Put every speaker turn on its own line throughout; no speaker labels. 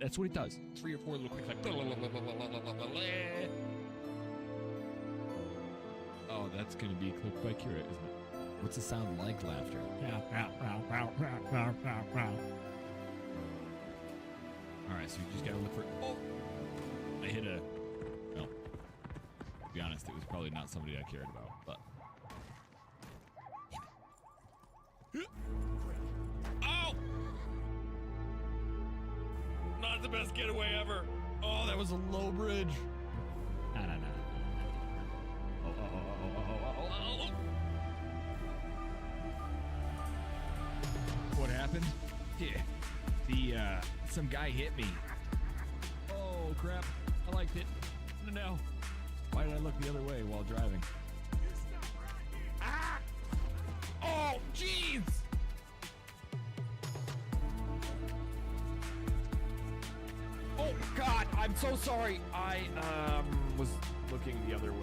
That's what it does. 3 or 4 little quick like. Oh, that's gonna be clipped by Kira, isn't it?
What's it sound like laughter?
Alright, so you just gotta look for. Oh! I hit a. Well, to be honest, it was probably not somebody I cared about, but. Oh! Not the best getaway ever. Oh, that was a low bridge. No. Oh. What happened? Yeah. Some guy hit me. Oh, crap. I liked it. No. Why did I look the other way while driving? Ah! Oh, jeez! Oh, God, I'm so sorry. I, was looking the other way.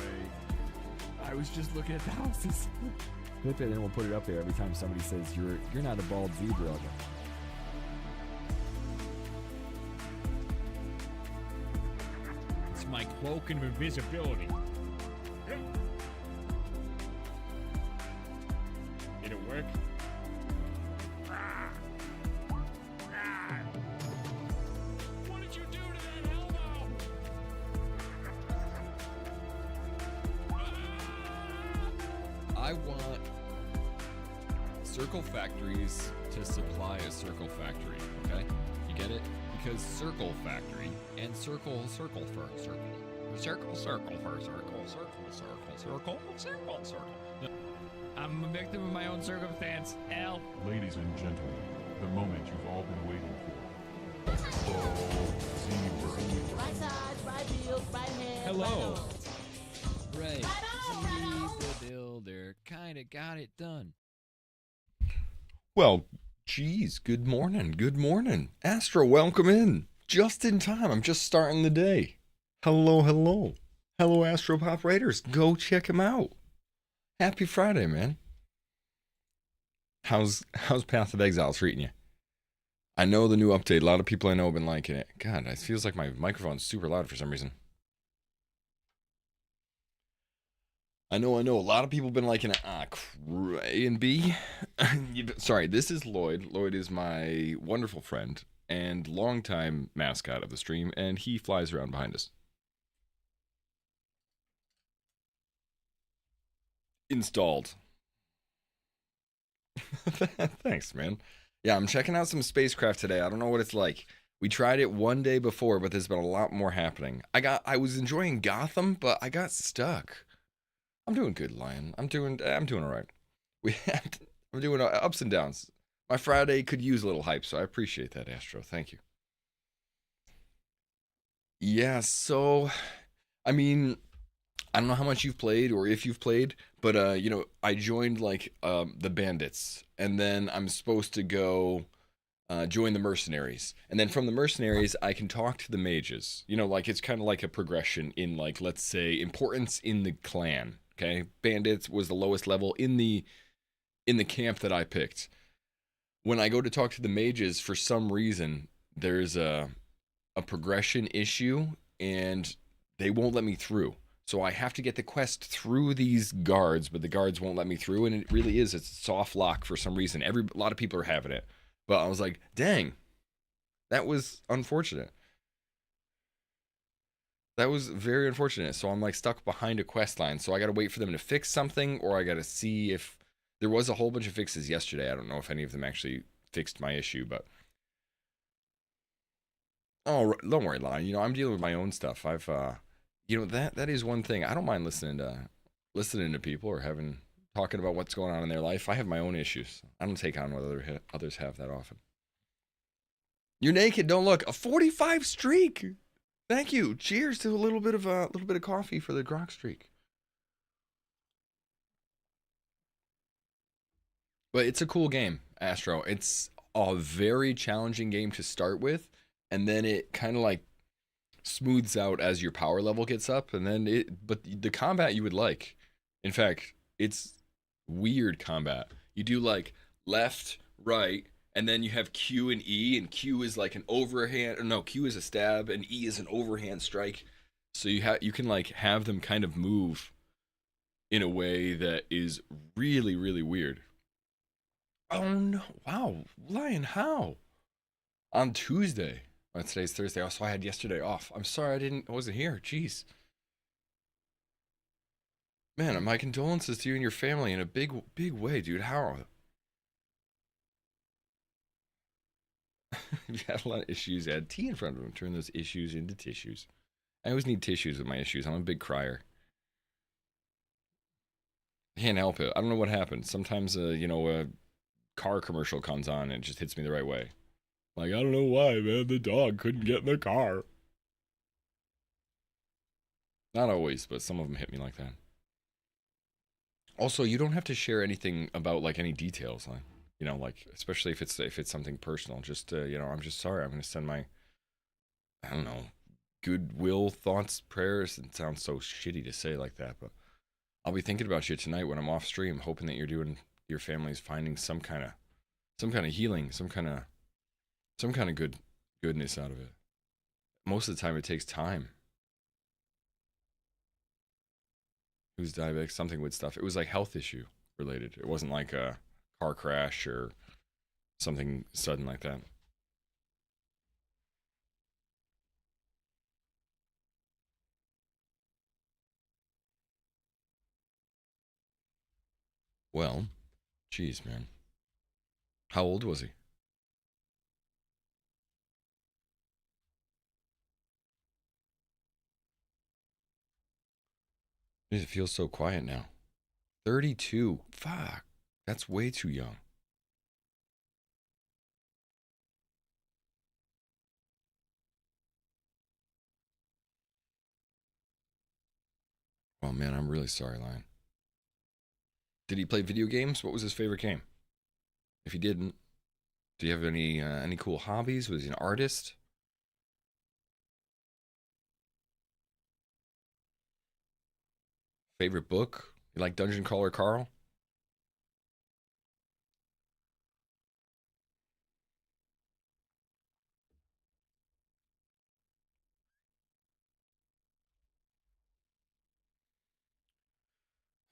I was just looking at the houses.
Clip it and we'll put it up there every time somebody says you're not a bald zebra.
It's my cloak of invisibility. Did it work? What did you do to that elbow? I want Circle Factories to supply a Circle Factory, okay? You get it? Because Circle Factory and Circle for Circle. Circle for Circle. No, I'm a victim of my own circumstance. Help.
Ladies and gentlemen, the moment you've all been waiting for. Oh, zebra.
Right sides, right heels, right hand.
Hello.
Right.
Right on.
The builder kinda got it done.
Well, geez, good morning. Astro, welcome in. Just in time, I'm just starting the day. Hello, Astro Pop Raiders. Go check him out. Happy Friday, man. How's Path of Exile treating you? I know the new update, a lot of people I know have been liking it. God, it feels like my microphone's super loud for some reason. I know. A lot of people have been liking it. A and B. Sorry, this is Lloyd. Lloyd is my wonderful friend and longtime mascot of the stream, and he flies around behind us. Installed. Thanks, man. Yeah, I'm checking out some spacecraft today. I don't know what it's like. We tried it one day before, but there's been a lot more happening. I was enjoying Gotham, but I got stuck. I'm doing good, Lion. I'm doing all right. I'm doing ups and downs. My Friday could use a little hype, so I appreciate that, Astro. Thank you. Yeah, so I mean, I don't know how much you've played or if you've played, but I joined like the bandits, and then I'm supposed to go join the mercenaries, and then from the mercenaries I can talk to the mages. Like it's kind of like a progression in, like, let's say, importance in the clan. Okay, bandits was the lowest level in the camp that I picked. When I go to talk to the mages, for some reason there's a progression issue, and they won't let me through. So I have to get the quest through these guards, but the guards won't let me through, and it really is. It's a soft lock for some reason. A lot of people are having it, but I was like, dang, that was unfortunate. That was very unfortunate. So I'm like stuck behind a quest line. So I got to wait for them to fix something, or I got to see if there was a whole bunch of fixes yesterday. I don't know if any of them actually fixed my issue, but oh, don't worry, Lion. I'm dealing with my own stuff. I've that is one thing. I don't mind listening to people or talking about what's going on in their life. I have my own issues. I don't take on what others have that often. You're naked. Don't look. A 45 streak. Thank you. Cheers to a little bit of coffee for the grok streak. But it's a cool game, Astro. It's a very challenging game to start with, and then it kind of like smooths out as your power level gets up, and then but the combat you would like. In fact, it's weird combat. You do like left, right, and then you have Q and E, and Q is like an overhand. No, Q is a stab, and E is an overhand strike. So you can like have them kind of move in a way that is really really weird. Oh no! Wow, Lion, how? On Tuesday. Oh, today's Thursday. Also, I had yesterday off. I'm sorry I wasn't here. Jeez. Man, my condolences to you and your family in a big way, dude. How? You had a lot of issues. Add tea in front of them. Turn those issues into tissues. I always need tissues with my issues. I'm a big crier. I can't help it. I don't know what happened. Sometimes, a car commercial comes on and it just hits me the right way. Like, I don't know why, man. The dog couldn't get in the car. Not always, but some of them hit me like that. Also, you don't have to share anything about like any details, like like especially if it's something personal. Just I'm just sorry. I'm gonna send my, I don't know, goodwill thoughts, prayers. It sounds so shitty to say like that, but I'll be thinking about you tonight when I'm off stream, hoping that your family's finding some kind of healing, some kind of goodness out of it. Most of the time, it takes time. Who's diabetic? Something with stuff. It was like health issue related. It wasn't like a car crash or something sudden like that. Well, geez, man. How old was he? It feels so quiet now. 32. Fuck. That's way too young. Oh man, I'm really sorry, Lion. Did he play video games? What was his favorite game? If he didn't, do you have any cool hobbies? Was he an artist? Favorite book? You like Dungeon Crawler Carl?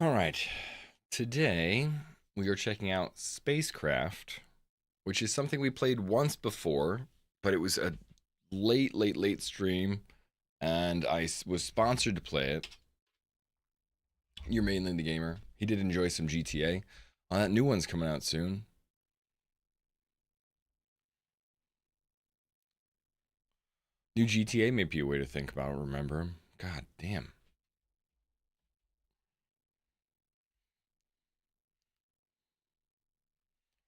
All right. Today, we are checking out Spacecraft, which is something we played once before, but it was a late stream, and I was sponsored to play it. You're mainly the gamer. He did enjoy some GTA. That new one's coming out soon. New GTA may be a way to think about it, remember him. God damn.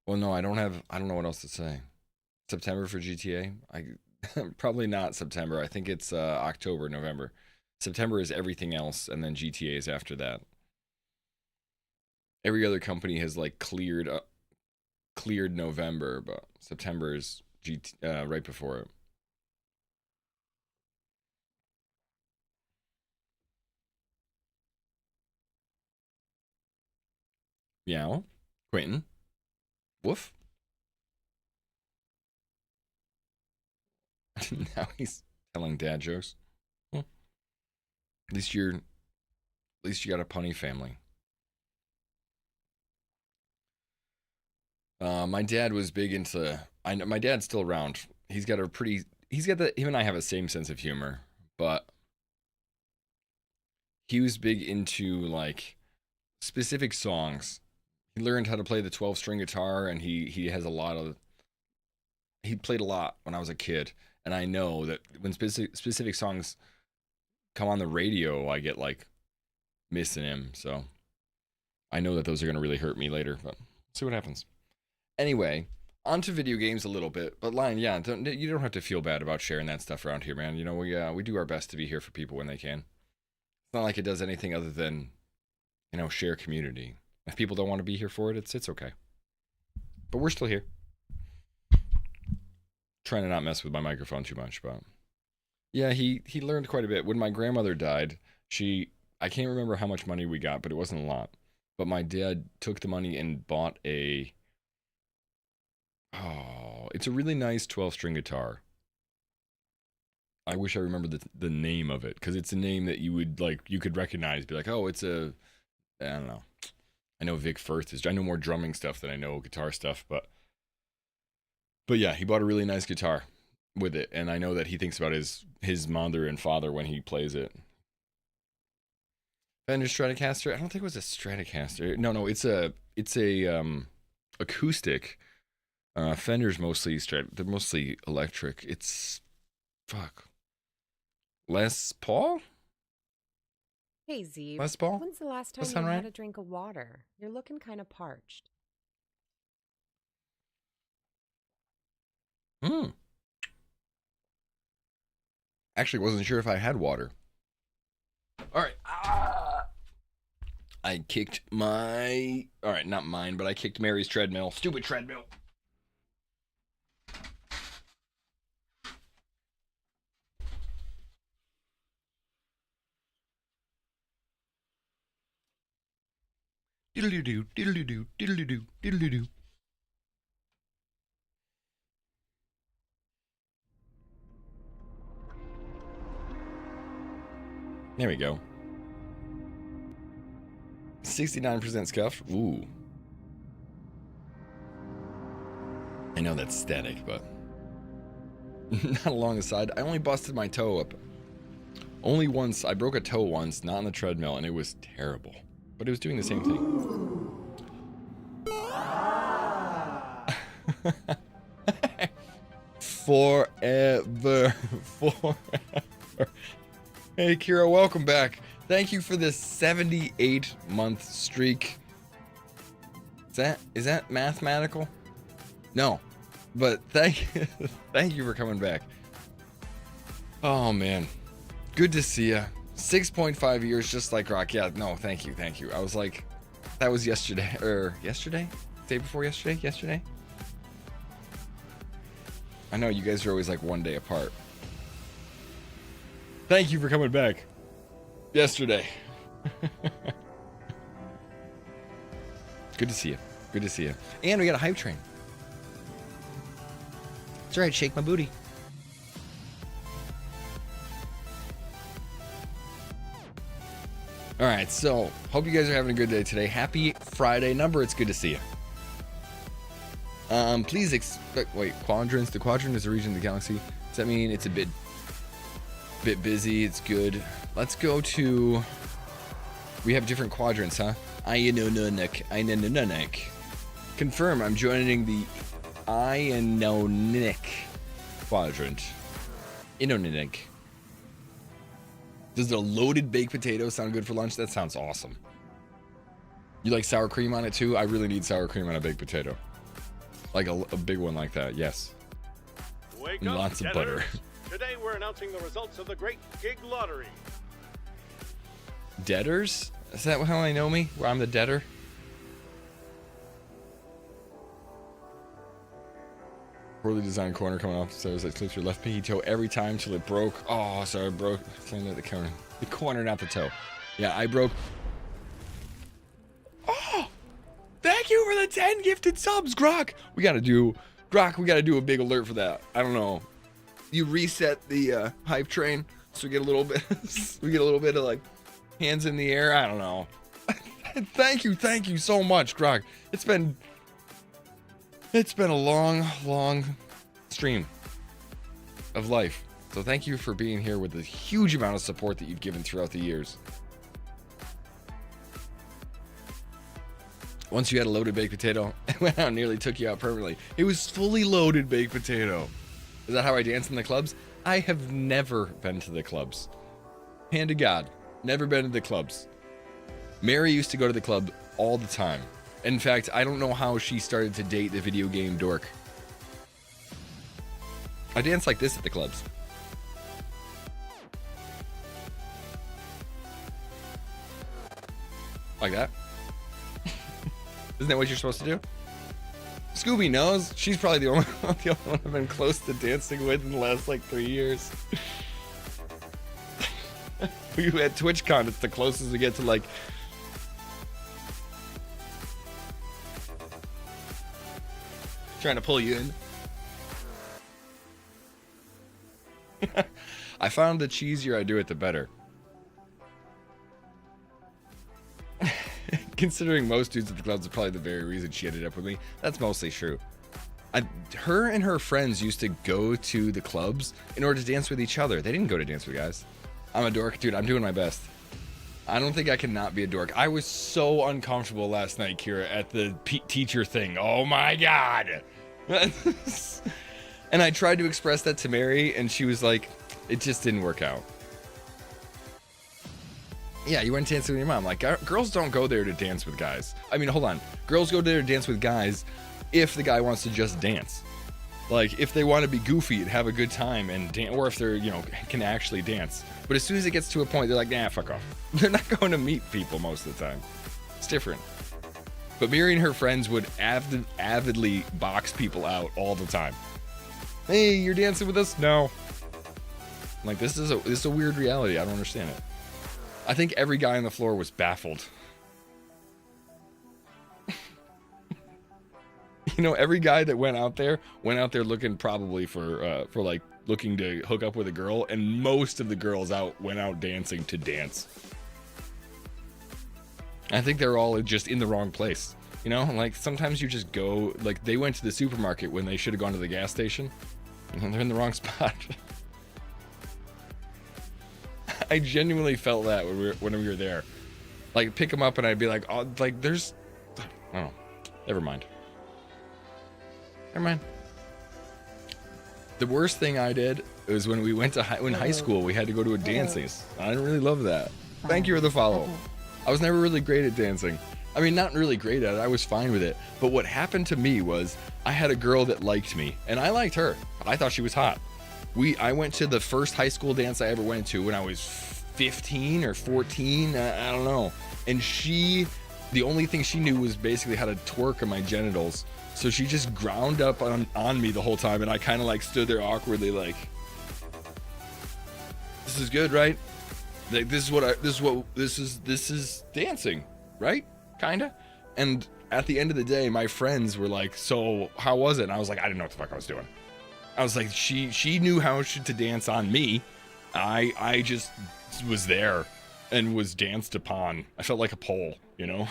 Well, no, I don't know what else to say. September for GTA? Probably not September. I think it's October, November. September is everything else, and then GTA is after that. Every other company has like cleared November, but September is right before it. Meow. Quentin. Woof. Now he's telling dad jokes. At least you got a punny family. My dad was big into. I know my dad's still around. Him and I have the same sense of humor, but he was big into like specific songs. He learned how to play the 12-string guitar, and he has he played a lot when I was a kid, and I know that when specific songs come on the radio, I get like missing him. So I know that those are gonna really hurt me later, but see what happens. Anyway, onto video games a little bit. But Lion, yeah, you don't have to feel bad about sharing that stuff around here, man. We do our best to be here for people when they can. It's not like it does anything other than, share community. If people don't want to be here for it, it's okay. But we're still here. Trying to not mess with my microphone too much, but yeah, he learned quite a bit. When my grandmother died, I can't remember how much money we got, but it wasn't a lot. But my dad took the money and bought a Oh, it's a really nice 12-string guitar. I wish I remembered the name of it, because it's a name that you would like, you could recognize, be like, oh, it's a, I don't know. I know Vic Firth is, I know more drumming stuff than I know guitar stuff, but yeah, he bought a really nice guitar with it, and I know that he thinks about his mother and father when he plays it. Fender Stratocaster? I don't think it was a Stratocaster. No, it's a acoustic. Fender's mostly they're mostly electric. It's fuck. Les Paul?
Hey, Zee.
Les Paul?
When's the last time
Does
you
that sound
had
right?
a drink of water? You're looking kind of parched.
Actually, wasn't sure if I had water. All right. I kicked my... All right, not mine, but I kicked Mary's treadmill. Stupid treadmill. Diddle-doo-doo, diddle-doo-doo, diddle-doo-doo, diddle-doo-doo. There we go. 69% scuffed. Ooh. I know that's static, but not along the side. I only busted my toe up. Only once. I broke a toe once, not on the treadmill, and it was terrible. But it was doing the same thing. Forever. Hey, Kira, welcome back. Thank you for this 78-month streak. Is that mathematical? No, but thank you for coming back. Oh man, good to see ya. 6.5 years, just like Rock. Yeah, no, thank you. I was like, that was yesterday, day before yesterday. I know you guys are always like one day apart. Thank you for coming back. Yesterday. Good to see you. And we got a hype train. It's alright, shake my booty. Alright, so hope you guys are having a good day today. Happy Friday. Number, it's good to see you. Please expect, wait, quadrants. The quadrant is a region of the galaxy. Does that mean it's a bit busy? It's good. Let's go to, we have different quadrants, huh? Iononik. Confirm, I'm joining the Iononik quadrant. Iononik. Does the loaded baked potato sound good for lunch? That sounds awesome. You like sour cream on it too? I really need sour cream on a baked potato. Like a big one like that, yes.
Wake
And
up,
lots of
getters.
butter.
Today we're announcing the results of the Great Gig Lottery.
Debtors? Is that how I know me? Where I'm the debtor? Poorly designed corner coming off, so I slipped your left pinky toe every time till it broke. Oh, sorry, it broke. Slammed at the corner. The corner, not the toe. Yeah, I broke. Oh! Thank you for the 10 gifted subs, Grok! We gotta do a big alert for that. I don't know. You reset the hype train, so we get a little bit of like hands in the air. I don't know. Thank you so much, Grok. It's been a long stream of life. So thank you for being here with the huge amount of support that you've given throughout the years. Once you had a loaded baked potato, it went out, nearly took you out permanently. It was fully loaded baked potato. Is that how I dance in the clubs? I have never been to the clubs. Hand to God, never been to the clubs. Mary used to go to the club all the time. In fact, I don't know how she started to date the video game dork. I dance like this at the clubs. Like that. Isn't that what you're supposed to do? Scooby knows. She's probably the only one I've been close to dancing with in the last like 3 years. We at TwitchCon, it's the closest we get to like. Trying to pull you in. I found the cheesier I do it, the better. Considering most dudes at the clubs are probably the very reason she ended up with me, that's mostly true. Her and her friends used to go to the clubs in order to dance with each other. They didn't go to dance with guys. I'm a dork. Dude, I'm doing my best. I don't think I can not be a dork. I was so uncomfortable last night, Kira, at the teacher thing. Oh my God. And I tried to express that to Mary, and she was like, it just didn't work out. Yeah, you went dancing with your mom. Like, girls don't go there to dance with guys. I mean, hold on. Girls go there to dance with guys if the guy wants to just dance. Like, if they want to be goofy and have a good time and dance, or if they're, you know, can actually dance. But as soon as it gets to a point, they're like, nah, fuck off. They're not going to meet people most of the time. It's different. But Mary and her friends would avidly box people out all the time. Hey, you're dancing with us? No. I'm like, this is a weird reality. I don't understand it. I think every guy on the floor was baffled. You know, every guy that went out there looking probably for like looking to hook up with a girl, and most of the girls went out dancing to dance. I think they're all just in the wrong place. You know, like sometimes you just go, like they went to the supermarket when they should have gone to the gas station, and they're in the wrong spot. I genuinely felt that when we were there. Like, pick them up and I'd be like, oh, like there's, I don't know. Never mind. The worst thing I did was when we went to high school, we had to go to a dancing. I didn't really love that. Thank you for the follow. I was never really great at dancing. I mean, not really great at it. I was fine with it. But what happened to me was I had a girl that liked me, and I liked her. I thought she was hot. I went to the first high school dance I ever went to when I was 15 or 14. I don't know. And the only thing she knew was basically how to twerk on my genitals. So she just ground up on me the whole time, and I kind of like stood there awkwardly, like, this is good, right? Like, this is dancing, right? Kinda. And at the end of the day, my friends were like, so how was it? And I was like, I didn't know what the fuck I was doing. I was like, she knew how to dance on me. I just was there and was danced upon. I felt like a pole, you know?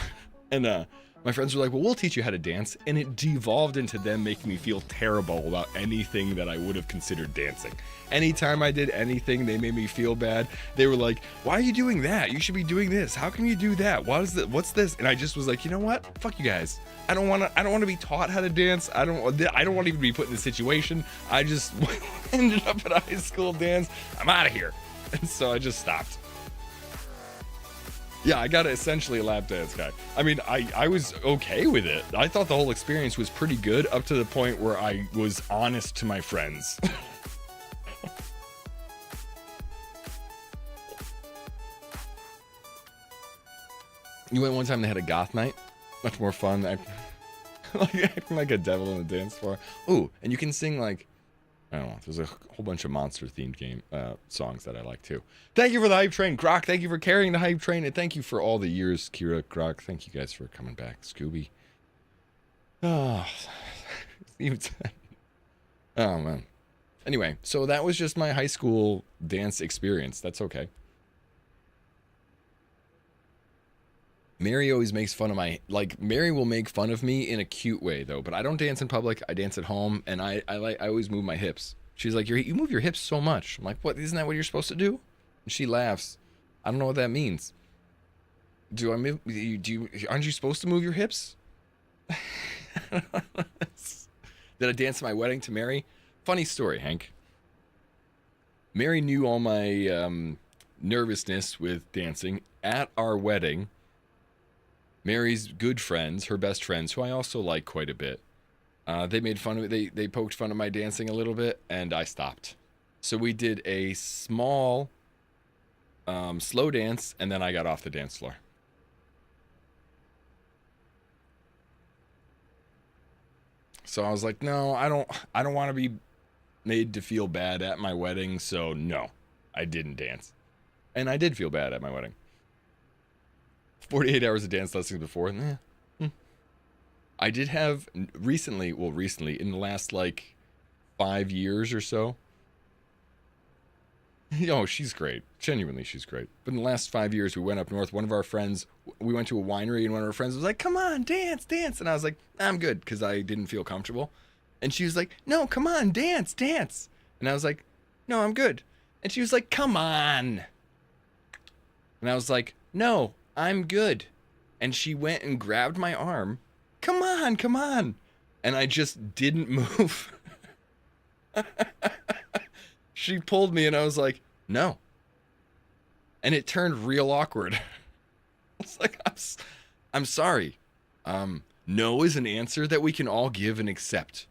And my friends were like, well, we'll teach you how to dance. And it devolved into them making me feel terrible about anything that I would have considered dancing. Anytime I did anything, they made me feel bad. They were like, why are you doing that? You should be doing this. How can you do that? What's this? And I just was like, you know what? Fuck you guys. I don't want to be taught how to dance. I don't want to even be put in this situation. I just ended up at a high school dance. I'm out of here. And so I just stopped. Yeah, I got essentially a lap dance guy. I mean, I was okay with it. I thought the whole experience was pretty good up to the point where I was honest to my friends. You went one time, they had a goth night. Much more fun. Acting like a devil on the dance floor. Ooh, and you can sing like, I don't know, there's a whole bunch of monster themed game songs that I like too. Thank you for the hype train, Grok. Thank you for carrying the hype train, and thank you for all the years, Kira, Grok. Thank you guys for coming back, Scooby. Oh, oh man. Anyway, so that was just my high school dance experience. That's okay. Mary always makes fun of Mary will make fun of me in a cute way though, but I don't dance in public. I dance at home, and I always move my hips. She's like, you move your hips so much. I'm like, what? Isn't that what you're supposed to do? And she laughs. I don't know what that means. Aren't you supposed to move your hips? Did I dance at my wedding to Mary? Funny story, Hank. Mary knew all my nervousness with dancing. At our wedding, Mary's good friends, her best friends, who I also like quite a bit, they made fun of it. They poked fun at my dancing a little bit, and I stopped. So we did a small, slow dance, and then I got off the dance floor. So I was like, no, I don't want to be made to feel bad at my wedding, so no, I didn't dance. And I did feel bad at my wedding. 48 hours of dance lessons before, I did have recently, in the last like 5 years or so. Oh, she's great. Genuinely, she's great. But in the last 5 years, we went up north. One of our friends, we went to a winery, and one of our friends was like, come on, dance, dance. And I was like, I'm good, because I didn't feel comfortable. And she was like, no, come on, dance, dance. And I was like, no, I'm good. And she was like, come on. And I was like, no, I'm good. And she went and grabbed my arm. Come on, come on. And I just didn't move. She pulled me and I was like, no. And it turned real awkward. I was like, I'm sorry. No is an answer that we can all give and accept.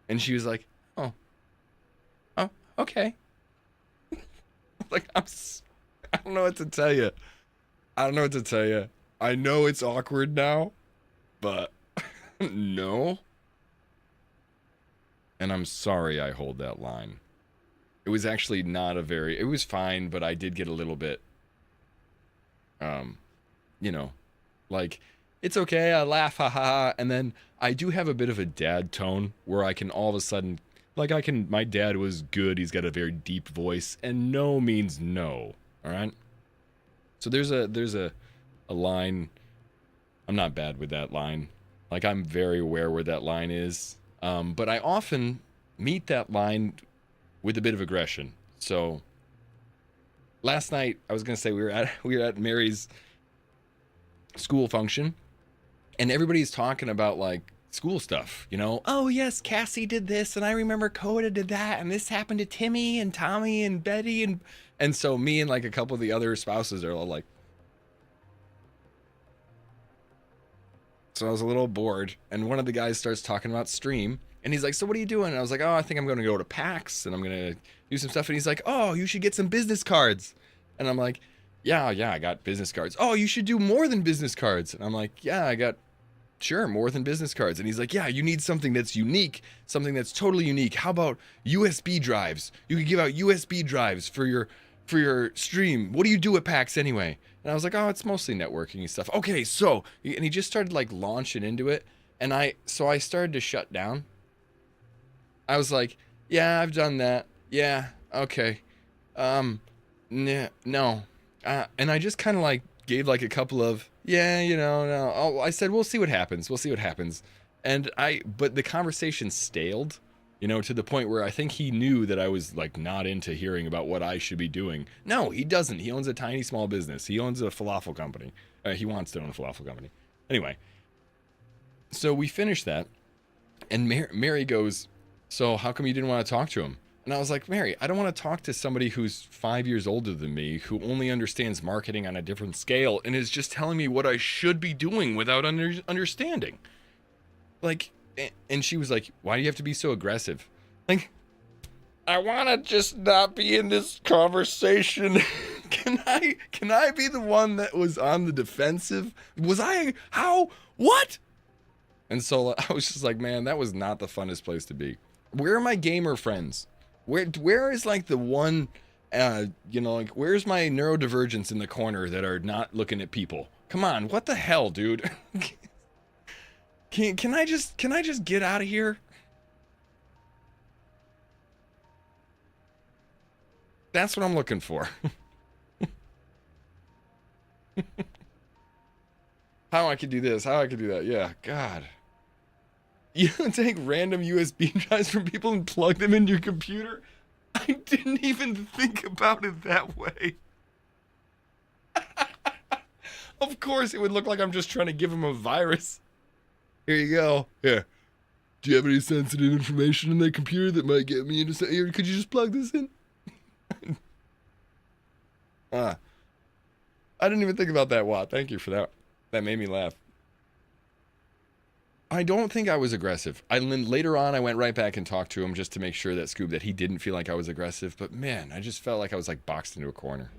And she was like, oh, okay. Like, I don't know what to tell you. I don't know what to tell you. I know it's awkward now, but no. And I'm sorry I hold that line. It was actually not a very, it was fine, but I did get a little bit, you know, like, it's okay, I laugh, ha ha ha, and then I do have a bit of a dad tone where I can all of a sudden, like my dad was good, he's got a very deep voice, and no means no, alright? So there's a line, I'm not bad with that line, like I'm very aware where that line is, but I often meet that line with a bit of aggression. So last night, I was gonna say we were at Mary's school function, and everybody's talking about like school stuff, you know. Oh yes, Cassie did this, and I remember Coda did that, and this happened to Timmy and Tommy and Betty, and so me and like a couple of the other spouses are all like. So I was a little bored, and one of the guys starts talking about stream. And he's like, so what are you doing? And I was like, oh, I think I'm going to go to PAX and I'm going to do some stuff. And he's like, oh, you should get some business cards. And I'm like, yeah, I got business cards. Oh, you should do more than business cards. And I'm like, yeah, I got, sure, more than business cards. And he's like, yeah, you need something that's unique, something that's totally unique. How about USB drives? You could give out USB drives for your stream. What do you do at PAX anyway? And I was like, oh, it's mostly networking and stuff. Okay, so, and he just started like launching into it. And I started to shut down. I was like, yeah, I've done that. Yeah, okay. No. And I just kind of like gave like a couple of, yeah, you know, no. Oh, I said, we'll see what happens. We'll see what happens. But the conversation staled, you know, to the point where I think he knew that I was like not into hearing about what I should be doing. No, he doesn't. He owns a tiny small business. He owns a falafel company. He wants to own a falafel company. Anyway, so we finished that, and Mary goes, so how come you didn't want to talk to him? And I was like, Mary, I don't want to talk to somebody who's 5 years older than me, who only understands marketing on a different scale and is just telling me what I should be doing without understanding. Like, and she was like, why do you have to be so aggressive? Like, I want to just not be in this conversation. Can I be the one that was on the defensive? Was I? How? What? And so I was just like, man, that was not the funnest place to be. Where are my gamer friends? Where is like the one, you know, like where's my neurodivergents in the corner that are not looking at people? Come on, what the hell, dude? Can I just get out of here? That's what I'm looking for. How I could do this, how I could do that. Yeah, God. You take random USB drives from people and plug them into your computer? I didn't even think about it that way. Of course, it would look like I'm just trying to give them a virus. Here you go. Here. Do you have any sensitive information in that computer that might get me into... Here, could you just plug this in? I didn't even think about that, Watt. Thank you for that. That made me laugh. I don't think I was aggressive. Later on, I went right back and talked to him just to make sure that Scoob, that he didn't feel like I was aggressive. But man, I just felt like I was like boxed into a corner.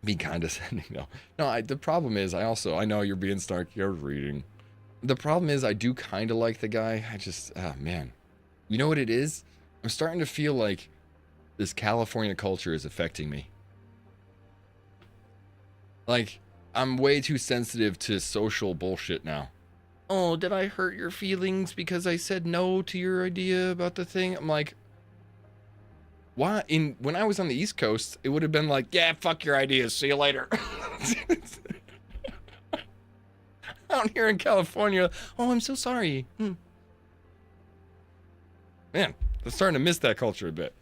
Be condescending though. No, the problem is I know you're being snarky. You're reading. The problem is I do kind of like the guy. I just, man. You know what it is? I'm starting to feel like this California culture is affecting me. Like, I'm way too sensitive to social bullshit now. Oh, did I hurt your feelings because I said no to your idea about the thing? I'm like, why? When I was on the East Coast, it would have been like, yeah, fuck your ideas. See you later. Out here in California, oh, I'm so sorry. Man, I'm starting to miss that culture a bit.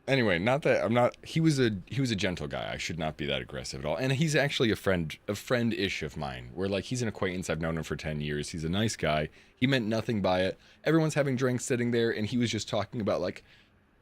Anyway, not that I'm not. He was a gentle guy. I should not be that aggressive at all. And he's actually a friend-ish of mine. Where like he's an acquaintance. I've known him for 10 years. He's a nice guy. He meant nothing by it. Everyone's having drinks sitting there, and he was just talking about like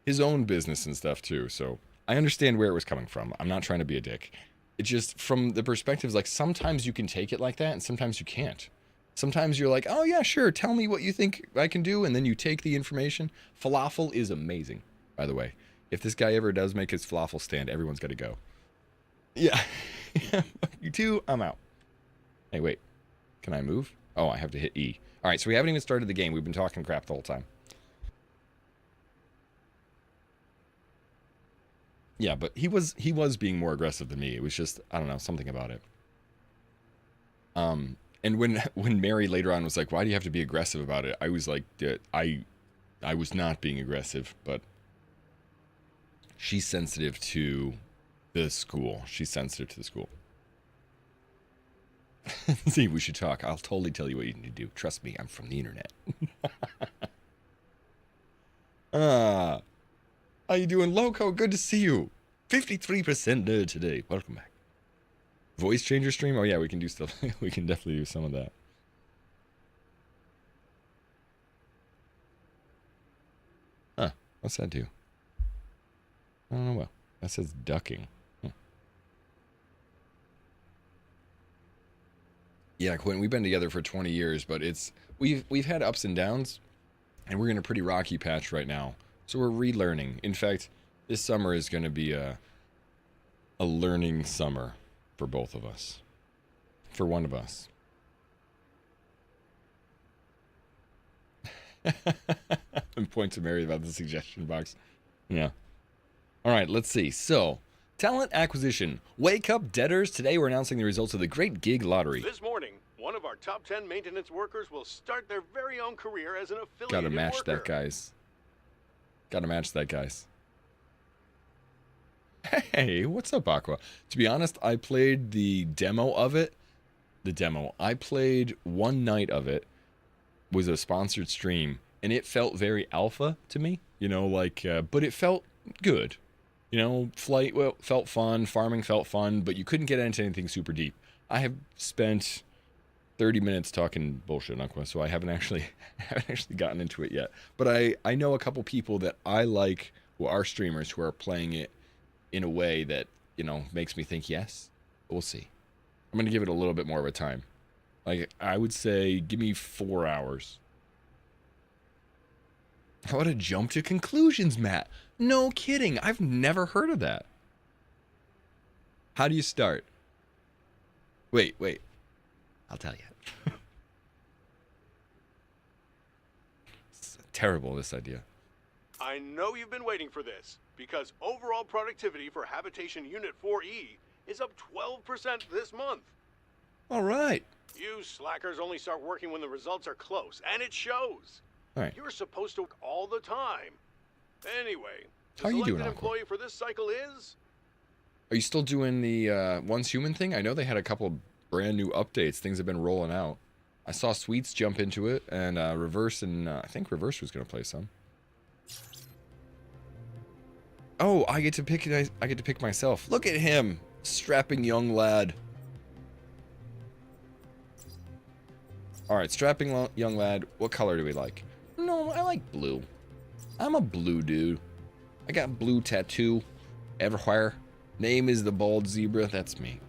his own business and stuff too. So I understand where it was coming from. I'm not trying to be a dick. It just from the perspectives like sometimes you can take it like that, and sometimes you can't. Sometimes you're like, oh yeah, sure. Tell me what you think I can do, and then you take the information. Falafel is amazing, by the way. If this guy ever does make his falafel stand, everyone's got to go. Yeah. You too, I'm out. Hey, wait. Can I move? Oh, I have to hit E. All right, so we haven't even started the game. We've been talking crap the whole time. Yeah, but he was being more aggressive than me. It was just, I don't know, something about it. And when Mary later on was like, why do you have to be aggressive about it? I was like, I was not being aggressive, but she's sensitive to the school. She's sensitive to the school. See, we should talk. I'll totally tell you what you need to do. Trust me, I'm from the internet. How you doing, Loco? Good to see you. 53% nerd today. Welcome back. Voice changer stream? Oh yeah, we can do stuff. We can definitely do some of that. Huh. What's that do? I don't know what. That says ducking. Yeah, Quinn, we've been together for 20 years, but we've had ups and downs, and we're in a pretty rocky patch right now. So we're relearning. In fact, this summer is going to be a learning summer for both of us. For one of us. And point to Mary about the suggestion box. Yeah. All right, let's see. So, talent acquisition. Wake up, debtors. Today we're announcing the results of the Great Gig Lottery.
This morning, one of our top 10 maintenance workers will start their very own career as an affiliated
Gotta match
worker.
that, guys. Gotta match that, guys. Hey, what's up, Aqua? To be honest, I played the demo of it. I played one night of it. Was a sponsored stream, and it felt very alpha to me. You know, like, but it felt good. You know, flight felt fun, farming felt fun, but you couldn't get into anything super deep. I have spent 30 minutes talking bullshit, Aqua, so I haven't actually gotten into it yet. But I know a couple people that I like who are streamers who are playing it in a way that, you know, makes me think yes. We'll see. I'm going to give it a little bit more of a time. Like, I would say give me 4 hours. How about a jump to conclusions, Matt? No kidding. I've never heard of that. How do you start? Wait. I'll tell you. It's terrible, this idea.
I know you've been waiting for this, because overall productivity for Habitation Unit 4E is up 12% this month.
All right.
You slackers only start working when the results are close, and it shows.
All right.
You're supposed to work all the time. Anyway,
How are you doing,
selected
Uncle?
employee for this cycle is...
Are you still doing the Once Human thing? I know they had a couple brand new updates. Things have been rolling out. I saw Sweets jump into it, and Reverse and I think Reverse was going to play some. Oh, I get to pick myself. Look at him, strapping young lad. All right, strapping young lad. What color do we like? No, I like blue. I'm a blue dude. I got blue tattoo everywhere. Name is the Bald Zebra. That's me.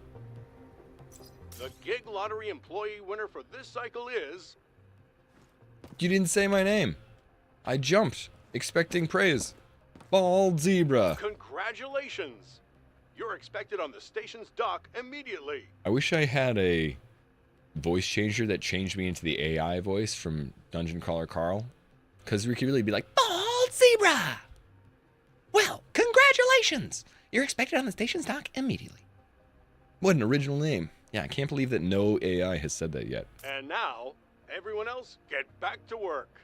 The Gig Lottery employee winner for this cycle is...
You didn't say my name. I jumped, expecting praise. Bald Zebra.
Congratulations! You're expected on the station's dock immediately.
I wish I had a voice changer that changed me into the AI voice from Dungeon Crawler Carl. Because we could really be like, Bald Zebra! Well, Congratulations! You're expected on the station's dock immediately. What an original name. Yeah, I can't believe that no AI has said that yet.
And now, everyone else, get back to work.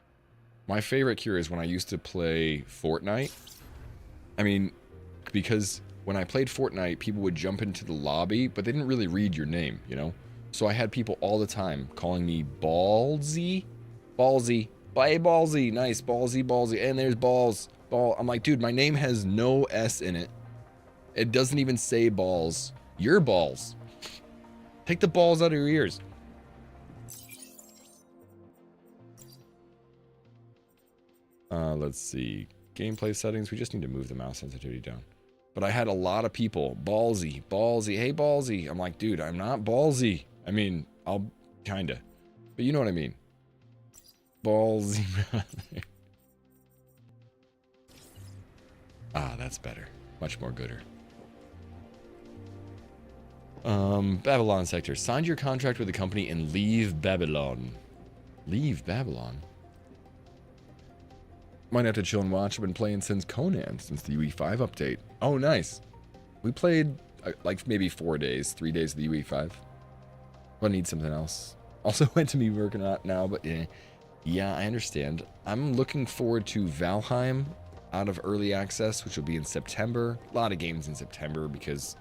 My favorite cure is when I used to play Fortnite. I mean, because when I played Fortnite, people would jump into the lobby, but they didn't really read your name, you know? So I had people all the time calling me Ballsy. Ballsy. Hey, Ballsy. Nice. Ballsy, Ballsy. And there's Balls. Ball. I'm like, dude, my name has no S in it. It doesn't even say balls. You're balls. Take the balls out of your ears. Let's see. Gameplay settings. We just need to move the mouse sensitivity down. But I had a lot of people. Ballsy. Ballsy. Hey, Ballsy. I'm like, dude, I'm not ballsy. I mean, I'll kinda. But you know what I mean. Ballsy. Ah, that's better. Much more gooder. Babylon sector. Signed your contract with the company and leave Babylon. Leave Babylon? Might have to chill and watch. I've been playing since Conan, since the UE5 update. Oh, nice. We played like maybe 4 days, 3 days of the UE5. But I need something else. Also went to be working on it now, but yeah, I understand. I'm looking forward to Valheim out of early access, which will be in September. A lot of games in September because,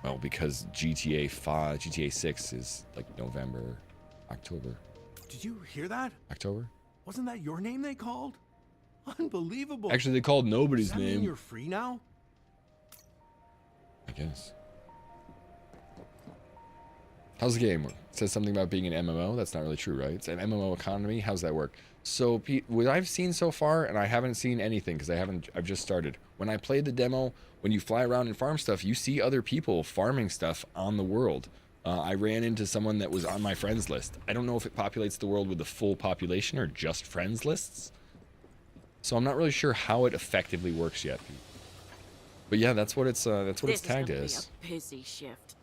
well, because GTA 5, GTA 6 is like November, October.
Did you hear that?
October?
Wasn't that your name they called? Unbelievable.
Actually, they called nobody's
Does that mean
name.
you're free now?
I guess. How's the game work? It says something about being an MMO. That's not really true, right? It's an MMO economy. How's that work? So, Pete, what I've seen so far, and I haven't seen anything because I've just started. When I played the demo, when you fly around and farm stuff, you see other people farming stuff on the world. I ran into someone that was on my friends list. I don't know if it populates the world with the full population or just friends lists. So I'm not really sure how it effectively works yet. But yeah, that's what it's tagged as.
Be a busy shift.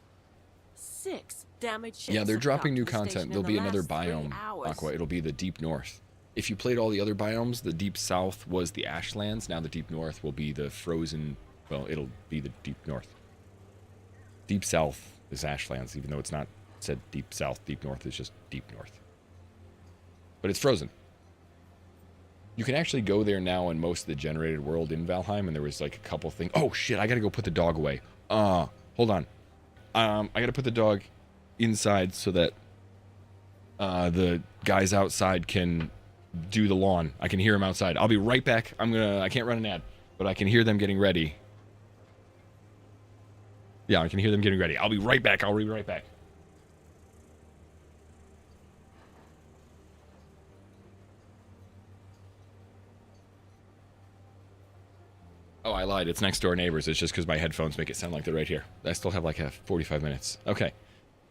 6 damaged ships.
Yeah, they're
have
dropping
docked
new
to the station
content.
in
There'll
the
be another
last 3
biome,
hours.
Aqua. It'll be the Deep North. If you played all the other biomes, the Deep South was the Ashlands. Now the Deep North will be the frozen. Well, it'll be the Deep North. Deep South is Ashlands, even though it's not said Deep South. Deep North is just Deep North. But it's frozen. You can actually go there now in most of the generated world in Valheim, and there was like a couple things. Oh shit! I gotta go put the dog away. Hold on. I gotta put the dog inside so that the guys outside can do the lawn. I can hear them outside. I'll be right back. I can't run an ad, but I can hear them getting ready. Yeah, I can hear them getting ready. I'll be right back. I'll be right back. Oh, I lied. It's next door neighbors. It's just because my headphones make it sound like they're right here. I still have like 45 minutes. Okay.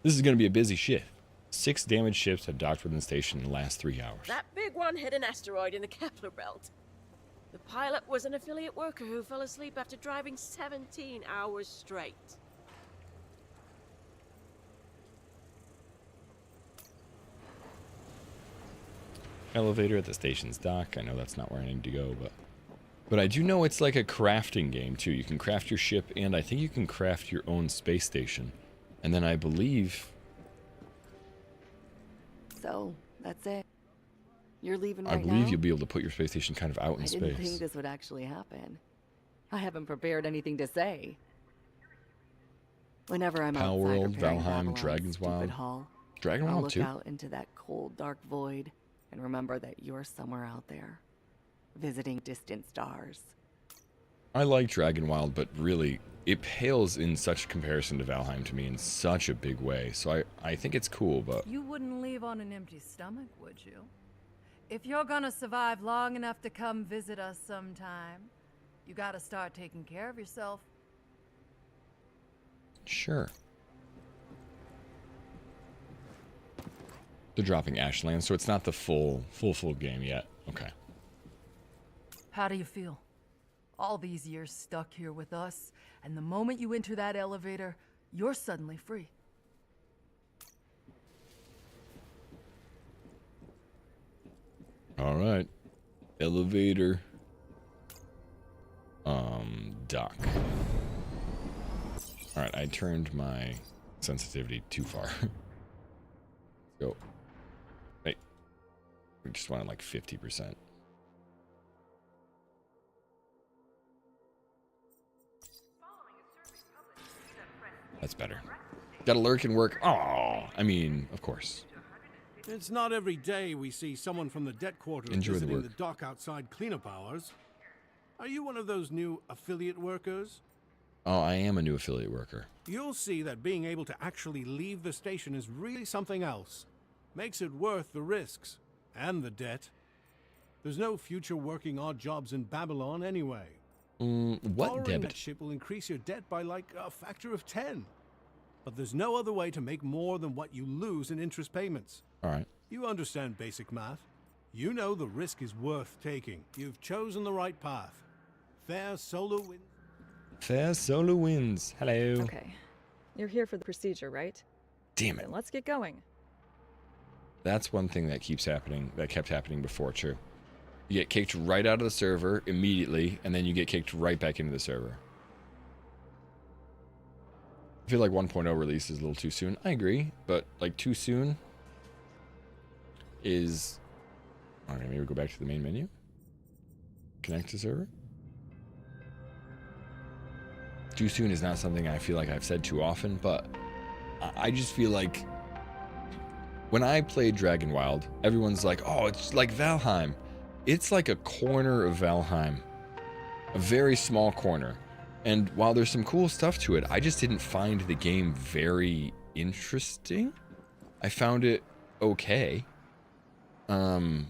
This is going to be a busy shift. 6 damaged ships have docked within the station in the last 3 hours.
That big one hit an asteroid in the Kepler belt. The pilot was an affiliate worker who fell asleep after driving 17 hours straight.
Elevator at the station's dock. I know that's not where I need to go, but I do know it's like a crafting game too. You can craft your ship, and I think you can craft your own space station. And then I believe...
So, that's it. You're leaving
I
right
believe
now?
you'll be able to put your space station kind of out in
I
space.
didn't think this would actually happen. I haven't prepared anything to say. Whenever I'm
Pal
outside
World,
repairing
Valheim,
Babylon's
Dragon's
stupid
Wild.
hull,
Dragon
I'll
Wild
look
too?
out into that cold, dark void and remember that you're somewhere out there, visiting distant stars.
I like Dragon Wild, but really, it pales in such comparison to Valheim to me in such a big way. So I think it's cool, but...
You wouldn't leave on an empty stomach, would you? If you're gonna survive long enough to come visit us sometime, you gotta start taking care of yourself.
Sure. They're dropping Ashland, so it's not the full game yet. Okay.
How do you feel? All these years stuck here with us, and the moment you enter that elevator, you're suddenly free.
All right. Elevator. dock. All right, I turned my sensitivity too far. Go. Hey, we just wanted like 50%. That's better. Got to lurk and work. Oh, I mean, of course.
It's not every day we see someone from the debt quarter
Enjoy the
visiting
work.
the dock outside cleanup hours. Are you one of those new affiliate workers?
Oh, I am a new affiliate worker.
You'll see that being able to actually leave the station is really something else. Makes it worth the risks and the debt. There's no future working odd jobs in Babylon anyway.
What
Borrowing
debit?
that ship will increase your debt by like a factor of 10. But there's no other way to make more than what you lose in interest payments.
All right.
You understand basic math. You know the risk is worth taking. You've chosen the right path. Fair solo win.
Fair solo wins. Hello.
Okay. You're here for the procedure, right?
Damn it.
Then let's get going.
That's one thing that keeps happening, that kept happening before, too. You get kicked right out of the server immediately, and then you get kicked right back into the server. I feel like 1.0 release is a little too soon. I agree, but like too soon is... Okay, maybe go back to the main menu. Connect to server. Too soon is not something I feel like I've said too often, but I just feel like when I played Dragon Wild, everyone's like, oh, it's like Valheim. It's like a corner of Valheim. A very small corner. And while there's some cool stuff to it, I just didn't find the game very interesting. I found it okay. And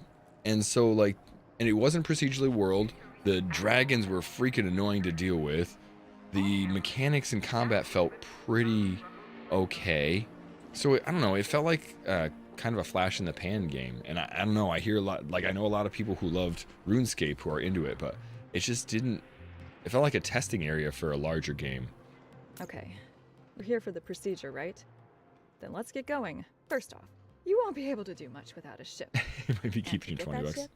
so like, and it wasn't procedurally world. The dragons were freaking annoying to deal with. The mechanics in combat felt pretty okay. So I don't know, it felt like kind of a flash in the pan game. And I don't know, I hear a lot, like I know a lot of people who loved RuneScape who are into it, but it just didn't, it felt like a testing area for a larger game.
Okay. You're here for the procedure, right? Then let's get going. First off, you won't be able to do much without a ship.
It might be
And
keeping
to get
20
that
bucks.
ship,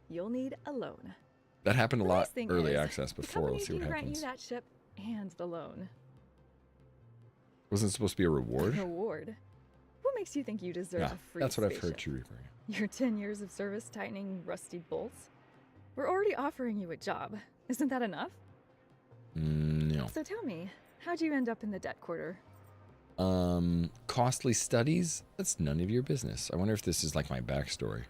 you'll need a loan.
That happened a
The
lot
nice thing
early
is,
access
the
before.
company
Let's see what
can grant
happens.
you that ship and the loan.
Wasn't it supposed to be a reward?
Reward? What makes you think you deserve
Yeah,
a free
that's what I've heard
spaceship?
too, Reaper.
Your 10 years of service tightening rusty bolts? We're already offering you a job. Isn't that enough?
No.
So tell me, how'd you end up in the debt quarter?
Costly studies? That's none of your business. I wonder if this is like my backstory.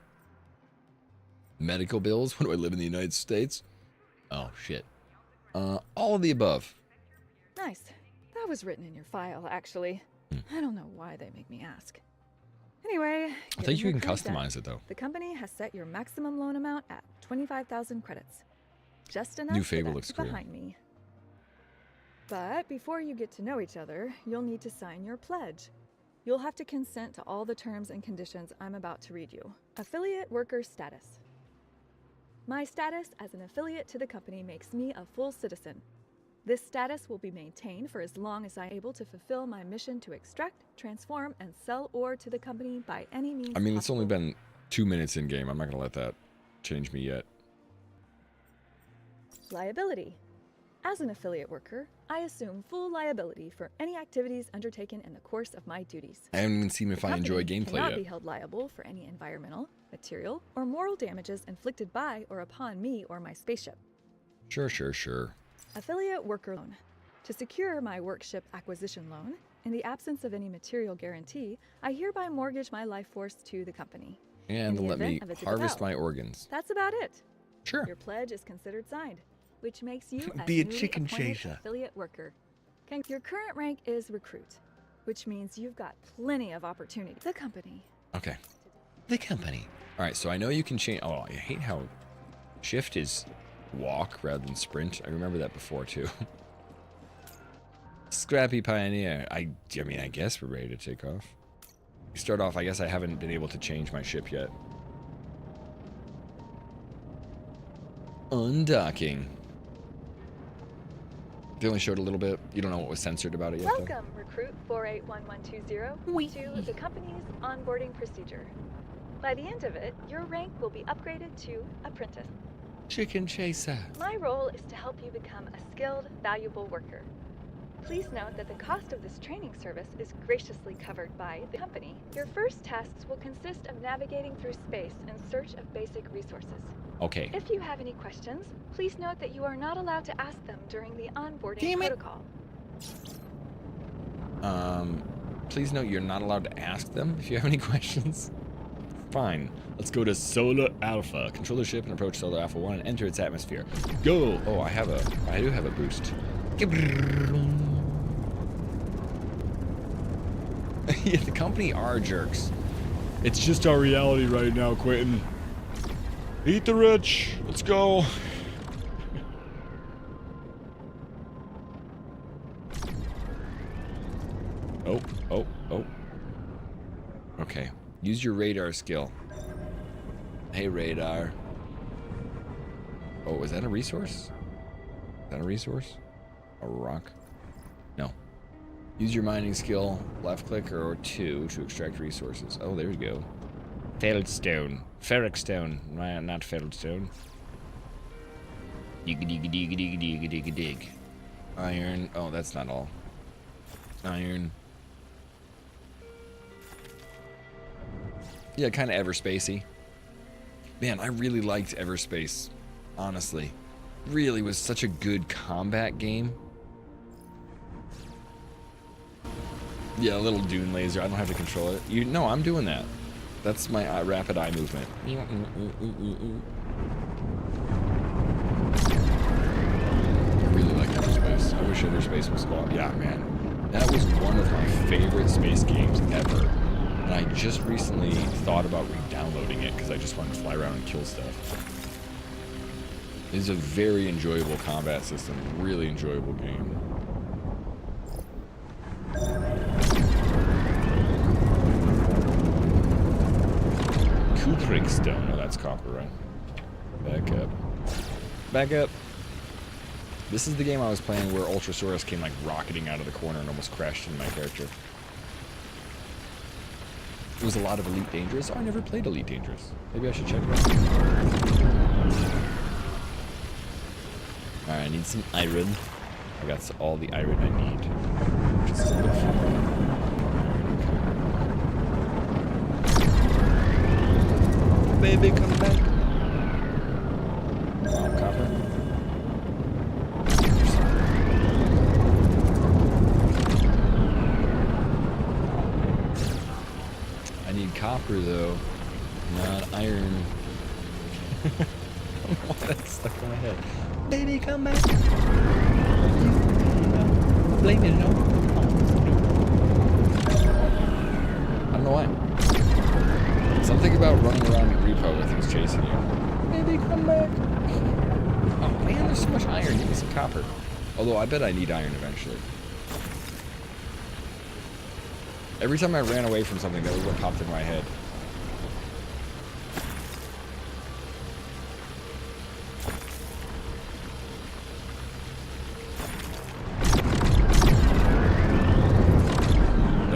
Medical bills? When do I live in the United States? Oh, shit. All of the above.
Nice. That was written in your file, actually. I don't know why they make me ask. Anyway,
I think you
given
can
your current
customize
debt,
it, though.
The company has set your maximum loan amount at 25,000 credits. Just enough
New
for
Fable
that
looks cool.
behind me. But before you get to know each other, you'll need to sign your pledge. You'll have to consent to all the terms and conditions I'm about to read you. Affiliate worker status. My status as an affiliate to the company makes me a full citizen. This status will be maintained for as long as I'm able to fulfill my mission to extract, transform, and sell ore to the company by any means
I mean, it's
possible.
only been 2 minutes in game. I'm not going to let that change me yet.
Liability. As an affiliate worker, I assume full liability for any activities undertaken in the course of my duties.
I haven't even seen if I enjoy
company
gameplay
cannot
yet.
be held liable for any environmental, material, or moral damages inflicted by or upon me or my spaceship.
Sure.
Affiliate worker loan. To secure my workship acquisition loan, in the absence of any material guarantee, I hereby mortgage my life force to the company.
And
In the
let me
event of its
harvest
withdrawal.
my organs.
That's about it.
Sure.
Your pledge is considered signed, which makes you
Be a
newly
chicken
appointed
chaser.
affiliate worker. Your current rank is recruit, which means you've got plenty of opportunity. The company.
Okay. The company. All right, so I know you can change. Oh, I hate how shift is walk rather than sprint. I remember that before, too. Scrappy Pioneer. I mean, I guess we're ready to take off. We start off, I guess I haven't been able to change my ship yet. Undocking. They only showed a little bit. You don't know what was censored about it yet, though?
Welcome, recruit 481120, to the company's onboarding procedure. By the end of it, your rank will be upgraded to apprentice.
Chicken chaser.
My role is to help you become a skilled, valuable worker. Please note that the cost of this training service is graciously covered by the company. Your first tasks will consist of navigating through space in search of basic resources.
Okay.
If you have any questions, please note that you are not allowed to ask them during the onboarding protocol.
Please note you're not allowed to ask them if you have any questions. Fine. Let's go to Solar Alpha. Control the ship and approach Solar Alpha 1 and enter its atmosphere. Go! Oh, I do have a boost. Yeah, the company are jerks. It's just our reality right now, Quentin. Eat the rich. Let's go. Oh. Okay. Use your radar skill. Hey, radar. Oh, is that a resource? Is that a resource? A rock? No. Use your mining skill, left click or 2 to extract resources. Oh, there you go. Feldstone. Ferric stone. Not feldstone. Dig. Iron. Oh, that's not all. Iron. Yeah, kind of Everspacey. Man, I really liked Everspace. Honestly. Really was such a good combat game. Yeah, a little dune laser. I don't have to control it. No, I'm doing that. That's my rapid eye movement. I really like Everspace. I wish Everspace was called. Yeah, man. That was one of my favorite space games ever. And I just recently thought about re-downloading it because I just wanted to fly around and kill stuff. It is a very enjoyable combat system. Really enjoyable game. Kuprick stone. Oh, that's copper, right? Back up. Back up. This is the game I was playing where Ultrasaurus came like rocketing out of the corner and almost crashed into my character. It was a lot of Elite Dangerous. Oh, I never played Elite Dangerous. Maybe I should check it out. Alright, I need some iron. I got all the iron I need. Which is a bit fun. Baby, come back. Oh, copper. I need copper though, not iron. Why that's stuck in my head. Baby, come back. Blame it, no. I don't know why. Something about running around in repo with things chasing you. Baby, come back. Oh man, there's so much iron. Give me some copper. Although I bet I need iron eventually. Every time I ran away from something, that was what popped in my head.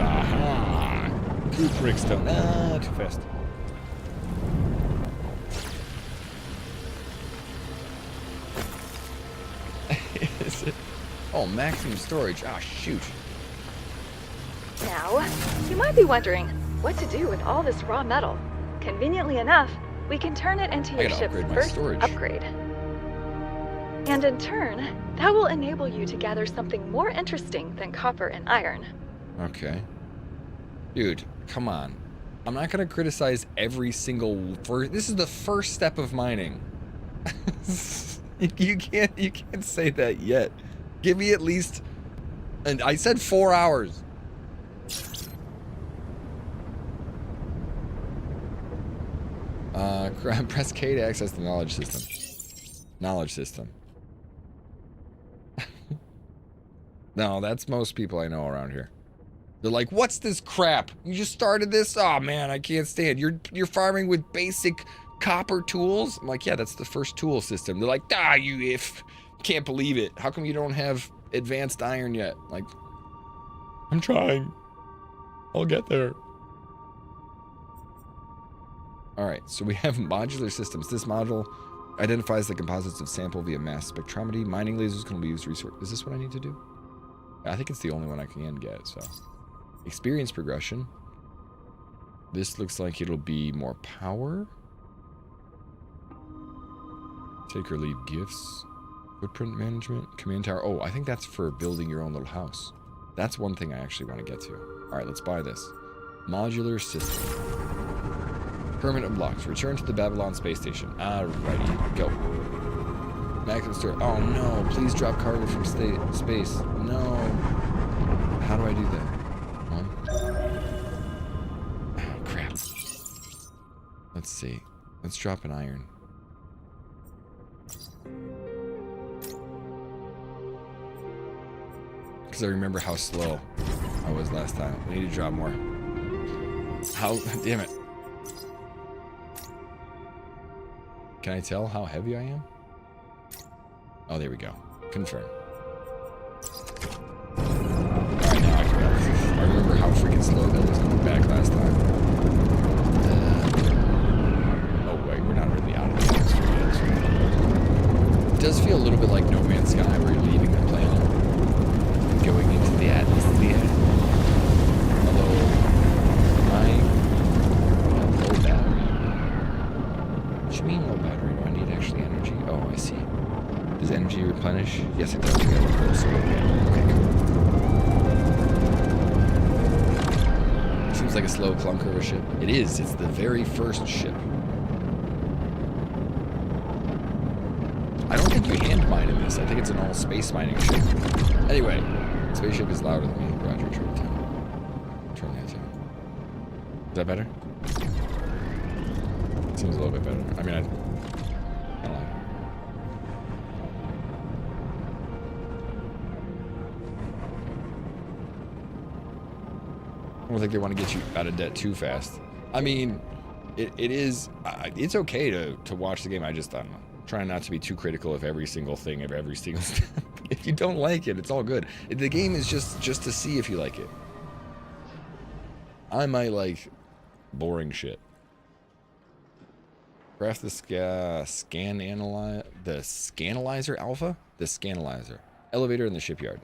Aha! Two brickstone. Ah, too fast. Is it? Oh, maximum storage. Ah, shoot.
Now, you might be wondering what to do with all this raw metal. Conveniently enough, we can turn it into your ship's first upgrade. And in turn, that will enable you to gather something more interesting than copper and iron.
Okay. Dude, come on. I'm not gonna criticize every single this is the first step of mining. You can't say that yet. Give me at least, and I said 4 hours. Press K to access the knowledge system. Knowledge system. No, that's most people I know around here. They're like, "What's this crap? You just started this? Oh man, I can't stand. You're farming with basic copper tools?" I'm like, "Yeah, that's the first tool system." They're like, "Ah, you can't believe it. How come you don't have advanced iron yet?" Like, I'm trying. I'll get there. All right, so we have modular systems. This module Identifies the composites of sample via mass spectrometry. Mining lasers can be used to resource. Is this what I need to do? I think it's the only one I can get, so. Experience progression. This looks like it'll be more power. Take or leave gifts. Footprint management. Command tower. Oh, I think that's for building your own little house. That's one thing I actually want to get to. Alright, let's buy this. Modular system. Permanent unlocked. Return to the Babylon space station. Alrighty, go. Maximum store. Oh no, please drop cargo from space. No. How do I do that? One. Oh, crap. Let's see. Let's drop an iron. Because I remember how slow I was last time. I need to drop more. How? Damn it. Can I tell how heavy I am? Oh, there we go. Confirm. Alright, now I can go. I remember how freaking slow that was coming back last time. Oh, wait, we're not really out of the atmosphere yet. It does feel a little bit like No Man's Sky, where you're leaving the planet and going into the atmosphere. Although, I have low battery. What do you mean low battery? Do I need actually energy? Oh, I see. Does energy replenish? Yes, it does. We gotta look closer. Okay, cool. Seems like a slow clunker of a ship. It is. It's the very first ship. I don't think you hand mine in this. I think it's an all space mining ship. Anyway, spaceship is louder than me. Roger, turn it down. Turn that down. Is that better? Seems a little bit better. I mean, I don't like it. I don't think they want to get you out of debt too fast. I mean, it is, it's okay to watch the game. I don't know. Trying not to be too critical of every single thing, of every single step. If you don't like it, it's all good. The game is just to see if you like it. I might like boring shit. Craft the Scanalyzer Alpha? The Scanalyzer. Elevator in the shipyard.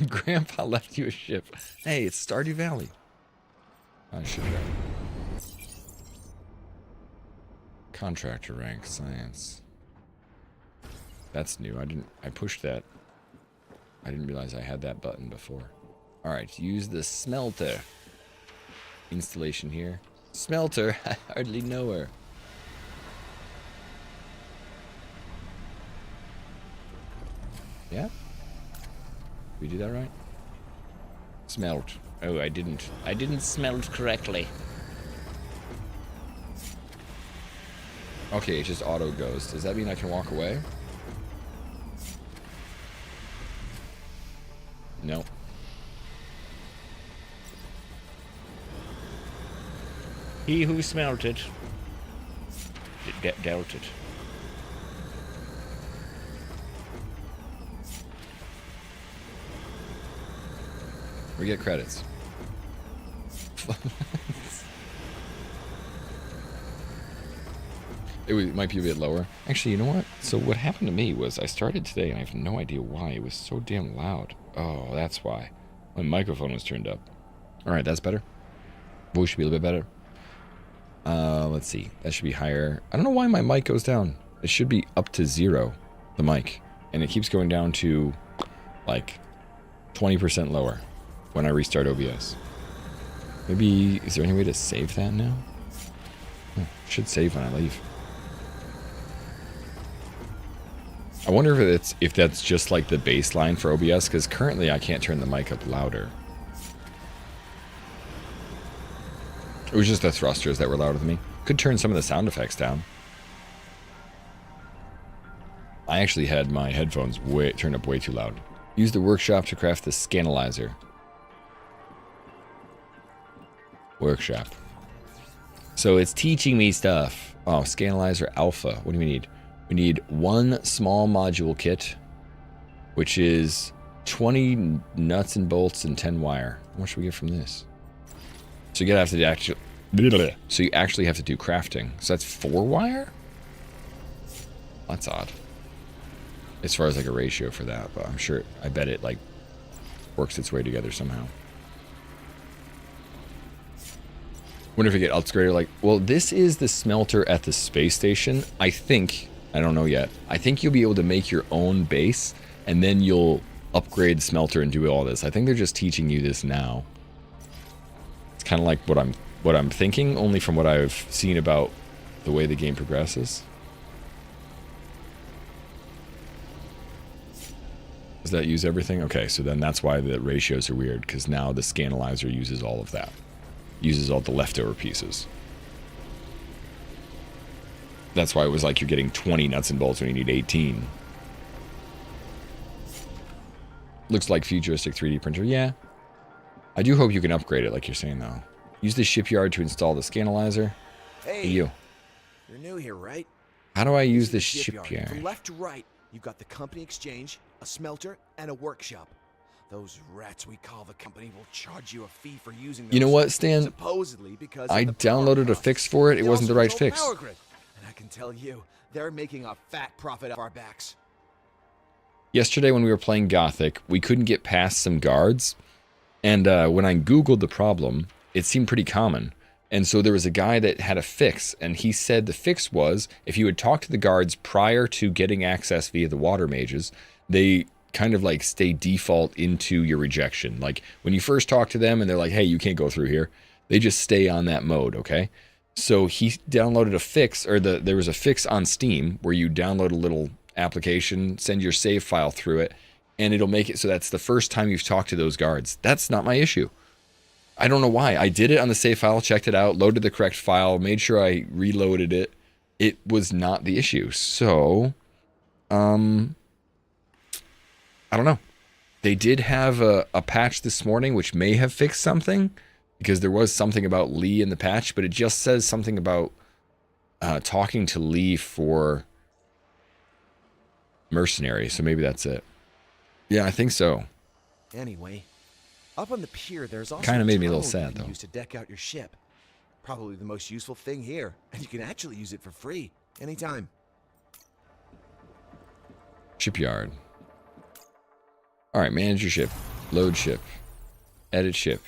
Grandpa left you a ship. Hey, it's Stardew Valley. Shipyard. Contractor rank, science. That's new. I pushed that. I didn't realize I had that button before. Alright, use the smelter. Installation here. Smelter? I hardly know her. Yeah? We do that right? Smelt. Oh, I didn't smelt correctly. Okay, it just auto goes. Does that mean I can walk away? No. He who smelt it, dealt it. We get credits. It might be a bit lower. Actually, you know what? So what happened to me was I started today and I have no idea why. It was so damn loud. Oh, that's why. My microphone was turned up. Alright, that's better. Voice should be a little bit better. Let's see. That should be higher. I don't know why my mic goes down. It should be up to 0, the mic. And it keeps going down to, like, 20% lower when I restart OBS. Maybe, is there any way to save that now? Should save when I leave. I wonder if that's just like the baseline for OBS, because currently I can't turn the mic up louder. It was just the thrusters that were louder than me. Could turn some of the sound effects down. I actually had my headphones turned up way too loud. Use the workshop to craft the Scanalyzer. Workshop. So it's teaching me stuff. Oh, Scanalyzer Alpha. What do we need? We need 1 small module kit, which is 20 nuts and bolts and 10 wire. How much should we get from this? So you gotta have to So you actually have to do crafting. So that's 4-wire? That's odd. As far as like a ratio for that, but I'm sure, I bet it like works its way together somehow. Wonder if you get upgraded like, well, this is the smelter at the space station. I think, I don't know yet. I think you'll be able to make your own base and then you'll upgrade the smelter and do all this. I think they're just teaching you this now. It's kind of like what I'm thinking, only from what I've seen about the way the game progresses. Does that use everything? Okay, so then that's why the ratios are weird, because now the Scanalyzer uses all of that. Uses all the leftover pieces. That's why it was like you're getting 20 nuts and bolts when you need 18. Looks like futuristic 3D printer. Yeah. I do hope you can upgrade it like you're saying, though. Use the shipyard to install the Scanalyzer.
Hey,
you.
You're new here, right?
How do I use the
Shipyard.
shipyard?
From left to right, you've got the company exchange, a smelter, and a workshop. Those rats we call the company will charge you a fee for using those.
You know what, Stan?
Supposedly because
I
of the
downloaded
power
a fix for it. It
They
wasn't the
also
right
control
fix.
Power grid. And I can tell you, they're making a fat profit off our backs.
Yesterday when we were playing Gothic, we couldn't get past some guards. And when I Googled the problem, it seemed pretty common. And so there was a guy that had a fix. And he said the fix was, if you would talk to the guards prior to getting access via the water mages, they kind of like stay default into your rejection. Like when you first talk to them and they're like, hey, you can't go through here. They just stay on that mode, okay? So he downloaded a fix, or there was a fix on Steam where you download a little application, send your save file through it, and it'll make it so that's the first time you've talked to those guards. That's not my issue. I don't know why. I did it on the save file, checked it out, loaded the correct file, made sure I reloaded it. It was not the issue. So, I don't know. They did have a patch this morning which may have fixed something, because there was something about Lee in the patch, but it just says something about talking to Lee for mercenary, so maybe that's it. Yeah, I think so.
Anyway, up on the pier, there's also
Kind of made me a little
drone
sad,
you can
though.
use to deck out your ship. Probably the most useful thing here, and you can actually use it for free anytime.
Shipyard. All right, manage your ship. Load ship. Edit ship.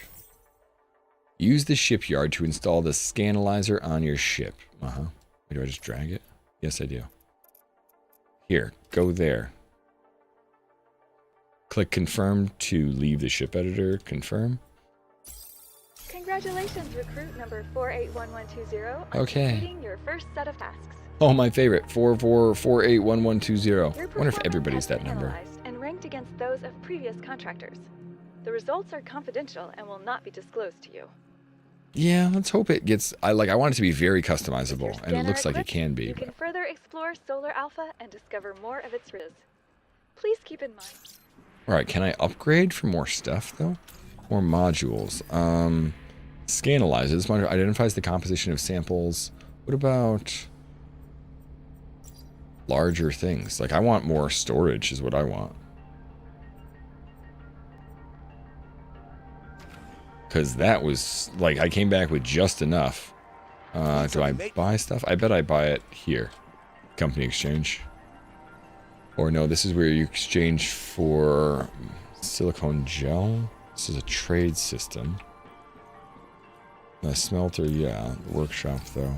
Use the shipyard to install the Scanalyzer on your ship. Uh-huh. Do I just drag it? Yes, I do. Here, go there. Click confirm to leave the ship editor. Confirm.
Congratulations, recruit number 481120. on
Okay.
completing your first set of tasks.
Oh, my favorite. 44481120.
Your
Wonder if
performance
everybody's
has
that
been
number.
analyzed and ranked against those of previous contractors. The results are confidential and will not be disclosed to you.
Yeah, let's hope it gets... I want it to be very
With your
customizable, and it
scanner
looks like it
equipped,
can be.
You can further explore Solar Alpha and discover more of its riz. Please keep in mind.
All right, can I upgrade for more stuff, though? More modules. Scanalyzer. This one identifies the composition of samples. What about larger things? Like, I want more storage is what I want. Because that was, like, I came back with just enough. Do I buy stuff? I bet I buy it here. Company exchange. Or no, this is where you exchange for silicone gel. This is a trade system. The smelter, yeah. The workshop, though.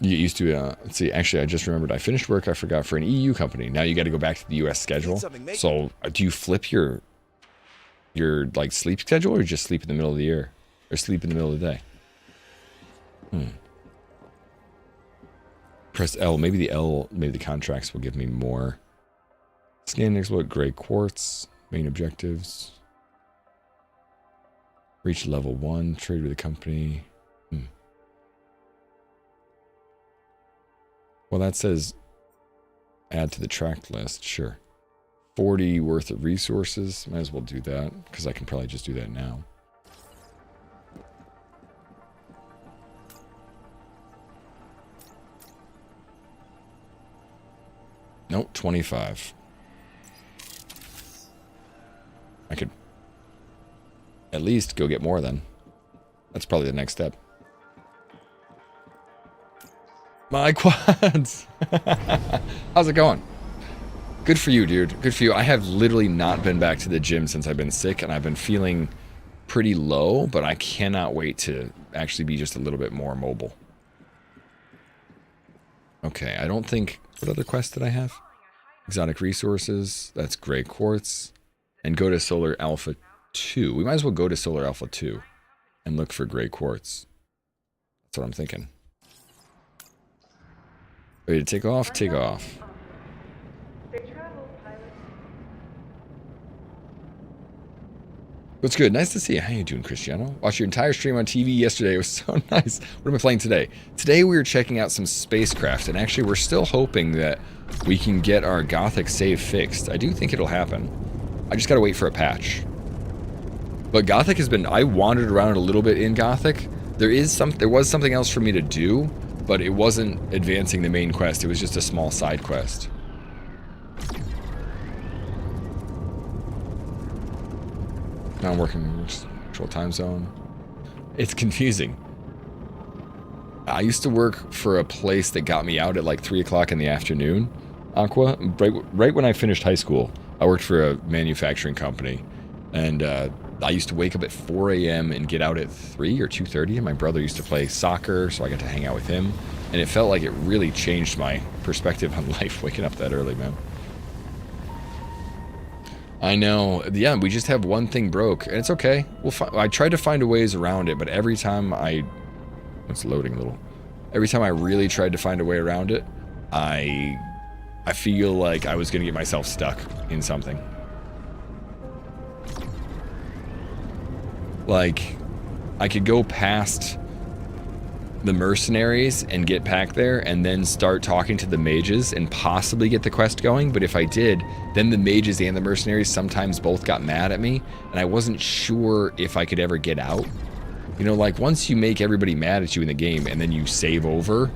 You used to, let's see, actually, I just remembered. I finished work, I forgot, for an EU company. Now you got to go back to the US schedule. So, do you flip your like, sleep schedule, or just sleep in the middle of the year? Or sleep in the middle of the day? Press L. Maybe the contracts will give me more. Scan exploit gray quartz. Main objectives. Reach level 1. Trade with the company. Well, that says add to the tracked list. Sure. 40 worth of resources. Might as well do that, because I can probably just do that now. Nope, 25. I could at least go get more then. That's probably the next step. My quads! How's it going? Good for you, dude. Good for you. I have literally not been back to the gym since I've been sick, and I've been feeling pretty low, but I cannot wait to actually be just a little bit more mobile. Okay, I don't think... What other quests did I have? Exotic resources. That's gray quartz. And go to Solar Alpha 2. We might as well go to Solar Alpha 2 and look for gray quartz. That's what I'm thinking. Ready to take off? Take off. What's good? Nice to see you. How you doing, Cristiano? Watched your entire stream on TV yesterday. It was so nice. What am I playing today? Today we were checking out some spacecraft, and actually we're still hoping that we can get our Gothic save fixed. I do think it'll happen. I just gotta wait for a patch. But Gothic has been... I wandered around a little bit in Gothic. There was something else for me to do, but it wasn't advancing the main quest. It was just a small side quest. Now I'm working in control time zone. It's confusing. I used to work for a place that got me out at like 3 o'clock in the afternoon, Aqua. Right when I finished high school, I worked for a manufacturing company. And I used to wake up at 4 a.m. and get out at 3 or 2:30. And my brother used to play soccer, so I got to hang out with him. And it felt like it really changed my perspective on life, waking up that early, man. I know. Yeah, we just have one thing broke, and it's okay. I tried to find a ways around it, but every time it's loading a little. Every time I really tried to find a way around it, I feel like I was gonna get myself stuck in something. Like, I could go past the mercenaries and get back there and then start talking to the mages and possibly get the quest going, but if I did, then the mages and the mercenaries sometimes both got mad at me, and I wasn't sure if I could ever get out. You know, like, once you make everybody mad at you in the game and then you save over,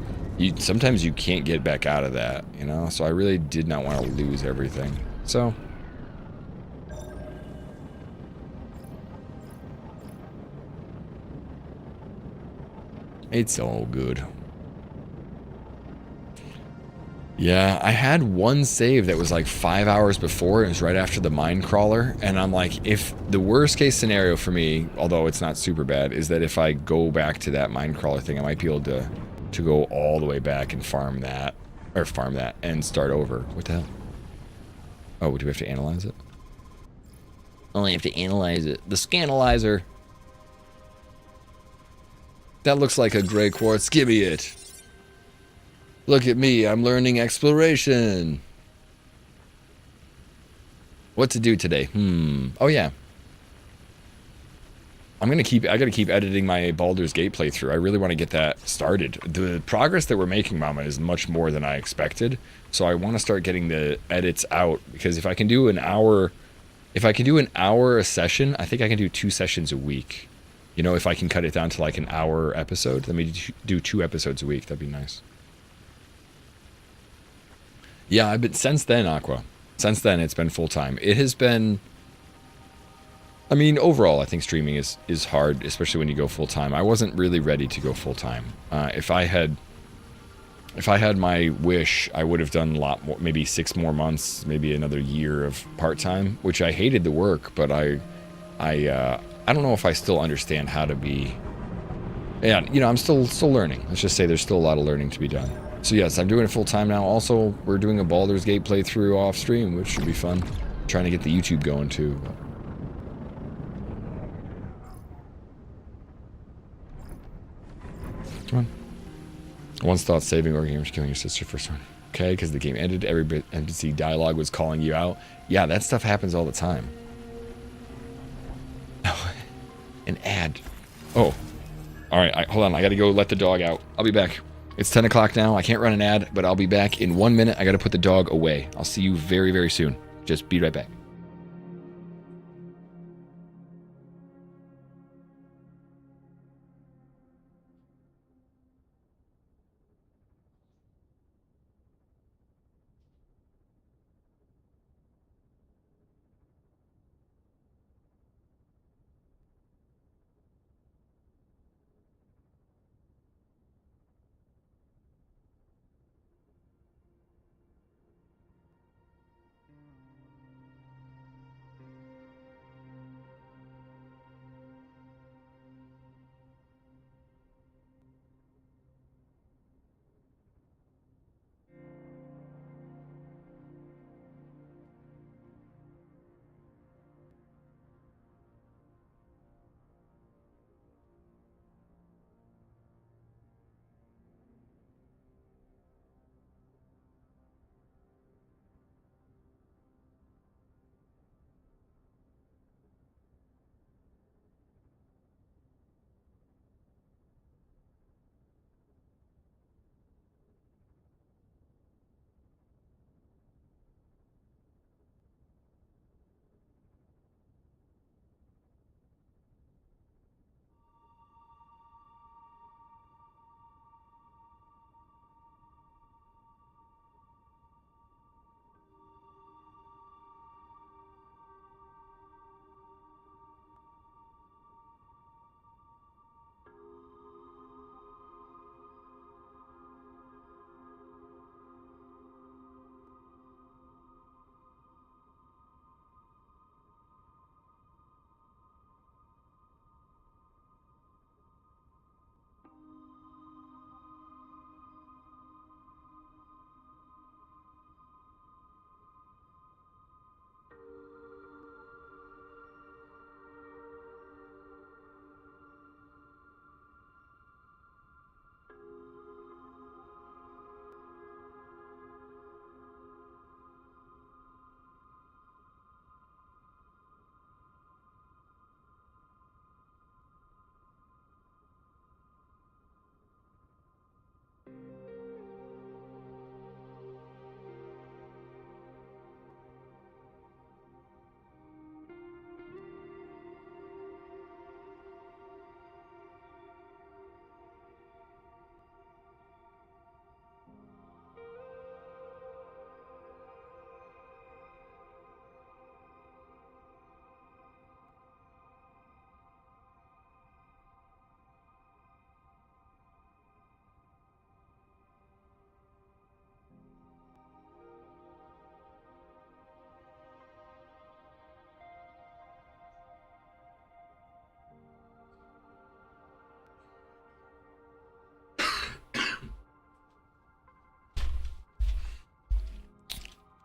sometimes you can't get back out of that, you know? So I really did not want to lose everything. So... it's all good. Yeah, I had one save that was like 5 hours before. It was right after the mine crawler. And I'm like, if the worst case scenario for me, although it's not super bad, is that if I go back to that mine crawler thing, I might be able to go all the way back and farm that and start over. What the hell? Oh, do we have to analyze it? Only have to analyze it. The scanalyzer. That looks like a gray quartz. Give me it. Look at me. I'm learning exploration. What to do today? Oh, yeah. I gotta keep editing my Baldur's Gate playthrough. I really want to get that started. The progress that we're making, Mama, is much more than I expected. So I want to start getting the edits out, because if I can do an hour a session, I think I can do 2 sessions a week. You know, if I can cut it down to like an hour episode, let me do 2 episodes a week. That'd be nice. Yeah, since then, Aqua. Since then, it's been full time. It has been, I mean, overall, I think streaming is hard, especially when you go full time. I wasn't really ready to go full time. If I had my wish, I would have done a lot more, maybe 6 more months, maybe another year of part time, which I hated the work, but I don't know if I still understand how to be... Yeah, you know, I'm still learning. Let's just say there's still a lot of learning to be done. So yes, I'm doing it full time now. Also, we're doing a Baldur's Gate playthrough off stream, which should be fun. Trying to get the YouTube going too. Come on. I once thought saving or gamers killing your sister first one. Okay, because the game ended, every NPC dialogue was calling you out. Yeah, that stuff happens all the time. An ad. Oh. Alright, hold on. I gotta go let the dog out. I'll be back. It's 10 o'clock now. I can't run an ad, but I'll be back in 1 minute. I gotta put the dog away. I'll see you very, very soon. Just be right back.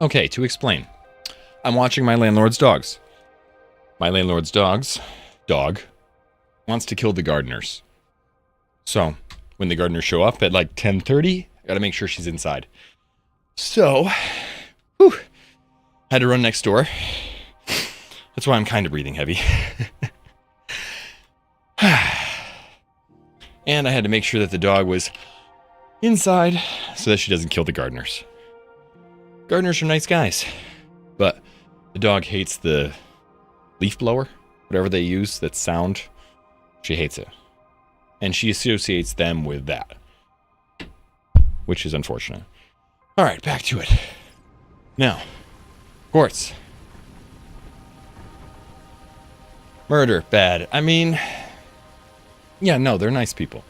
Okay, to explain. I'm watching my landlord's dogs. My landlord's dog wants to kill the gardeners. So, when the gardeners show up at like 10:30, I gotta make sure she's inside. So, had to run next door. That's why I'm kind of breathing heavy. And I had to make sure that the dog was inside so that she doesn't kill the gardeners. Gardeners are nice guys, but the dog hates the leaf blower, whatever they use, that sound. She hates it. And she associates them with that, which is unfortunate. All right, back to it. Now, courts. Murder, bad. I mean, yeah, no, they're nice people.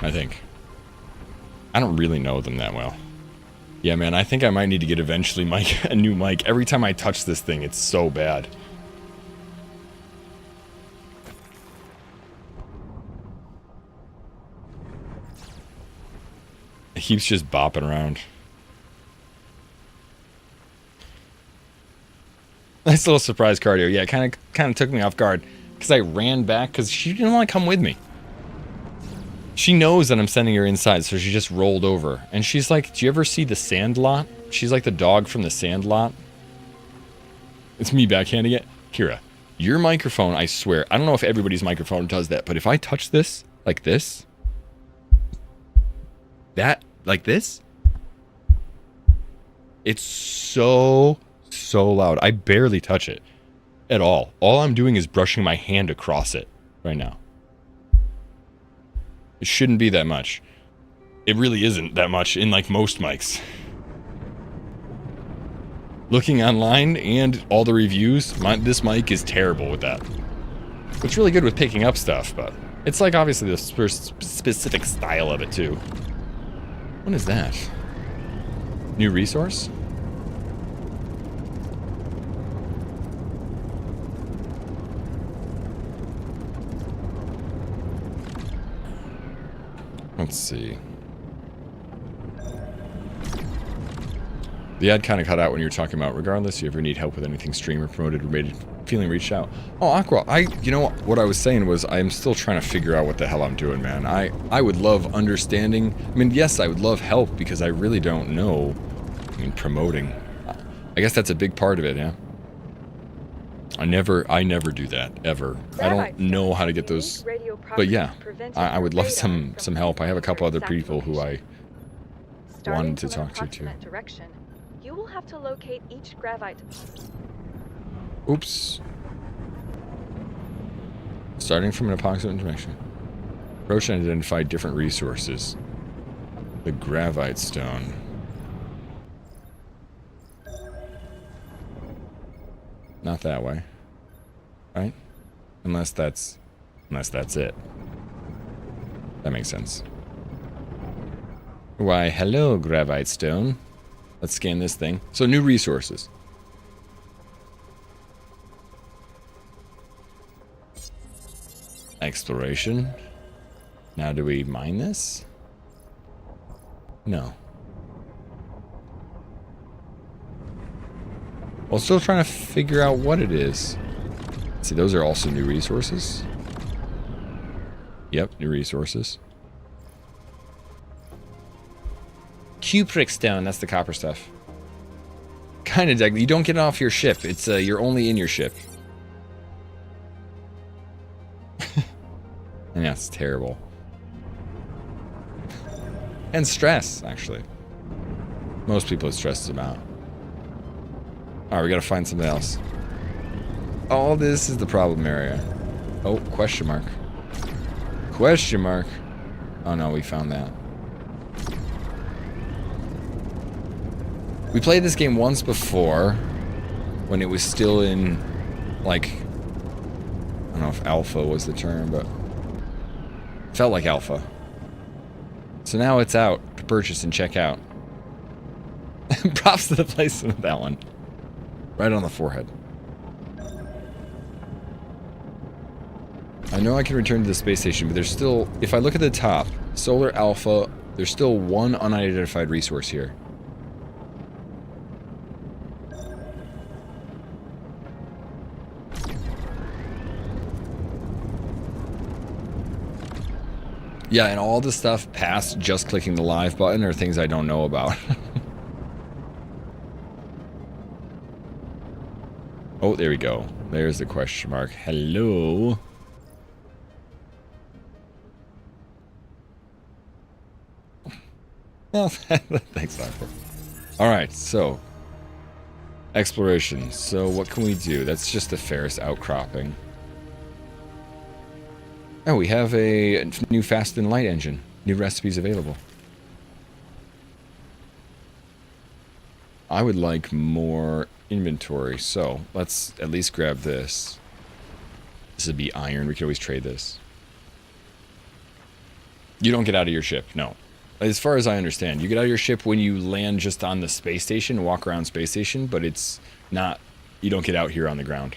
I think. I don't really know them that well. Yeah, man, I think I might need to get eventually a new mic. Every time I touch this thing, it's so bad. It keeps just bopping around. Nice little surprise cardio. Yeah, it kind of took me off guard because I ran back because she didn't want to come with me. She knows that I'm sending her inside, so she just rolled over. And she's like, do you ever see The Sandlot? She's like the dog from The Sandlot. It's me backhanding it. Kira, your microphone, I swear, I don't know if everybody's microphone does that, but if I touch this, like this, like this, it's so loud. I barely touch it at all. All I'm doing is brushing my hand across it right now. It shouldn't be that much. It really isn't that much in like most mics. Looking online and all the reviews, this mic is terrible with that. It's really good with picking up stuff, but it's like obviously the specific style of it too. What is that? New resource? Let's see. The ad kind of cut out when you were talking about, regardless, you ever need help with anything streamer promoted related, feeling reached out. Oh, Aqua, you know what I was saying was I'm still trying to figure out what the hell I'm doing, man. I would love understanding. I mean, yes, I would love help because I really don't know. I mean, promoting. I guess that's a big part of it, yeah. I never do that, ever. I don't know how to get those, but yeah, I would love some help. I have a couple other people who I wanted to talk to too.
You will have to locate each gravite.
Oops. Starting from an approximate direction. Approach and identify different resources. The gravite stone. Not that way. Right? Unless that's it. That makes sense. Why, hello, gravite stone. Let's scan this thing. So, new resources. Exploration. Now, do we mine this? No. Well, still trying to figure out what it is. See, those are also new resources. Yep, new resources. Cupric stone, that's the copper stuff. Kind of, you don't get it off your ship. It's you're only in your ship. And that's terrible. And stress, actually. Most people it stresses them out. Alright, we gotta find something else. All this is the problem area. Oh, question mark. Question mark. Oh no, we found that. We played this game once before when it was still in, like, I don't know if alpha was the term, but it felt like alpha. So now it's out to purchase and check out. Props to the placement of that one. Right on the forehead. I know I can return to the space station, but there's still, if I look at the top, Solar Alpha There's still one unidentified resource here. Yeah, and all the stuff past just clicking the live button are things I don't know about. Oh, there we go. There's the question mark. Hello. Well, thanks, Aqua. Alright, so. Exploration. So what can we do? That's just a Ferris outcropping. Oh, we have a new Fast and Light engine. New recipes available. I would like more inventory, so let's at least grab this. This would be iron. We could always trade this. You don't get out of your ship, no. As far as I understand, you get out of your ship when you land just on the space station and walk around space station, but it's not, you don't get out here on the ground.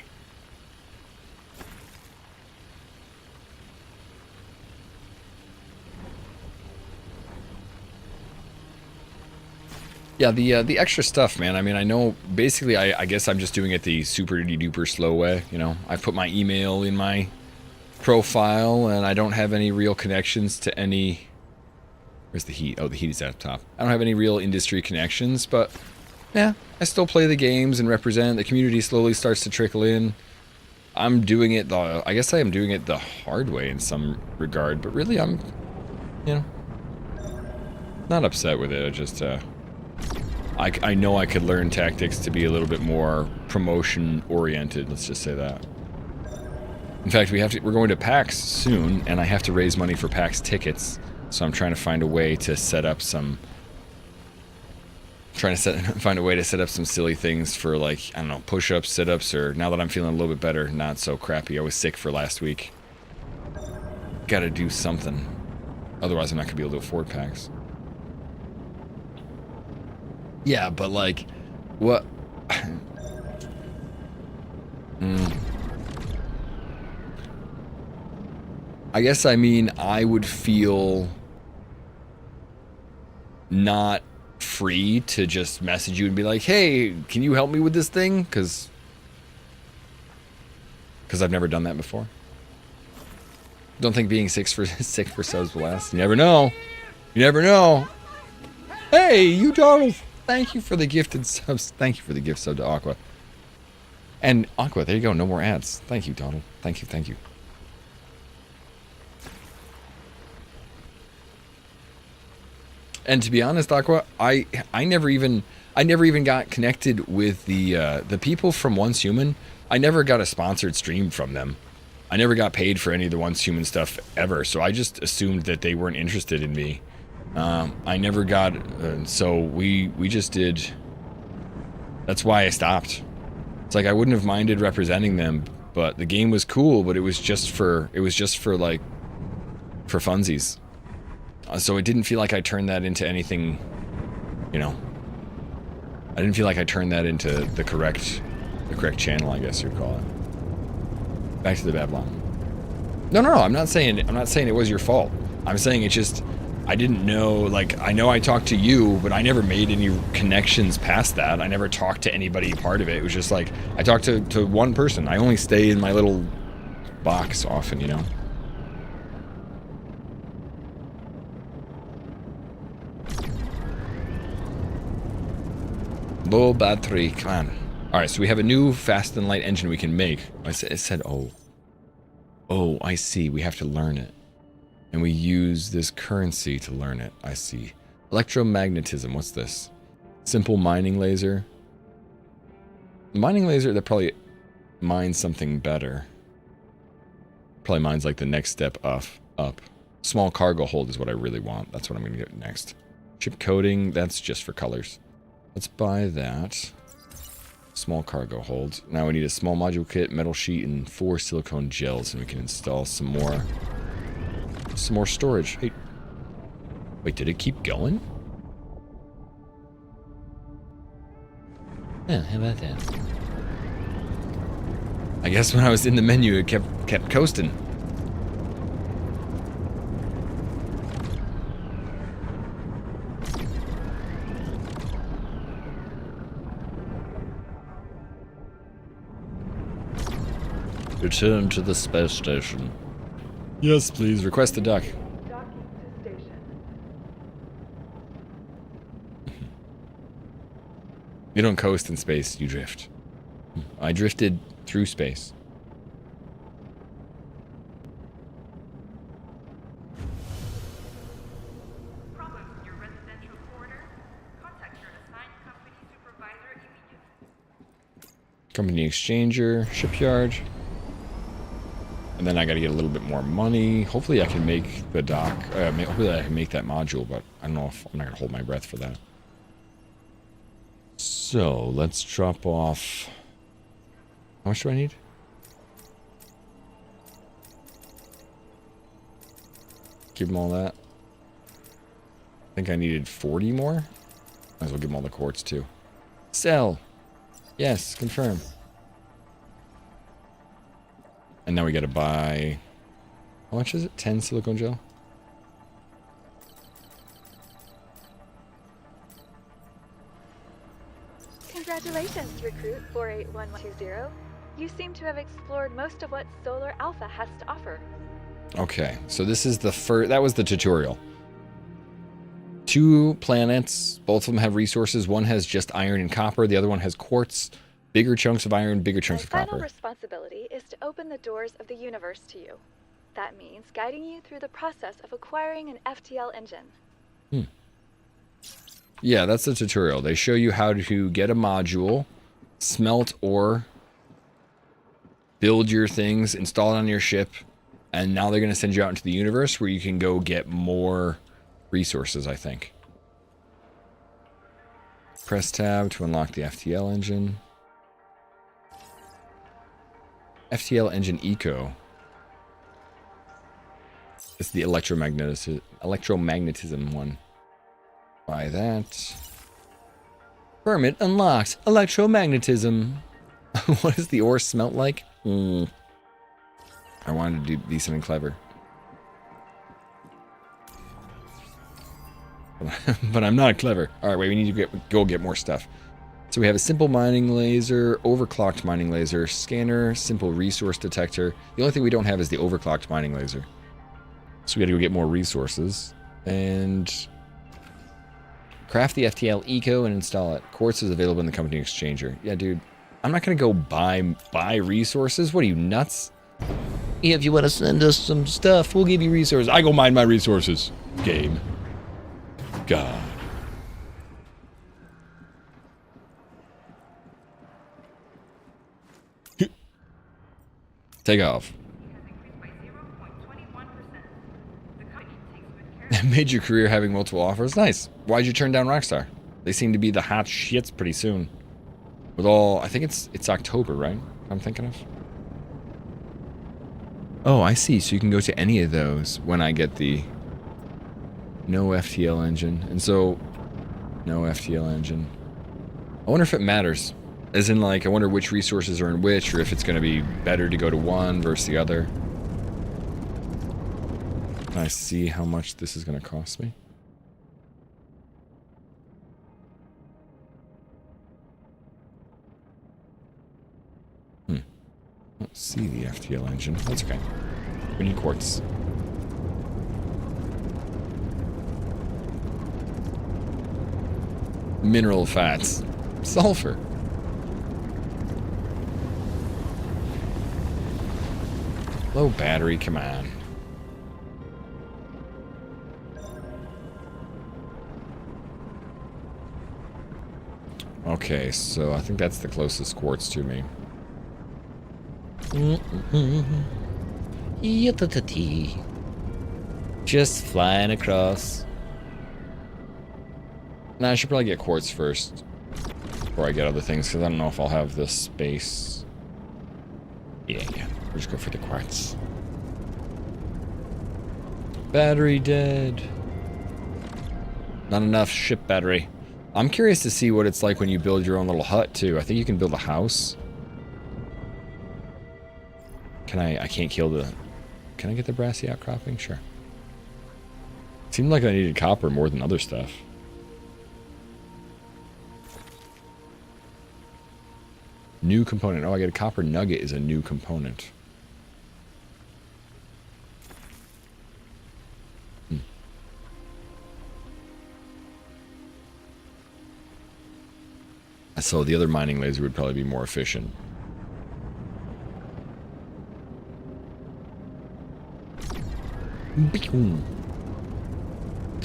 Yeah, the extra stuff, man. I mean, I know, basically, I guess I'm just doing it the super duper slow way, you know. I put my email in my profile, and I don't have any real connections to any... Where's the heat? Oh, the heat is at the top. I don't have any real industry connections, but yeah, I still play the games and represent. The community slowly starts to trickle in. I'm doing it I guess I am doing it the hard way in some regard, but really I'm, you know, not upset with it. I just, I know I could learn tactics to be a little bit more promotion oriented. Let's just say that. In fact, we're going to PAX soon, and I have to raise money for PAX tickets. So I'm trying to find a way to set up some... find a way to set up some silly things for, like, I don't know, push-ups, sit-ups, or now that I'm feeling a little bit better, not so crappy. I was sick for last week. Gotta do something. Otherwise I'm not gonna be able to afford PAX. Yeah, but like, what... I guess, I mean, I would feel not free to just message you and be like, hey, can you help me with this thing? Because I've never done that before. Don't think being sick for subs will last. You never know. You never know. Hey, you Donald. Thank you for the gifted subs. Thank you for the gift sub to Aqua. And Aqua, there you go. No more ads. Thank you, Donald. Thank you, thank you. And to be honest, Aqua, I never even got connected with the people from Once Human. I never got a sponsored stream from them. I never got paid for any of the Once Human stuff ever, so I just assumed that they weren't interested in me. I never got, so we just did. That's why I stopped. It's like I wouldn't have minded representing them, but the game was cool, but it was just for like, for funsies. So it didn't feel like I turned that into anything, you know. I didn't feel like I turned that into the correct channel, I guess you'd call it. Back to the Babylon. No, I'm not saying it was your fault. I'm saying it just, I didn't know, like, I know I talked to you, but I never made any connections past that. I never talked to anybody part of it. It was just like, I talked to one person. I only stay in my little box often, you know. Low battery, come on. Alright, so we have a new Fast and Light engine we can make. It said, oh. Oh, I see. We have to learn it. And we use this currency to learn it. I see. Electromagnetism, what's this? Simple mining laser. Mining laser, that probably mines something better. Probably mines like the next step up. Small cargo hold is what I really want. That's what I'm going to get next. Chip coating, that's just for colors. Let's buy that. Small cargo hold. Now we need a small module kit, metal sheet, and 4 silicone gels, and we can install some more storage. Hey, wait, did it keep going? Yeah, how about that? I guess when I was in the menu, it kept coasting.
Return to the space station. Yes, please. Request the duck. You don't coast in space, you drift. I drifted through space. Company exchanger, shipyard. And then I gotta get a little bit more money. Hopefully I can make the dock. Hopefully I can make that module, but I don't know if I'm not gonna hold my breath for that. So let's drop off. How much do I need? Give them all that. I think I needed 40 more. Might as well give them all the quartz too. Sell. Yes, confirm. And now we gotta buy... How much is it? 10 silicone gel?
Congratulations, Recruit 481120. You seem to have explored most of what Solar Alpha has to offer.
Okay, so this is the first... That was the tutorial. 2 planets, both of them have resources. One has just iron and copper, the other one has quartz, bigger chunks of iron, bigger chunks of
My
copper.
final responsibility is to open the doors of the universe to you. That means guiding you through the process of acquiring an FTL engine.
Yeah, that's the tutorial. They show you how to get a module, smelt ore, build your things, install it on your ship, and now they're going to send you out into the universe where you can go get more resources, I think. Press tab to unlock the FTL engine. FTL engine eco. It's the electromagnetism one. Buy that. Permit unlocked. Electromagnetism. What does the ore smelt like? I wanted to be something clever. But I'm not clever. Alright, wait, we need to go get more stuff. So we have a simple mining laser, overclocked mining laser, scanner, simple resource detector. The only thing we don't have is the overclocked mining laser. So we gotta go get more resources. And craft the FTL Eco and install it. Quartz is available in the company exchanger. Yeah, dude. I'm not gonna go buy resources. What are you, nuts? If you want to send us some stuff, we'll give you resources. I go mine my resources. Game. God. Take off. Made your career having multiple offers. Nice. Why'd you turn down Rockstar? They seem to be the hot shits pretty soon. With all, I think it's October, right? I'm thinking of. Oh, I see. So you can go to any of those when I get the no FTL engine. And so, no FTL engine. I wonder if it matters. As in, like, I wonder which resources are in which, or if it's going to be better to go to one versus the other. Can I see how much this is going to cost me? Let's see the FTL engine. That's okay. We need quartz. Mineral fats. Sulfur. Low battery, come on. Okay, so I think that's the closest quartz to me. Just flying across. Nah, I should probably get quartz first before I get other things, because I don't know if I'll have the space. Yeah, we'll just go for the quartz. Battery dead. Not enough ship battery. I'm curious to see what it's like when you build your own little hut, too. I think you can build a house. Can I can't kill the... Can I get the brassy outcropping? Sure. Seemed like I needed copper more than other stuff. New component. Oh, I get a copper nugget is a new component. So the other mining laser would probably be more efficient.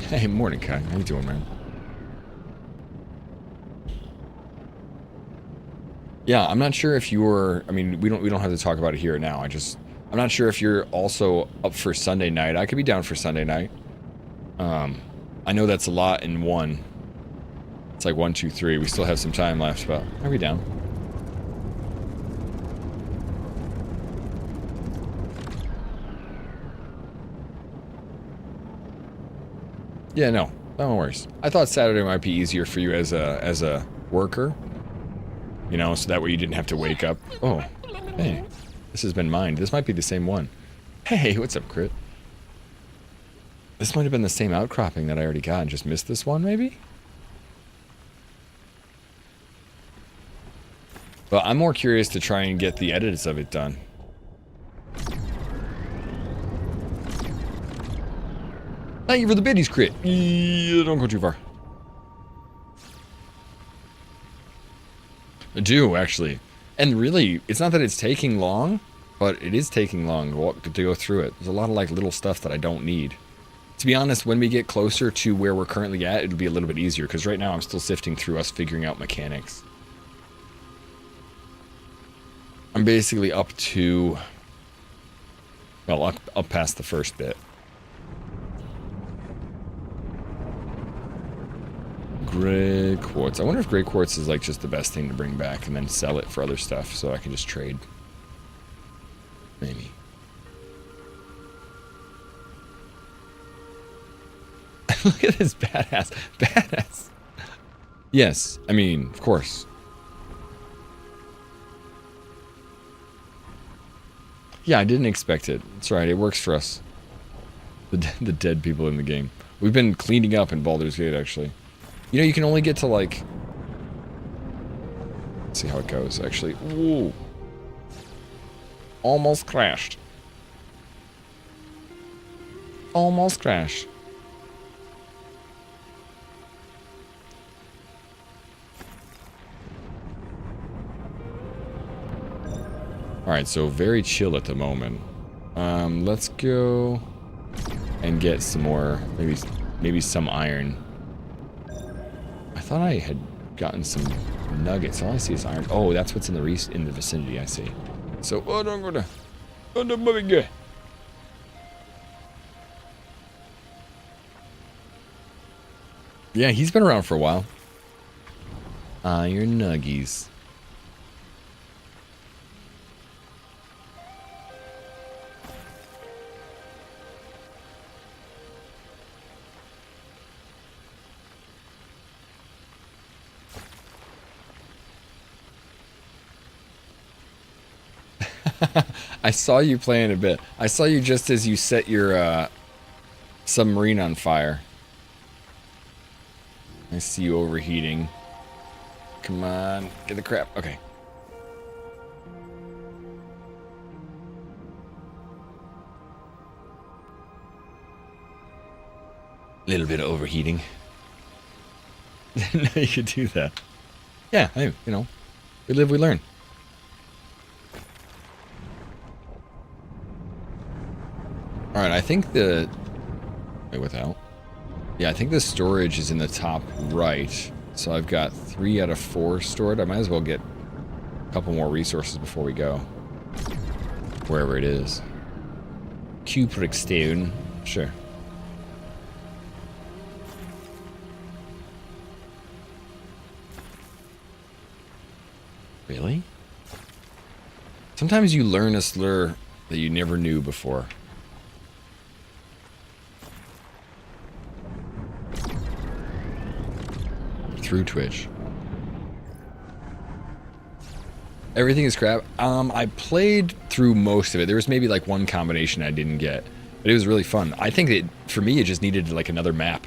Hey, morning, Kai. How you doing, man? Yeah, I'm not sure if you're. I mean, we don't have to talk about it here now. I'm not sure if you're also up for Sunday night. I could be down for Sunday night. I know that's a lot in one. It's like 1, 2, 3. We still have some time left, but are we down? Yeah, no worries. I thought Saturday might be easier for you as a worker. You know, so that way you didn't have to wake up. Oh, hey, this has been mined. This might be the same one. Hey, what's up, Crit? This might have been the same outcropping that I already got and just missed this one, maybe? But I'm more curious to try and get the edits of it done. Thank you for the biddies, Crit. Yeah, don't go too far. I do, actually. And really, it's not that it's taking long, but it is taking long to go through it. There's a lot of like little stuff that I don't need. To be honest, when we get closer to where we're currently at, it'll be a little bit easier, because right now I'm still sifting through us figuring out mechanics. I'm basically up to, well, up past the first bit. Gray quartz. I wonder if gray quartz is like just the best thing to bring back and then sell it for other stuff so I can just trade. Maybe. Look at this badass. Badass. Yes, I mean, of course. Yeah, I didn't expect it. It's right, it works for us. The dead people in the game. We've been cleaning up in Baldur's Gate, actually. You know, you can only get to, like... Let's see how it goes, actually. Ooh. Almost crashed. Almost crashed. Alright, so very chill at the moment. Let's go and get some more, maybe some iron. I thought I had gotten some nuggets. All I see is iron. Oh, that's what's in the vicinity, I see. So, oh, don't go to... Yeah, he's been around for a while. Iron nuggies. I saw you playing a bit. I saw you just as you set your submarine on fire. I see you overheating. Come on, get the crap. Okay. A little bit of overheating. No, you could do that. Yeah, hey, you know, we live, we learn. All right, I think the... Wait, without? Yeah, I think the storage is in the top right. So I've got 3 out of 4 stored. I might as well get a couple more resources before we go. Wherever it is. Cupric stone. Sure. Really? Sometimes you learn a slur that you never knew before. Through Twitch. Everything is crap. I played through most of it. There was maybe like one combination I didn't get, but it was really fun. I think that for me, it just needed like another map.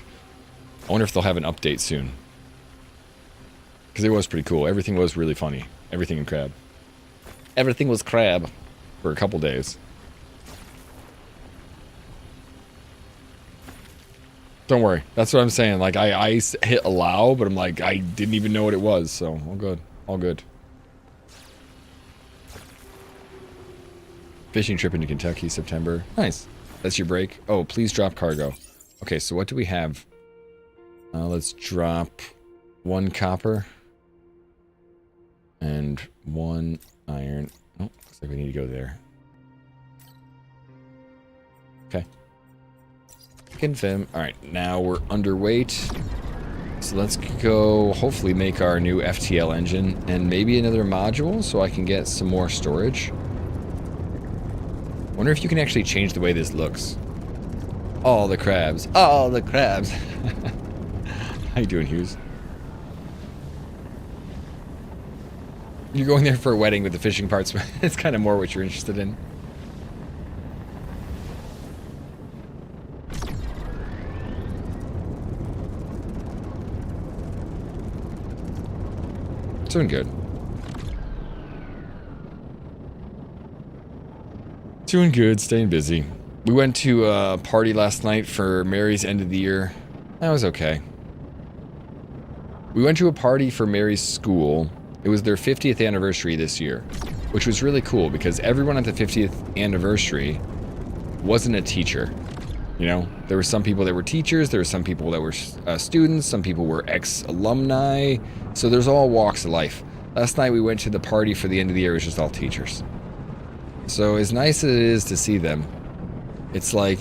I wonder if they'll have an update soon. Because it was pretty cool. Everything was really funny. Everything in crab. Everything was crab for a couple days. Don't worry. That's what I'm saying. Like, I hit allow, but I'm like, I didn't even know what it was. So, all good. All good. Fishing trip into Kentucky, September. Nice. That's your break. Oh, please drop cargo. Okay, so what do we have? Let's drop 1 copper. And 1 iron. Oh, looks like we need to go there. Okay. Confirm. Alright, now we're underweight. So let's go hopefully make our new FTL engine and maybe another module so I can get some more storage. Wonder if you can actually change the way this looks. All the crabs. All the crabs. How you doing, Hughes? You're going there for a wedding with the fishing parts. It's kind of more what you're interested in. Doing good. Doing good, staying busy. We went to a party last night for Mary's end of the year. That was okay. We went to a party for Mary's school. It was their 50th anniversary this year, which was really cool because everyone at the 50th anniversary wasn't a teacher. You know, there were some people that were teachers, there were some people that were students, some people were ex-alumni. So there's all walks of life. Last night we went to the party for the end of the year, it was just all teachers. So as nice as it is to see them, it's like,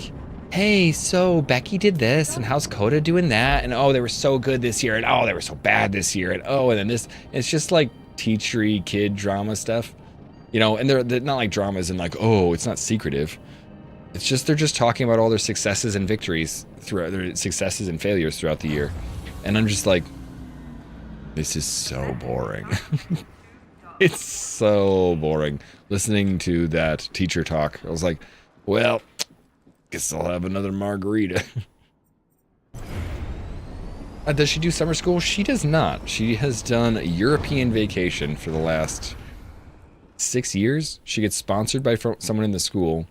hey, so Becky did this, and how's Coda doing that? And oh, they were so good this year, and oh, they were so bad this year, and oh, and then this. It's just like teachery kid drama stuff. You know, and they're not like dramas and like, oh, it's not secretive. It's just, they're just talking about all their successes and victories throughout, their successes and failures throughout the year. And I'm just like, this is so boring. It's so boring listening to that teacher talk. I was like, well, guess I'll have another margarita. Does she do summer school? She does not. She has done a European vacation for the last 6 years. She gets sponsored by someone in the school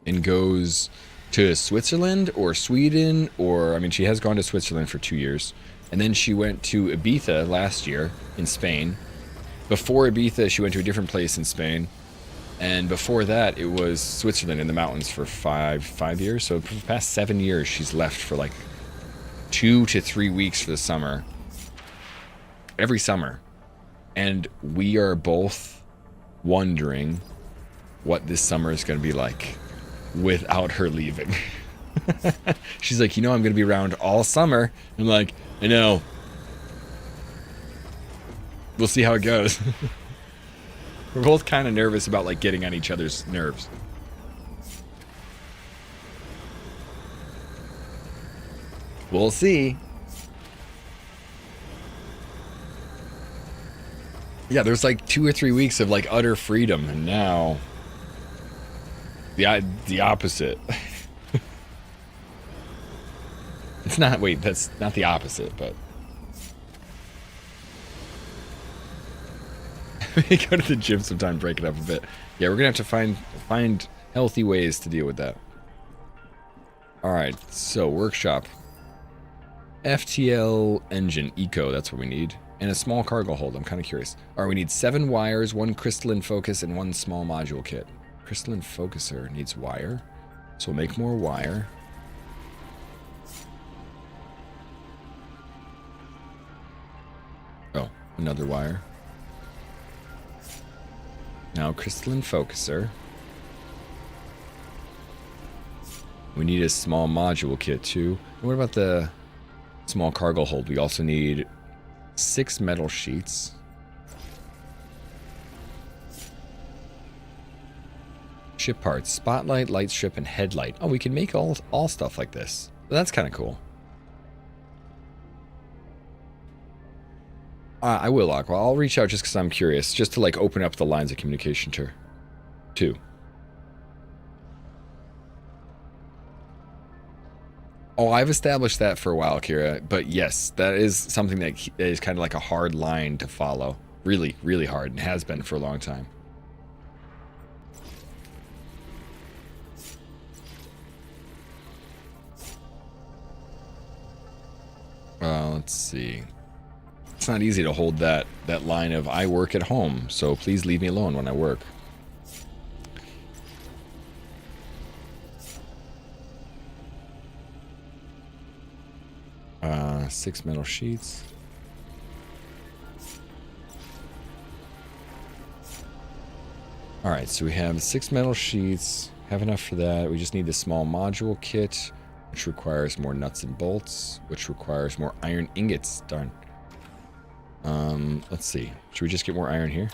and goes to Switzerland or Sweden, or, I mean, she has gone to Switzerland for 2 years. And then she went to Ibiza last year in Spain. Before Ibiza, she went to a different place in Spain. And before that, it was Switzerland in the mountains for five years. So for the past 7 years, she's left for like 2 to 3 weeks for the summer. Every summer. And we are both wondering what this summer is going to be like without her leaving. She's like, you know, I'm going to be around all summer. I'm like, I know. We'll see how it goes. We're both kind of nervous about like getting on each other's nerves. We'll see. Yeah, there's like 2 or 3 weeks of like utter freedom, and now the opposite. It's not, wait, that's not the opposite, but we go to the gym sometime, break it up a bit. Yeah, we're gonna have to find healthy ways to deal with that. All right, so workshop, FTL engine eco, that's what we need, and a small cargo hold. I'm kind of curious. All right, we need 7 wires, 1 crystalline focus, and 1 small module kit. Crystalline focuser needs wire, so we'll make more wire. Oh, another wire. Now, crystalline focuser. We need a small module kit too. And what about the small cargo hold? We also need 6 metal sheets. Ship parts, spotlight, light strip, and headlight. Oh, we can make all stuff like this. That's kind of cool. I will, Aqua. I'll reach out just because I'm curious, just to like open up the lines of communication too. Oh, I've established that for a while, Kira. But yes, that is something that is kind of like a hard line to follow. Really, really hard, and has been for a long time. Let's see. It's not easy to hold that line of I work at home, so please leave me alone when I work. Six metal sheets. Alright, so we have 6 metal sheets. Have enough for that. We just need the small module kit, which requires more nuts and bolts, which requires more iron ingots. Darn. Let's see. Should we just get more iron here?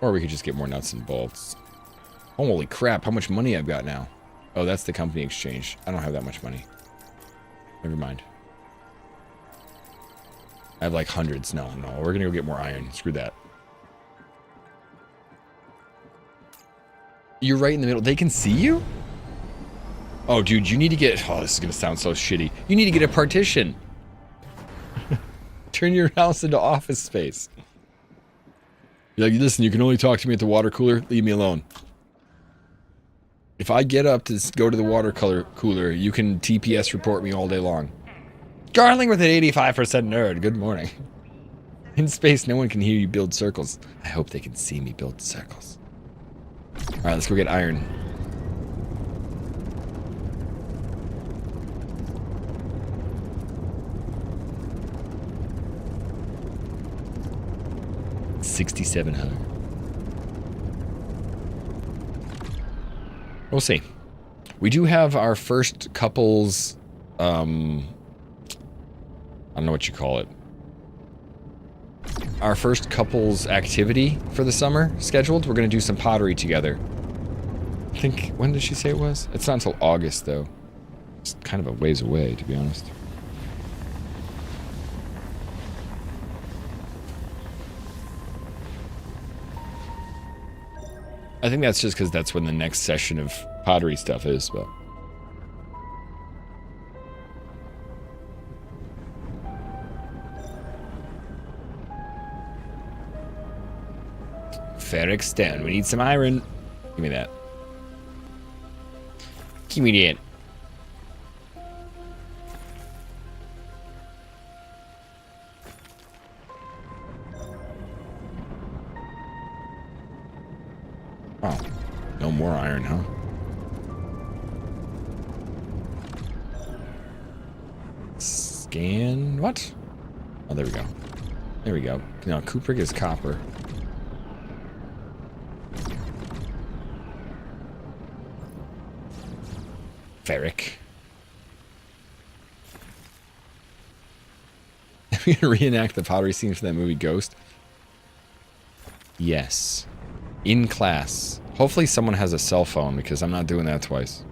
Or we could just get more nuts and bolts. Holy crap, how much money I've got now. Oh, that's the company exchange. I don't have that much money. Never mind. I have like hundreds. No, we're gonna go get more iron. Screw that. You're right in the middle. They can see you? Oh, dude, you need to get... Oh, this is gonna sound so shitty. You need to get a partition. Turn your house into office space. You're like, listen, you can only talk to me at the water cooler. Leave me alone. If I get up to go to the water cooler, you can TPS report me all day long. Garling with an 85% nerd. Good morning. In space, no one can hear you build circles. I hope they can see me build circles. Alright, let's go get iron. $6,700. We'll see. We do have our first couples, I don't know what you call it. Our first couples activity for the summer scheduled. We're going to do some pottery together. I think, when did she say it was? It's not until August, though. It's kind of a ways away, to be honest. I think that's just because that's when the next session of pottery stuff is, but... Ferric stone. We need some iron. Give me that. Give me that. Oh, no more iron, huh? Scan. What? Oh, there we go. There we go. No, Kuprick is copper. Ferric. We gonna reenact the pottery scene for that movie Ghost? Yes. In class. Hopefully someone has a cell phone because I'm not doing that twice.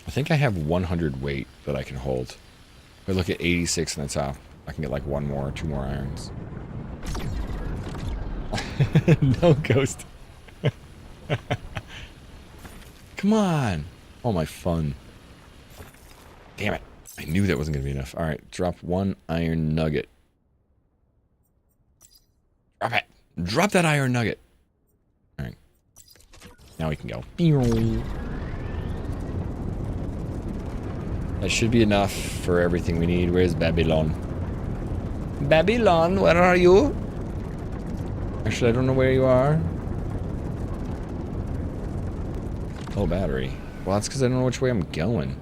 I think I have 100 weight that I can hold. If I look at 86 on the top, I can get like one more, 2 more irons. No ghost. Come on. Oh, my fun. Damn it. I knew that wasn't going to be enough. All right, drop 1 iron nugget. Drop it. Drop that iron nugget. All right. Now we can go. That should be enough for everything we need. Where's Babylon? Babylon, where are you? Actually, I don't know where you are. Oh, battery. Well, that's because I don't know which way I'm going.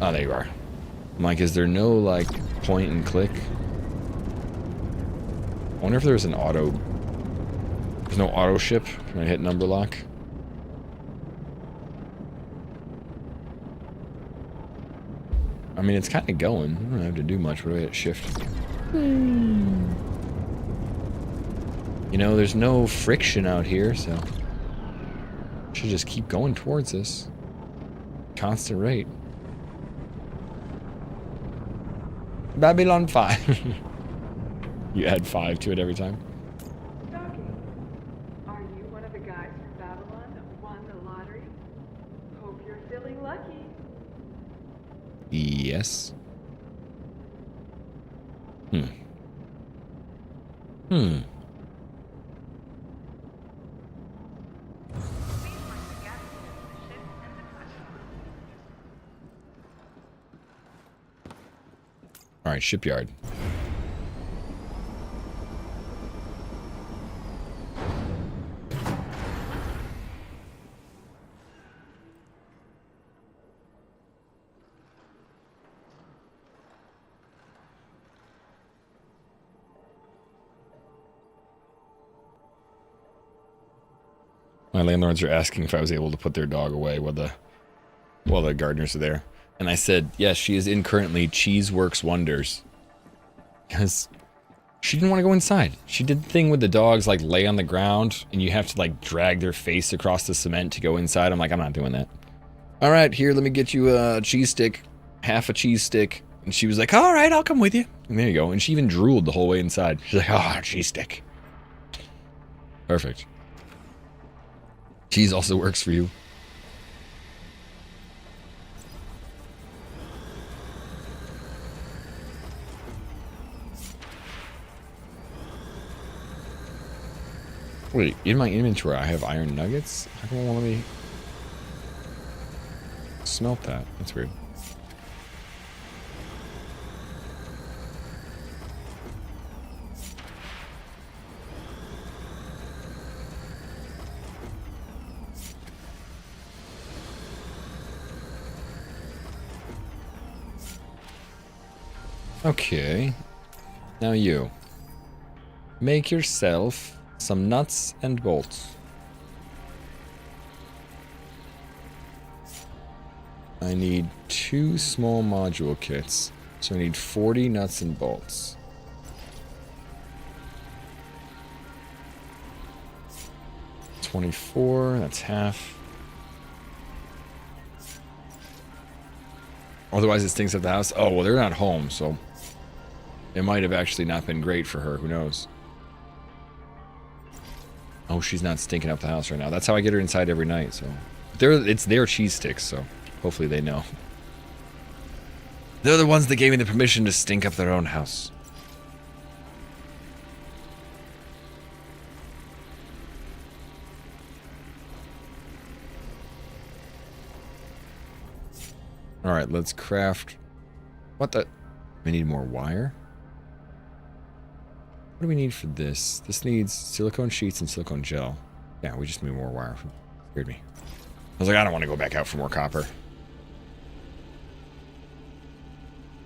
Oh, there you are. I'm like, is there no, like, point and click? I wonder if there's an auto... There's no auto ship when I hit number lock. I mean, it's kind of going. I don't have to do much. What do I hit? Shift? You know, there's no friction out here, so... Should just keep going towards this. constant rate. Babylon 5. You add 5 to it every time.
Doggy, are you one of the guys from Babylon that won the lottery? Hope you're feeling lucky.
Yes. All right, shipyard. My landlords are asking if I was able to put their dog away while the gardeners are there. And I said, yes, she is in currently. Cheese works wonders. Because she didn't want to go inside. She did the thing with the dogs, like lay on the ground, and you have to like drag their face across the cement to go inside. I'm like, I'm not doing that. All right, here, let me get you a cheese stick, half a cheese stick. And she was like, all right, I'll come with you. And there you go. And she even drooled the whole way inside. She's like, oh, cheese stick. Perfect. Cheese also works for you. Wait, in my inventory I have iron nuggets? How come it won't let me smelt that? That's weird. Okay. Now you. Make yourself some nuts and bolts. I need 2 small module kits. So I need 40 nuts and bolts. $24, that's half. Otherwise it stinks at the house. Oh, well, they're not home, so it might have actually not been great for her. Who knows? Oh, she's not stinking up the house right now. That's how I get her inside every night, so. It's their cheese sticks, so hopefully they know. They're the ones that gave me the permission to stink up their own house. Alright, let's craft... What the... We need more wire? What do we need for this? This needs silicone sheets and silicone gel. Yeah, we just need more wire. Scared me. I was like, I don't want to go back out for more copper.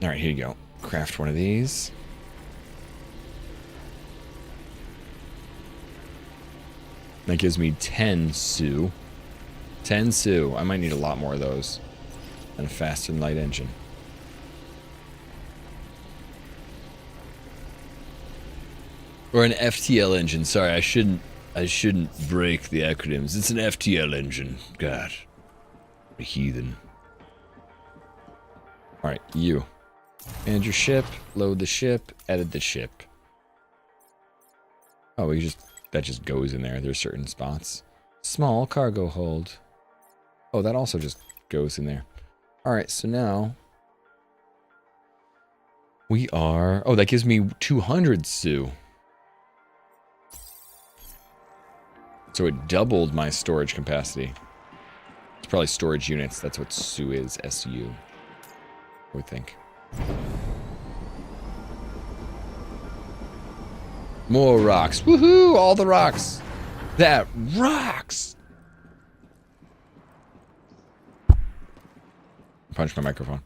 Alright, here you go. Craft one of these. That gives me 10 Sue. 10 Sue. I might need a lot more of those. And a fast and light engine. Or an FTL engine. Sorry, I shouldn't break the acronyms. It's an FTL engine. God. A heathen. Alright, you. And your ship. Load the ship. Edit the ship. Oh, that just goes in there. There's certain spots. Small cargo hold. Oh, that also just goes in there. Alright, so now we are... Oh, that gives me 200 Sue. So it doubled my storage capacity. It's probably storage units. That's what Sue is. S-U. I would think. More rocks. Woohoo! All the rocks. That rocks! Punch my microphone.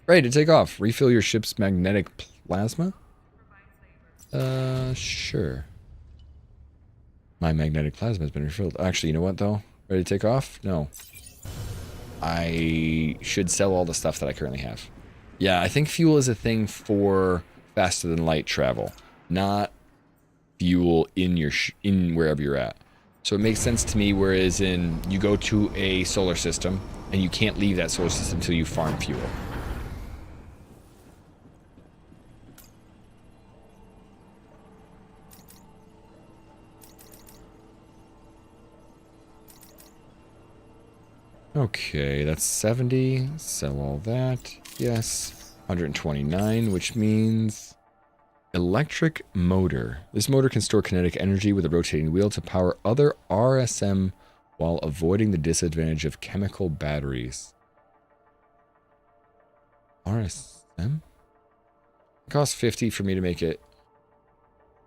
Ready to take off. Refill your ship's magnetic plasma? Sure. My magnetic plasma has been refilled. Actually, you know what, though? Ready to take off? No. I should sell all the stuff that I currently have. Yeah, I think fuel is a thing for faster than light travel, not fuel in wherever you're at. So it makes sense to me, whereas you go to a solar system And you can't leave that solar system until you farm fuel. Okay, that's 70. Sell all that. Yes. 129, which means electric motor. This motor can store kinetic energy with a rotating wheel to power other RSM while avoiding the disadvantage of chemical batteries. RSM? It costs 50 for me to make it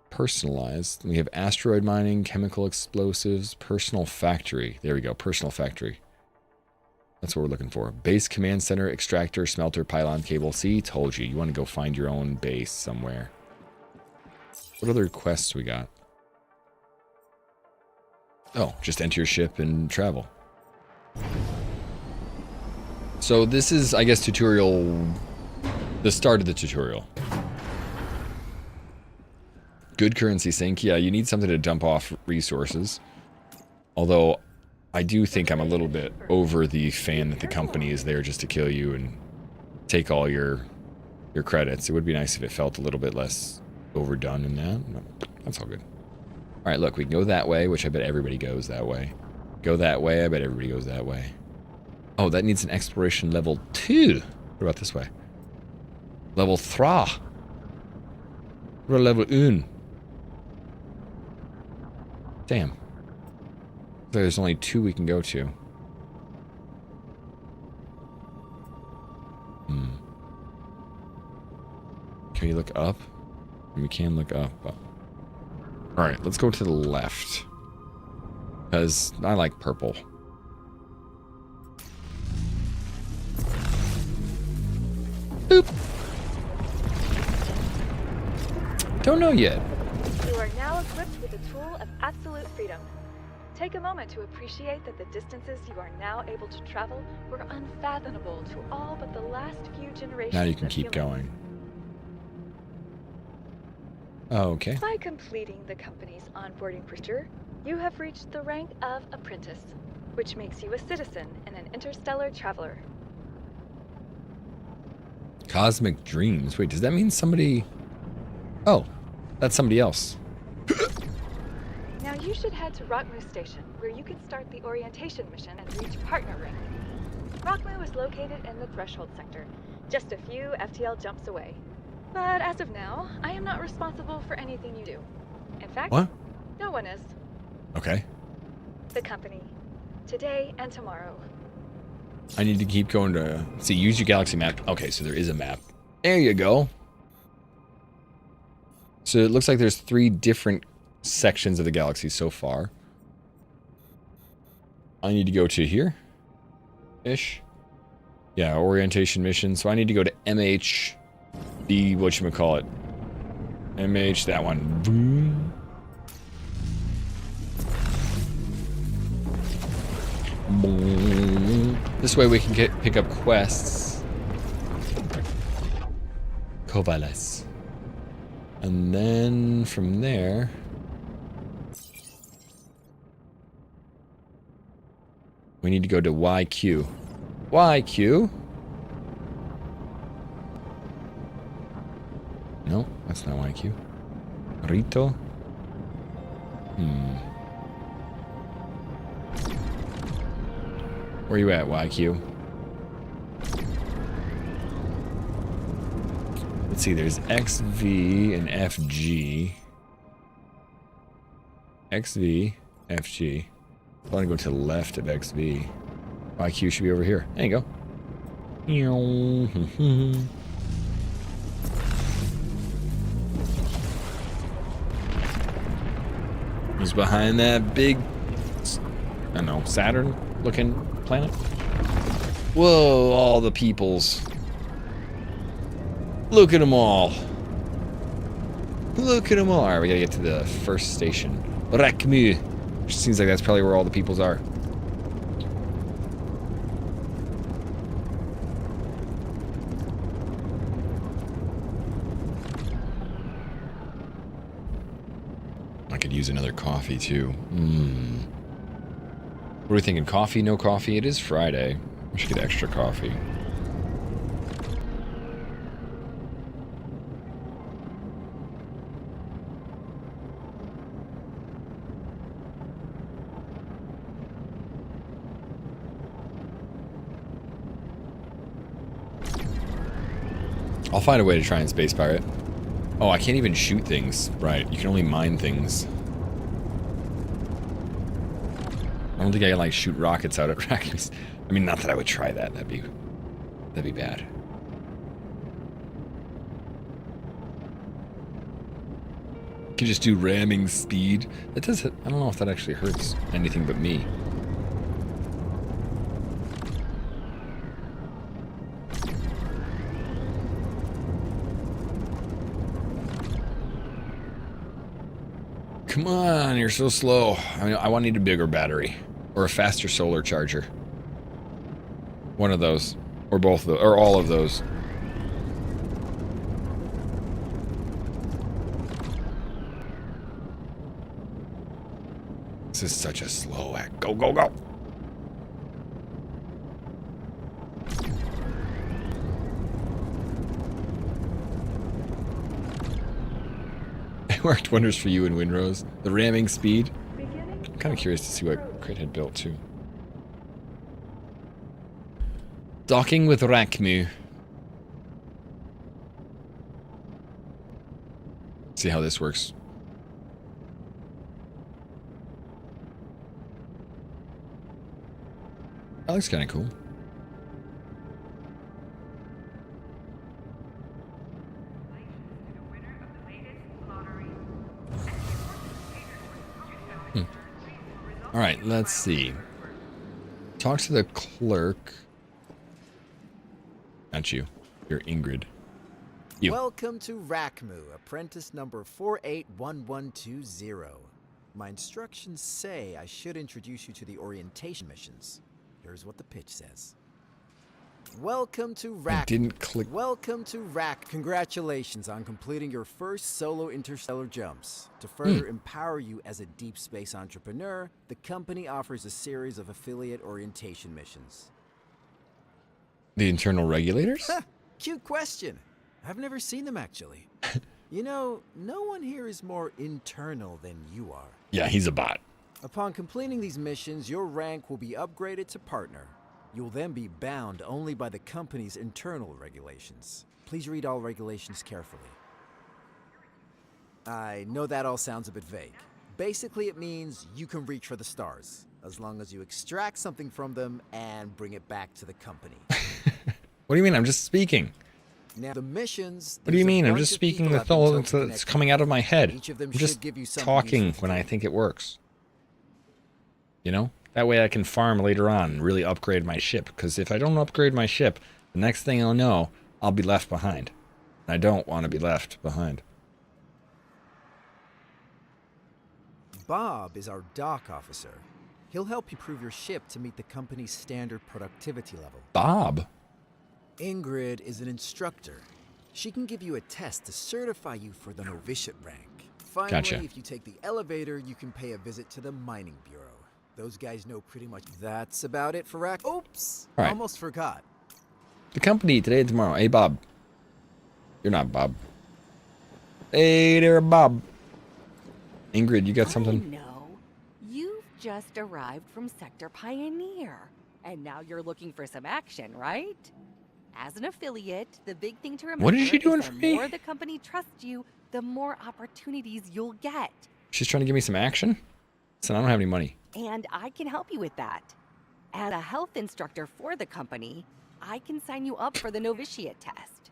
personalized. We have asteroid mining, chemical explosives, personal factory. There we go, personal factory. That's what we're looking for. Base command center, extractor, smelter, pylon, cable. See, told you. You want to go find your own base somewhere. What other quests we got? Oh, just enter your ship and travel. So this is, I guess, tutorial... the start of the tutorial. Good currency sink. Yeah, you need something to dump off resources. Although... I do think I'm a little bit over the fan that the company is there just to kill you and take all your credits. It would be nice if it felt a little bit less overdone in that. But that's all good. All right, look, we can go that way, which I bet everybody goes that way. Go that way, I bet everybody goes that way. Oh, that needs an exploration level 2. What about this way? Level 3. What about level 1? Damn. There's only 2 we can go to. Can we look up? We can look up. Alright, let's go to the left. Because I like purple. Boop! Don't know yet.
You are now equipped with a tool of absolute freedom. Take a moment to appreciate that the distances you are now able to travel were unfathomable to all but the last few generations.
Now you can
of
keep
humans.
going. Oh, okay.
By completing the company's onboarding procedure, you have reached the rank of apprentice, which makes you a citizen and an interstellar traveler.
Cosmic dreams. Wait, does that mean somebody... Oh, that's somebody else.
Now you should head to Rockmoo Station, where you can start the orientation mission and reach partner rank. Rockmoo is located in the Threshold sector, just a few FTL jumps away. But as of now, I am not responsible for anything you do. In fact,
What?
no one is.
Okay.
The company. Today and tomorrow.
I need to keep going to... See, use your galaxy map. Okay, so there is a map. There you go. So it looks like there's 3 different sections of the galaxy so far. I need to go to here. Ish. Yeah, orientation mission. So I need to go to MH... whatchamacallit. MH, that one. Boom. Boom. This way we can pick up quests. Kovales. And then from there... we need to go to YQ. YQ? No, that's not YQ. Rito? Where you at, YQ? Let's see, there's XV and FG. XV, FG. I want to go to the left of XV. YQ should be over here. There you go. Who's behind that big, I don't know, Saturn-looking planet? Whoa, all the peoples. Look at them all. Look at them all. All right, we gotta get to the first station. Rockmoo. Which seems like that's probably where all the peoples are. I could use another coffee too. What are we thinking? Coffee? No coffee? It is Friday. I should get extra coffee. I'll find a way to try and space pirate. Oh, I can't even shoot things. Right, you can only mine things. I don't think I can like shoot rockets out at raccoons. I mean, not that I would try that. That'd be bad. You can just do ramming speed. That does. I don't know if that actually hurts anything but me. Come on, you're so slow. I mean, I need a bigger battery. Or a faster solar charger. One of those. Or both of those. Or all of those. This is such a slow act. Go, go, go! It worked wonders for you in Windrose. The ramming speed. I'm kind of curious to see what Crit had built too. Docking with Rakmu. See how this works. That looks kind of cool. All right, let's see. Talk to the clerk. Not you. You're Ingrid. You.
Welcome to Rakmu, apprentice number 481120. My instructions say I should introduce you to the orientation missions. Here's what the pitch says. Welcome to Rakmu.
I didn't click.
Welcome to Rak. Congratulations on completing your first solo interstellar jumps. To further empower you as a deep space entrepreneur, the company offers a series of affiliate orientation missions.
The internal regulators?
Cute question. I've never seen them actually. You know, no one here is more internal than you are.
Yeah, he's a bot.
Upon completing these missions, your rank will be upgraded to partner. You'll then be bound only by the company's internal regulations. Please read all regulations carefully. I know that all sounds a bit vague. Basically, it means you can reach for the stars, as long as you extract something from them and bring it back to the company.
What do you mean? I'm just speaking.
Now, the missions...
What do you mean? I'm just speaking the thought that's coming out of my head. I'm just talking when I think it works. You know? That way I can farm later on and really upgrade my ship. Because if I don't upgrade my ship, the next thing I'll know, I'll be left behind. And I don't want to be left behind.
Bob is our dock officer. He'll help you prove your ship to meet the company's standard productivity level.
Bob?
Ingrid is an instructor. She can give you a test to certify you for the novitiate rank. Finally,
Gotcha.
if you take the elevator, you can pay a visit to the mining bureau. Those guys know pretty much. That's about it for Rack. Oops!
All right.
Almost forgot.
The company today and tomorrow. Hey, Bob. You're not Bob. Hey there, Bob. Ingrid, you got something?
No. You've just arrived from Sector Pioneer. And now you're looking for some action, right? As an affiliate, the big thing to remember
What is she doing
is
for
the
me?
more the company trusts you, the more opportunities you'll get.
She's trying to give me some action? Listen, I don't have any money.
And I can help you with that. As a health instructor for the company, I can sign you up for the novitiate test.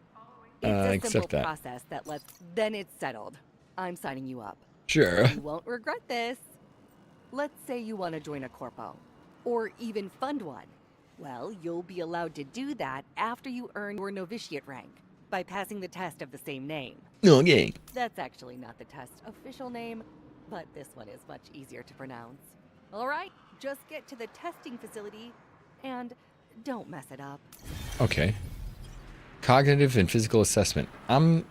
It's a
accept
simple
that.
process that lets... Then it's settled. I'm signing you up.
Sure.
You won't regret this. Let's say you want to join a corpo, or even fund one. Well, you'll be allowed to do that after you earn your novitiate rank, by passing the test of the same name.
Okay.
That's actually not the test's official name, but this one is much easier to pronounce. All right, just get to the testing facility, and don't mess it up.
Okay. Cognitive and physical assessment. I'm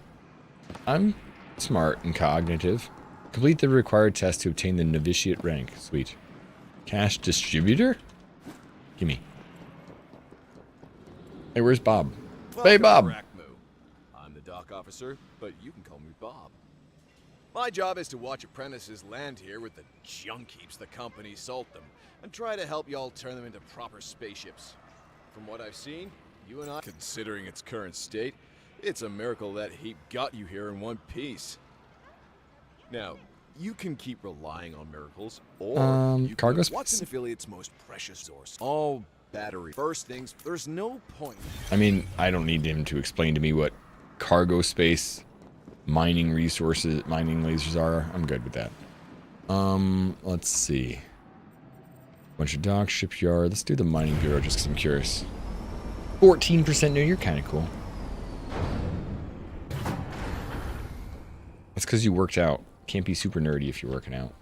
smart and cognitive. Complete the required test to obtain the novitiate rank. Sweet. Cash distributor? Gimme. Hey, where's Bob?
Welcome
Hey, Bob.
to Rackmoo. I'm the dock officer, but you can call me Bob. My job is to watch apprentices land here with the junk heaps the company sold them, and try to help y'all turn them into proper spaceships. From what I've seen, you and I, considering its current state, it's a miracle that heap got you here in one piece. Now, you can keep relying on miracles, or you
cargo
can
space?
what's an affiliate's most precious source. All battery. First things, there's no point.
I mean, I don't need him to explain to me what cargo space, mining resources, mining lasers are. I'm good with that. Let's see. Bunch of docks, shipyard. Let's do the mining bureau just because I'm curious. 14% new. You're kind of cool. That's because you worked out. Can't be super nerdy if you're working out.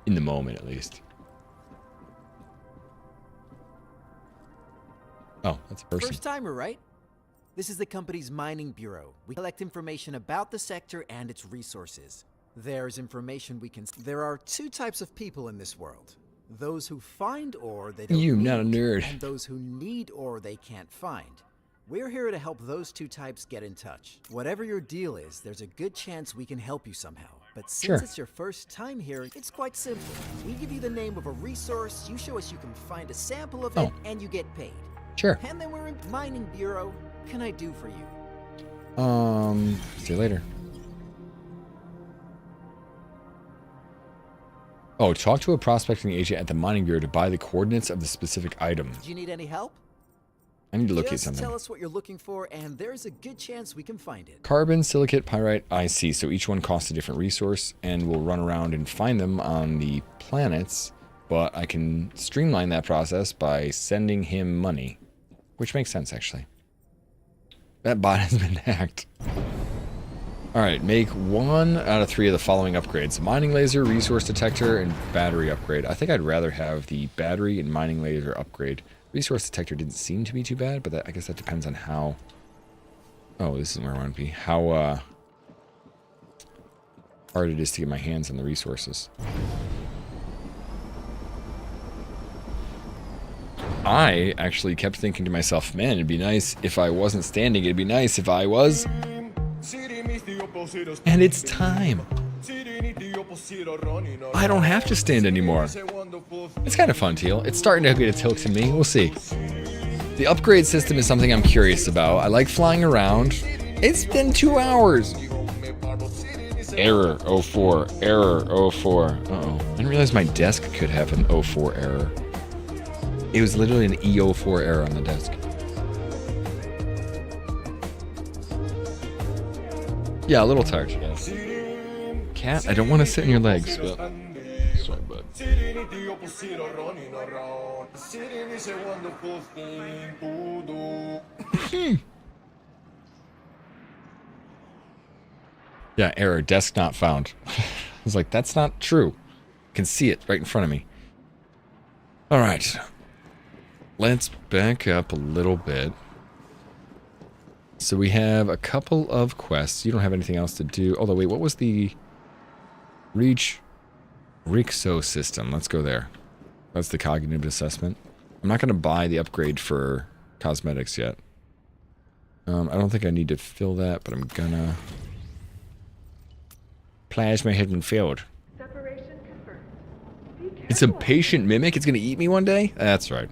In the moment, at least. Oh, that's a person.
First timer, right? This is the company's mining bureau. We collect information about the sector and its resources. There's information we can... There are two types of people in this world. Those who find ore they don't
You,
need,
not a nerd.
and those who need ore they can't find. We're here to help those two types get in touch. Whatever your deal is, there's a good chance we can help you somehow. But since
Sure.
it's your first time here, it's quite simple. We give you the name of a resource, you show us you can find a sample of it, and you get paid.
Sure.
And then we're in mining bureau. What can I do for you?
See you later. Oh, talk to a prospecting agent at the mining bureau to buy the coordinates of the specific item.
Do you need any help?
I need to locate
Just
something.
tell us what you're looking for, and there's a good chance we can find it.
Carbon, silicate, pyrite, I see. So each one costs a different resource, and we'll run around and find them on the planets. But I can streamline that process by sending him money, which makes sense, actually. That bot has been hacked. All right, make 1 out of 3 of the following upgrades: mining laser, resource detector, and battery upgrade. I think I'd rather have the battery and mining laser upgrade. Resource detector didn't seem to be too bad, but I guess that depends on how... Oh, this isn't where I want to be. How hard it is to get my hands on the resources. I actually kept thinking to myself, man, it'd be nice if I wasn't standing. It'd be nice if I was. And it's time. I don't have to stand anymore. It's kind of fun, Teal. It's starting to get a tilt in me. We'll see. The upgrade system is something I'm curious about. I like flying around. It's been 2 hours. Error 04. Error 04. Uh-oh. I didn't realize my desk could have an 04 error. It was literally an E04 error on the desk. Yeah, a little tired, yes. Cat, I don't want to sit in your legs, but... Sorry, bud. Yeah, error, desk not found. I was like, that's not true. I can see it right in front of me. All right. Let's back up a little bit. So we have a couple of quests. You don't have anything else to do. Although, wait, what was the... Reach Rixo system. Let's go there. That's the cognitive assessment. I'm not going to buy the upgrade for cosmetics yet. I don't think I need to fill that, but I'm gonna... Plasma has been filled. It's a patient mimic? It's going to eat me one day? That's right.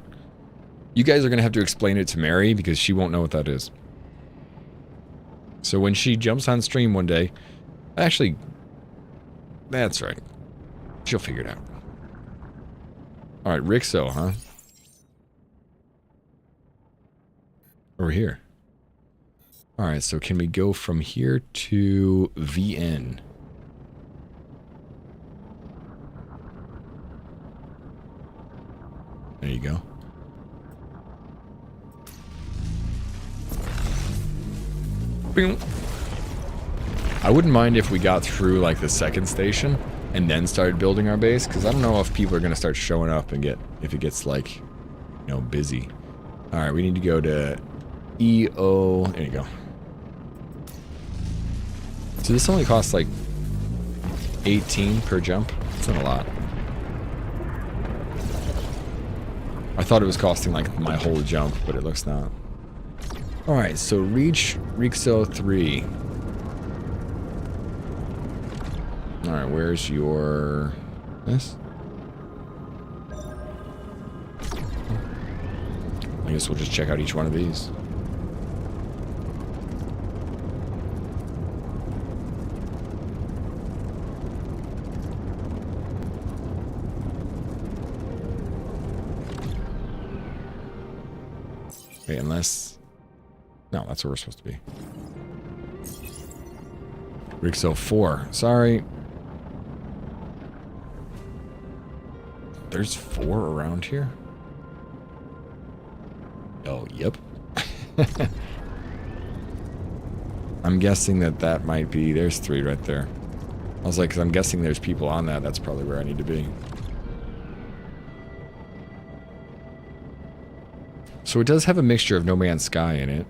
You guys are going to have to explain it to Mary because she won't know what that is. So when she jumps on stream one day... Actually... That's right. She'll figure it out. Alright, Rixo, huh? Over here. Alright, so can we go from here to VN? There you go. Boom. I wouldn't mind if we got through like the second station and then started building our base, because I don't know if people are going to start showing up and if it gets like, you know, busy. Alright, we need to go to EO. There you go. So this only costs like 18 per jump. It's not a lot.
I thought it was costing like my whole jump, but it looks not. Alright, so reach Rixo 3. Alright, where's your... this? I guess we'll just check out each one of these. Wait, unless... no, that's where we're supposed to be. Rixo 4. Sorry. There's 4 around here? Oh, yep. I'm guessing that might be... there's 3 right there. I was like, 'cause I'm guessing there's people on that. That's probably where I need to be. So it does have a mixture of No Man's Sky in it.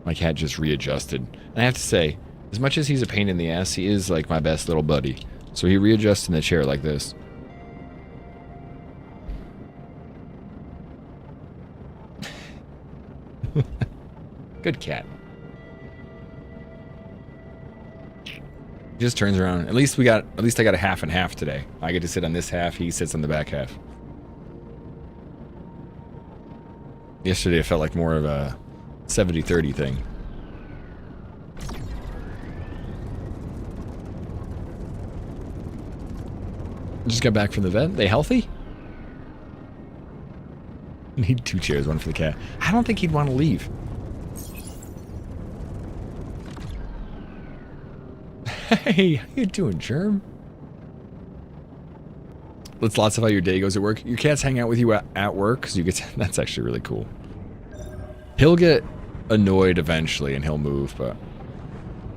My cat just readjusted. And I have to say, as much as he's a pain in the ass, he is like my best little buddy. So he readjusts in the chair like this. Good cat. He just turns around. At least I got a half and half today. I get to sit on this half, he sits on the back half. Yesterday it felt like more of a 70-30 thing. Just got back from the vet. They healthy? Need 2 chairs, one for the cat. I don't think he'd want to leave. Hey, how you doing, Germ? Let's lots of how your day goes at work. Your cats hang out with you at work, because you get to, that's actually really cool. He'll get annoyed eventually, and he'll move, but...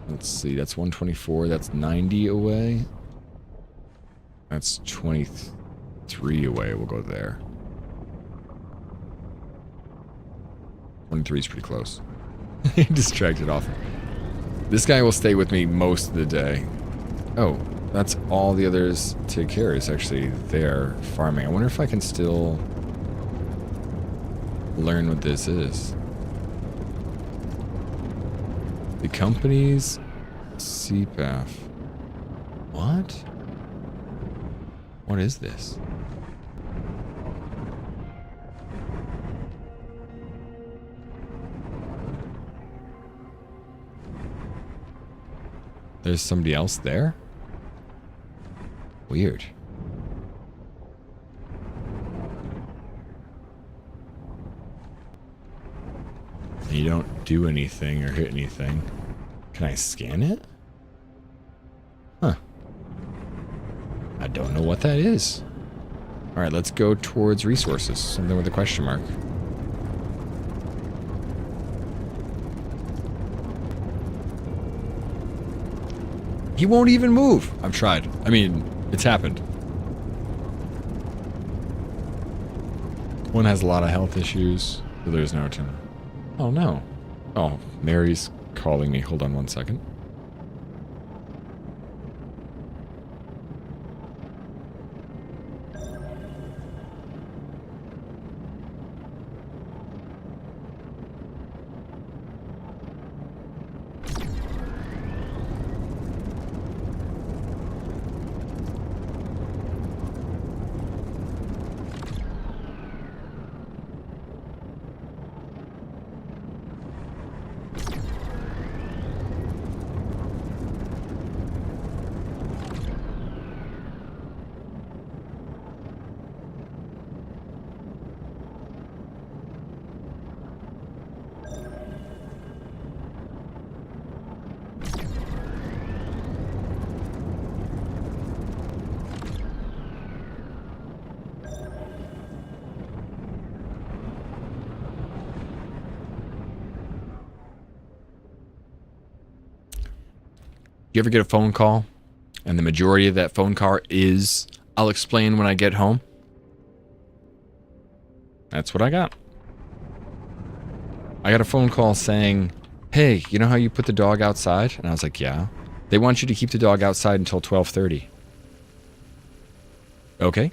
let's see, that's 124, that's 90 away. That's 23 away, we'll go there. 23 is pretty close. Distracted off. This guy will stay with me most of the day. Oh, that's all the others take care is actually there farming. I wonder if I can still learn what this is. The company's CPAF. What? What is this? There's somebody else there? Weird. You don't do anything or hit anything. Can I scan it? Huh. I don't know what that is. Alright, let's go towards resources. Something with a question mark. He won't even move. I've tried. I mean, it's happened. One has a lot of health issues. The other's no turn. Oh no. Oh, Mary's calling me. Hold on one second. You ever get a phone call and the majority of that phone call is, I'll explain when I get home? That's what I got. I got a phone call saying, hey, you know how you put the dog outside? And I was like, yeah. They want you to keep the dog outside until 12:30. Okay.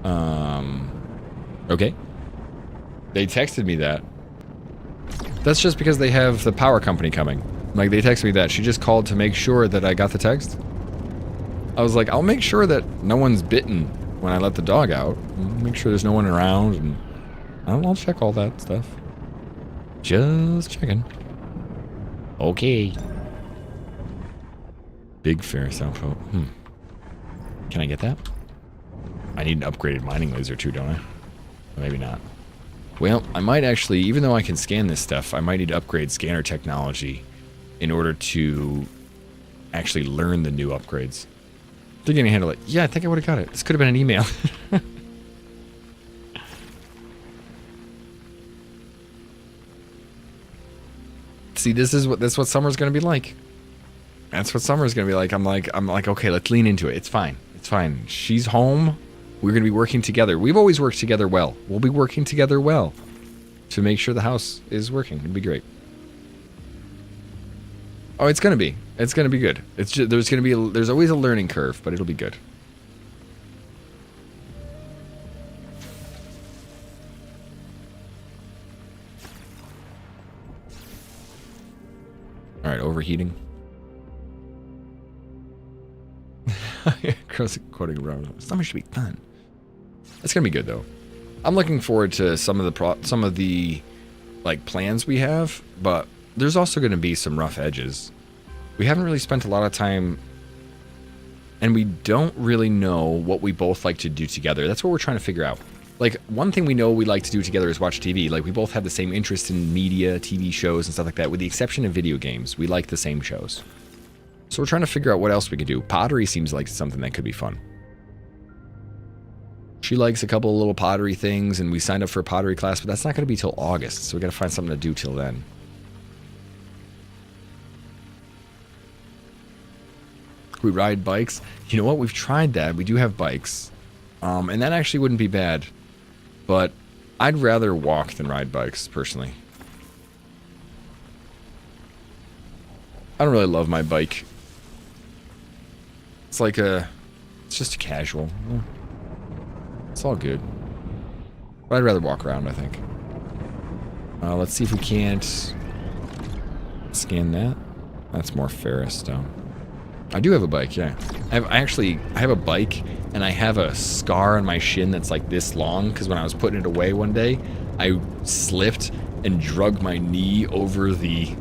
Okay. They texted me that. That's just because they have the power company coming. Like, they texted me that. She just called to make sure that I got the text. I was like, I'll make sure that no one's bitten when I let the dog out. Make sure there's no one around, and I'll check all that stuff. Just checking. Okay. Big Ferris outfit. Can I get that? I need an upgraded mining laser too, don't I? Or maybe not. Well, I might actually, even though I can scan this stuff, I might need to upgrade scanner technology in order to actually learn the new upgrades. They're gonna handle it. Yeah, I think I would have got it. This could have been an email. See, this is what summer's gonna be like. That's what summer's gonna be like. I'm like, okay, let's lean into it. It's fine. It's fine. She's home. We're gonna be working together. We've always worked together well. We'll be working together well to make sure the house is working. It'd be great. Oh, it's gonna be. It's gonna be good. It's just, there's always a learning curve, but it'll be good. All right, overheating. Quoting around. Summer should be fun. It's gonna be good though. I'm looking forward to some of the like plans we have, but there's also going to be some rough edges. We haven't really spent a lot of time, and we don't really know what we both like to do together. That's what we're trying to figure out. Like, one thing we know we like to do together is watch TV. Like, we both have the same interest in media, TV shows, and stuff like that. With the exception of video games, we like the same shows. So we're trying to figure out what else we could do. Pottery seems like something that could be fun. She likes a couple of little pottery things, and we signed up for a pottery class, but that's not going to be till August, so we got to find something to do till then. We ride bikes. You know what? We've tried that. We do have bikes, and that actually wouldn't be bad, but I'd rather walk than ride bikes, personally. I don't really love my bike. It's like it's just a casual. It's all good. But I'd rather walk around, I think. Let's see if we can't scan that. That's more ferrous stone. I do have a bike, yeah. I have a bike, and I have a scar on my shin that's like this long, because when I was putting it away one day, I slipped and drug my knee over the,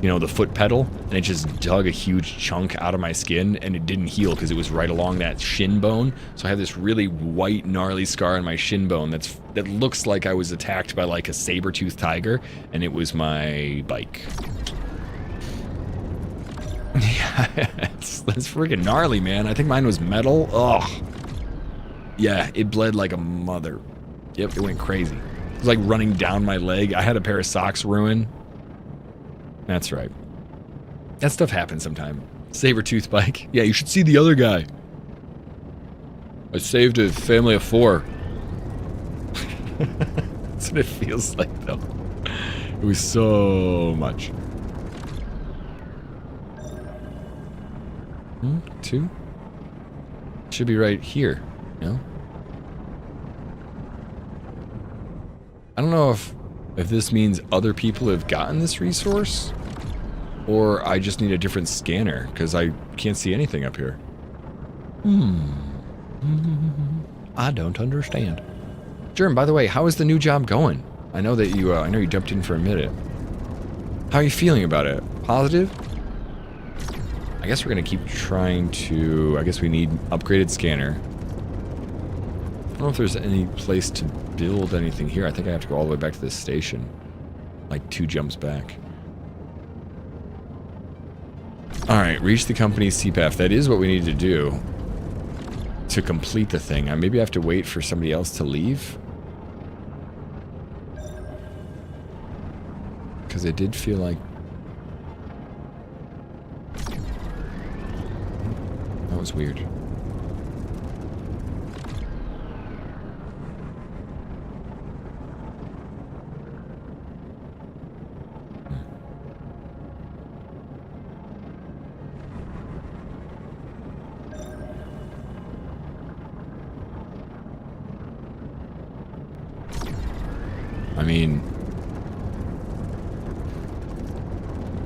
the foot pedal, and it just dug a huge chunk out of my skin, and it didn't heal because it was right along that shin bone. So I have this really white, gnarly scar on my shin bone that looks like I was attacked by like a saber-toothed tiger, and it was my bike. Yeah, that's freaking gnarly, man. I think mine was metal. Ugh. Yeah, it bled like a mother. Yep, it went crazy. It was like running down my leg. I had a pair of socks ruin. That's right. That stuff happens sometime. Saber-tooth bike. Yeah, you should see the other guy. I saved a family of 4. That's what it feels like, though. It was so much. 2? Should be right here, no? I don't know if this means other people have gotten this resource, or I just need a different scanner, because I can't see anything up here. I don't understand. Germ, by the way, how is the new job going? I know that you, I know you jumped in for a minute. How are you feeling about it? Positive? I guess we're gonna keep trying to, I guess we need upgraded scanner. I don't know if there's any place to build anything here. I think I have to go all the way back to this station. Like 2 jumps back. Alright, reach the company's CPAF. That is what we need to do to complete the thing. Maybe I have to wait for somebody else to leave. Because it did feel like... That was weird. I mean,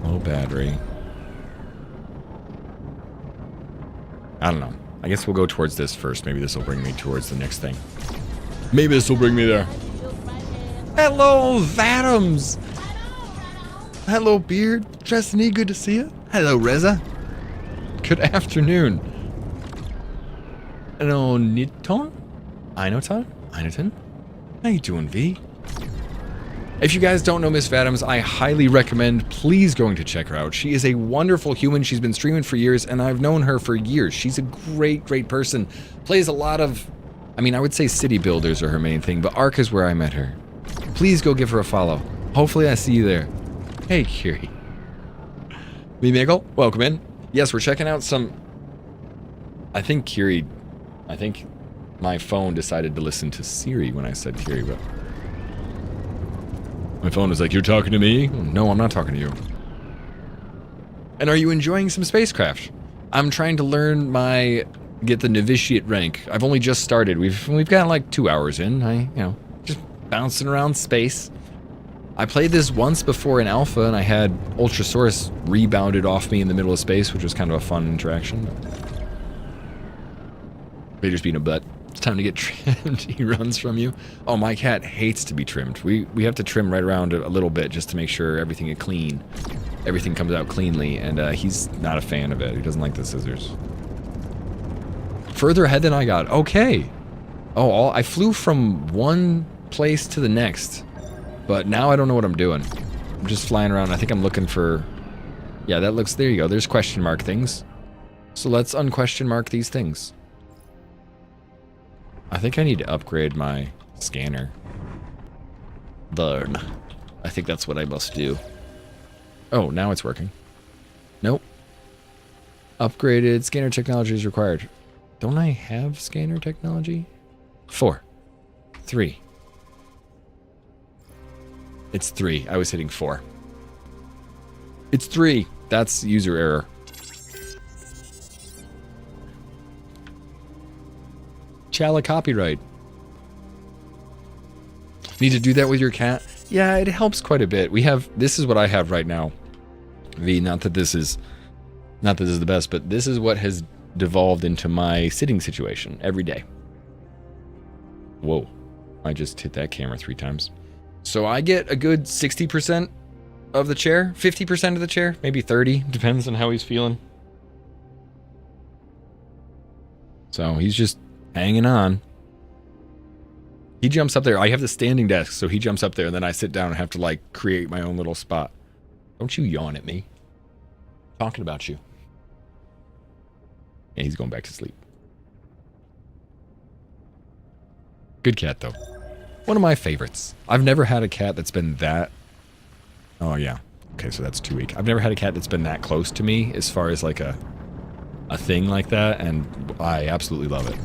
low battery. I don't know. I guess we'll go towards this first. Maybe this will bring me towards the next thing. Maybe this will bring me there. Hello, Vatums. Hello, Beard. Destiny, good to see you. Hello, Reza. Good afternoon. Hello, Niton. Inoton. How you doing, V? If you guys don't know Miss Vatums, I highly recommend please going to check her out. She is a wonderful human. She's been streaming for years, and I've known her for years. She's a great, great person. Plays a lot of, I mean, I would say city builders are her main thing, but Ark is where I met her. Please go give her a follow. Hopefully I see you there. Hey, Kiri. Me, Miguel, welcome in. Yes, we're checking out some, I think my phone decided to listen to Siri when I said Kiri, but my phone was like, you're talking to me? No, I'm not talking to you. And are you enjoying some spacecraft? I'm trying to learn get the novitiate rank. I've only just started. We've got like 2 hours in. Just bouncing around space. I played this once before in alpha, and I had Ultrasaurus rebounded off me in the middle of space, which was kind of a fun interaction. Vader's being a butt. It's time to get trimmed. He runs from you. Oh, my cat hates to be trimmed. We have to trim right around a little bit just to make sure everything is clean. Everything comes out cleanly, and he's not a fan of it. He doesn't like the scissors. Further ahead than I got. Okay. Oh, I flew from one place to the next, but now I don't know what I'm doing. I'm just flying around. I think I'm looking for... Yeah, that looks... There you go. There's question mark things. So let's unquestion mark these things. I think I need to upgrade my scanner. Learn. I think that's what I must do. Oh, now it's working. Nope. Upgraded scanner technology is required. Don't I have scanner technology? 4. 3. It's 3. I was hitting 4. It's 3. That's user error. Chala copyright. Need to do that with your cat? Yeah, it helps quite a bit. This is what I have right now. V, not that this is the best, but this is what has devolved into my sitting situation every day. Whoa. I just hit that camera 3 times. So I get a good 60% of the chair, 50% of the chair, maybe 30, depends on how he's feeling. So he's just hanging on. He jumps up there. I have the standing desk, so he jumps up there, and then I sit down and have to, like, create my own little spot. Don't you yawn at me. I'm talking about you. And he's going back to sleep. Good cat, though. One of my favorites. I've never had a cat that's been that... Oh, yeah. Okay, so that's 2 weeks. I've never had a cat that's been that close to me as far as, like, a thing like that, and I absolutely love it.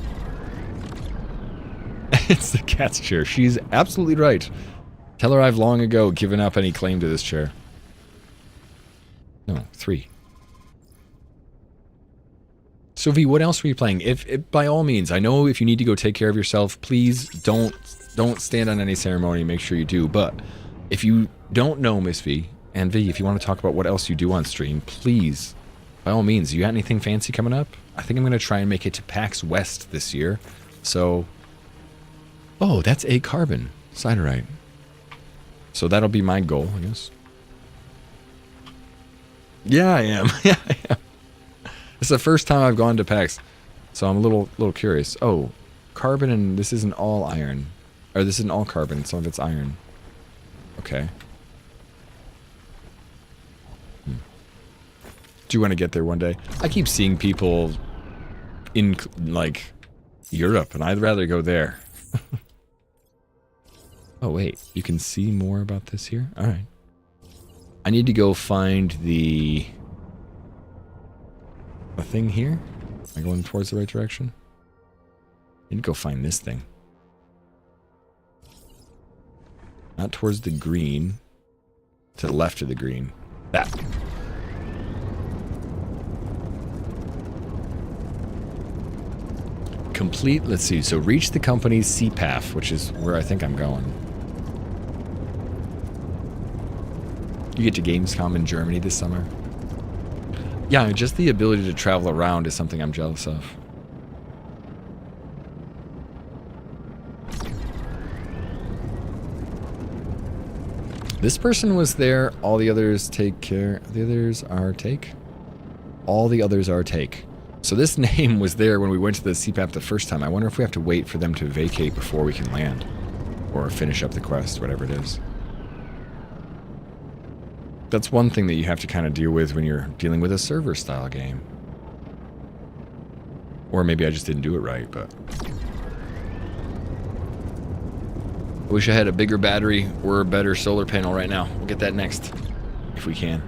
It's the cat's chair. She's absolutely right. Tell her I've long ago given up any claim to this chair. No, 3. So V, what else were you playing? If by all means, I know if you need to go take care of yourself, please don't stand on any ceremony. Make sure you do. But if you don't know Miss V, and V, if you want to talk about what else you do on stream, please, by all means, you got anything fancy coming up? I think I'm going to try and make it to PAX West this year. So... Oh, that's a carbon. Siderite. So that'll be my goal, I guess. Yeah, I am. Yeah, I am. It's the first time I've gone to PAX, so I'm a little curious. Oh, carbon, and this isn't all iron. Or this isn't all carbon, some of it's iron. Okay. Do you want to get there one day? I keep seeing people in, like, Europe, and I'd rather go there. Oh, wait. You can see more about this here? Alright. I need to go find the thing here. Am I going towards the right direction? I need to go find this thing. Not towards the green. To the left of the green. That. Complete, let's see, so reach the company's CPAF, which is where I think I'm going. You get to Gamescom in Germany this summer. Yeah, just the ability to travel around is something I'm jealous of. This person was there. All the others take care. The others are take? All the others are take. So this name was there when we went to the CPAP the first time. I wonder if we have to wait for them to vacate before we can land. Or finish up the quest, whatever it is. That's one thing that you have to kind of deal with when you're dealing with a server-style game. Or maybe I just didn't do it right, but... I wish I had a bigger battery or a better solar panel right now. We'll get that next, if we can.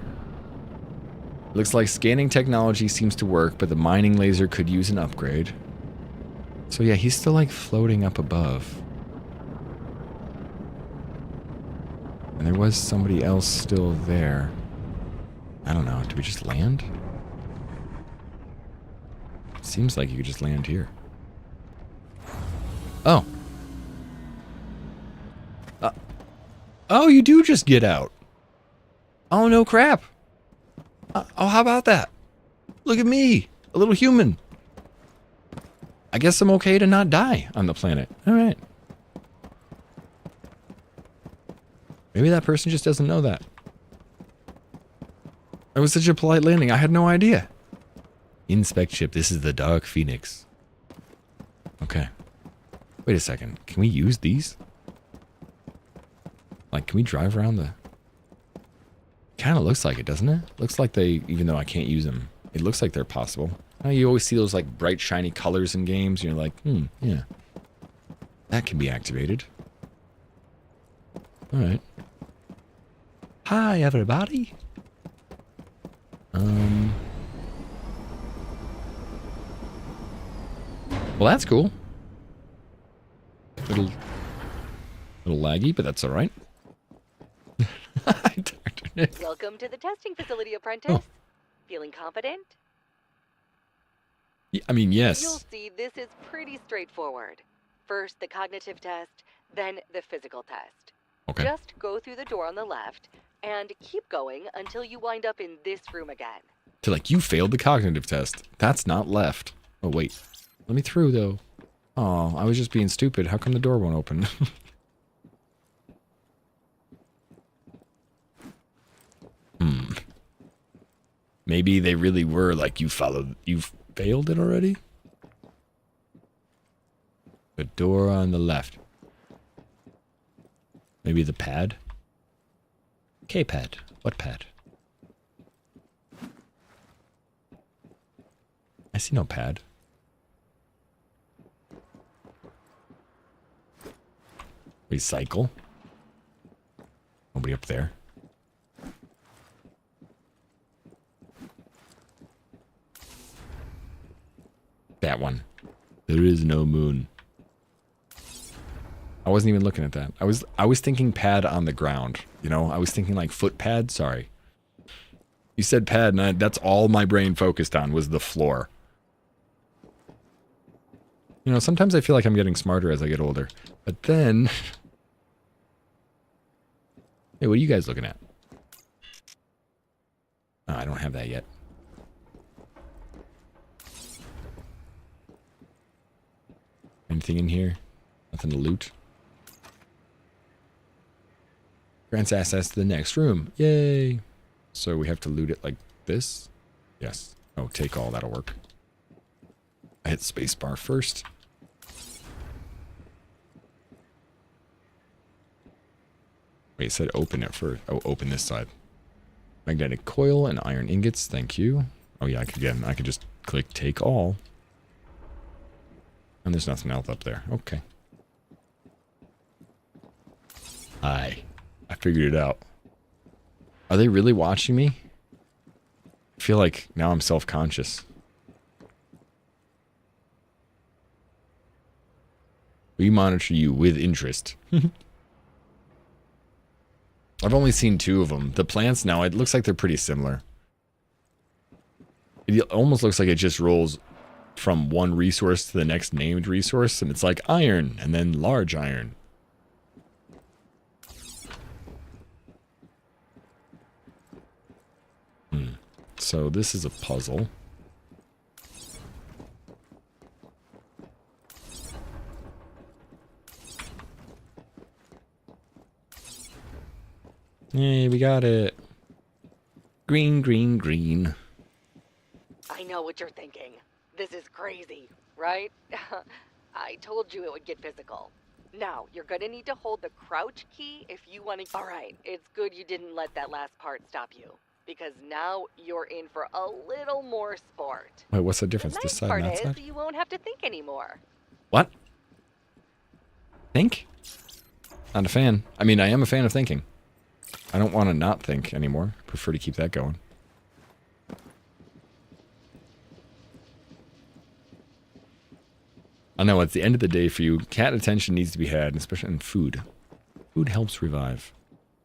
Looks like scanning technology seems to work, but the mining laser could use an upgrade. So yeah, he's still like floating up above. And there was somebody else still there. I don't know, do we just land? Seems like you could just land here. Oh. Oh, you do just get out. Oh, no crap. Oh, how about that? Look at me, a little human. I guess I'm okay to not die on the planet. All right. Maybe that person just doesn't know that. It was such a polite landing. I had no idea. Inspect ship. This is the Dark Phoenix. Okay. Wait a second. Can we use these? Like, can we drive around the... Kind of looks like it, doesn't it? Looks like they, even though I can't use them, it looks like they're possible. You always see those, like, bright, shiny colors in games, and you're like, yeah. That can be activated. Alright. Hi, everybody. Well, that's cool. Little laggy, but that's alright.
Welcome to the testing facility, apprentice.
Oh.
Feeling confident?
Yeah, I mean, yes.
You'll see this is pretty straightforward. First the cognitive test, then the physical test.
Okay.
Just go through the door on the left and keep going until you wind up in this room again.
To like, you failed the cognitive test. That's not left. Oh, wait. Let me through, though. Oh, I was just being stupid. How come the door won't open? Maybe they really were like, you failed it already? The door on the left. Maybe the pad? K-pad. What pad? I see no pad. Recycle. Nobody up there. That one. There is no moon. I wasn't even looking at that. I was thinking pad on the ground. You know, I was thinking like foot pad. Sorry. You said pad, and that's all my brain focused on was the floor. You know, sometimes I feel like I'm getting smarter as I get older. But then... Hey, what are you guys looking at? Oh, I don't have that yet. Anything in here? Nothing to loot. Grants access to the next room. Yay! So we have to loot it like this? Yes. Oh, take all. That'll work. I hit spacebar first. Wait, it said open it first. Oh, open this side. Magnetic coil and iron ingots. Thank you. Oh yeah, I could just click take all. And there's nothing else up there. Okay. Hi. I figured it out. Are they really watching me? I feel like now I'm self-conscious. We monitor you with interest. I've only seen 2 of them. The plants now, it looks like they're pretty similar. It almost looks like it just rolls from one resource to the next named resource, and it's like iron, and then large iron. So this is a puzzle. Yay, we got it. Green, green, green.
I know what you're thinking. This is crazy, right? I told you it would get physical. Now, you're gonna need to hold the crouch key if you want to... Alright, it's good you didn't let that last part stop you. Because now you're in for a little more sport.
Wait, what's the difference?
The
This
nice
side
part
and that
is
side?
you won't have to think anymore.
What? Think? Not a fan. I mean, I am a fan of thinking. I don't want to not think anymore. Prefer to keep that going. I know, at the end of the day for you, cat attention needs to be had, especially in food. Food helps revive.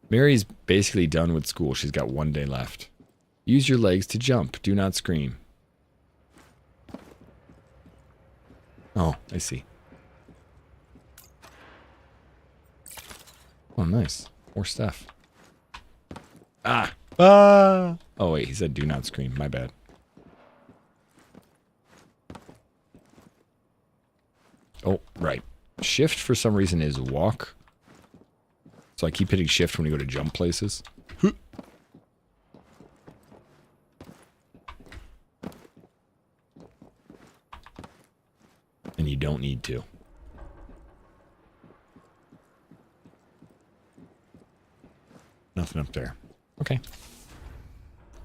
Mary's basically done with school. She's got 1 day left. Use your legs to jump. Do not scream. Oh, I see. Oh, nice. More stuff. Ah! Ah! Oh, wait, he said do not scream. My bad. Oh, right. Shift, for some reason, is walk. So I keep hitting shift when we go to jump places. And you don't need to. Nothing up there. Okay.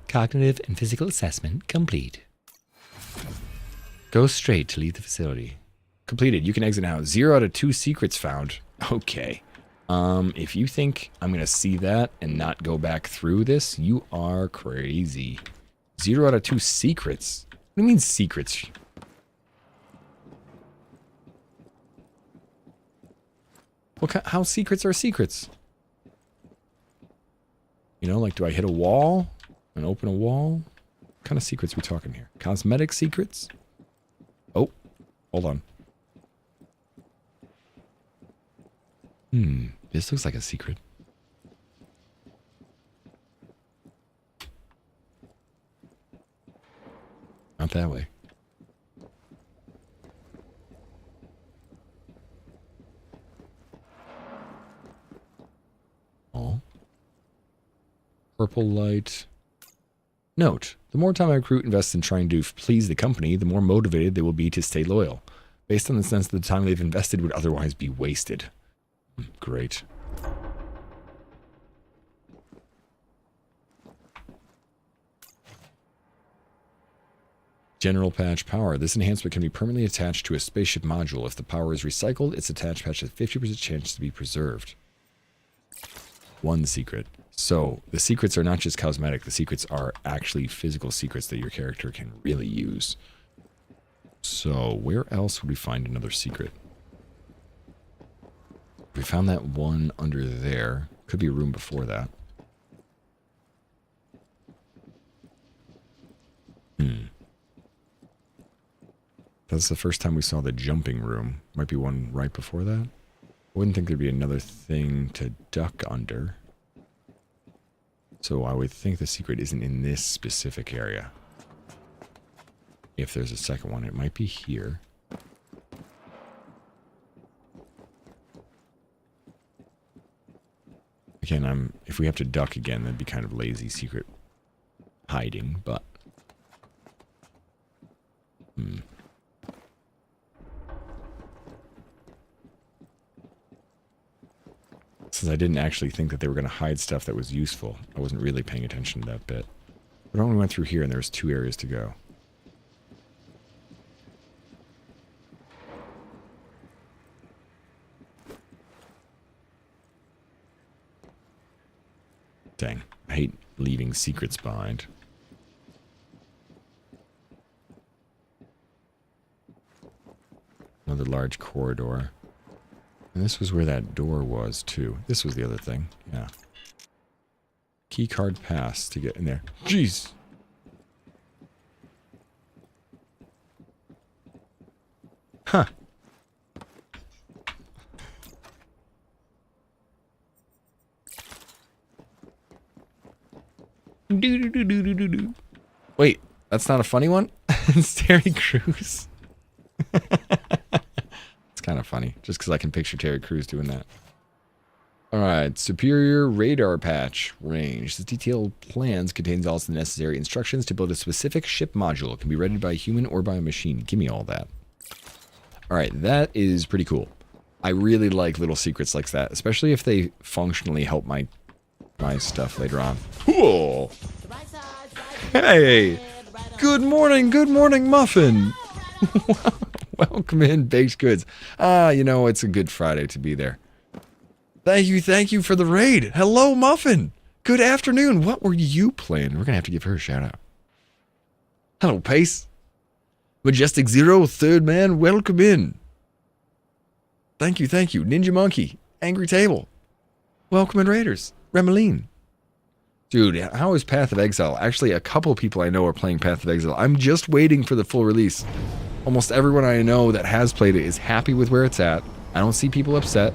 Cognitive and physical assessment complete. Go straight to leave the facility. Completed. You can exit now. 0 out of 2 secrets found. Okay. If you think I'm going to see that and not go back through this, you are crazy. 0 out of 2 secrets. What do you mean secrets? How secrets are secrets? You know, like, do I hit a wall and open a wall? What kind of secrets are we talking here? Cosmetic secrets? Oh, hold on. This looks like a secret. Not that way. Oh. Purple light. Note, the more time a recruit invests in trying to please the company, the more motivated they will be to stay loyal, based on the sense that the time they've invested would otherwise be wasted. Great. General patch power. This enhancement can be permanently attached to a spaceship module. If the power is recycled, its attached patch has a 50% chance to be preserved. One secret. So, the secrets are not just cosmetic. The secrets are actually physical secrets that your character can really use. So, where else would we find another secret? We found that one under there. Could be a room before that. That's the first time we saw the jumping room. Might be one right before that. I wouldn't think there'd be another thing to duck under. So I would think the secret isn't in this specific area. If there's a second one, it might be here. Again, if we have to duck again, that'd be kind of lazy secret hiding, but... Since I didn't actually think that they were going to hide stuff that was useful, I wasn't really paying attention to that bit. But I only went through here and there was 2 areas to go. Dang, I hate leaving secrets behind. Another large corridor. And this was where that door was, too. This was the other thing. Yeah. Key card pass to get in there. Jeez! Huh. Do do do do do do do. Wait, that's not a funny one? It's Terry Crews. It's kind of funny, just because I can picture Terry Crews doing that. Alright, Superior Radar Patch Range. The detailed plans contains all the necessary instructions to build a specific ship module. It can be readied by a human or by a machine. Give me all that. Alright, that is pretty cool. I really like little secrets like that, especially if they functionally help my stuff later on. Cool! Hey! Good morning, Muffin! Welcome in, Baked Goods. You know, it's a good Friday to be there. Thank you for the raid. Hello, Muffin! Good afternoon. What were you playing? We're gonna have to give her a shout out. Hello, Pace. Majestic Zero, third man, welcome in. Thank you. Ninja Monkey, Angry Table. Welcome in, Raiders. Remeline. Dude, how is Path of Exile? Actually, a couple people I know are playing Path of Exile. I'm just waiting for the full release. Almost everyone I know that has played it is happy with where it's at. I don't see people upset.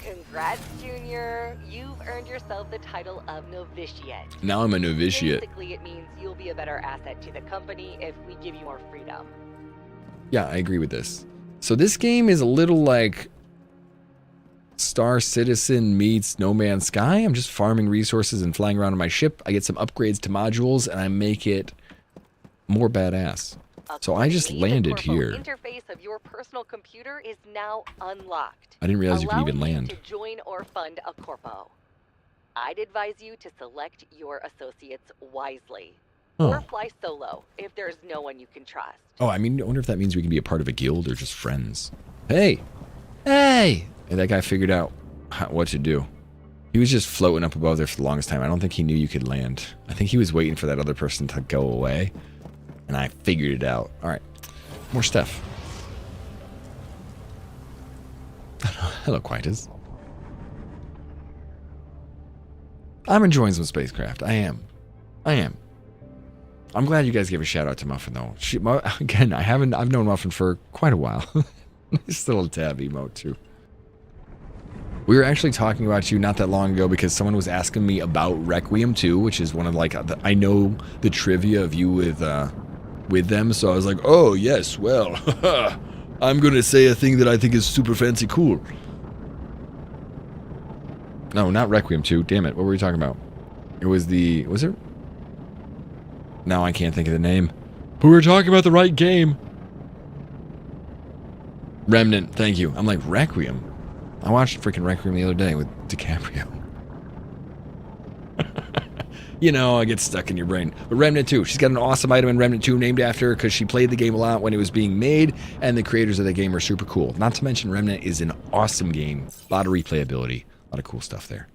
Congrats, Junior. You've earned yourself the title of Novitiate.
Now I'm a novitiate.
Basically, it means you'll be a better asset to the company if we give you more freedom.
Yeah, I agree with this. So this game is a little like Star Citizen meets No Man's Sky. I'm just farming resources and flying around on my ship. I get some upgrades to modules and I make it more badass. So I just landed here.
The interface of your personal computer is now unlocked.
I didn't realize you could even land.
To join or fund a corpo. I'd advise you to select your associates wisely.
Oh.
Or fly solo if there's no one you can trust.
Oh, I mean, I wonder if that means we can be a part of a guild or just friends. Hey! Hey! And that guy figured out what to do. He was just floating up above there for the longest time. I don't think he knew you could land. I think he was waiting for that other person to go away. And I figured it out. Alright. More stuff. Hello, Quietus. I'm enjoying some spacecraft. I am. I'm glad you guys gave a shout out to Muffin though. Again, I've known Muffin for quite a while. Nice little tab emote too. We were actually talking about you not that long ago because someone was asking me about Requiem 2, which is one of like I know the trivia of you with them, so I was like, oh yes, well, I'm gonna say a thing that I think is super fancy cool. No, not Requiem 2. Damn it, what were we talking about? It was was it? Now I can't think of the name. But we were talking about the right game. Remnant, thank you. I'm like, Requiem? I watched freaking Requiem the other day with DiCaprio. You know, I get stuck in your brain. But Remnant 2, she's got an awesome item in Remnant 2 named after her because she played the game a lot when it was being made, and the creators of the game are super cool. Not to mention, Remnant is an awesome game. A lot of replayability. A lot of cool stuff there.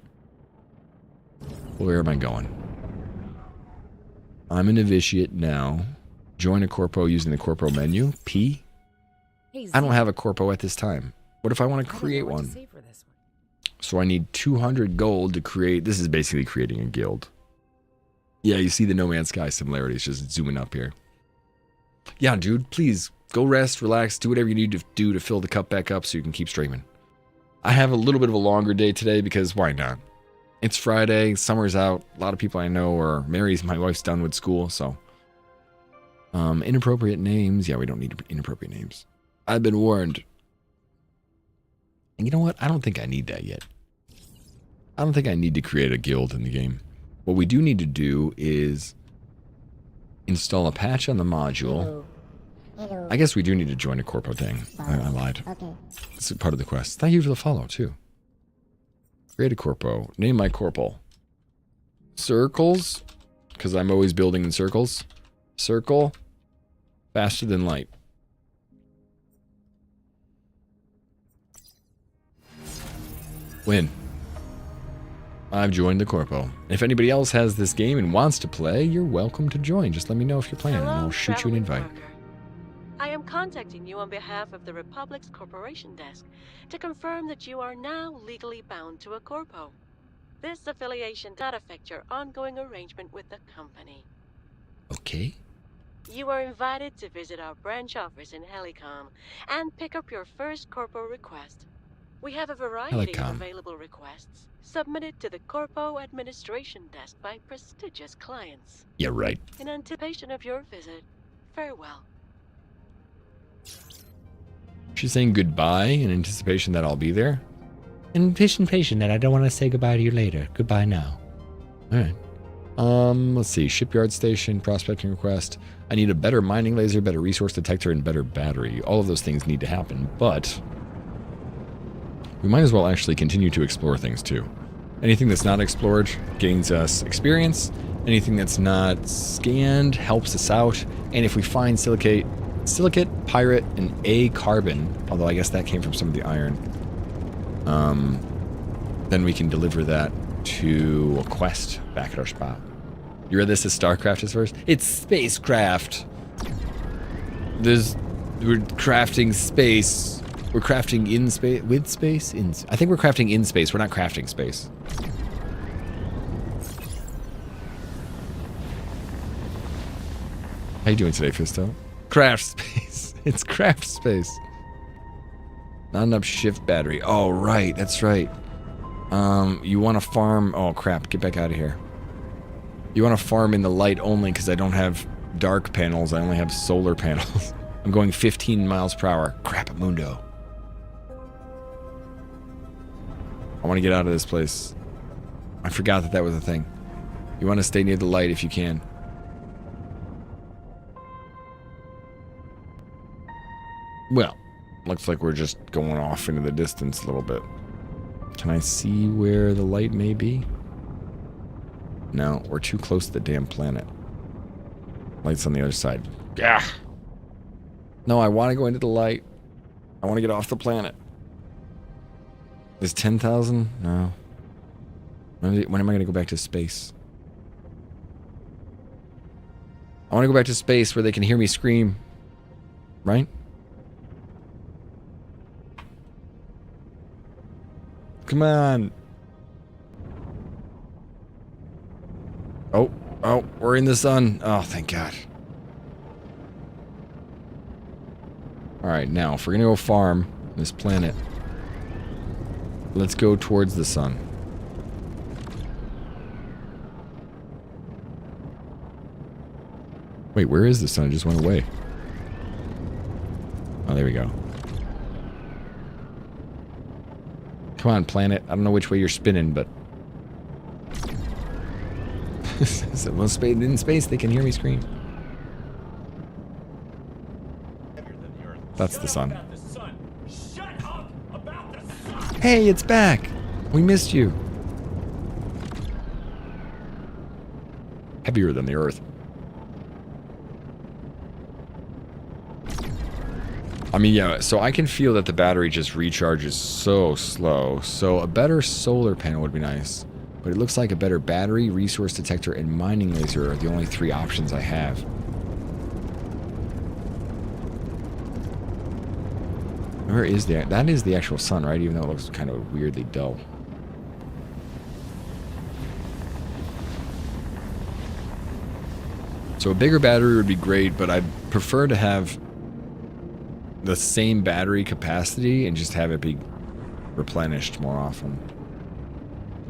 Where am I going? I'm a novitiate now. Join a corpo using the corpo menu. P? I don't have a corpo at this time. What if I want to create one? So I need 200 gold to create. This is basically creating a guild. Yeah, you see the No Man's Sky similarities just zooming up here. Yeah, dude, please go rest, relax, do whatever you need to do to fill the cup back up so you can keep streaming. I have a little bit of a longer day today because why not? It's Friday, summer's out. A lot of people I know are married. My wife's done with school, so. Inappropriate names. Yeah, we don't need inappropriate names. I've been warned. And you know what? I don't think I need that yet. I don't think I need to create a guild in the game. What we do need to do is install a patch on the module. I guess we do need to join a corpo thing. I lied.
Okay.
It's part of the quest. Thank you for the follow, too. Create a corpo. Name my corpo. Circles. Because I'm always building in circles. Circle. Faster than light. Win. I've joined the corpo. If anybody else has this game and wants to play, you're welcome to join. Just let me know if you're playing and I'll shoot you an invite.
I am contacting you on behalf of the Republic's Corporation Desk to confirm that you are now legally bound to a corpo. This affiliation does not affect your ongoing arrangement with the company.
Okay.
You are invited to visit our branch office in Helicon and pick up your first corpo request. We have a variety of available requests submitted to the Corpo Administration Desk by prestigious clients.
Yeah, right.
In anticipation of your visit, farewell.
She's saying goodbye in anticipation that I'll be there. In anticipation that I don't want to say goodbye to you later. Goodbye now. All right. Let's see. Shipyard station, prospecting request. I need a better mining laser, better resource detector, and better battery. All of those things need to happen, but we might as well actually continue to explore things too. Anything that's not explored gains us experience. Anything that's not scanned helps us out. And if we find silicate, pyrite, and A carbon, although I guess that came from some of the iron, then we can deliver that to a quest back at our spot. You read this as StarCraft is first? It's spacecraft. We're crafting space. We're crafting in space, with space? I think we're crafting in space. We're not crafting space. How you doing today, Fisto? Craft space. It's craft space. Not enough shift battery. Oh, right. That's right. You want to farm... Oh, crap. Get back out of here. You want to farm in the light only because I don't have dark panels. I only have solar panels. I'm going 15 miles per hour. Crap, mundo. I want to get out of this place. I forgot that that was a thing. You want to stay near the light if you can. Well, looks like we're just going off into the distance a little bit. Can I see where the light may be? No, we're too close to the damn planet. Light's on the other side. Yeah. No, I want to go into the light. I want to get off the planet. Is 10,000? No. When am I going to go back to space? I want to go back to space where they can hear me scream. Right? Come on. Oh, we're in the sun. Oh, thank God. Alright, now, if we're gonna go farm this planet, let's go towards the sun. Wait, where is the sun? It just went away. Oh, there we go. Come on, planet. I don't know which way you're spinning, but... Well, in space, they can hear me scream. That's the sun. Hey, it's back! We missed you. Heavier than the Earth. I mean, yeah, so I can feel that the battery just recharges so slow. So a better solar panel would be nice. But it looks like a better battery, resource detector, and mining laser are the only three options I have. Where is that? That is the actual sun, right? Even though it looks kind of weirdly dull. So a bigger battery would be great, but I'd prefer to have the same battery capacity and just have it be replenished more often.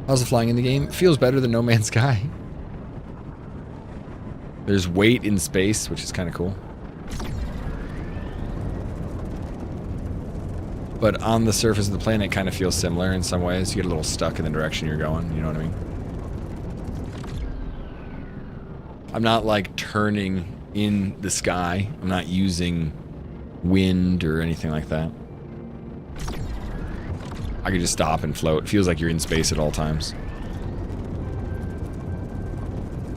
How's the flying in the game? It feels better than No Man's Sky. There's weight in space, which is kind of cool. But on the surface of the planet, it kind of feels similar in some ways. You get a little stuck in the direction you're going, you know what I mean? I'm not like turning in the sky. I'm not using wind or anything like that. I could just stop and float. It feels like you're in space at all times.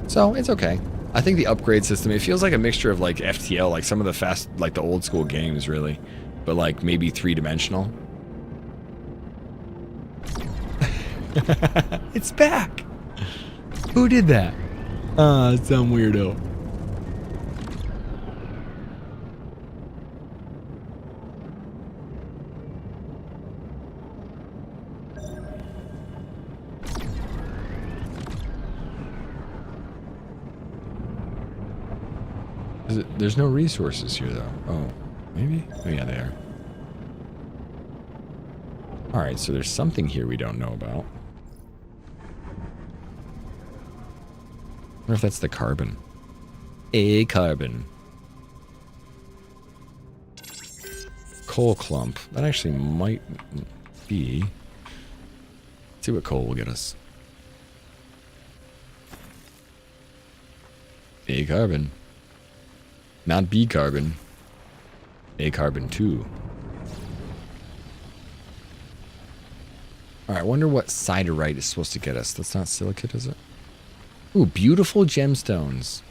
So, it's okay. I think the upgrade system, it feels like a mixture of like FTL, like some of the fast, like the old school games really. But like maybe three-dimensional. It's back! Who did that? Ah, some weirdo. There's no resources here, though. Oh, maybe? Oh, yeah, they are. Alright, so there's something here we don't know about. I wonder if that's the carbon. A carbon. Coal clump. That actually might be. Let's see what coal will get us. A carbon. Not B carbon. A carbon 2. Alright, I wonder what siderite is supposed to get us. That's not silicate, is it? Ooh, beautiful gemstones.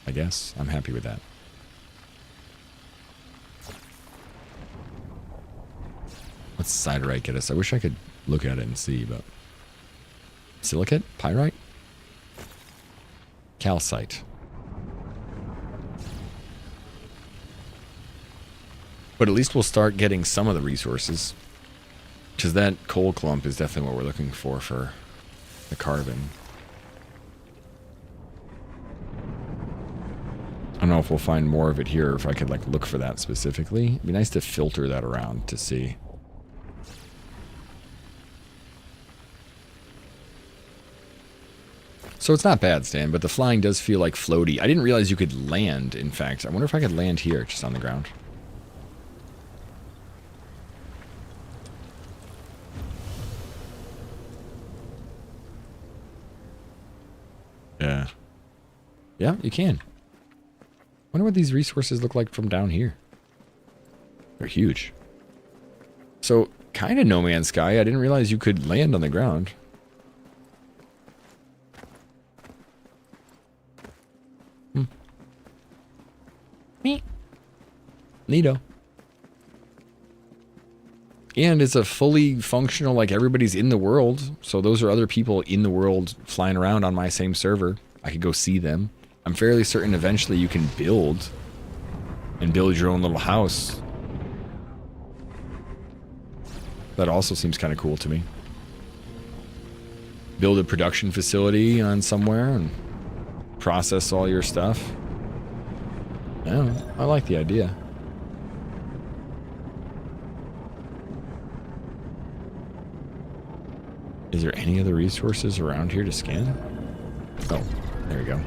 I guess. I'm happy with that. What's siderite get us? I wish I could look at it and see, but... Silicate? Pyrite? Calcite. But at least we'll start getting some of the resources. Because that coal clump is definitely what we're looking for the carbon. I don't know if we'll find more of it here, or if I could like look for that specifically. It'd be nice to filter that around to see. So it's not bad, Stan, but the flying does feel like floaty. I didn't realize you could land, in fact. I wonder if I could land here, just on the ground. Yeah. Yeah, you can. Wonder what these resources look like from down here. They're huge. So, kind of No Man's Sky. I didn't realize you could land on the ground. Neato. And it's a fully functional, like everybody's in the world. So those are other people in the world flying around on my same server. I could go see them. I'm fairly certain eventually you can build and build your own little house. That also seems kind of cool to me. Build a production facility on somewhere and process all your stuff. Yeah, I like the idea. Is there any other resources around here to scan? Oh, there we go.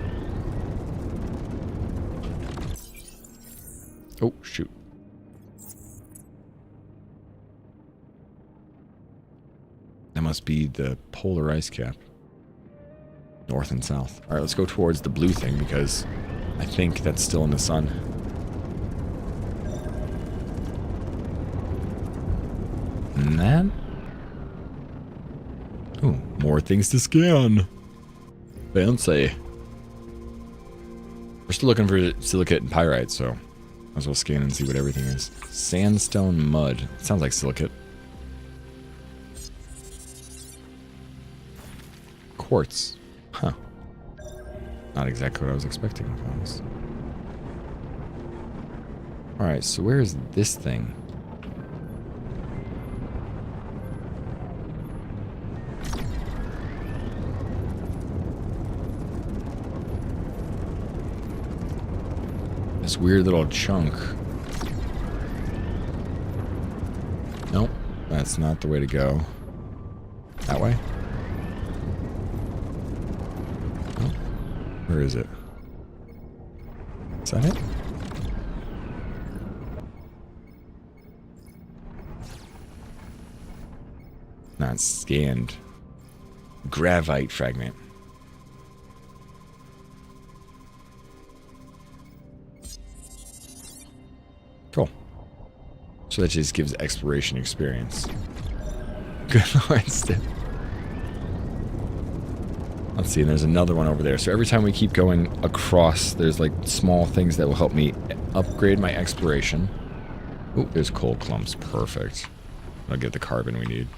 Oh, shoot. That must be the polar ice cap. North and south. Alright, let's go towards the blue thing because I think that's still in the sun. And that? Oh, more things to scan. Fancy. We're still looking for silicate and pyrite, so might as well scan and see what everything is. Sandstone mud. Sounds like silicate. Quartz. Huh. Not exactly what I was expecting, to be honest. Alright, so where is this thing? This weird little chunk. Nope, that's not the way to go. That way? Oh, where is it? Is that it? Not scanned. Gravite fragment. Cool. So that just gives exploration experience. Good lord, Steph. Let's see, and there's another one over there. So every time we keep going across, there's like small things that will help me upgrade my exploration. Ooh, there's coal clumps. Perfect. I'll get the carbon we need.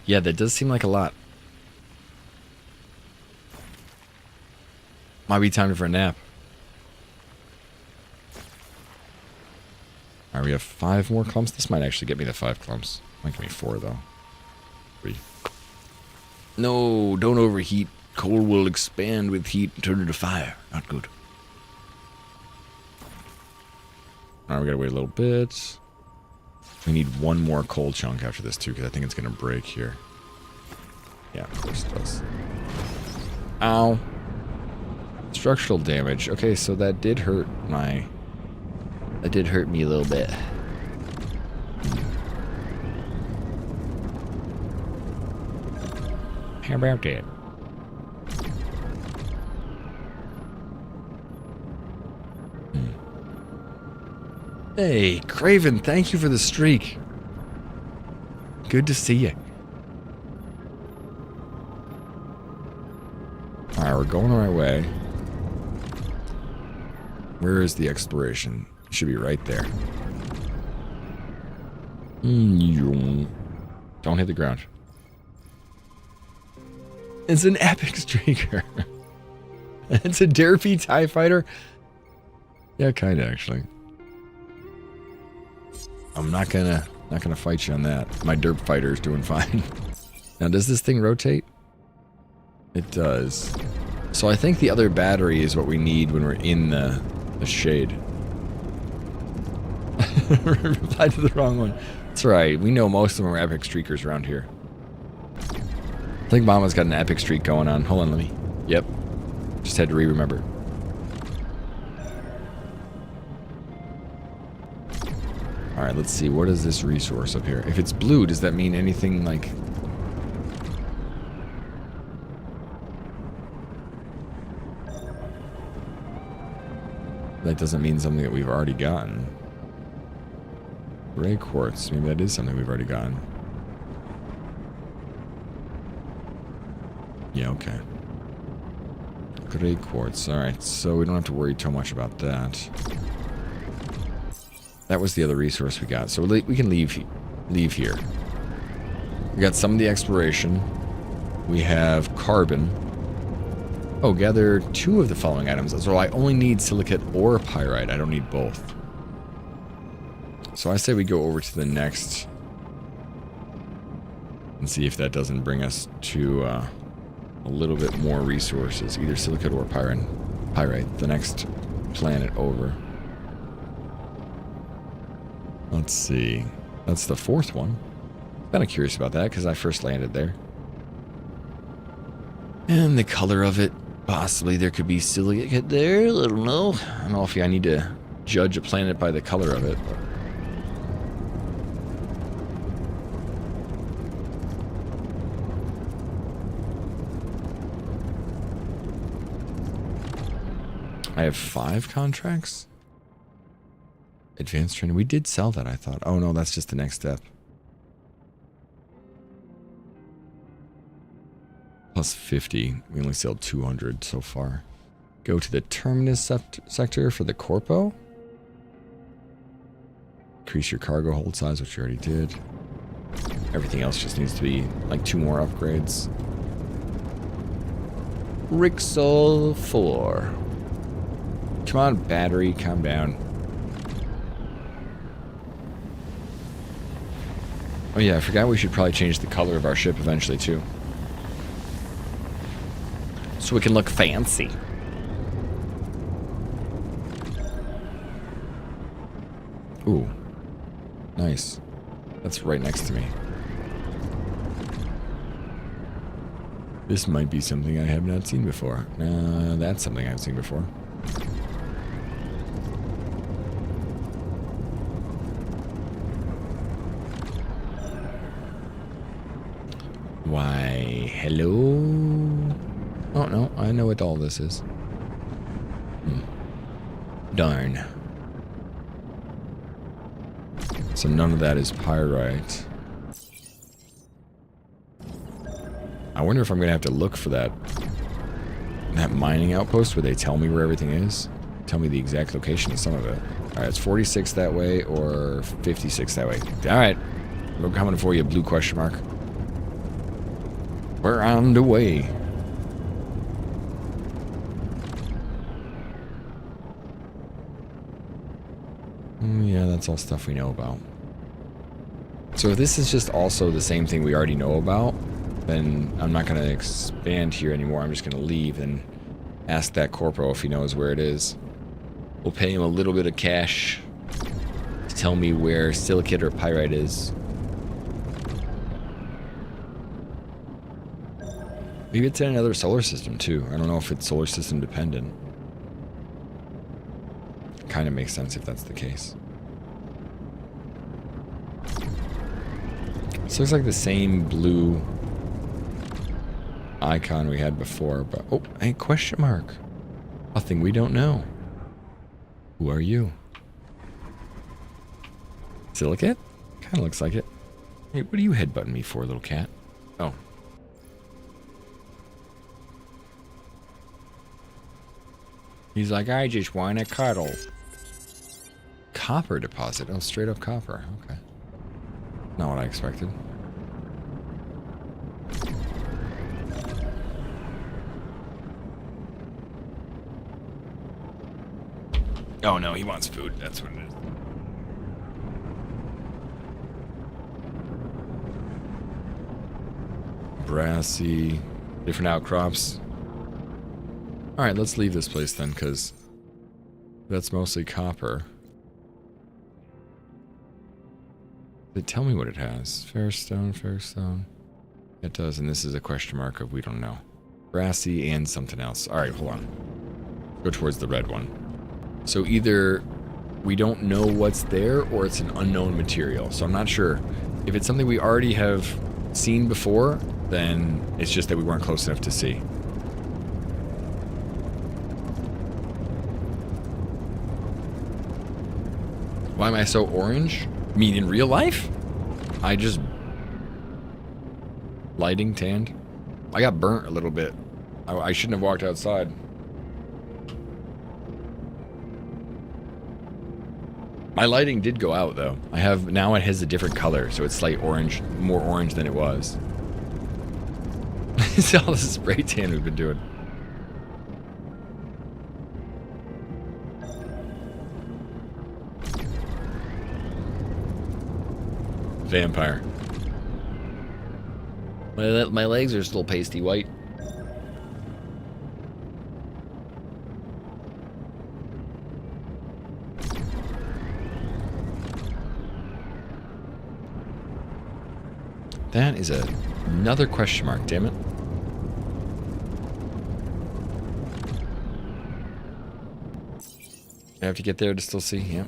Yeah, that does seem like a lot. Might be time for a nap. Alright, we have 5 more clumps. This might actually get me the 5 clumps. Might give me 4 though. 3. No, don't overheat Coal will expand with heat and turn into fire. Not good. Alright, we gotta wait a little bit. We need one more coal chunk after this too, because I think it's gonna break here. Yeah, of course it does. Ow. Structural damage. Okay, so that did hurt my... That did hurt me a little bit. How about that? Hey, Craven, thank you for the streak. Good to see you. Alright, we're going the right way. Where is the exploration? It should be right there. Don't hit the ground. It's an epic streaker. It's a derpy TIE fighter. Yeah, kinda actually. I'm not gonna fight you on that. My derp fighter is doing fine. Now, does this thing rotate? It does. So I think the other battery is what we need when we're in the shade. Replied to the wrong one. That's right. We know most of them are epic streakers around here. I think Mama's got an epic streak going on. Hold on, let me. Yep. Just had to remember. Alright, let's see. What is this resource up here? If it's blue, does that mean anything like... That doesn't mean something that we've already gotten. Gray quartz. Maybe that is something we've already gotten. Yeah, okay. Gray quartz. Alright, so we don't have to worry too much about that. That was the other resource we got. So we can leave here. We got some of the exploration. We have carbon. Oh, gather 2 of the following items. So I only need silicate or pyrite. I don't need both. So I say we go over to the next and see if that doesn't bring us to a little bit more resources. Either silicate or pyrite. The next planet over. Let's see. That's the 4th one. Kind of curious about that because I first landed there. And the color of it. Possibly there could be silicate there. I don't know. I don't know if I need to judge a planet by the color of it. I have 5 contracts? Advanced training. We did sell that, I thought. Oh no, that's just the next step. Plus 50. We only sold 200 so far. Go to the terminus sector for the corpo. Increase your cargo hold size, which you already did. Everything else just needs to be like 2 more upgrades. Rixel 4. Come on, battery, calm down. Oh yeah, I forgot we should probably change the color of our ship eventually too. So we can look fancy. Ooh. Nice. That's right next to me. This might be something I have not seen before. That's something I've seen before. Why, hello? Oh, no, I know what all this is. Darn. So none of that is pyrite. I wonder if I'm gonna have to look for that mining outpost where they tell me where everything is. Tell me the exact location of some of it. Alright, it's 46 that way or 56 that way. Alright. We're coming for you, blue question mark. We're on the way. Yeah, that's all stuff we know about. So if this is just also the same thing we already know about, then I'm not going to expand here anymore. I'm just going to leave and ask that corpo if he knows where it is. We'll pay him a little bit of cash to tell me where silicate or pyrite is. Maybe it's in another solar system too. I don't know if it's solar system dependent. Kind of makes sense if that's the case. This looks like the same blue icon we had before, but oh, a question mark. Nothing we don't know. Who are you? Silicate? Kind of looks like it. Hey, what are you headbutting me for, little cat? Oh. He's like, I just want to cuddle. Copper deposit. Oh, straight up copper. Okay. Not what I expected. Oh no, he wants food. That's what it is. Brassy. Different outcrops. Alright, let's leave this place then, because that's mostly copper. They tell me what it has. Fairstone, Fairstone. It does, and this is a question mark of we don't know. Brassy and something else. Alright, hold on. Go towards the red one. So either we don't know what's there, or it's an unknown material. So I'm not sure. If it's something we already have seen before, then it's just that we weren't close enough to see. Why am I so orange? I mean, in real life? I just... Lighting tanned? I got burnt a little bit. I shouldn't have walked outside. My lighting did go out, though. Now it has a different color, so it's like orange, more orange than it was. It's all this spray tan we've been doing. Vampire. My legs are still pasty white. That is another question mark, damn it. I have to get there to still see, yeah.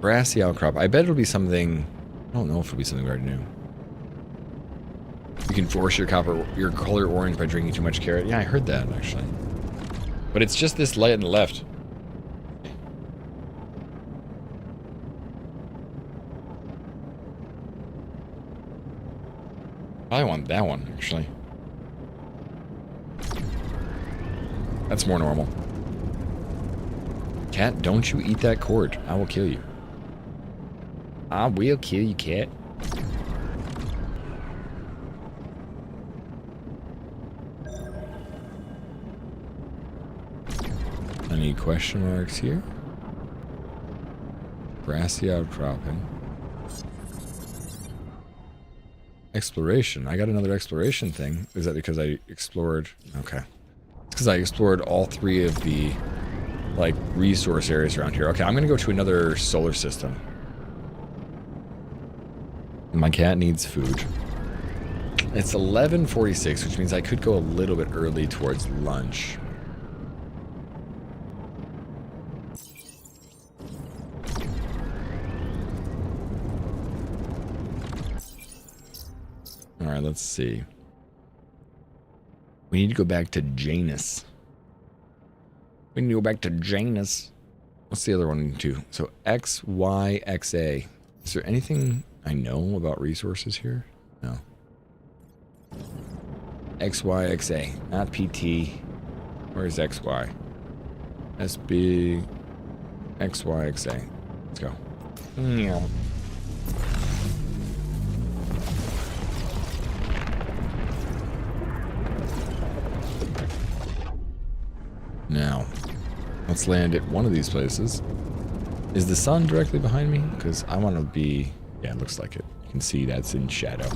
Brassy outcrop. I bet it'll be something... I don't know if it'll be something we already knew. You can force your color orange by drinking too much carrot. Yeah, I heard that, actually. But it's just this light on the left. I want that one, actually. That's more normal. Cat, don't you eat that cord. I will kill you. I will kill you, cat. Any question marks here? Brassy outcropping. Exploration. I got another exploration thing. Is that because I explored... Okay. It's because I explored all three of the, like, resource areas around here. Okay, I'm gonna go to another solar system. My cat needs food. It's 11:46, which means I could go a little bit early towards lunch. Alright, let's see. We need to go back to Janus. We need to go back to Janus. What's the other one too? So X, Y, X, A. Is there anything I know about resources here? No. X, Y, X, A. Not PT. Where's X, Y? SB. X, Y, X, A. Let's go. Yeah. Now, let's land at one of these places. Is the sun directly behind me? Because I want to be... Yeah, it looks like it. You can see that's in shadow.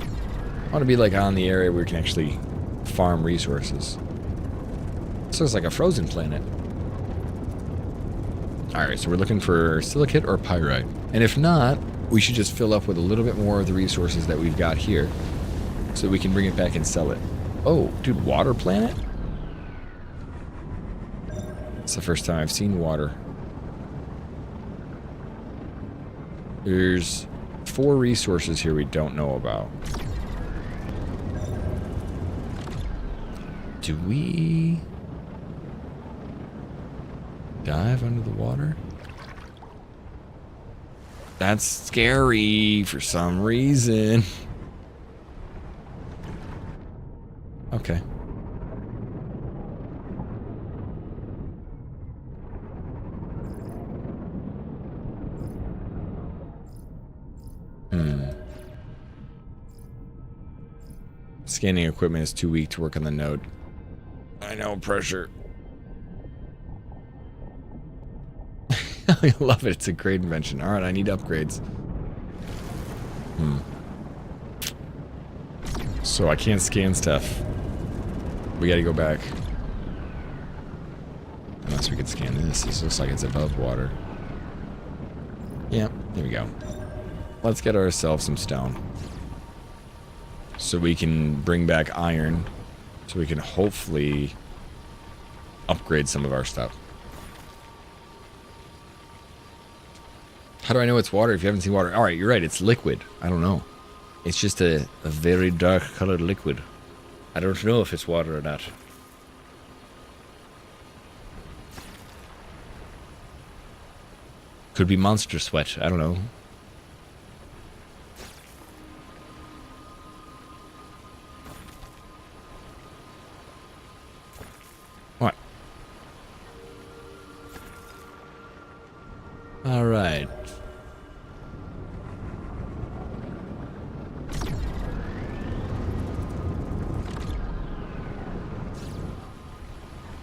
I want to be like on the area where we can actually farm resources. So it's like a frozen planet. Alright, so we're looking for silicate or pyrite. And if not, we should just fill up with a little bit more of the resources that we've got here. So we can bring it back and sell it. Oh, dude, water planet? It's the first time I've seen water. There's 4 resources here we don't know about. Do we dive under the water? That's scary for some reason. Okay. Scanning equipment is too weak to work on the node. I know, pressure. I love it. It's a great invention. Alright, I need upgrades. So I can't scan stuff. We gotta go back. Unless we could scan this. This looks like it's above water. Yeah, there we go. Let's get ourselves some stone. So we can bring back iron. So we can hopefully upgrade some of our stuff. How do I know it's water if you haven't seen water? Alright, you're right, it's liquid. I don't know. It's just a very dark colored liquid. I don't know if it's water or not. Could be monster sweat, I don't know. What? Alright.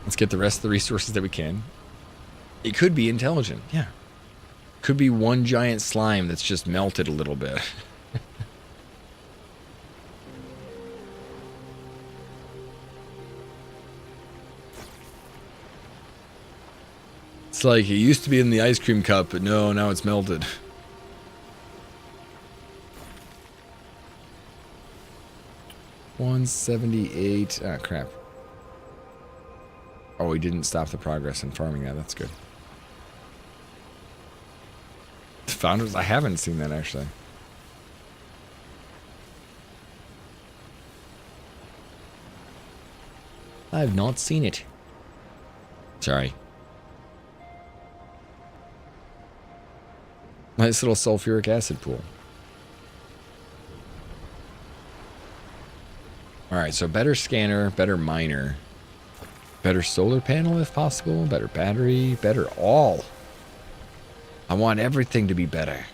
Let's get the rest of the resources that we can. It could be intelligent, yeah. Could be one giant slime that's just melted a little bit. It's like it used to be in the ice cream cup, but no, now it's melted. $178. Ah, crap. Oh, we didn't stop the progress in farming that. That's good. The founders? I haven't seen that, actually. I've not seen it. Sorry. Nice little sulfuric acid pool. Alright, so better scanner, better miner. Better solar panel if possible, better battery, better all. I want everything to be better.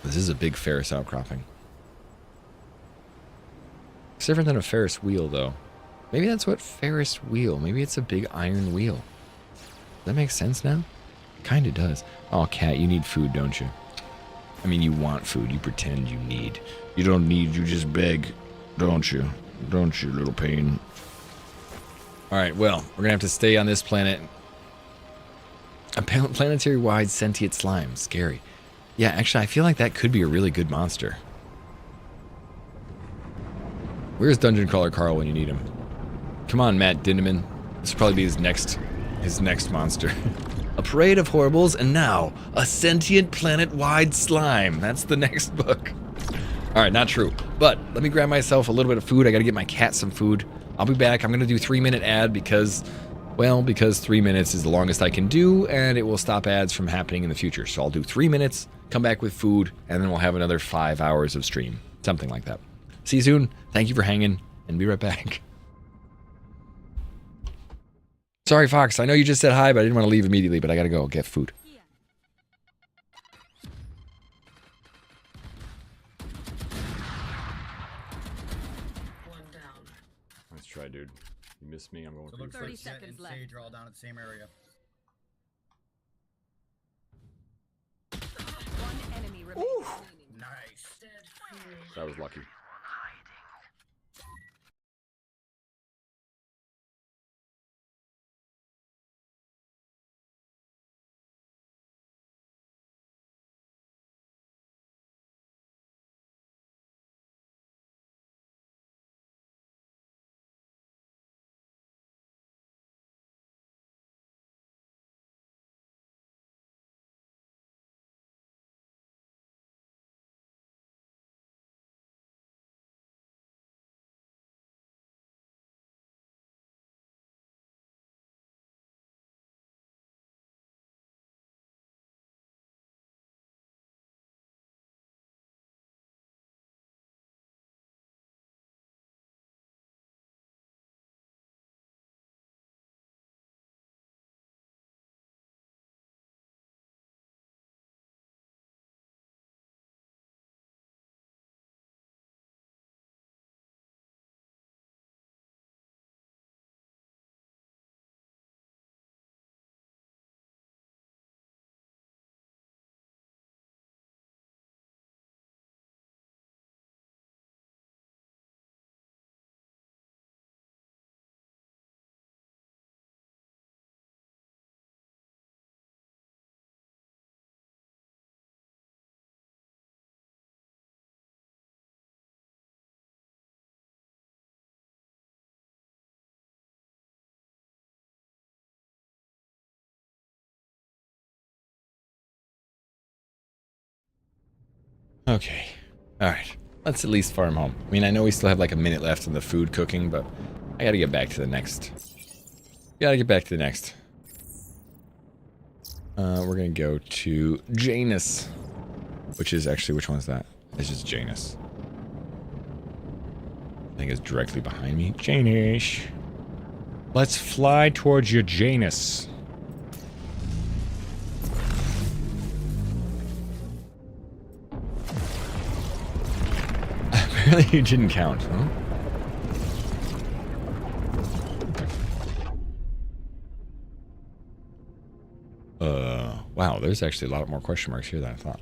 This is a big Ferris outcropping. It's different than a Ferris wheel, though. Maybe that's what Ferris wheel. Maybe it's a big iron wheel. Does that make sense now? Kinda does. Oh, cat, you need food, don't you? I mean, you want food. You pretend you need. You don't need, you just beg. Don't you? Don't you, little pain? Alright, well, we're gonna have to stay on this planet. A planetary-wide sentient slime. Scary. Yeah, actually, I feel like that could be a really good monster. Where's Dungeon Crawler Carl when you need him? Come on, Matt Dinneman. This will probably be his next monster. A parade of horribles, and now, a sentient planet-wide slime. That's the next book. Alright, not true. But, let me grab myself a little bit of food. I gotta get my cat some food. I'll be back. I'm gonna do 3-minute ad because, well, because 3 minutes is the longest I can do, and it will stop ads from happening in the future. So I'll do 3 minutes, come back with food, and then we'll have another 5 hours of stream. Something like that. See you soon. Thank you for hanging, and be right back. Sorry, Fox. I know you just said hi, but I didn't want to leave immediately, but I gotta go get food. Nice try, dude. You missed me. I'm going
So
for
looks
30
like Jet
seconds
and
left.
Sage are all down at the same area.
One enemy remaining.
That was lucky. Okay. Alright. Let's at least farm home. I mean, I know we still have like a minute left in the food cooking, but I gotta get back to the next. Gotta get back to the next. We're gonna go to Janus. Which is actually, which one's that? It's just Janus. I think it's directly behind me. Janus. Let's fly towards your Janus. Apparently you didn't count, huh? Wow, there's actually a lot more question marks here than I thought.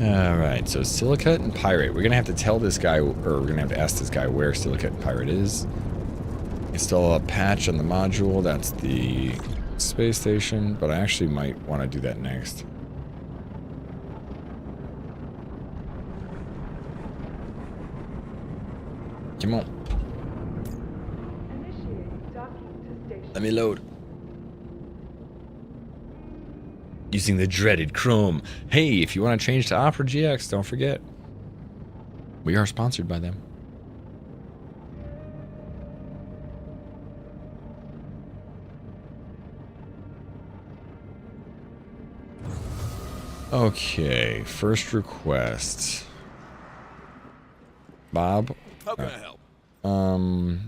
Alright, so silicate and pyrite. We're gonna have to tell this guy, or we're gonna have to ask this guy where silicate and pyrite is. Install a patch on the module, that's the space station, but I actually might want to do that next. Come on. Let me load. Using the dreaded Chrome. Hey, if you want to change to Opera GX, don't forget. We are sponsored by them. Okay, first request. Bob?
How can I help?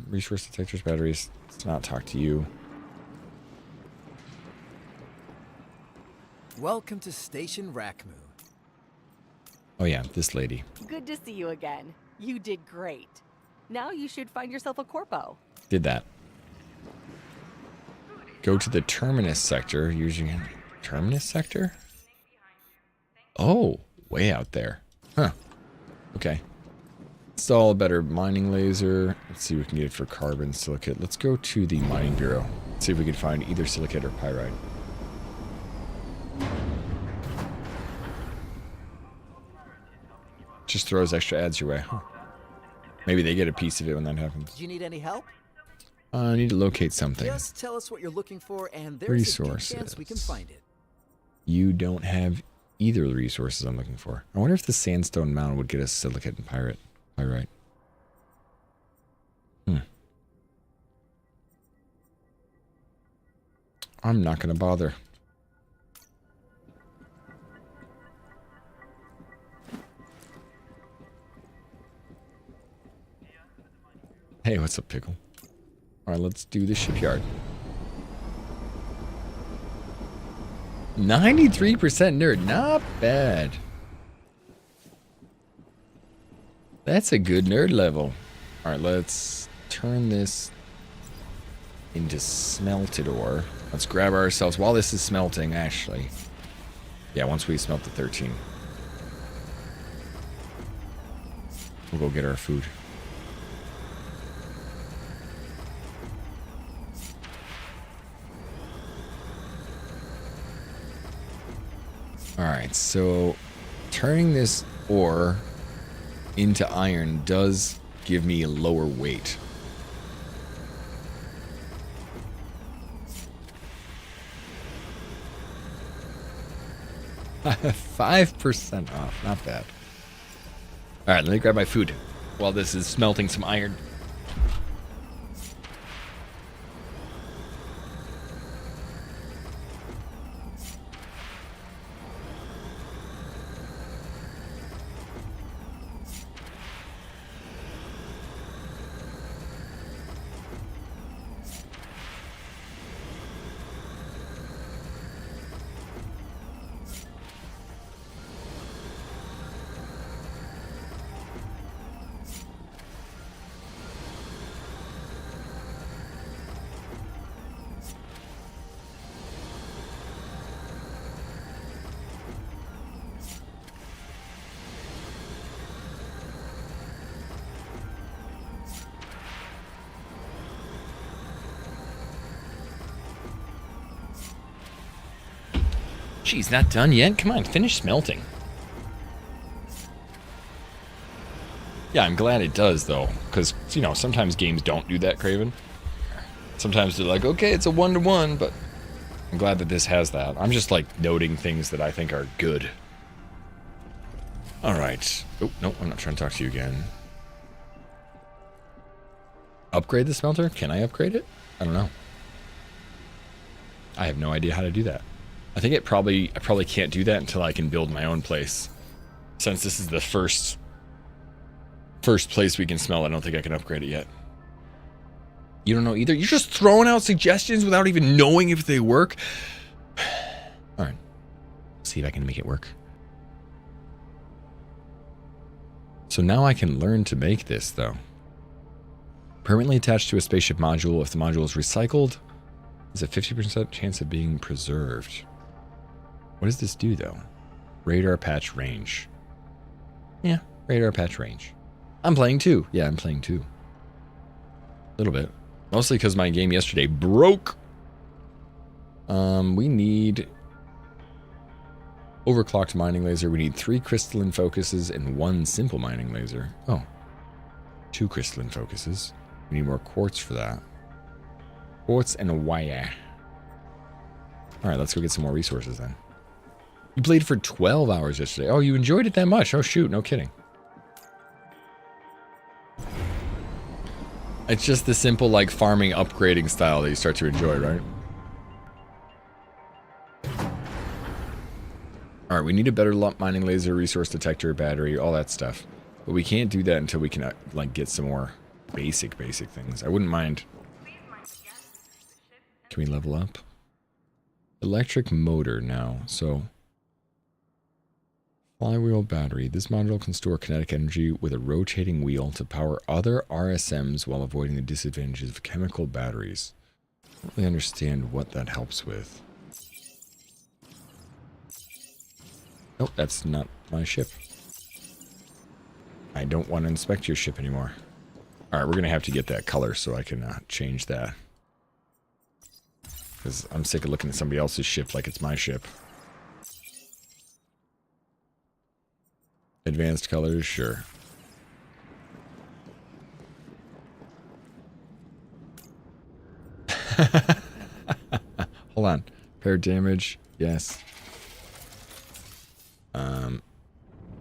Resource detectors, batteries. Let's not talk to you.
Welcome to Station Rackmoo.
Oh yeah, this lady.
Good to see you again. You did great. Now you should find yourself a corpo.
Did that. Go to the terminus sector using terminus sector? Oh, way out there. Huh. Okay. Install a better mining laser. Let's see if we can get it for carbon silicate. Let's go to the mining bureau. See if we can find either silicate or pyrite. Just throws extra ads your way. Huh. Maybe they get a piece of it when that happens.
Do you need any help?
I need to locate something.
Just tell us what you're looking for, and there's a good chance we can find it.
You don't have either of the resources I'm looking for. I wonder if the sandstone mound would get us silicate and pyrite. I'm not gonna bother. Hey, what's up, Pickle? Alright, let's do the shipyard. 93% nerd, not bad. That's a good nerd level. Alright, let's turn this into smelted ore. Let's grab ourselves, while this is smelting, actually. Yeah, once we smelt the 13. We'll go get our food. Alright, so turning this ore into iron does give me a lower weight. $5% off, not bad. Alright, let me grab my food while this is smelting some iron. Geez, not done yet? Come on, finish smelting. Yeah, I'm glad it does, though. Because, you know, sometimes games don't do that, Craven. Sometimes they're like, okay, it's a 1-to-1, but I'm glad that this has that. I'm just, like, noting things that I think are good. Alright. Oh, no, I'm not trying to talk to you again. Upgrade the smelter? Can I upgrade it? I don't know. I have no idea how to do that. I think I probably can't do that until I can build my own place. Since this is the first place we can smell, I don't think I can upgrade it yet. You don't know either? You're just throwing out suggestions without even knowing if they work? Alright. See if I can make it work. So now I can learn to make this, though. Permanently attached to a spaceship module. If the module is recycled, there's a 50% chance of being preserved. What does this do, though? Radar patch range. Yeah, radar patch range. I'm playing too. Yeah, I'm playing too. A little bit. Mostly because my game yesterday broke. We need overclocked mining laser. We need 3 crystalline focuses and 1 simple mining laser. Oh. 2 crystalline focuses. We need more quartz for that. Quartz and a wire. Alright, let's go get some more resources then. You played for 12 hours yesterday. Oh, you enjoyed it that much? Oh, shoot, no kidding. It's just the simple, like, farming upgrading style that you start to enjoy, right? Alright, we need a better mining laser, resource detector, battery, all that stuff. But we can't do that until we can, like, get some more basic things. I wouldn't mind. Can we level up? Electric motor now, so... Flywheel battery. This module can store kinetic energy with a rotating wheel to power other RSMs while avoiding the disadvantages of chemical batteries. I don't really understand what that helps with. Nope, that's not my ship. I don't want to inspect your ship anymore. Alright, we're going to have to get that color so I can change that. Because I'm sick of looking at somebody else's ship like it's my ship. Advanced colors, sure. Hold on. Pair damage, yes.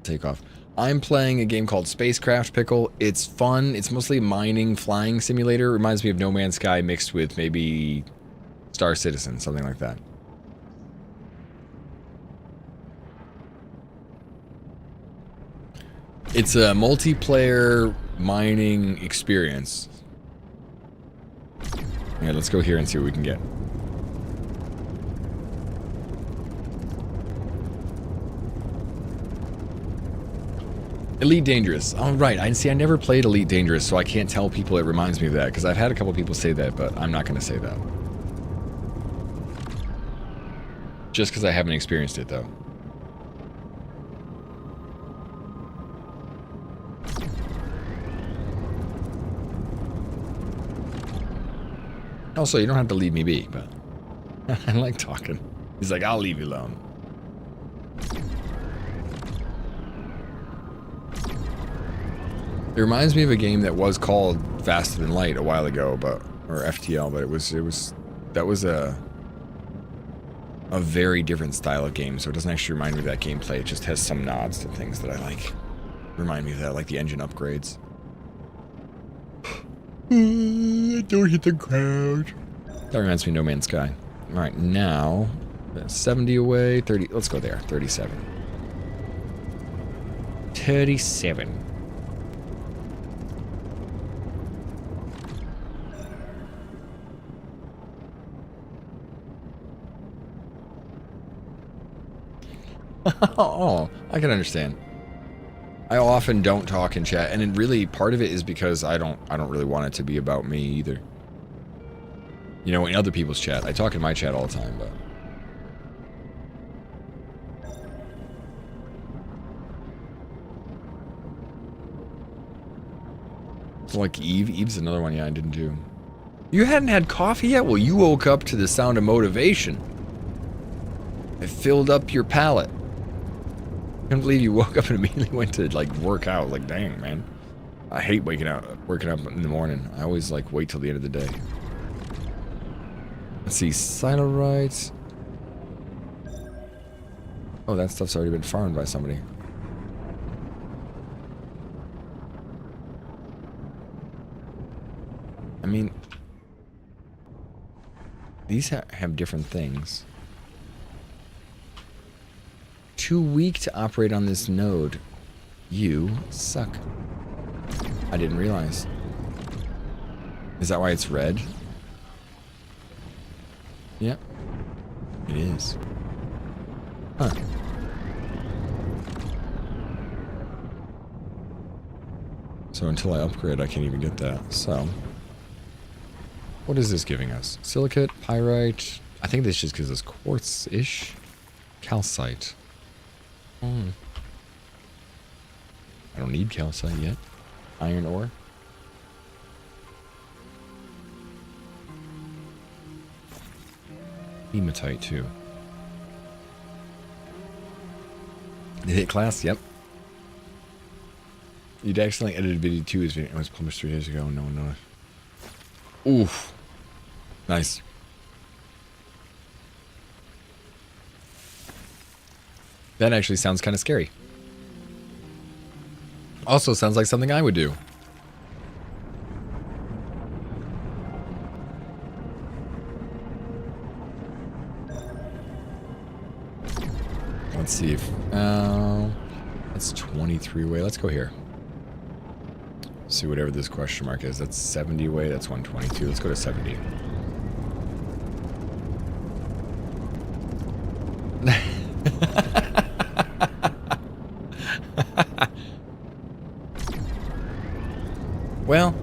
Take off. I'm playing a game called SpaceCraft Pickle. It's fun. It's mostly a mining, flying simulator. Reminds me of No Man's Sky mixed with maybe Star Citizen, something like that. It's a multiplayer mining experience. Yeah, let's go here and see what we can get. Elite Dangerous. Oh, right. I see. I never played Elite Dangerous, so I can't tell people it reminds me of that, because I've had a couple people say that, but I'm not going to say that. Just because I haven't experienced it, though. Also, you don't have to leave me be, but I like talking. He's like, I'll leave you alone. It reminds me of a game that was called Faster Than Light a while ago, or FTL, but that was a very different style of game, so it doesn't actually remind me of that gameplay. It just has some nods to things that I like. Remind me of that, like the engine upgrades. Don't hit the ground. That reminds me of No Man's Sky. Alright, now 70 away, 30. Let's go there. 37. 37. Oh, I can understand. I often don't talk in chat, and really part of it is because I don't really want it to be about me either. You know, in other people's chat, I talk in my chat all the time, but it's like Eve's another one. Yeah, I didn't do. You hadn't had coffee yet? Well, you woke up to the sound of motivation. It filled up your palate. I can't believe you woke up and immediately went to like work out. Like, dang, man. I hate working up in the morning. I always like wait till the end of the day. Let's see, Silo rights. Oh, that stuff's already been farmed by somebody. I mean, these have different things. Too weak to operate on this node. You suck. I didn't realize. Is that why it's red? Yep. It is. Huh. So until I upgrade, I can't even get that. So, what is this giving us? Silicate, pyrite. I think this just gives us quartz-ish. Calcite. I don't need calcite yet. Iron ore. Hematite too. Did it hit class? Yep. You'd accidentally edited video 2. It was published 3 days ago. No one knows. Oof. Nice. That actually sounds kind of scary. Also sounds like something I would do. Let's see if... that's 23 away. Let's go here. See whatever this question mark is. That's 70 away. That's 122. Let's go to 70. Well,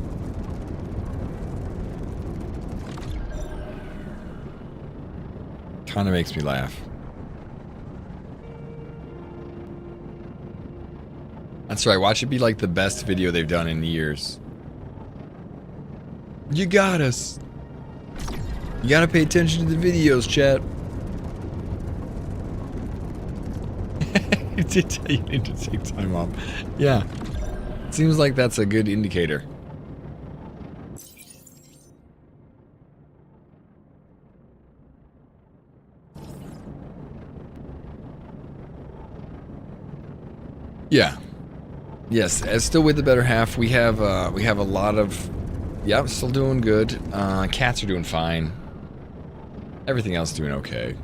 kind of makes me laugh. That's right, watch it be like the best video they've done in years. You got us. You gotta pay attention to the videos, chat. It did tell you need to take time off. Yeah. Seems like that's a good indicator. Yeah. Yes, as still with the better half, we have a lot of... Yep, still doing good. Cats are doing fine. Everything else doing okay.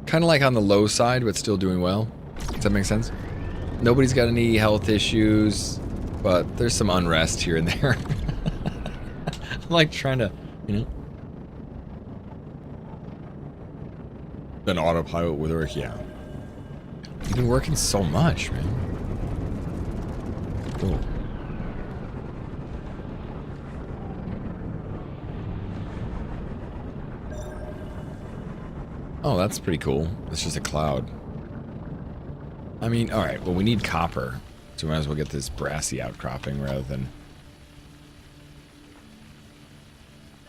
Kind of like on the low side, but still doing well. Does that make sense? Nobody's got any health issues, but there's some unrest here and there. I'm like trying to, you know... An autopilot with work, yeah. You've been working so much, man. Cool. Oh, that's pretty cool. It's just a cloud. I mean, alright, well we need copper. So we might as well get this brassy outcropping rather than...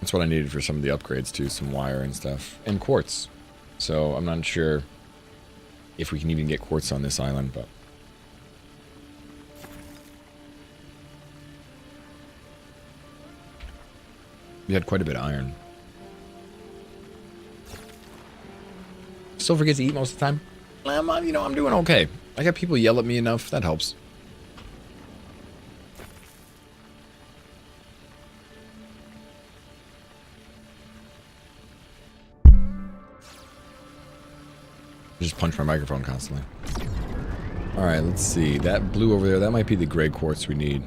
That's what I needed for some of the upgrades too, some wire and stuff. And quartz. So I'm not sure if we can even get quartz on this island, but... We had quite a bit of iron. Still forget to eat most of the time. I'm doing okay. I got people yell at me enough. That helps. Just punch my microphone constantly. Alright, let's see. That blue over there, that might be the gray quartz we need.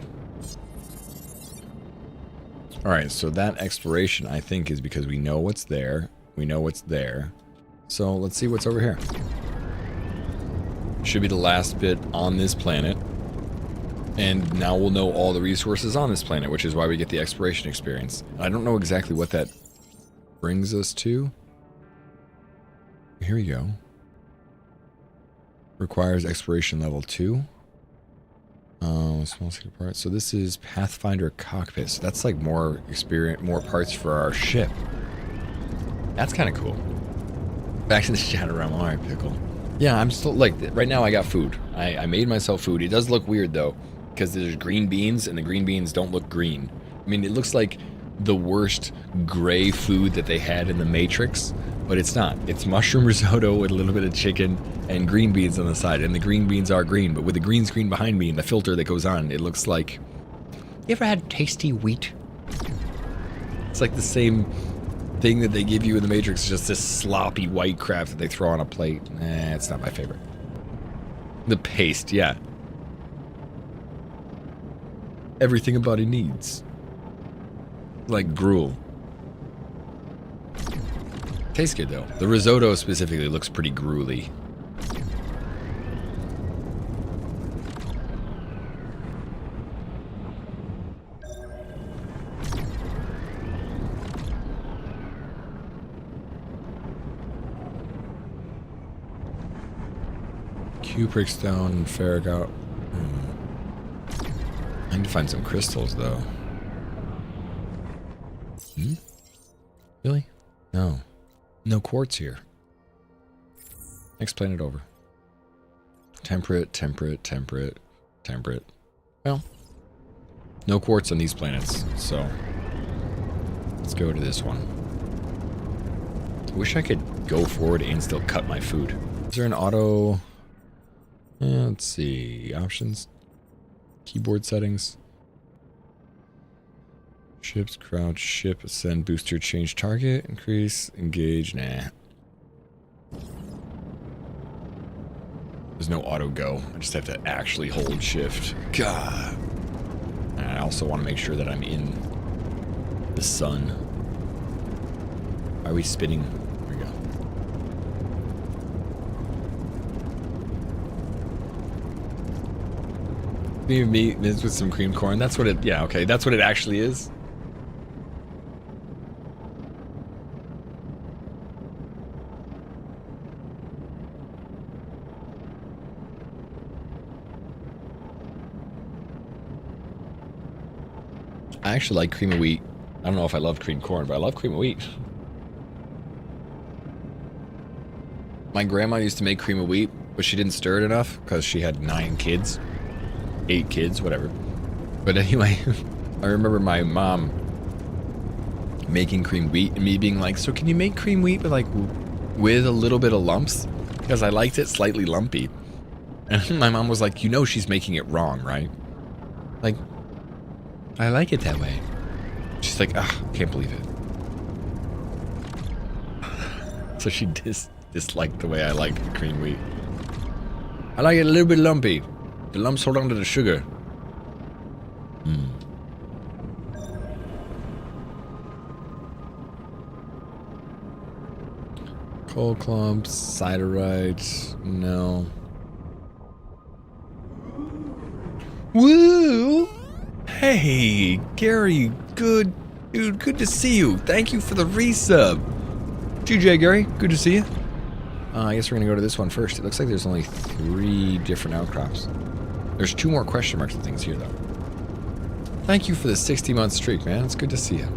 Alright, so that exploration, I think, is because we know what's there. We know what's there. So let's see what's over here. Should be the last bit on this planet. And now we'll know all the resources on this planet, which is why we get the exploration experience. I don't know exactly what that brings us to. Here we go. Requires exploration level 2. Small secret parts. So this is Pathfinder cockpit. So that's like more experience, more parts for our ship. That's kind of cool. Back to the shadow realm. All right, pickle. Yeah, I'm still like right now. I got food. I made myself food. It does look weird though, because there's green beans and the green beans don't look green. I mean, it looks like the worst gray food that they had in the Matrix, but it's not. It's mushroom risotto with a little bit of chicken and green beans on the side, and the green beans are green, but with the green screen behind me and the filter that goes on, it looks like... You ever had tasty wheat? It's like the same thing that they give you in the Matrix, just this sloppy white crap that they throw on a plate. It's not my favorite. The paste, yeah. Everything a body needs. Like gruel. Tastes good though. The risotto specifically looks pretty gruely. Cupric stone and ferric out. I need to find some crystals though. Really? No. No quartz here. Next planet over. Temperate, temperate, temperate, temperate. Well, no quartz on these planets, so let's go to this one. I wish I could go forward and still cut my food. Is there an auto... let's see. Options. Keyboard settings. Ships, crouch, ship, ascend, booster, change target, increase, engage, nah. There's no auto go. I just have to actually hold shift. God. And I also want to make sure that I'm in the sun. Are we spinning? There we go. Meat with some cream corn. That's what it, yeah, okay. That's what it actually is. I actually like cream of wheat. I don't know if I love cream corn, but I love cream of wheat. My grandma used to make cream of wheat, but she didn't stir it enough because she had 9 kids. 8 kids, whatever. But anyway, I remember my mom making cream wheat and me being like, so can you make cream wheat with a little bit of lumps? Because I liked it slightly lumpy. And my mom was like, you know she's making it wrong, right? Like, I like it that way. She's like, ah, can't believe it. So she disliked the way I like cream wheat. I like it a little bit lumpy. The lumps hold on to the sugar. Coal clumps, siderite, no. Woo! Hey, Gary, good dude, good to see you. Thank you for the resub. GJ, Gary, good to see you. I guess we're gonna go to this one first. It looks like there's only 3 different outcrops. There's 2 more question marks and things here, though. Thank you for the 60-month streak, man. It's good to see you.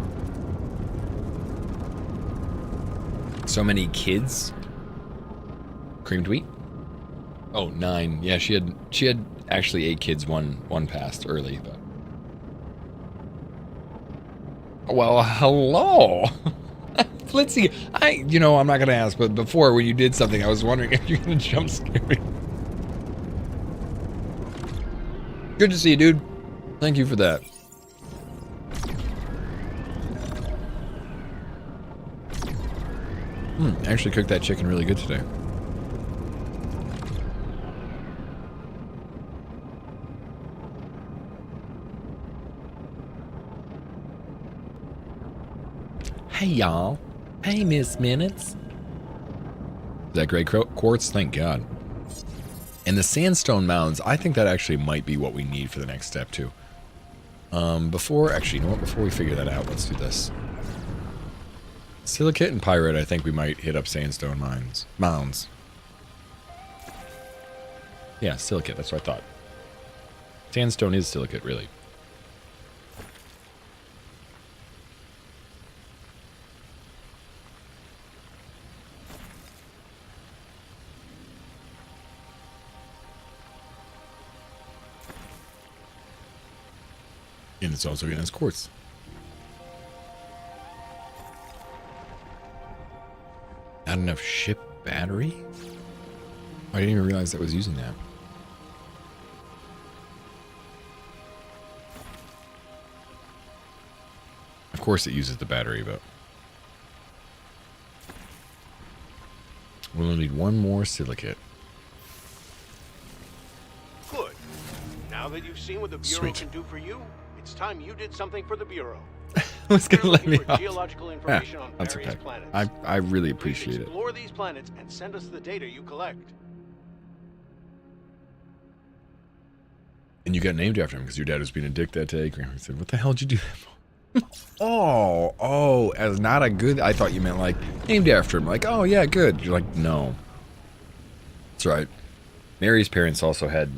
So many kids. Creamed wheat. Oh, 9. Yeah, she had actually 8 kids. One passed early, but. Well, hello. Flitzy, I'm not gonna ask, but before when you did something, I was wondering if you're gonna jump scare me. Good to see you, dude. Thank you for that. I actually cooked that chicken really good today. Hey, y'all. Hey, Miss Minutes. Is that gray quartz? Thank God. And the sandstone mounds, I think that actually might be what we need for the next step, too. Before we figure that out, let's do this. Silicate and pyrite, I think we might hit up sandstone mounds. Yeah, silicate, that's what I thought. Sandstone is silicate, really. And it's also getting us quartz. Not enough ship battery? I didn't even realize that was using that. Of course it uses the battery, but we'll need 1 more silicate.
Good. Now that you've seen what the Bureau can do for you, it's time you did something for the Bureau.
Who's gonna let me off?
Geological information on
That's
various
okay.
planets.
I really appreciate it.
Explore these planets and send us the data you collect.
And you got named after him because your dad was being a dick that day. Grandma said, "What the hell did you do that for?" oh, as not a good. I thought you meant like named after him. Like, oh yeah, good. You're like, no. That's right. Mary's parents also had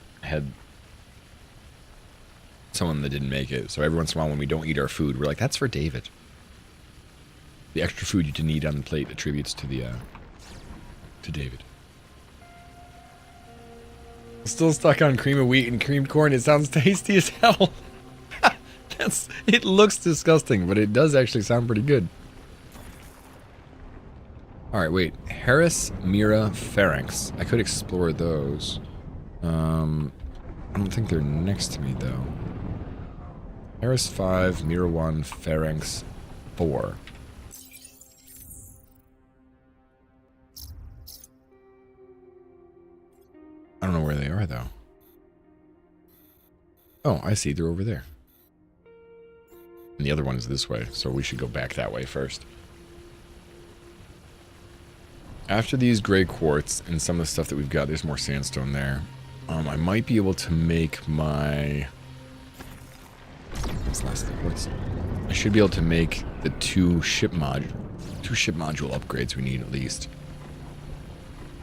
someone that didn't make it. So every once in a while when we don't eat our food, we're like, that's for David. The extra food you didn't eat on the plate attributes to the to David. Still stuck on cream of wheat and creamed corn. It sounds tasty as hell. It looks disgusting, but it does actually sound pretty good. Alright, wait. Harris, Mira, Pharynx. I could explore those. I don't think they're next to me, though. Harris 5, Mira 1, Pharynx 4. I don't know where they are, though. Oh, I see. They're over there. And the other one is this way, so we should go back that way first. After these gray quartz and some of the stuff that we've got, there's more sandstone there. I might be able to make my... What's last thing? I should be able to make the 2 ship module upgrades we need at least.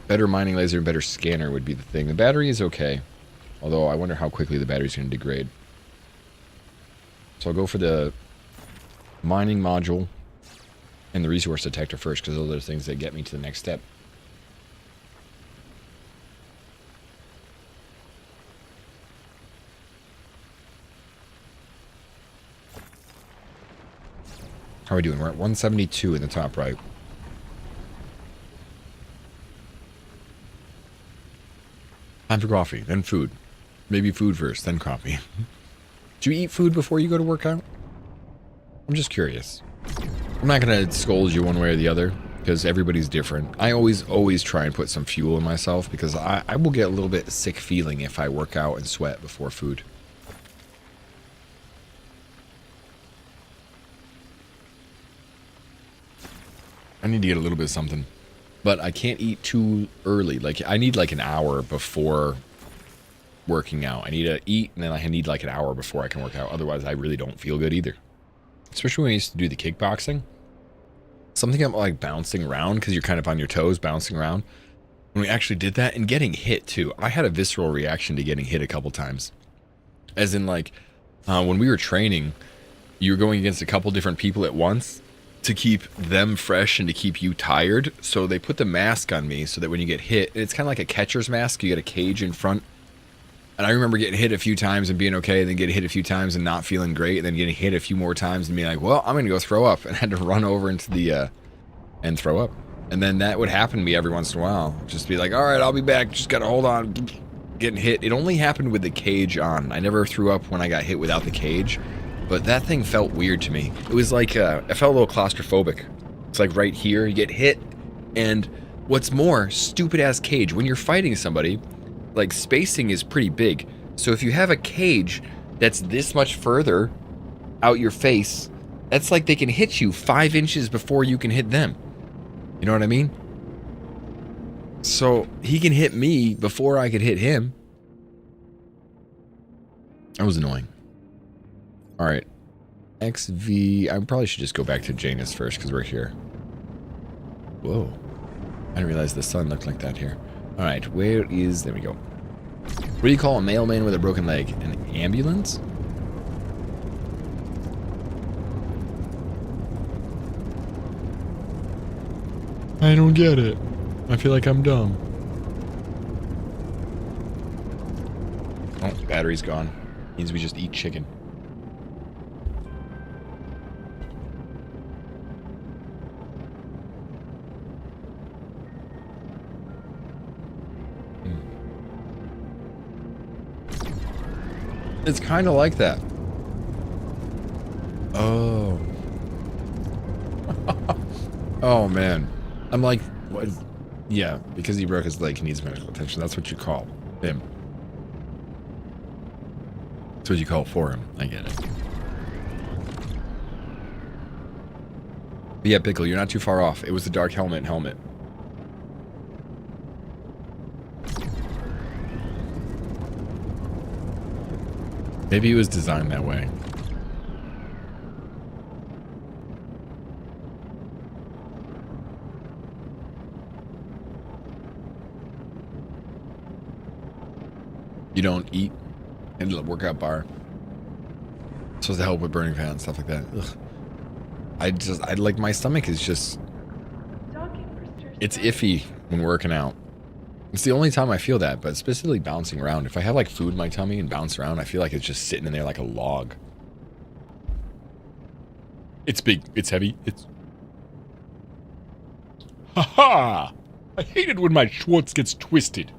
Better mining laser and better scanner would be the thing. The battery is okay, although I wonder how quickly the battery's going to degrade. So I'll go for the mining module and the resource detector first, because those are the things that get me to the next step. How are we doing? We're at 172 in the top right. Time for coffee, then food. Maybe food first, then coffee. Do you eat food before you go to work out? I'm just curious. I'm not going to scold you one way or the other, because everybody's different. I always try and put some fuel in myself, because I will get a little bit sick feeling if I work out and sweat before food. I need to get a little bit of something. But I can't eat too early. Like, I need like an hour before working out. I need to eat, and then I need like an hour before I can work out. Otherwise, I really don't feel good either. Especially when I used to do the kickboxing. Something about like bouncing around because you're kind of on your toes, bouncing around. When we actually did that and getting hit too, I had a visceral reaction to getting hit a couple times. As in like when we were training, you were going against a couple different people at once to keep them fresh and to keep you tired. So they put the mask on me so that when you get hit, it's kind of like a catcher's mask. You get a cage in front. And I remember getting hit a few times and being okay, and then getting hit a few times and not feeling great, and then getting hit a few more times and being like, well, I'm going to go throw up. And I had to run over into the, and throw up. And then that would happen to me every once in a while. Just be like, all right, I'll be back. Just got to hold on. Getting hit. It only happened with the cage on. I never threw up when I got hit without the cage. But that thing felt weird to me. It was like, I felt a little claustrophobic. It's like right here, you get hit. And what's more, stupid ass cage. When you're fighting somebody, like spacing is pretty big. So if you have a cage that's this much further out your face, that's like they can hit you 5 inches before you can hit them. You know what I mean? So he can hit me before I could hit him. That was annoying. All right. XV. I probably should just go back to Janus first because we're here. Whoa. I didn't realize the sun looked like that here. All right. Where is... There we go. What do you call a mailman with a broken leg? An ambulance? I don't get it. I feel like I'm dumb. Oh, battery's gone. Means we just eat chicken. It's kind of like that. Oh. Oh, man. I'm like, what? Yeah, because he broke his leg, he needs medical attention. That's what you call him. That's what you call for him. I get it. But yeah, Pickle, you're not too far off. It was the dark helmet. Maybe it was designed that way. You don't eat in the workout bar. It's supposed to help with burning fat and stuff like that. Ugh. I like, my stomach is just, it's iffy when working out. It's the only time I feel that, but specifically bouncing around. If I have like food in my tummy and bounce around, I feel like it's just sitting in there like a log. It's big. It's heavy. It's... Ha-ha! I hate it when my Schwartz gets twisted.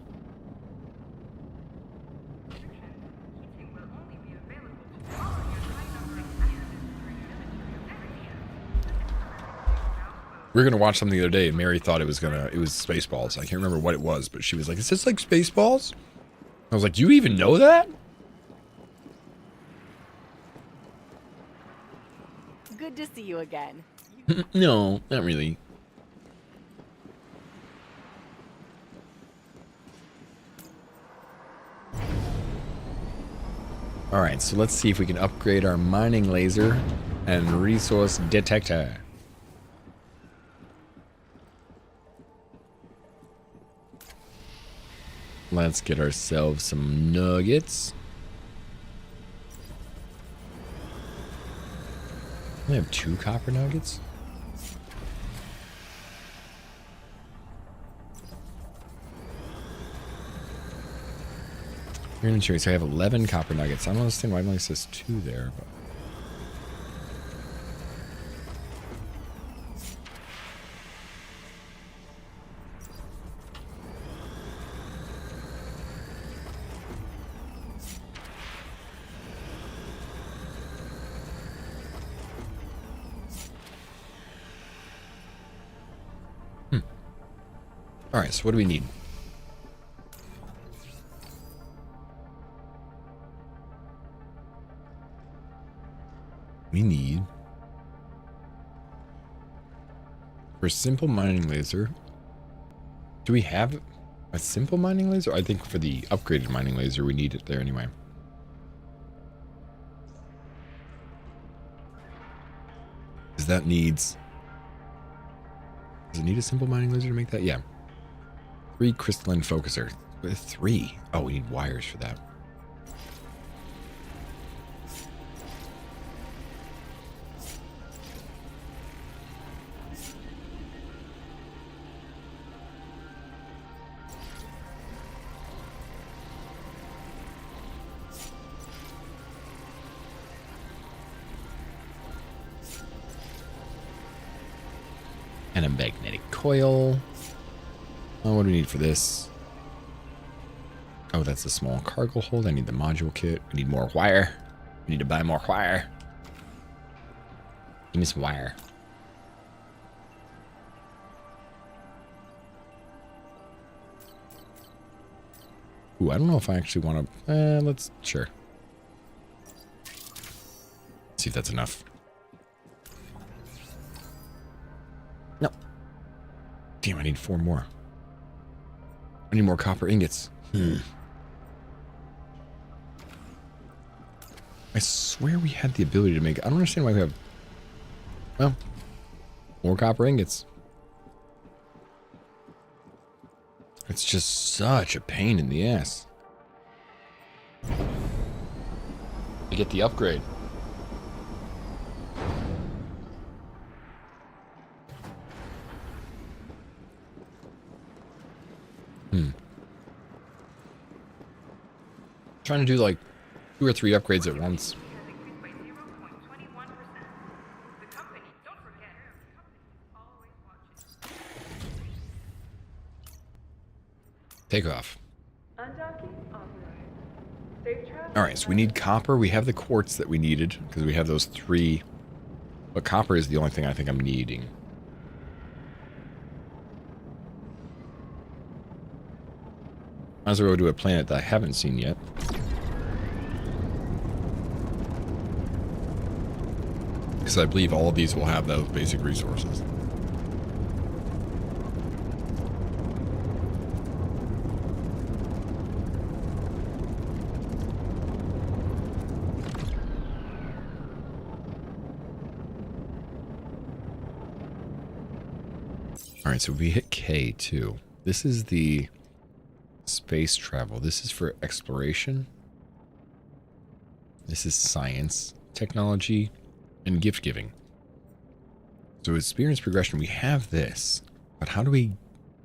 We were gonna watch something the other day, and Mary thought it was Spaceballs. I can't remember what it was, but she was like, "Is this like Spaceballs?" I was like, "Do you even know that?"
Good to see you again.
No, not really. All right, so let's see if we can upgrade our mining laser and resource detector. Let's get ourselves some nuggets. We have 2 copper nuggets. Your inventory, so I have 11 copper nuggets. I don't understand why it only says 2 there, but... Alright, so what do we need? We need... For a simple mining laser... Do we have... A simple mining laser? I think for the upgraded mining laser, we need it there anyway. Because that needs... Does it need a simple mining laser to make that? Yeah. 3 crystalline focuser. 3. Oh, we need wires for that. And a magnetic coil. Oh, what do we need for this? Oh, that's a small cargo hold. I need the module kit. We need more wire. We need to buy more wire. Give me some wire. Ooh, I don't know if I actually want to... let's... Sure. See if that's enough. No. Damn, I need 4 more. I need more copper ingots. I swear we had the ability to make... I don't understand why we have... Well, more copper ingots. It's just such a pain in the ass. To get the upgrade. Trying to do like 2 or 3 upgrades at once. Take off. Alright, so we need copper. We have the quartz that we needed because we have those 3. But copper is the only thing I think I'm needing. Might as well go to a planet that I haven't seen yet. Because I believe all of these will have those basic resources. Alright, so we hit K2. This is the space travel. This is for exploration. This is science, technology, and gift giving. So experience progression, we have this. But how do we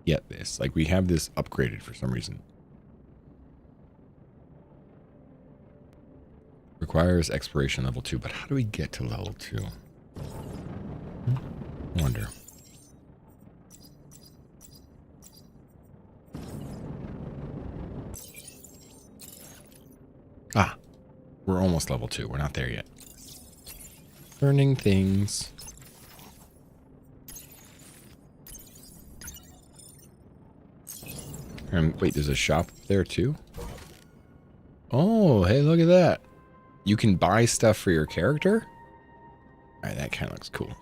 get this? Like, we have this upgraded for some reason. Requires exploration level 2, but how do we get to level 2? Wonder. Ah, we're almost level 2. We're not there yet. Learning things. Wait, there's a shop there too? Oh, hey, look at that. You can buy stuff for your character? Alright, that kind of looks cool.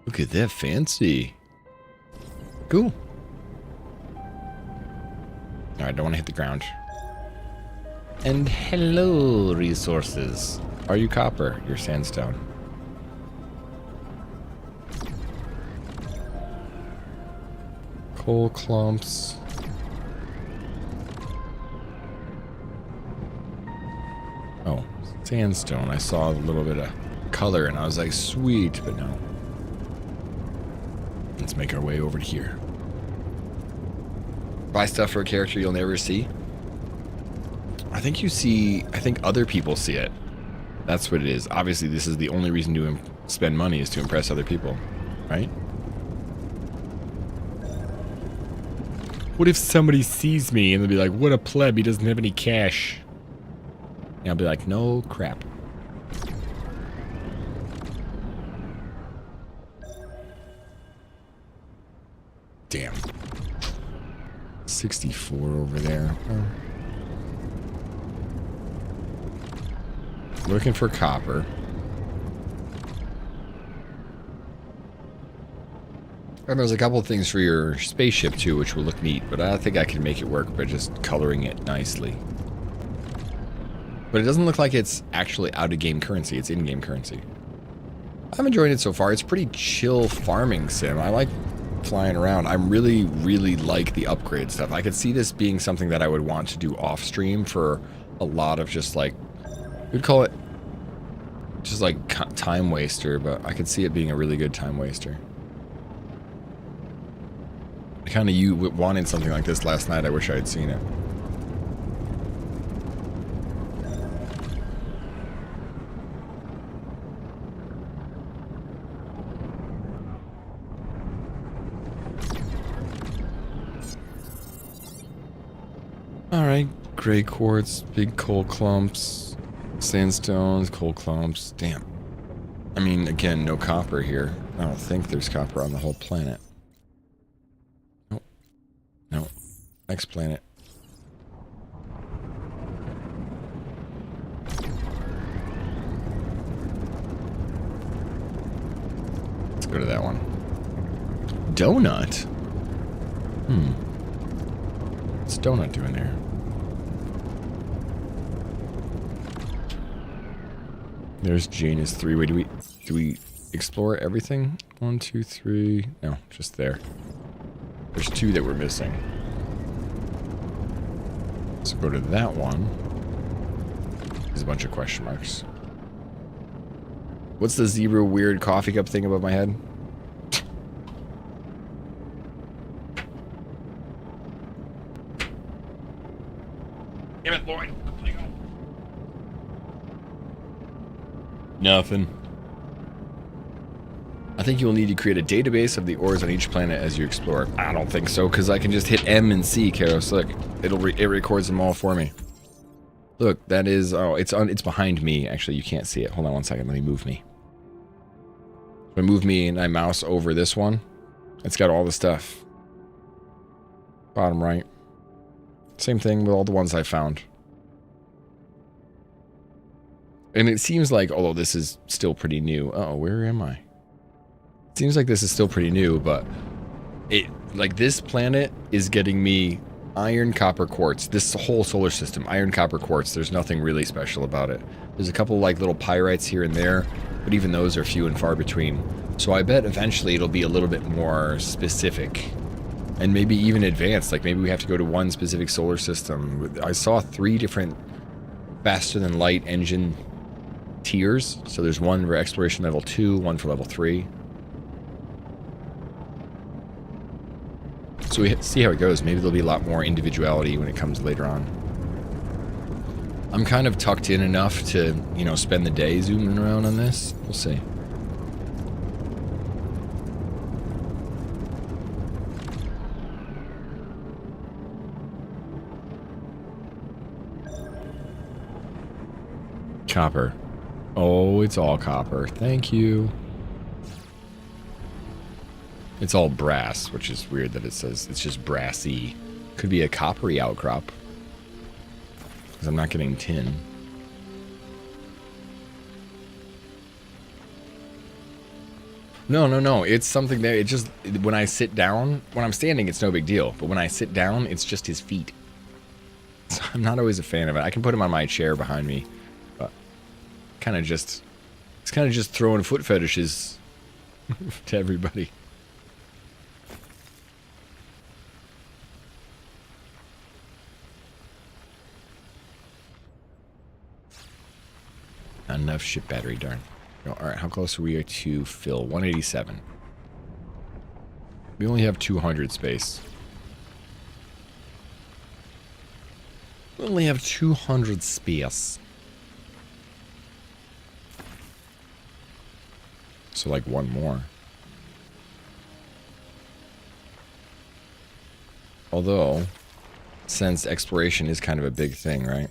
Look at that, fancy. Cool. Alright, I don't want to hit the ground. And hello, resources. Are you copper? You're sandstone. Coal clumps. Oh, sandstone. I saw a little bit of color and I was like, sweet, but no. Let's make our way over to here. Buy stuff for a character you'll never see. I think you see, I think other people see it. That's what it is. Obviously, this is the only reason to spend money is to impress other people, right? What if somebody sees me and they'll be like, what a pleb, he doesn't have any cash. And I'll be like, no crap. Damn. 64 over there. Oh. Looking for copper. And there's a couple of things for your spaceship too, which will look neat, but I think I can make it work by just coloring it nicely. But it doesn't look like it's actually out-of-game currency, it's in-game currency. I'm enjoying it so far. It's pretty chill farming sim. I like flying around. I really, really like the upgrade stuff. I could see this being something that I would want to do off-stream for a lot of just like, we'd call it just like time waster, but I could see it being a really good time waster. Kind of you wanted something like this last night. I wish I had seen it. All right, gray quartz, big coal clumps, sandstones, coal clumps. Damn. I mean, again, no copper here. I don't think there's copper on the whole planet. No. Next planet. Let's go to that one. Donut? What's Donut doing there? There's Janus 3. Wait, do we explore everything? 1, 2, 3. No, just there. There's 2 that we're missing. Let's go to that one. There's a bunch of question marks. What's the zebra weird coffee cup thing above my head? Damn it, Lloyd. Nothing. I think you will need to create a database of the ores on each planet as you explore. I don't think so, because I can just hit M and C, Karos. Look, it records them all for me. Look, that is... Oh, it's behind me. Actually, you can't see it. Hold on one second. Let me move me. If I move me and I mouse over this one, it's got all the stuff. Bottom right. Same thing with all the ones I found. And it seems like, although this is still pretty new... Uh-oh, where am I? It seems like this is still pretty new, but... Like, this planet is getting me iron, copper, quartz. This whole solar system, iron, copper, quartz. There's nothing really special about it. There's a couple, like, little pyrites here and there, but even those are few and far between. So I bet eventually it'll be a little bit more specific. And maybe even advanced. Like, maybe we have to go to one specific solar system. I saw 3 different faster-than-light engine tiers. So there's one for exploration level 2, one for level 3. So we see how it goes. Maybe there'll be a lot more individuality when it comes later on. I'm kind of tucked in enough to, you know, spend the day zooming around on this. We'll see. Copper. Oh, it's all copper. Thank you. It's all brass, which is weird that it says it's just brassy. Could be a coppery outcrop. Because I'm not getting tin. No. It's something that it just... When I sit down... When I'm standing, it's no big deal. But when I sit down, it's just his feet. So I'm not always a fan of it. I can put him on my chair behind me. But kind of just... It's kind of just throwing foot fetishes to everybody. Not enough ship battery, darn. Alright, how close are we to fill? 187. We only have 200 space. We only have 200 space. So like one more. Although, since exploration is kind of a big thing, right?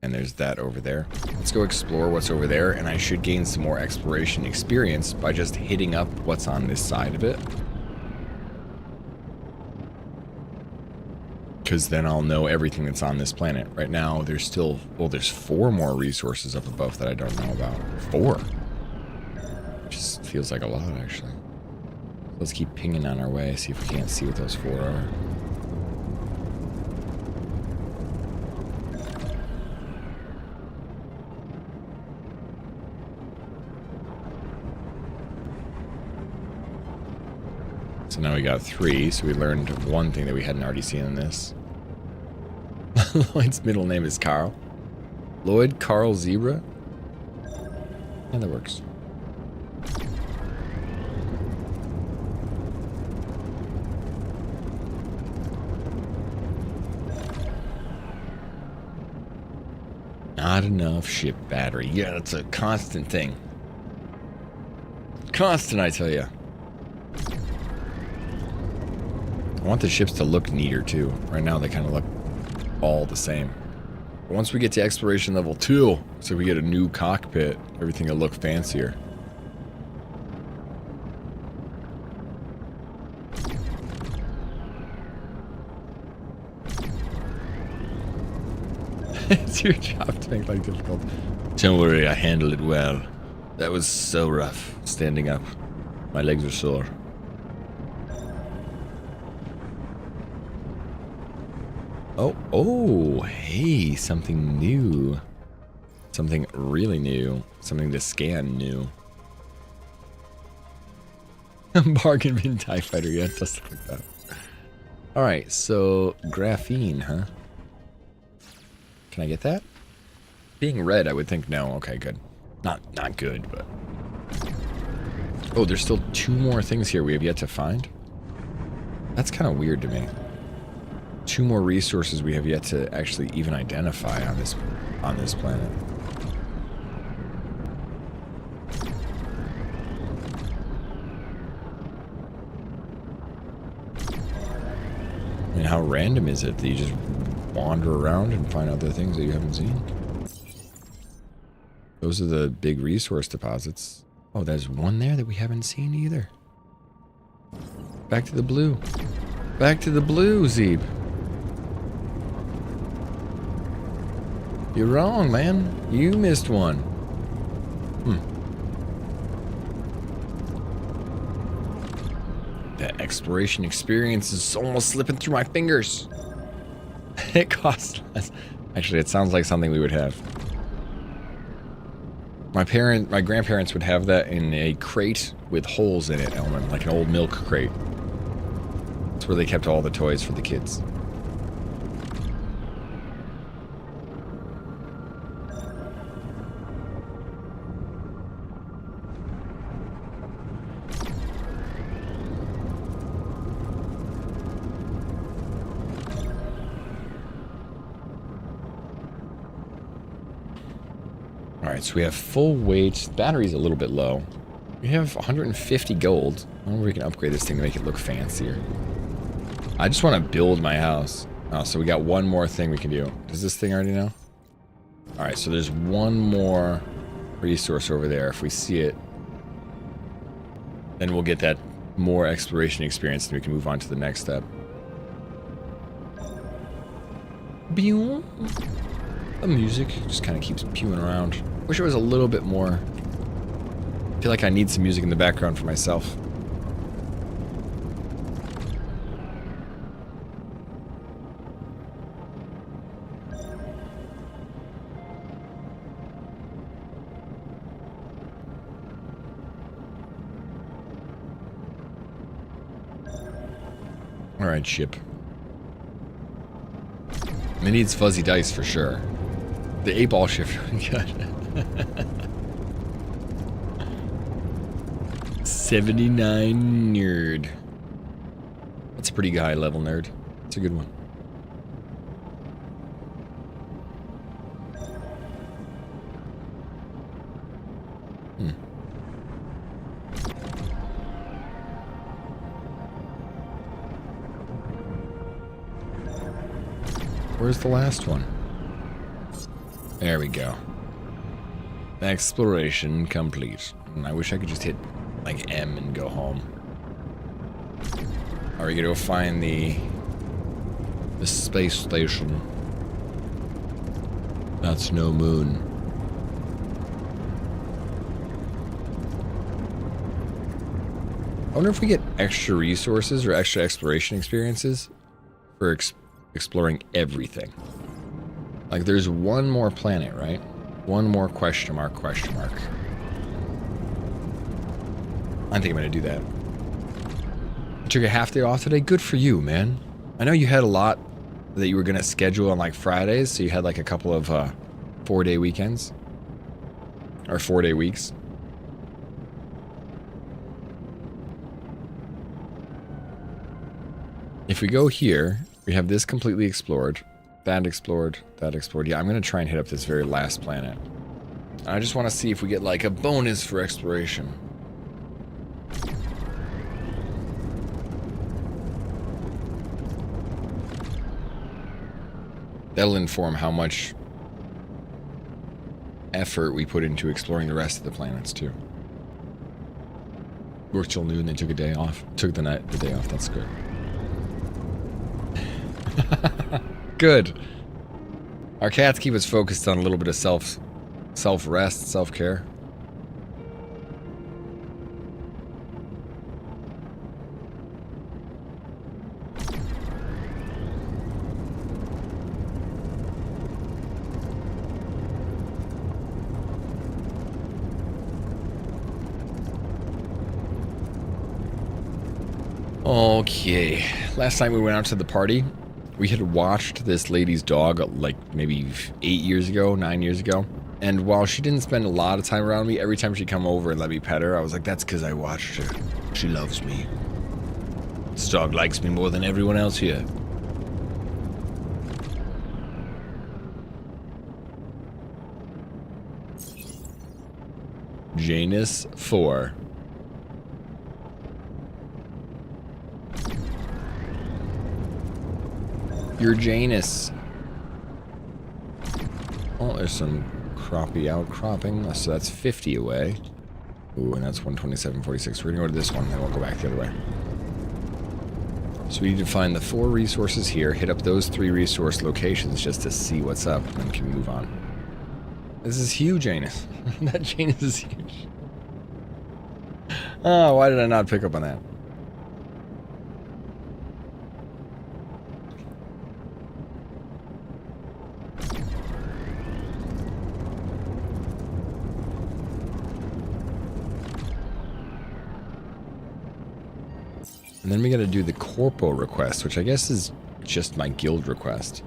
And there's that over there. Let's go explore what's over there, and I should gain some more exploration experience by just hitting up what's on this side of it. Because then I'll know everything that's on this planet. Right now, there's still... Well, there's 4 more resources up above that I don't know about. 4. Just feels like a lot, actually. Let's keep pinging on our way, see if we can't see what those 4 are. So now we got 3, so we learned one thing that we hadn't already seen in this. Lloyd's middle name is Carl. Lloyd Carl Zebra? Yeah, that works. Not enough ship battery. Yeah, that's a constant thing. Constant, I tell you. I want the ships to look neater, too. Right now, they kind of look all the same. But once we get to exploration level 2, so we get a new cockpit, everything will look fancier. It's your job to make life difficult. Don't worry, I handled it well. That was so rough, standing up. My legs are sore. Oh, hey, something new. Something really new. Something to scan new. Bargain bin TIE Fighter, yeah, it does look like that. Alright, so graphene, huh? Can I get that? Being red, I would think no. Okay, good. Not good, but... Oh, there's still 2 more things here we have yet to find? That's kind of weird to me. 2 more resources we have yet to actually even identify on this planet. I mean, how random is it that you just wander around and find other things that you haven't seen? Those are the big resource deposits. Oh, there's one there that we haven't seen either. Back to the blue. Back to the blue, Zeeb. You're wrong, man. You missed one. That exploration experience is almost slipping through my fingers. It costs less. Actually, it sounds like something we would have. My grandparents would have that in a crate with holes in it, Elman, like an old milk crate. That's where they kept all the toys for the kids. Alright, so we have full weight. Battery's a little bit low. We have 150 gold. I wonder if we can upgrade this thing to make it look fancier. I just want to build my house. Oh, so we got one more thing we can do. Does this thing already know? Alright, so there's one more resource over there. If we see it, then we'll get that more exploration experience and we can move on to the next step. The music just kind of keeps pewing around. Wish it was a little bit more. I feel like I need some music in the background for myself. Alright, ship. It needs fuzzy dice for sure. The 8-ball shift. God. 79 nerd. That's a pretty high level nerd. It's a good one. Where's the last one? There we go. Exploration complete. I wish I could just hit like M and go home. Are we gonna go find the space station? That's no moon. I wonder if we get extra resources or extra exploration experiences for exploring everything. Like, there's one more planet, right? One more question mark, question mark. I think I'm going to do that. You took a half day off today? Good for you, man. I know you had a lot that you were going to schedule on, like, Fridays, so you had, like, a couple of 4-day weekends. Or 4-day weeks. If we go here, we have this completely explored. That explored. That explored. Yeah, I'm going to try and hit up this very last planet. I just want to see if we get, like, a bonus for exploration. That'll inform how much effort we put into exploring the rest of the planets, too. Worked till noon, then took a day off. Took the day off. That's good. Good. Our cats keep us focused on a little bit of self-rest, self-care. Okay. Last time we went out to the party, we had watched this lady's dog like maybe 8 years ago, 9 years ago. And while she didn't spend a lot of time around me, every time she'd come over and let me pet her, I was like, that's because I watched her. She loves me. This dog likes me more than everyone else here. Janus 4. You're Janus. Oh, there's some crappie outcropping. So that's 50 away. Ooh, and that's 127.46. We're gonna go to this one, then we'll go back the other way. So we need to find the 4 resources here, hit up those 3 resource locations just to see what's up, and then can move on. This is huge, Janus. That Janus is huge. Oh, why did I not pick up on that? And then we gotta do the corpo request, which I guess is just my guild request.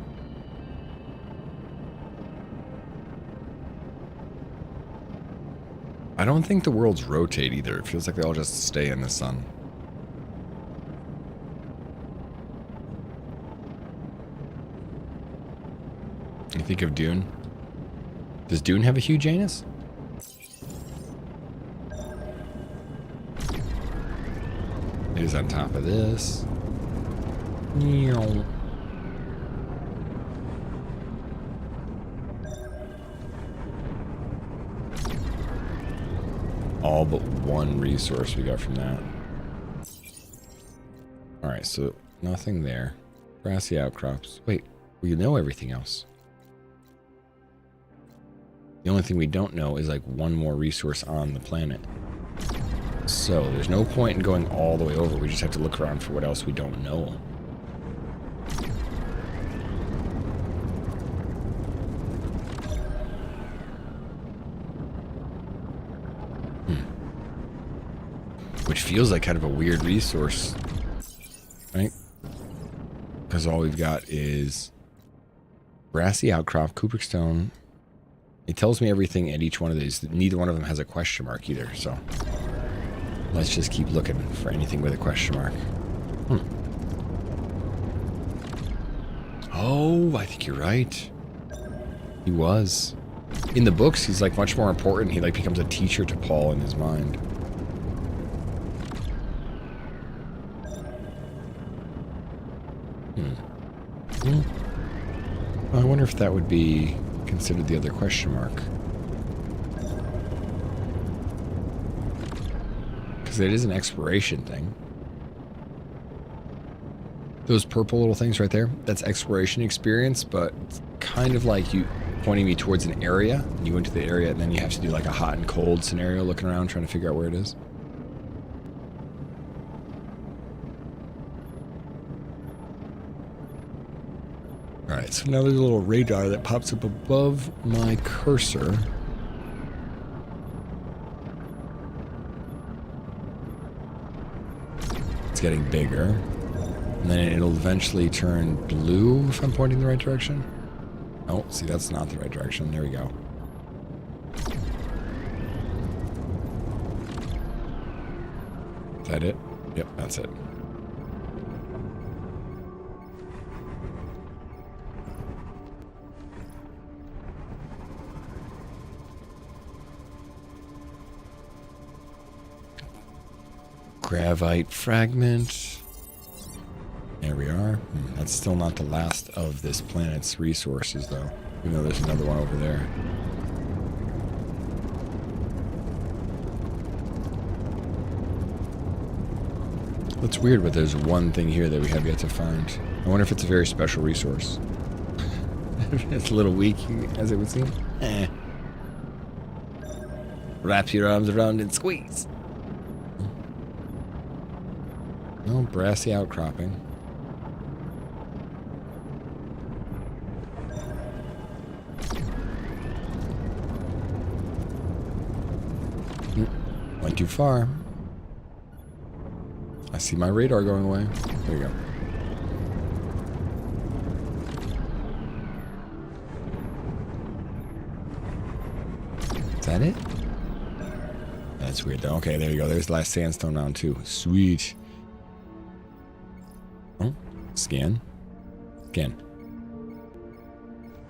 I don't think the worlds rotate either. It feels like they all just stay in the sun. You think of Dune? Does Dune have a huge anus? It is on top of this. All but one resource we got from that. Alright, so nothing there. Grassy outcrops. Wait, we know everything else. The only thing we don't know is like one more resource on the planet. So there's no point in going all the way over. We just have to look around for what else we don't know. Which feels like kind of a weird resource, right? Because all we've got is grassy outcrop, Kubrick stone. It tells me everything at each one of these. Neither one of them has a question mark either, so let's just keep looking for anything with a question mark. Oh, I think you're right. He was. In the books, he's like much more important. He like becomes a teacher to Paul in his mind. I wonder if that would be considered the other question mark. Because it is an exploration thing. Those purple little things right there, that's exploration experience, but it's kind of like you pointing me towards an area, and you went to the area, and then you have to do like a hot and cold scenario looking around trying to figure out where it is. Alright, so now there's a little radar that pops up above my cursor. It's getting bigger. And then it'll eventually turn blue if I'm pointing the right direction. Oh, see, that's not the right direction. There we go. Is that it? Yep, that's it. Gravite fragment. There we are. That's still not the last of this planet's resources, though. Even though there's another one over there. That's weird, but there's one thing here that we have yet to find. I wonder if it's a very special resource. It's a little weak, as it would seem. Wrap your arms around and squeeze. No, brassy outcropping. Went too far. I see my radar going away. There you go. Is that it? That's weird though. Okay, there you go. There's the last sandstone round too. Sweet. Oh, scan. Scan.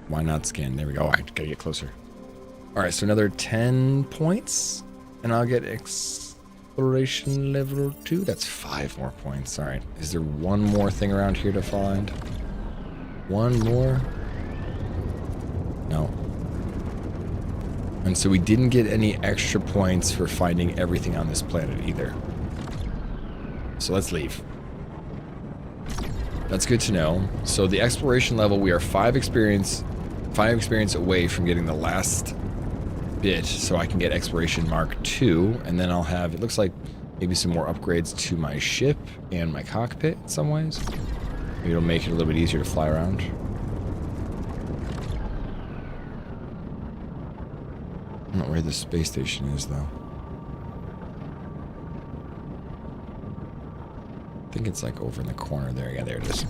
Why not scan? There we go. I gotta get closer. Alright, so another 10 points. And I'll get exploration level 2. That's 5 more points. Alright. Is there one more thing around here to find? One more? No. And so we didn't get any extra points for finding everything on this planet either. So let's leave. That's good to know. So the exploration level, we are 5 experience away from getting the last bit, so I can get exploration mark 2, and then I'll have, it looks like, maybe some more upgrades to my ship and my cockpit in some ways. Maybe it'll make it a little bit easier to fly around. I don't know where the space station is, though. I think it's like over in the corner there. Yeah, there it is.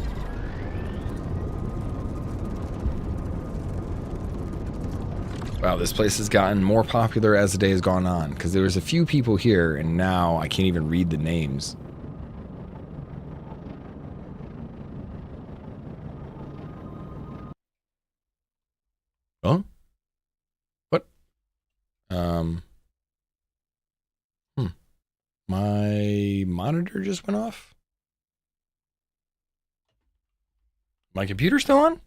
Wow, this place has gotten more popular as the day has gone on, because there was a few people here, and now I can't even read the names. Huh? What? My monitor just went off? My computer still on?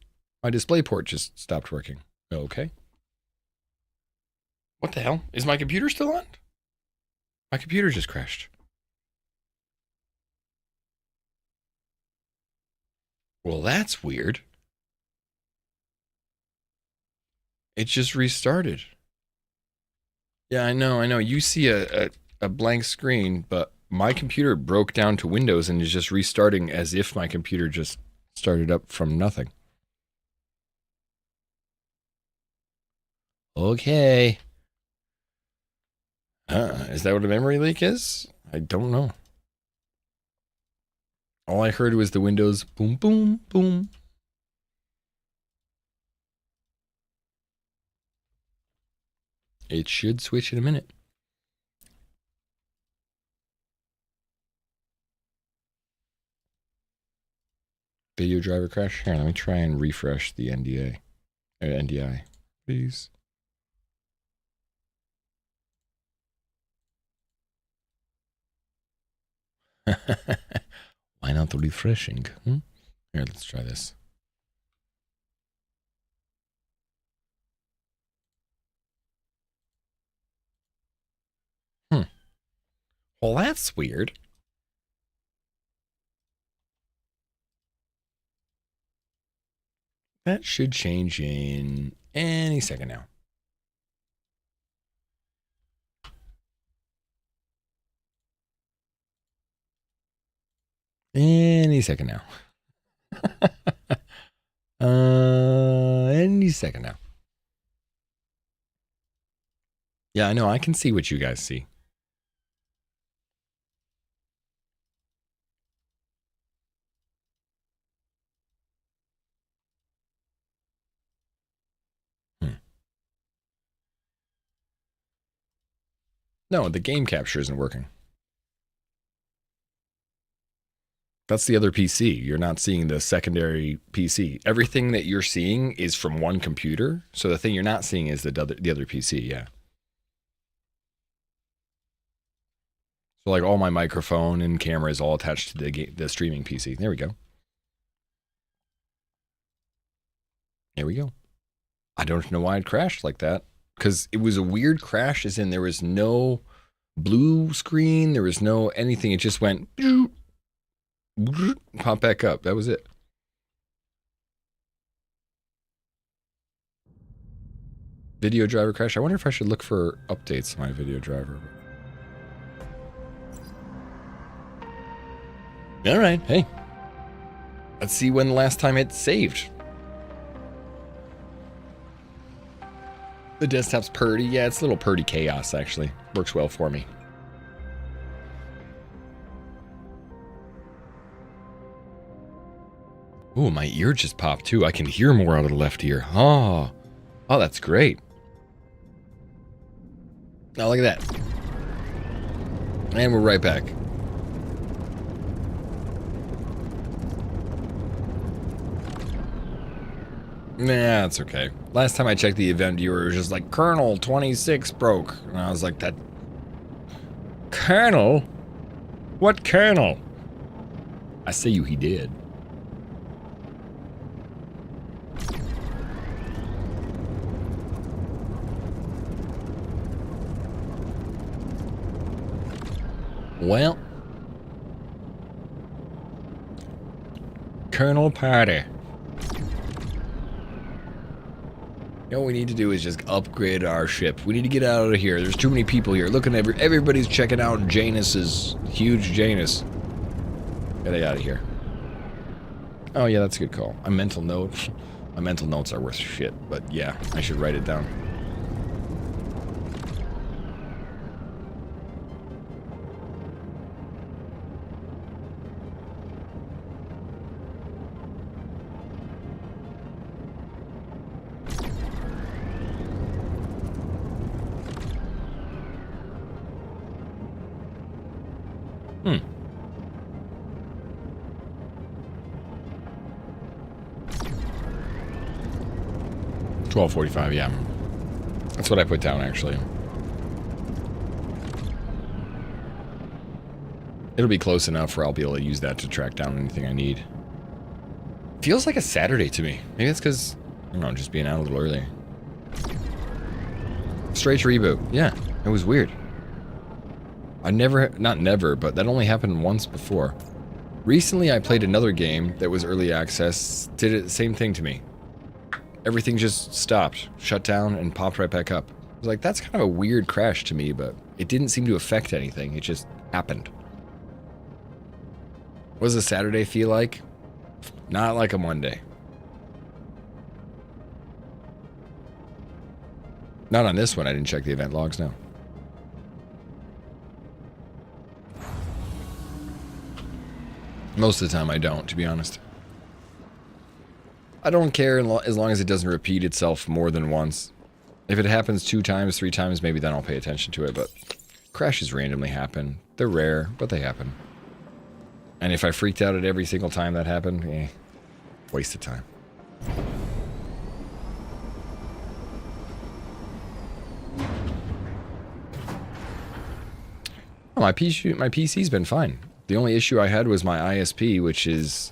My display port just stopped working. Okay. What the hell? Is my computer still on? My computer just crashed. Well, that's weird. It just restarted. Yeah, I know. You see a blank screen, but my computer broke down to Windows and is just restarting as if my computer just started up from nothing. Okay. Is that what a memory leak is? I don't know. All I heard was the Windows boom, boom, boom. It should switch in a minute. Video driver crash. Here, let me try and refresh the NDI, please. Why not refreshing? Here, let's try this. Well, that's weird. That should change in any second now. Any second now. second now. Yeah, I know. I can see what you guys see. No, the game capture isn't working. That's the other PC. You're not seeing the secondary PC. Everything that you're seeing is from one computer. So the thing you're not seeing is the other PC, yeah. So like all my microphone and camera is all attached to the streaming PC. There we go. There we go. I don't know why it crashed like that. Because it was a weird crash, as in there was no blue screen, there was no anything. It just went pop back up. That was it. Video driver crash. I wonder if I should look for updates on my video driver. All right, hey. Let's see when the last time it saved. The desktop's purdy. Yeah, it's a little purdy chaos, actually. Works well for me. Ooh, my ear just popped, too. I can hear more out of the left ear. Oh, that's great. Oh, look at that. And we're right back. Nah, it's okay. Last time I checked the event viewer, it was just like, Colonel 26 broke. And I was like, that... Colonel? What Colonel? I say you he did. Well. Colonel Party. You know what we need to do is just upgrade our ship. We need to get out of here. There's too many people here. Look at everybody's checking out Janus's huge Janus. Get out of here. Oh yeah, that's a good call. A mental note. My mental notes are worth shit, but yeah, I should write it down. Hmm. 12:45, yeah. That's what I put down, actually. It'll be close enough where I'll be able to use that to track down anything I need. Feels like a Saturday to me. Maybe that's because, I don't know, just being out a little early. Straight to reboot. Yeah, it was weird. Not never, but that only happened once before. Recently, I played another game that was early access, did it the same thing to me. Everything just stopped, shut down, and popped right back up. I was like, that's kind of a weird crash to me, but it didn't seem to affect anything. It just happened. What does a Saturday feel like? Not like a Monday. Not on this one, I didn't check the event logs, no. Most of the time I don't, to be honest. I don't care as long as it doesn't repeat itself more than once. If it happens 2 times, 3 times, maybe then I'll pay attention to it, but crashes randomly happen. They're rare, but they happen. And if I freaked out at every single time that happened, waste of time. Oh, my PC's been fine. The only issue I had was my ISP, which is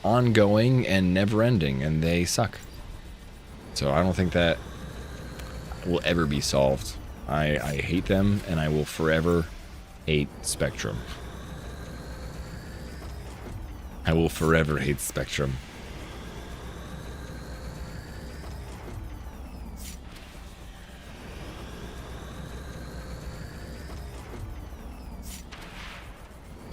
ongoing and never-ending, and they suck. So I don't think that will ever be solved. I hate them, and I will forever hate Spectrum. I will forever hate Spectrum.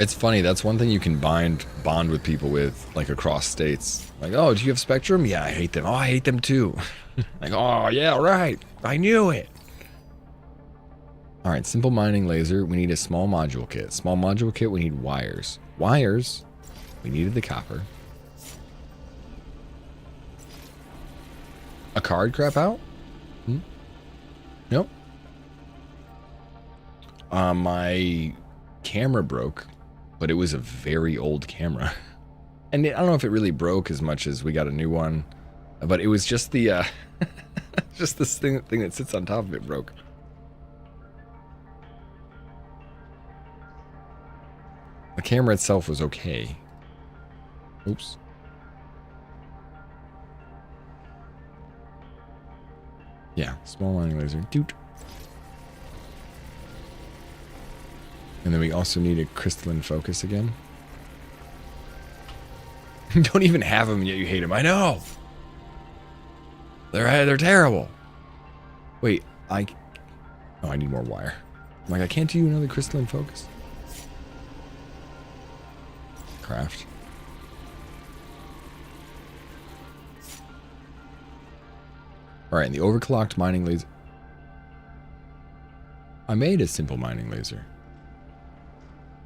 It's funny. That's one thing you can bond with people with, like across states. Like, oh, do you have Spectrum? Yeah, I hate them. Oh, I hate them too. Like, oh yeah, right. I knew it. All right, simple mining laser. We need a small module kit. Small module kit. We need wires. Wires. We needed the copper. A card crap out? Nope. My camera broke, but it was a very old camera. And I don't know if it really broke as much as we got a new one, but it was just the just this thing that sits on top of it broke. The camera itself was okay. Oops. Yeah, small mining laser. Doot. And then we also need a crystalline focus again. You don't even have them yet you hate them. I know. They're terrible. Wait, oh, I need more wire. I'm like, I can't do another crystalline focus. Craft. All right, and the overclocked mining laser. I made a simple mining laser.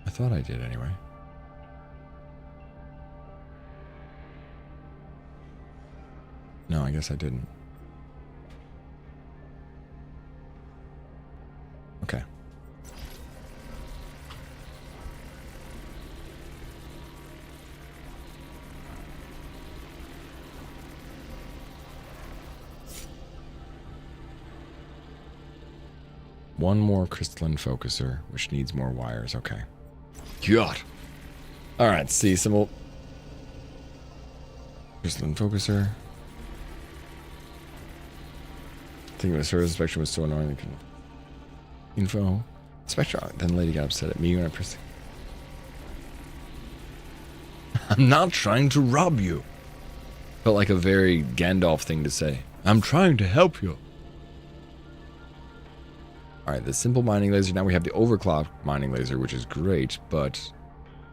I thought I did anyway. No, I guess I didn't. Okay. One more crystalline focuser, which needs more wires. Okay. God. All right. See, simple crystalline focuser. I think the service inspection was so annoying. Info. Spectra. Then the lady got upset at me when I pressed. I'm not trying to rob you. Felt like a very Gandalf thing to say. I'm trying to help you. Alright, the simple mining laser. Now we have the overclock mining laser, which is great, but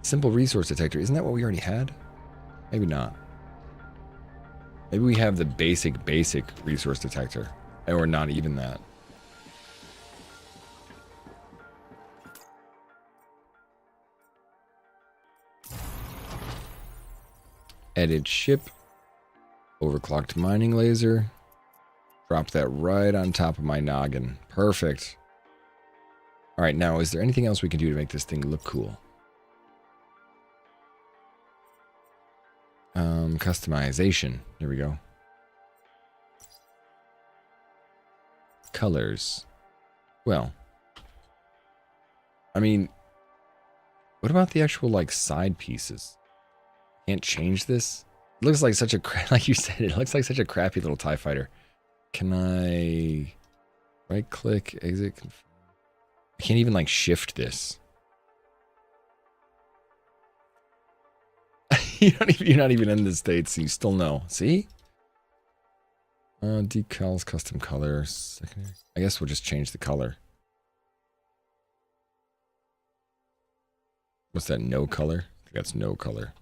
simple resource detector. Isn't that what we already had? Maybe not. Maybe we have the basic resource detector. Or not even that. Edit ship. Overclocked mining laser. Drop that right on top of my noggin. Perfect. Alright, now is there anything else we can do to make this thing look cool? Customization. There we go. Colors. Well, I mean, what about the actual like side pieces? Can't change this? It looks like such a like you said, it looks like such a crappy little TIE fighter. Can I right click, exit, confirm? I can't even like shift this. You're not even in the States, so you still know. See? Decals, custom colors. Secondary. I guess we'll just change the color. What's that? No color? I think that's no color.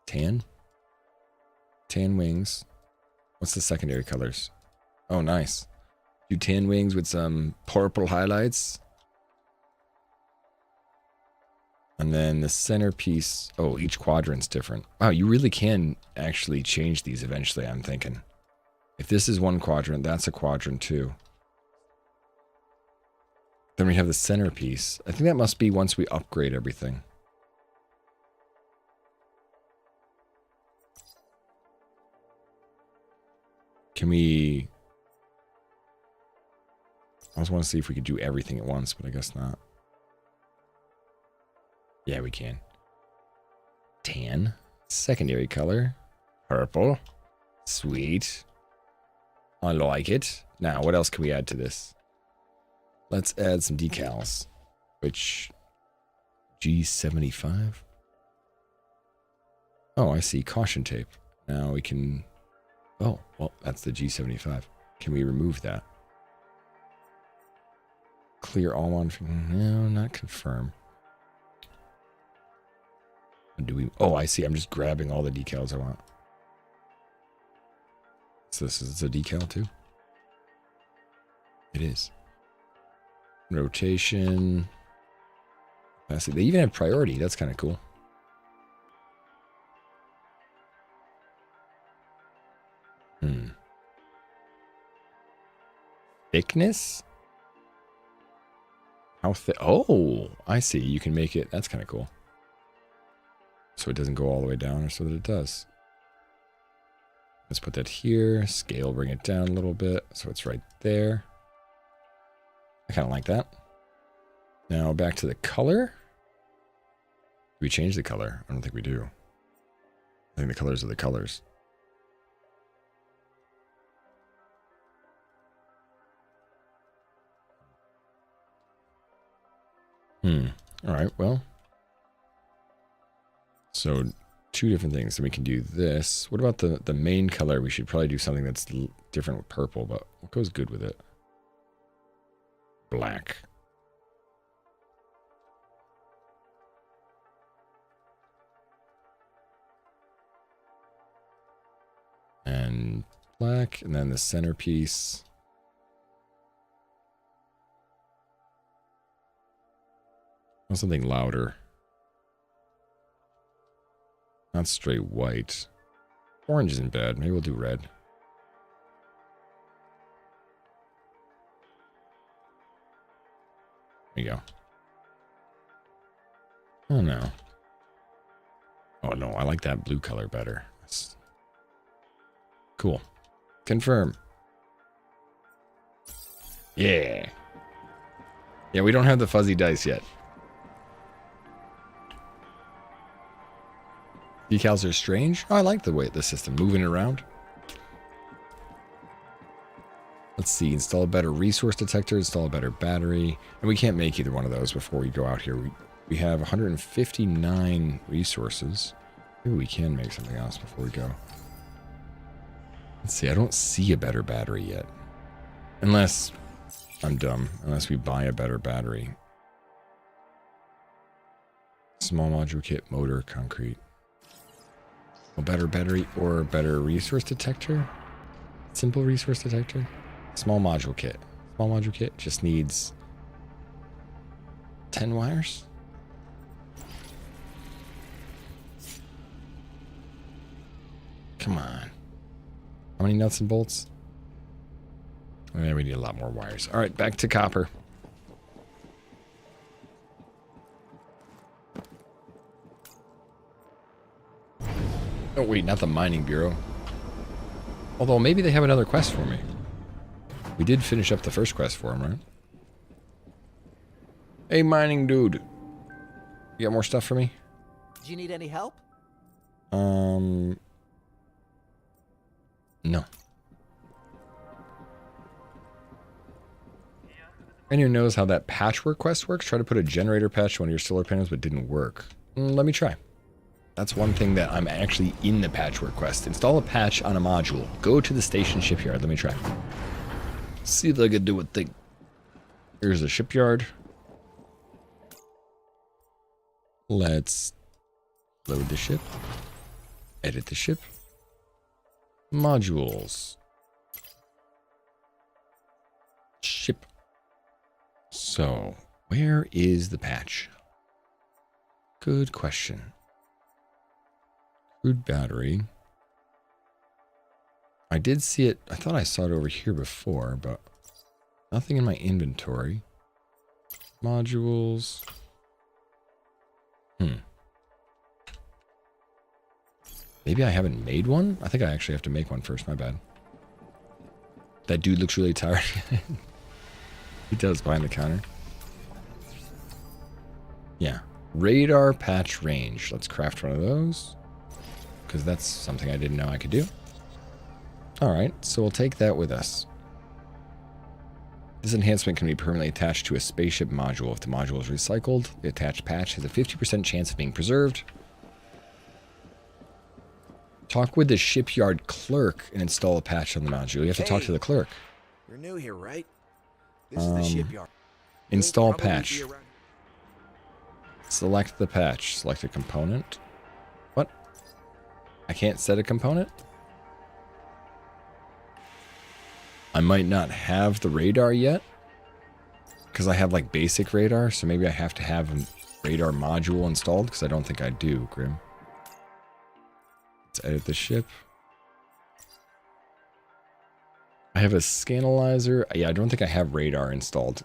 Tan? Tan wings. What's the secondary colors? Oh, nice. Do tan wings with some purple highlights. And then the centerpiece. Oh, each quadrant's different. Wow, you really can actually change these eventually, I'm thinking. If this is one quadrant, that's a quadrant too. Then we have the centerpiece. I think that must be once we upgrade everything. Can we... I just want to see if we could do everything at once, but I guess not. Yeah, we can. Tan. Secondary color. Purple. Sweet. I like it. Now, what else can we add to this? Let's add some decals. Which... G75? Oh, I see. Caution tape. Now we can... Oh, well, that's the G75. Can we remove that? Clear all no, not confirm. Do we? Oh, I see. I'm just grabbing all the decals I want. So this is a decal too? It is. Rotation. I see. They even have priority. That's kind of cool. Thickness? How thick? Oh, I see. You can make it. That's kind of cool. So it doesn't go all the way down, or so that it does. Let's put that here. Scale, bring it down a little bit. So it's right there. I kind of like that. Now back to the color. Do we change the color? I don't think we do. I think the colors are the colors. All right, well. So two different things. So we can do this. What about the main color? We should probably do something that's different with purple, but what goes good with it? Black. And black, and then the centerpiece. Something louder. Not straight white. Orange isn't bad. Maybe we'll do red. There you go. Oh no. Oh no, I like that blue color better. That's cool. Confirm. Yeah. Yeah, we don't have the fuzzy dice yet. Decals are strange. Oh, I like the way the system moving around. Let's see. Install a better resource detector. Install a better battery. And we can't make either one of those before we go out here. We have 159 resources. Maybe we can make something else before we go. Let's see. I don't see a better battery yet. Unless I'm dumb. Unless we buy a better battery. Small module kit, motor, concrete. A better battery or a better resource detector? Simple resource detector? Small module kit. Small module kit just needs 10 wires? Come on. How many nuts and bolts? Oh, yeah, we need a lot more wires. All right, back to copper. Oh, wait, not the Mining Bureau. Although, maybe they have another quest for me. We did finish up the first quest for him, right? Hey, mining dude. You got more stuff for me?
Do you need any help?
No. Anyone knows how that patchwork quest works? Try to put a generator patch on one of your solar panels, but it didn't work. Let me try. That's one thing that I'm actually in the patchwork quest. Install a patch on a module. Go to the station shipyard. Let me try. See if I can do a thing. Here's the shipyard. Let's load the ship. Edit the ship. Modules. Ship. So, where is the patch? Good question. Crude battery. I did see it. I thought I saw it over here before, but nothing in my inventory. Modules. Maybe I haven't made one? I think I actually have to make one first. My bad. That dude looks really tired. He does behind the counter. Yeah. Radar patch range. Let's craft one of those. Because that's something I didn't know I could do. Alright, so we'll take that with us. This enhancement can be permanently attached to a spaceship module. If the module is recycled, the attached patch has a 50% chance of being preserved. Talk with the shipyard clerk and install a patch on the module. You have to talk to the clerk.
You're new here, right? This is the shipyard.
Install
You'll probably
patch.
be around-
Select the patch. Select a component. What? I can't set a component? I might not have the radar yet. Because I have like basic radar. So maybe I have to have a radar module installed. Because I don't think I do, Grim. Let's edit the ship. I have a scanalyzer. Yeah, I don't think I have radar installed.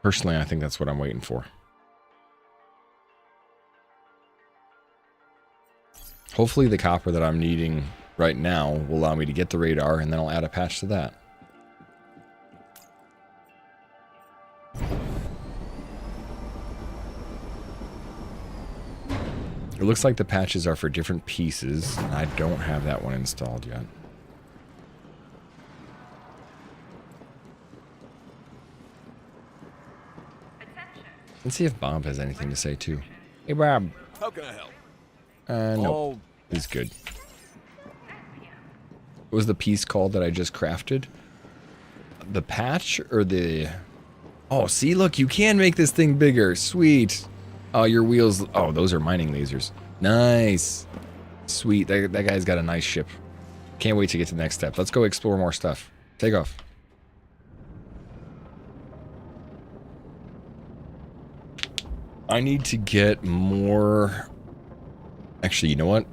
Personally, I think that's what I'm waiting for. Hopefully the copper that I'm needing right now will allow me to get the radar, and then I'll add a patch to that. It looks like the patches are for different pieces, and I don't have that one installed yet. Let's see if Bob has anything to say too. Hey Bob.
How can I help?
No. He's good. What was the piece called that I just crafted? The patch or the... Oh, see, look, you can make this thing bigger. Sweet. Oh, your wheels... Oh, those are mining lasers. Nice. Sweet. That guy's got a nice ship. Can't wait to get to the next step. Let's go explore more stuff. Take off. I need to get more... Actually, you know what?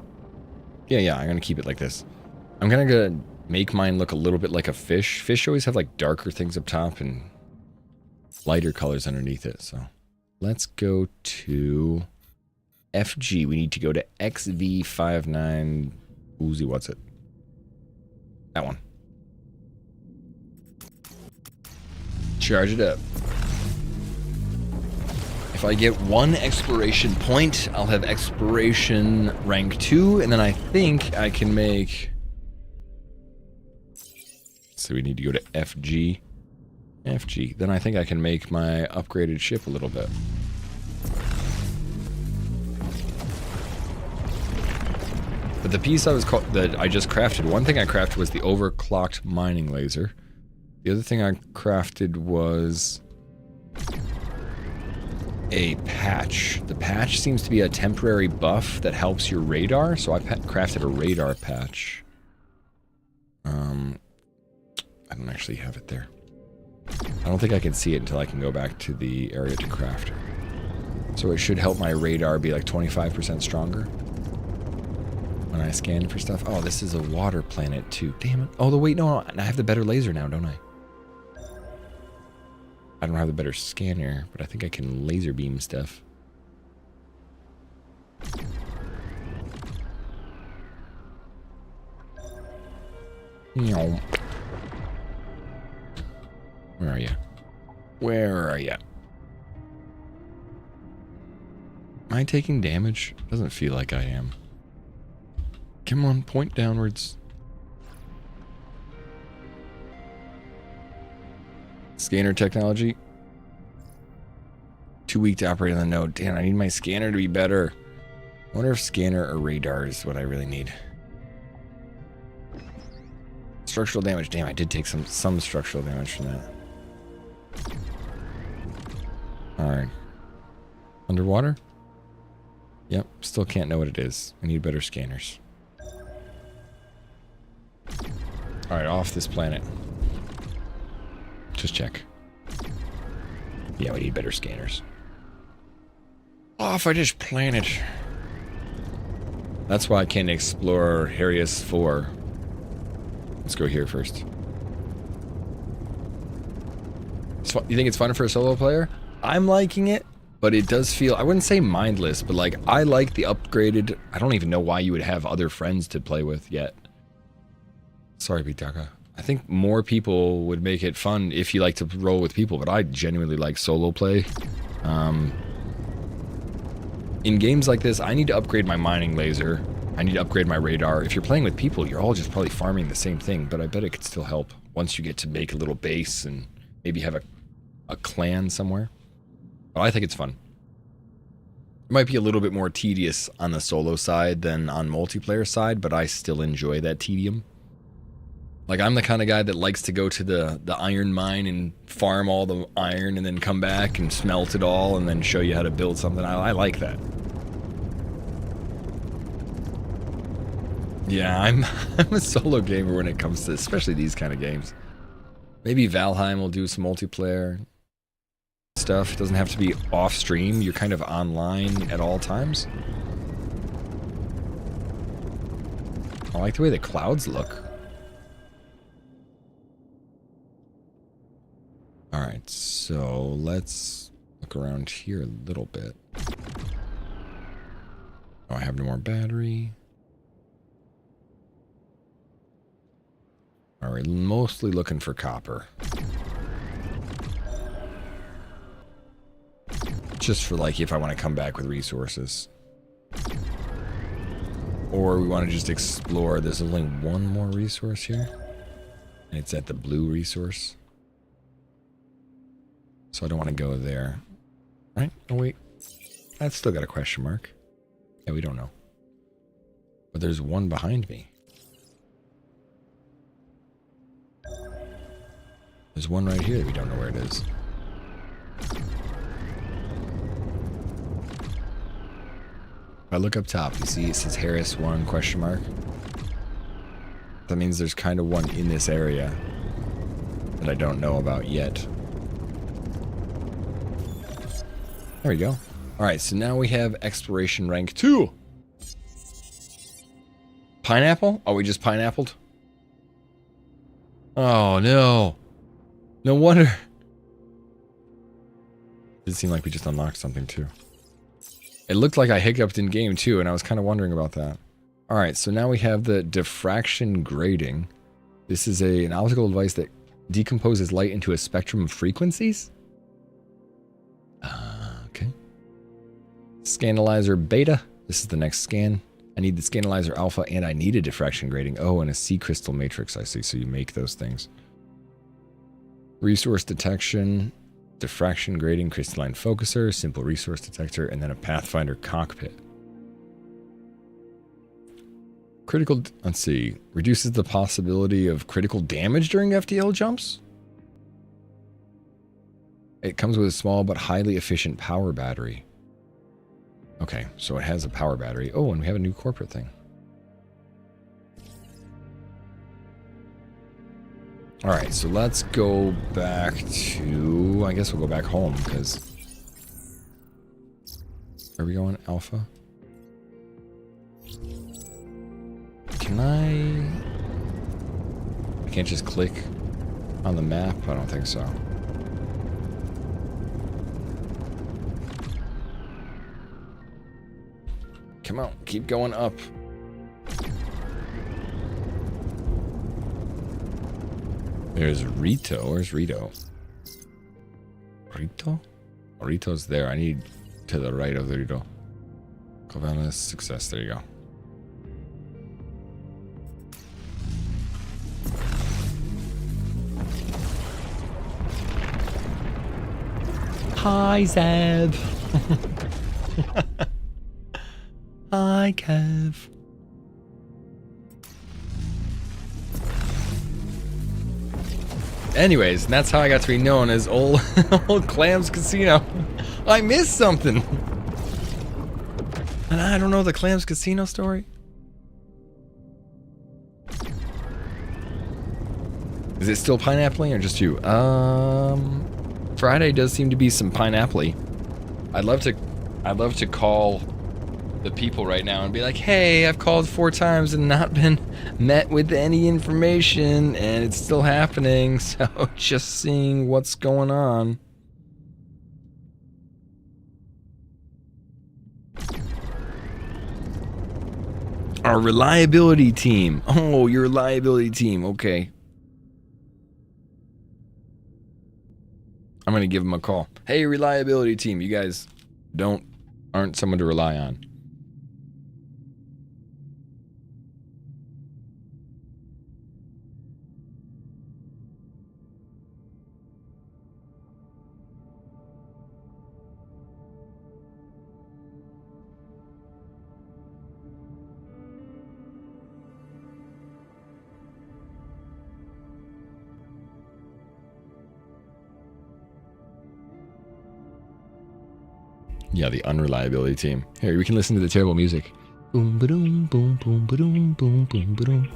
Yeah, I'm going to keep it like this. I'm going to make mine look a little bit like a fish. Fish always have like darker things up top and lighter colors underneath it. So let's go to FG. We need to go to XV59. Uzi, what's it? That one. Charge it up. If I get one exploration point, I'll have exploration rank 2, and then I think I can make... So we need to go to FG. FG. Then I think I can make my upgraded ship a little bit. But the piece that I just crafted, one thing I crafted was the overclocked mining laser. The other thing I crafted was a patch. The patch seems to be a temporary buff that helps your radar, so I crafted a radar patch. I don't actually have it there. I don't think I can see it until I can go back to the area to craft. So it should help my radar be like 25% stronger when I scan for stuff. Oh, this is a water planet too. Damn it. Oh, wait, no, I have the better laser now, don't I? I don't have the better scanner, but I think I can laser beam stuff. Where are you? Where are you? Am I taking damage? Doesn't feel like I am. Come on, point downwards. Scanner technology. Too weak to operate on the node. Damn, I need my scanner to be better. I wonder if scanner or radar is what I really need. Structural damage. Damn, I did take some structural damage from that. Alright. Underwater? Yep, still can't know what it is. I need better scanners. Alright, off this planet. Just check. Yeah, we need better scanners. Off I just planet. That's why I can't explore Harius 4. Let's go here first. You think it's fun for a solo player? I'm liking it, but it does feel, I wouldn't say mindless, but like, I like the upgraded, I don't even know why you would have other friends to play with yet. Sorry, Bitaka. I think more people would make it fun if you like to roll with people, but I genuinely like solo play. In games like this, I need to upgrade my mining laser. I need to upgrade my radar. If you're playing with people, you're all just probably farming the same thing, but I bet it could still help once you get to make a little base and maybe have a clan somewhere. But I think it's fun. It might be a little bit more tedious on the solo side than on multiplayer side, but I still enjoy that tedium. Like, I'm the kind of guy that likes to go to the iron mine and farm all the iron and then come back and smelt it all and then show you how to build something. I like that. Yeah, I'm a solo gamer when it comes to especially these kind of games. Maybe Valheim will do some multiplayer stuff. It doesn't have to be off stream. You're kind of online at all times. I like the way the clouds look. Alright, so let's look around here a little bit. Oh, I have no more battery. Alright, mostly looking for copper. Just for like if I want to come back with resources. Or we want to just explore. There's only one more resource here. And it's at the blue resource. So I don't want to go there. Right? Oh wait. That's still got a question mark. Yeah, we don't know. But there's one behind me. There's one right here that we don't know where it is. If I look up top, you see it says Harris 1 question mark. That means there's kind of one in this area that I don't know about yet. There we go. Alright, so now we have exploration rank 2. Pineapple? Oh, we just pineappled? Oh no. No wonder. It seemed like we just unlocked something too. It looked like I hiccuped in game too, and I was kind of wondering about that. Alright, so now we have the diffraction grating. This is an optical device that decomposes light into a spectrum of frequencies? Okay. Scanalyzer beta. This is the next scan. I need the Scanalyzer alpha, and I need a diffraction grating. Oh, and a sea crystal matrix, I see. So you make those things. Resource detection, diffraction grating, crystalline focuser, simple resource detector, and then a Pathfinder cockpit. Critical, let's see, reduces the possibility of critical damage during FTL jumps. It comes with a small but highly efficient power battery. Okay, so it has a power battery. Oh, and we have a new corporate thing. Alright, so let's go back to... I guess we'll go back home, because... Are we going Alpha? Can I can't just click on the map? I don't think so. Come on, keep going up. There's Rito. Where's Rito? Rito? Oh, Rito's there. I need to the right of the Rito. Covanas, success. There you go. Hi, Zeb. Hi, Kev. Anyways, and that's how I got to be known as Old Clams Casino. I missed something. And I don't know the Clams Casino story. Is it still pineapple-y or just you? Friday does seem to be some pineapple-y. I'd love to call the people right now and be like, hey, I've called 4 times and not been met with any information, and it's still happening, so just seeing what's going on. Our reliability team. Oh, your reliability team. Okay. I'm gonna give them a call. Hey, reliability team, you guys aren't someone to rely on. Yeah, the unreliability team. Here, we can listen to the terrible music. Boom ba-doom, boom boom ba-doom, boom boom ba-doom.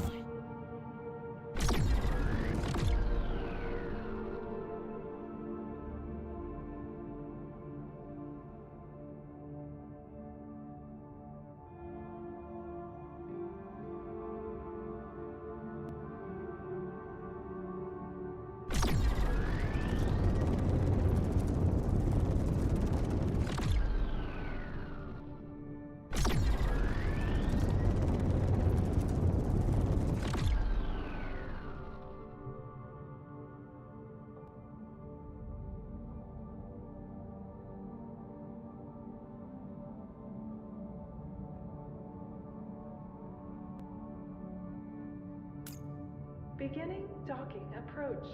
Beginning docking approach.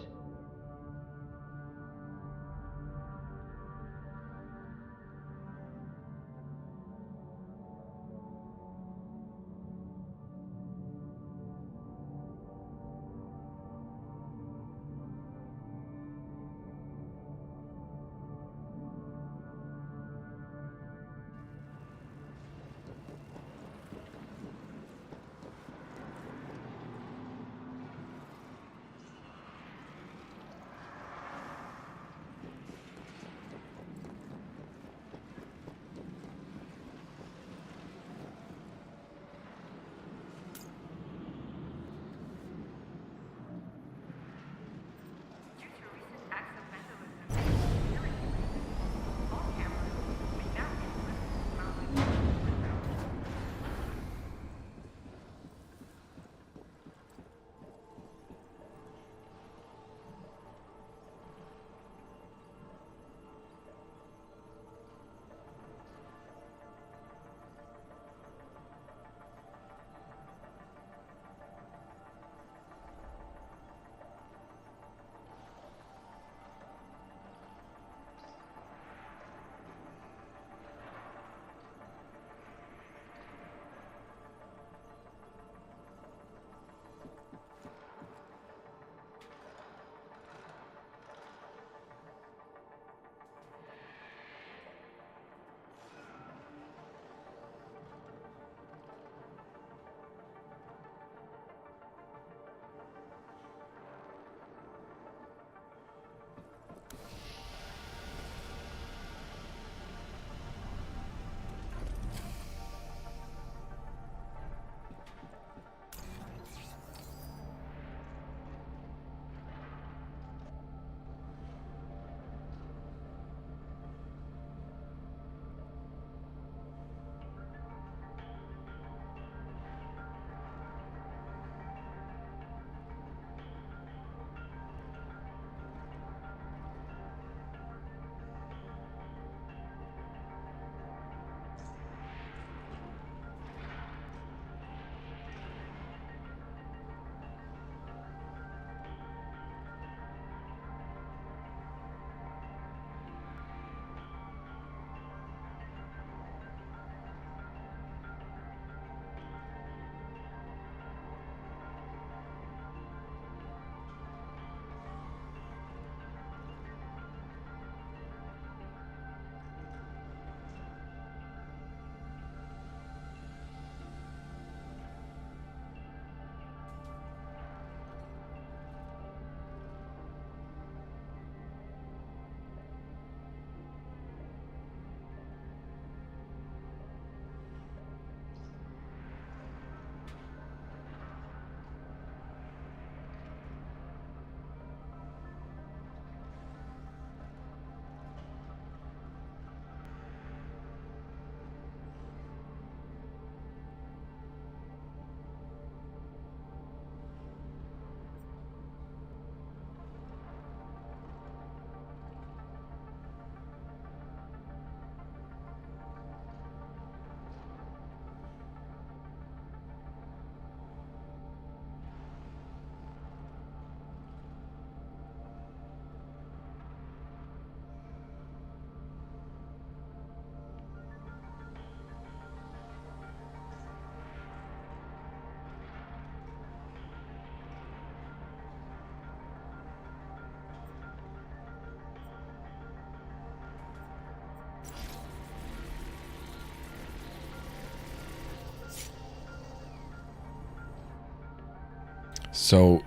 So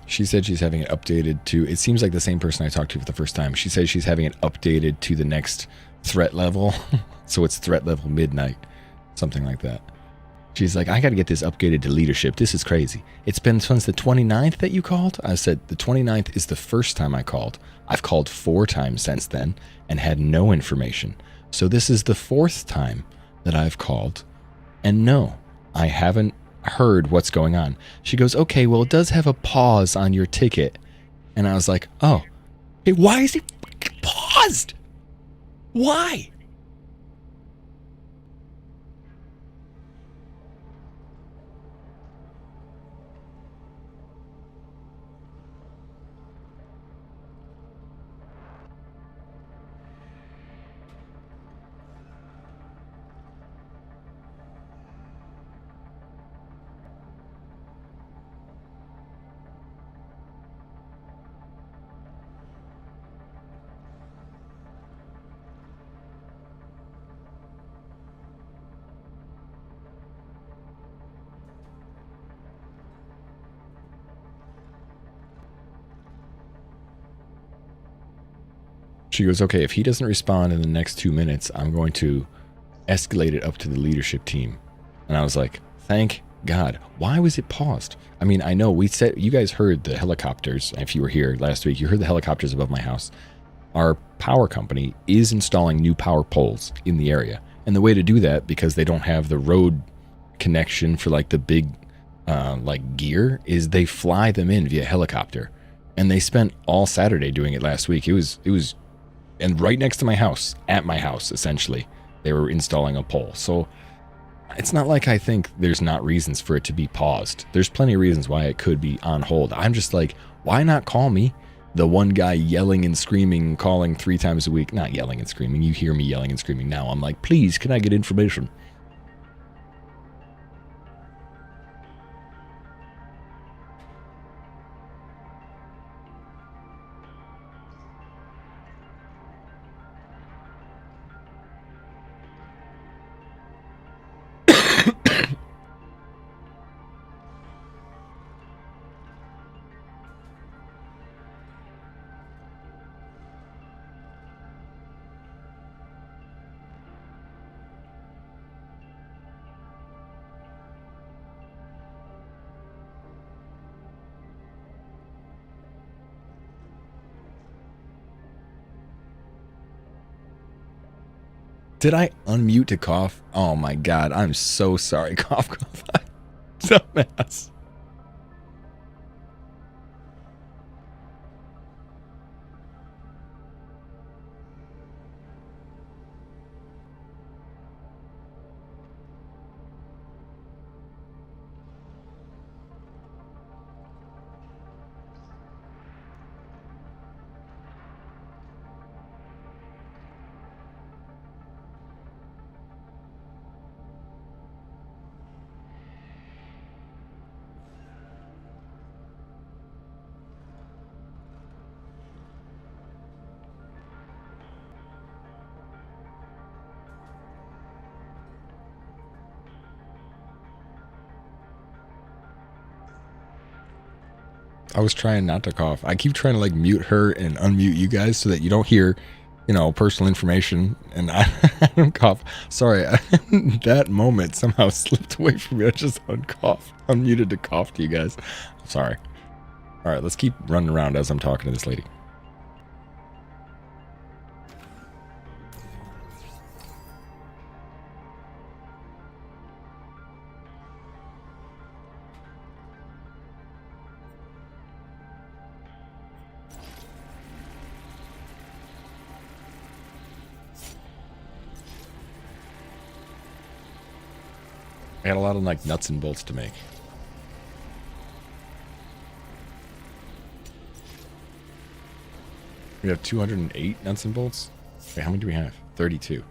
she said she's having it updated to, it seems like the same person I talked to for the first time. She says she's having it updated to the next threat level. So it's threat level midnight, something like that. She's like, I got to get this upgraded to leadership. This is crazy. It's been since the 29th that you called? I said, the 29th is the first time I called. I've called 4 times since then and had no information. So this is the 4th time that I've called. And no, I haven't heard what's going on. She goes, okay, well, it does have a pause on your ticket. And I was like, oh, hey, why is it paused? Why? She goes, okay, if he doesn't respond in the next 2 minutes, I'm going to escalate it up to the leadership team. And I was like, thank God. Why was it paused? I mean, I know we said, you guys heard the helicopters. If you were here last week, you heard the helicopters above my house. Our power company is installing new power poles in the area. And the way to do that, because they don't have the road connection for like the big like gear, is they fly them in via helicopter. And they spent all Saturday doing it last week. It was and right next to my house, at my house, essentially, they were installing a pole. So it's not like I think there's not reasons for it to be paused. There's plenty of reasons why it could be on hold. I'm just like, why not call me? The one guy yelling and screaming, calling 3 times a week. Not yelling and screaming. You hear me yelling and screaming now. I'm like, please, can I get information? Did I unmute to cough? Oh my God, I'm so sorry. Cough, cough. Dumbass. I was trying not to cough. I keep trying to like mute her and unmute you guys so that you don't hear, you know, personal information, and I don't cough. Sorry, that moment somehow slipped away from me. I just unmuted to cough to you guys. Sorry. All right, let's keep running around as I'm talking to this lady. I had a lot of like nuts and bolts to make. We have 208 nuts and bolts. Wait, how many do we have? 32.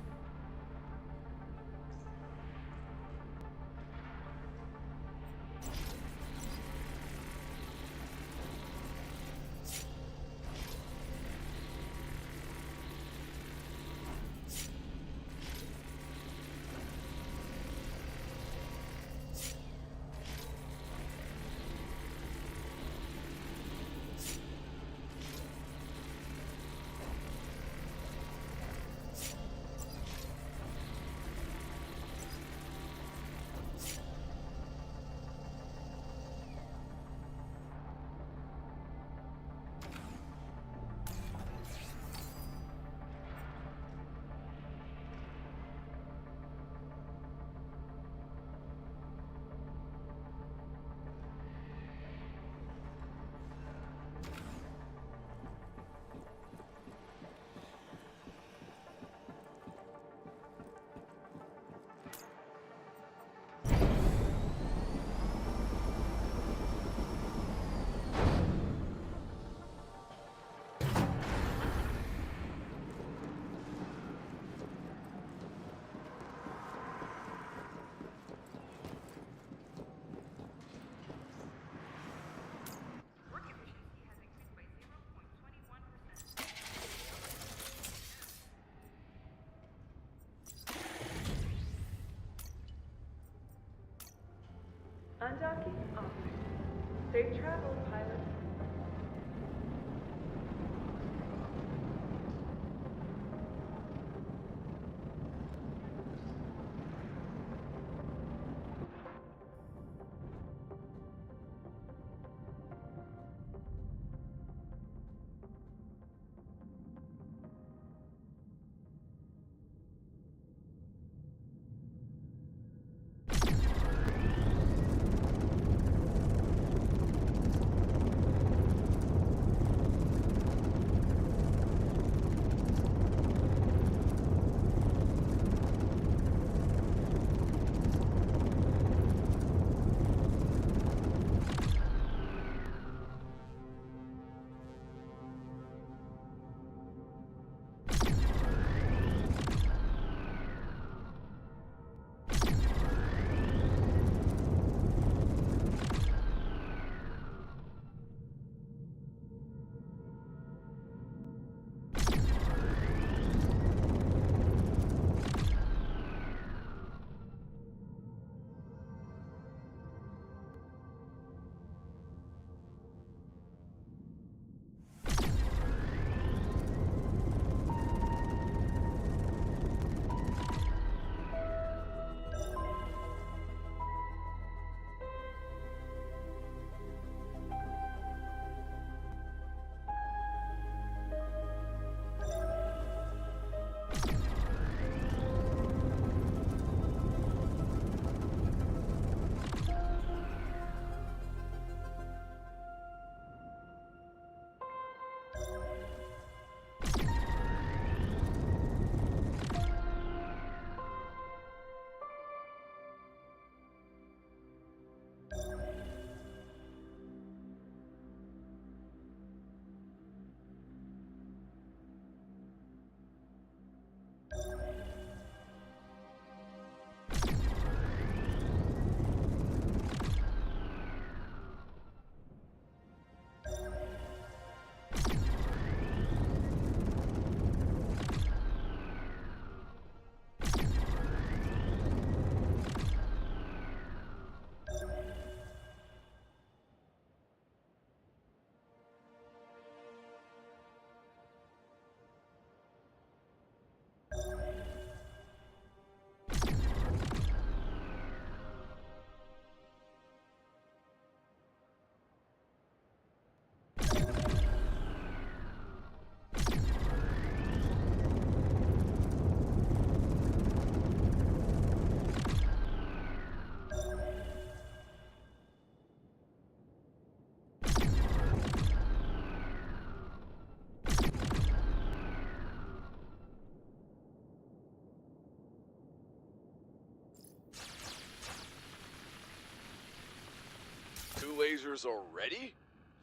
lasers already?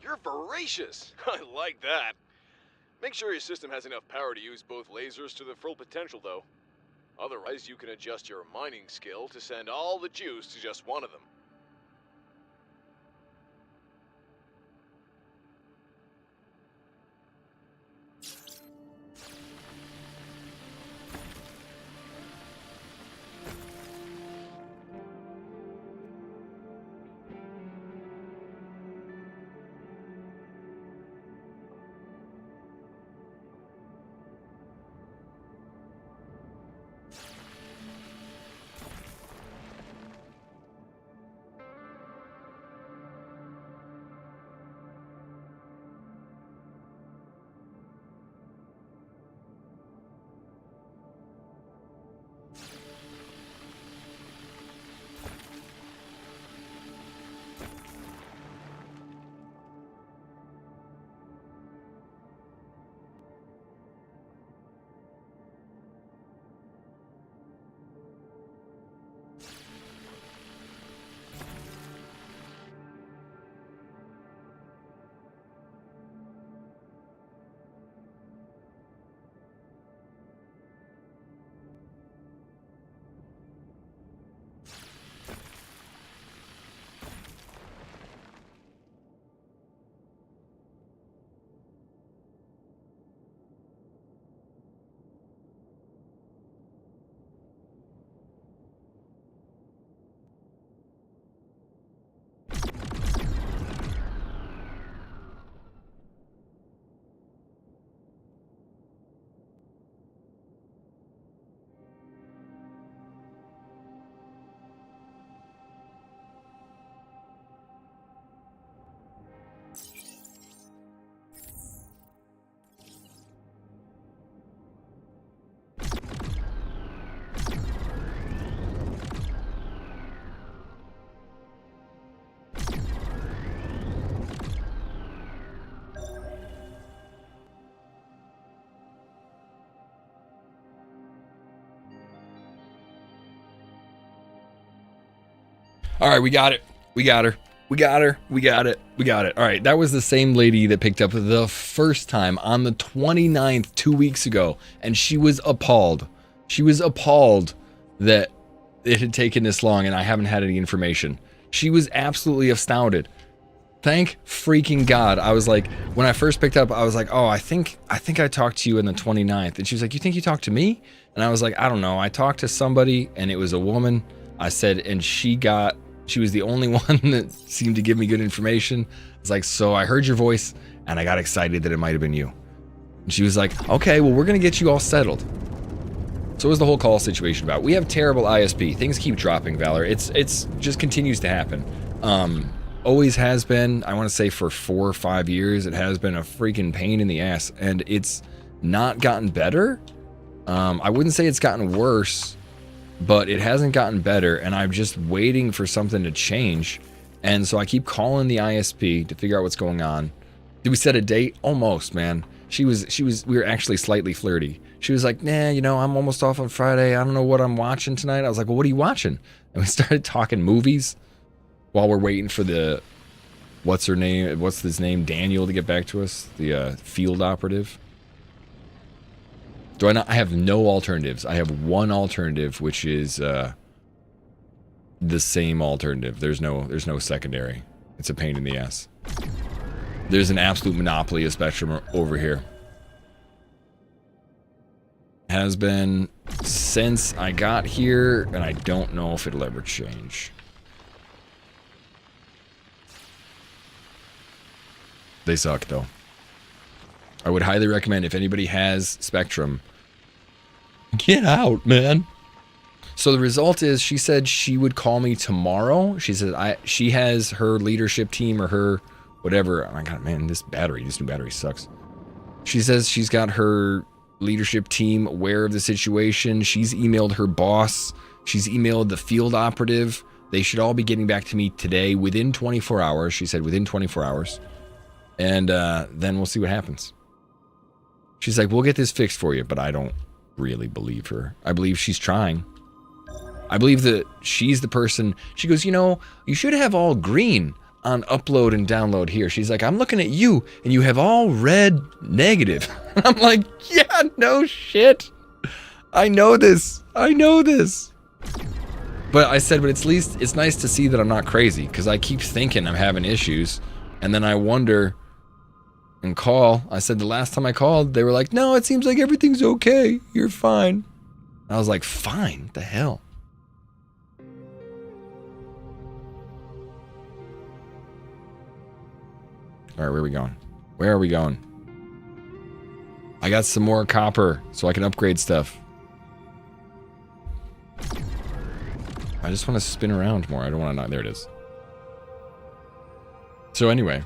You're voracious. I like that. Make sure your system has enough power to use both lasers to their full potential, though. Otherwise, you can adjust your mining skill to send all the juice to just one of them.
All right, we got it. We got her. We got her. We got it. We got it. All right, that was the same lady that picked up the first time on the 29th 2 weeks ago, and she was appalled. She was appalled that it had taken this long and I haven't had any information. She was absolutely astounded. Thank freaking God. I was like, when I first picked up, I was like, oh, I think I talked to you on the 29th. And she was like, you think you talked to me? And I was like, I don't know. I talked to somebody and it was a woman. I said, and she was the only one that seemed to give me good information. I was like, so I heard your voice and I got excited that it might have been you. And she was like, okay, well, we're going to get you all settled. So what was the whole call situation about? We have terrible ISP. Things keep dropping, Valor. It's just continues to happen. Always has been. I want to say for 4 or 5 years, it has been a freaking pain in the ass, and it's not gotten better. I wouldn't say it's gotten worse, but it hasn't gotten better, and I'm just waiting for something to change. And so I keep calling the ISP to figure out what's going on. Did we set a date? Almost, man. We were actually slightly flirty. She was like, nah, I'm almost off on Friday. I don't know what I'm watching tonight. I was like, well, what are you watching? And we started talking movies while we're waiting for what's his name, Daniel, to get back to us, the field operative. I have no alternatives. I have one alternative, which is the same alternative. There's no secondary. It's a pain in the ass. There's an absolute monopoly of Spectrum over here. Has been since I got here, and I don't know if it'll ever change. They suck, though. I would highly recommend, if anybody has Spectrum, get out, man. So the result is, she said she would call me tomorrow. She said she has her leadership team or her whatever. Oh my God, man, this new battery sucks. She says she's got her leadership team aware of the situation. She's emailed her boss. She's emailed the field operative. They should all be getting back to me today within 24 hours. She said within 24 hours. And then we'll see what happens. She's like, we'll get this fixed for you, but I don't really believe her. I believe she's trying. I believe that she's the person. She goes, you should have all green on upload and download here. She's like, I'm looking at you and you have all red negative. I'm like, yeah, no shit. I know this. I know this. But I said, but at least it's nice to see that I'm not crazy, because I keep thinking I'm having issues. And then I wonder and call. I said the last time I called, they were like, no, it seems like everything's okay. You're fine. I was like, fine? What the hell? All right, where are we going? Where are we going? I got some more copper so I can upgrade stuff. I just want to spin around more. I don't want to not. There it is. So anyway.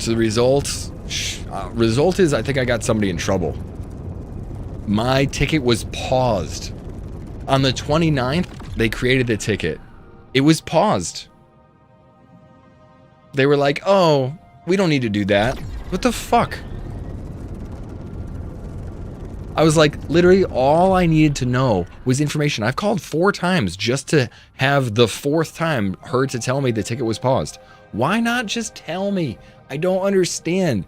So the result is I think I got somebody in trouble. My ticket was paused. On the 29th, they created the ticket. It was paused. They were like, oh, we don't need to do that. What the fuck? I was like, literally all I needed to know was information. I've called 4 times just to have the 4th time her to tell me the ticket was paused. Why not just tell me? I don't understand.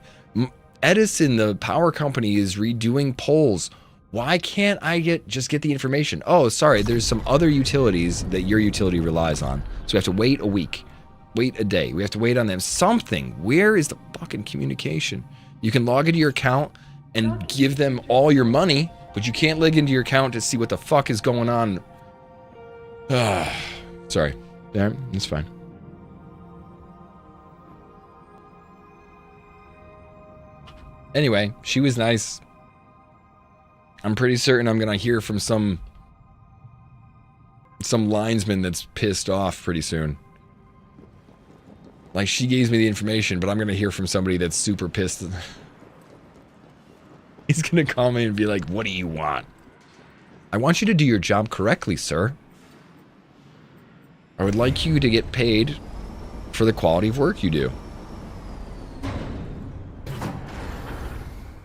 Edison, the power company, is redoing polls. Why can't I just get the information? Oh, sorry, there's some other utilities that your utility relies on. So we have to wait a week, wait a day. We have to wait on them. Something. Where is the fucking communication? You can log into your account and give them all your money, but you can't log into your account to see what the fuck is going on. Sorry. Yeah, it's fine. Anyway, she was nice. I'm pretty certain I'm gonna hear from some linesman that's pissed off pretty soon. Like, she gave me the information, but I'm gonna hear from somebody that's super pissed. He's gonna call me and be like, what do you want? I want you to do your job correctly, sir. I would like you to get paid for the quality of work you do.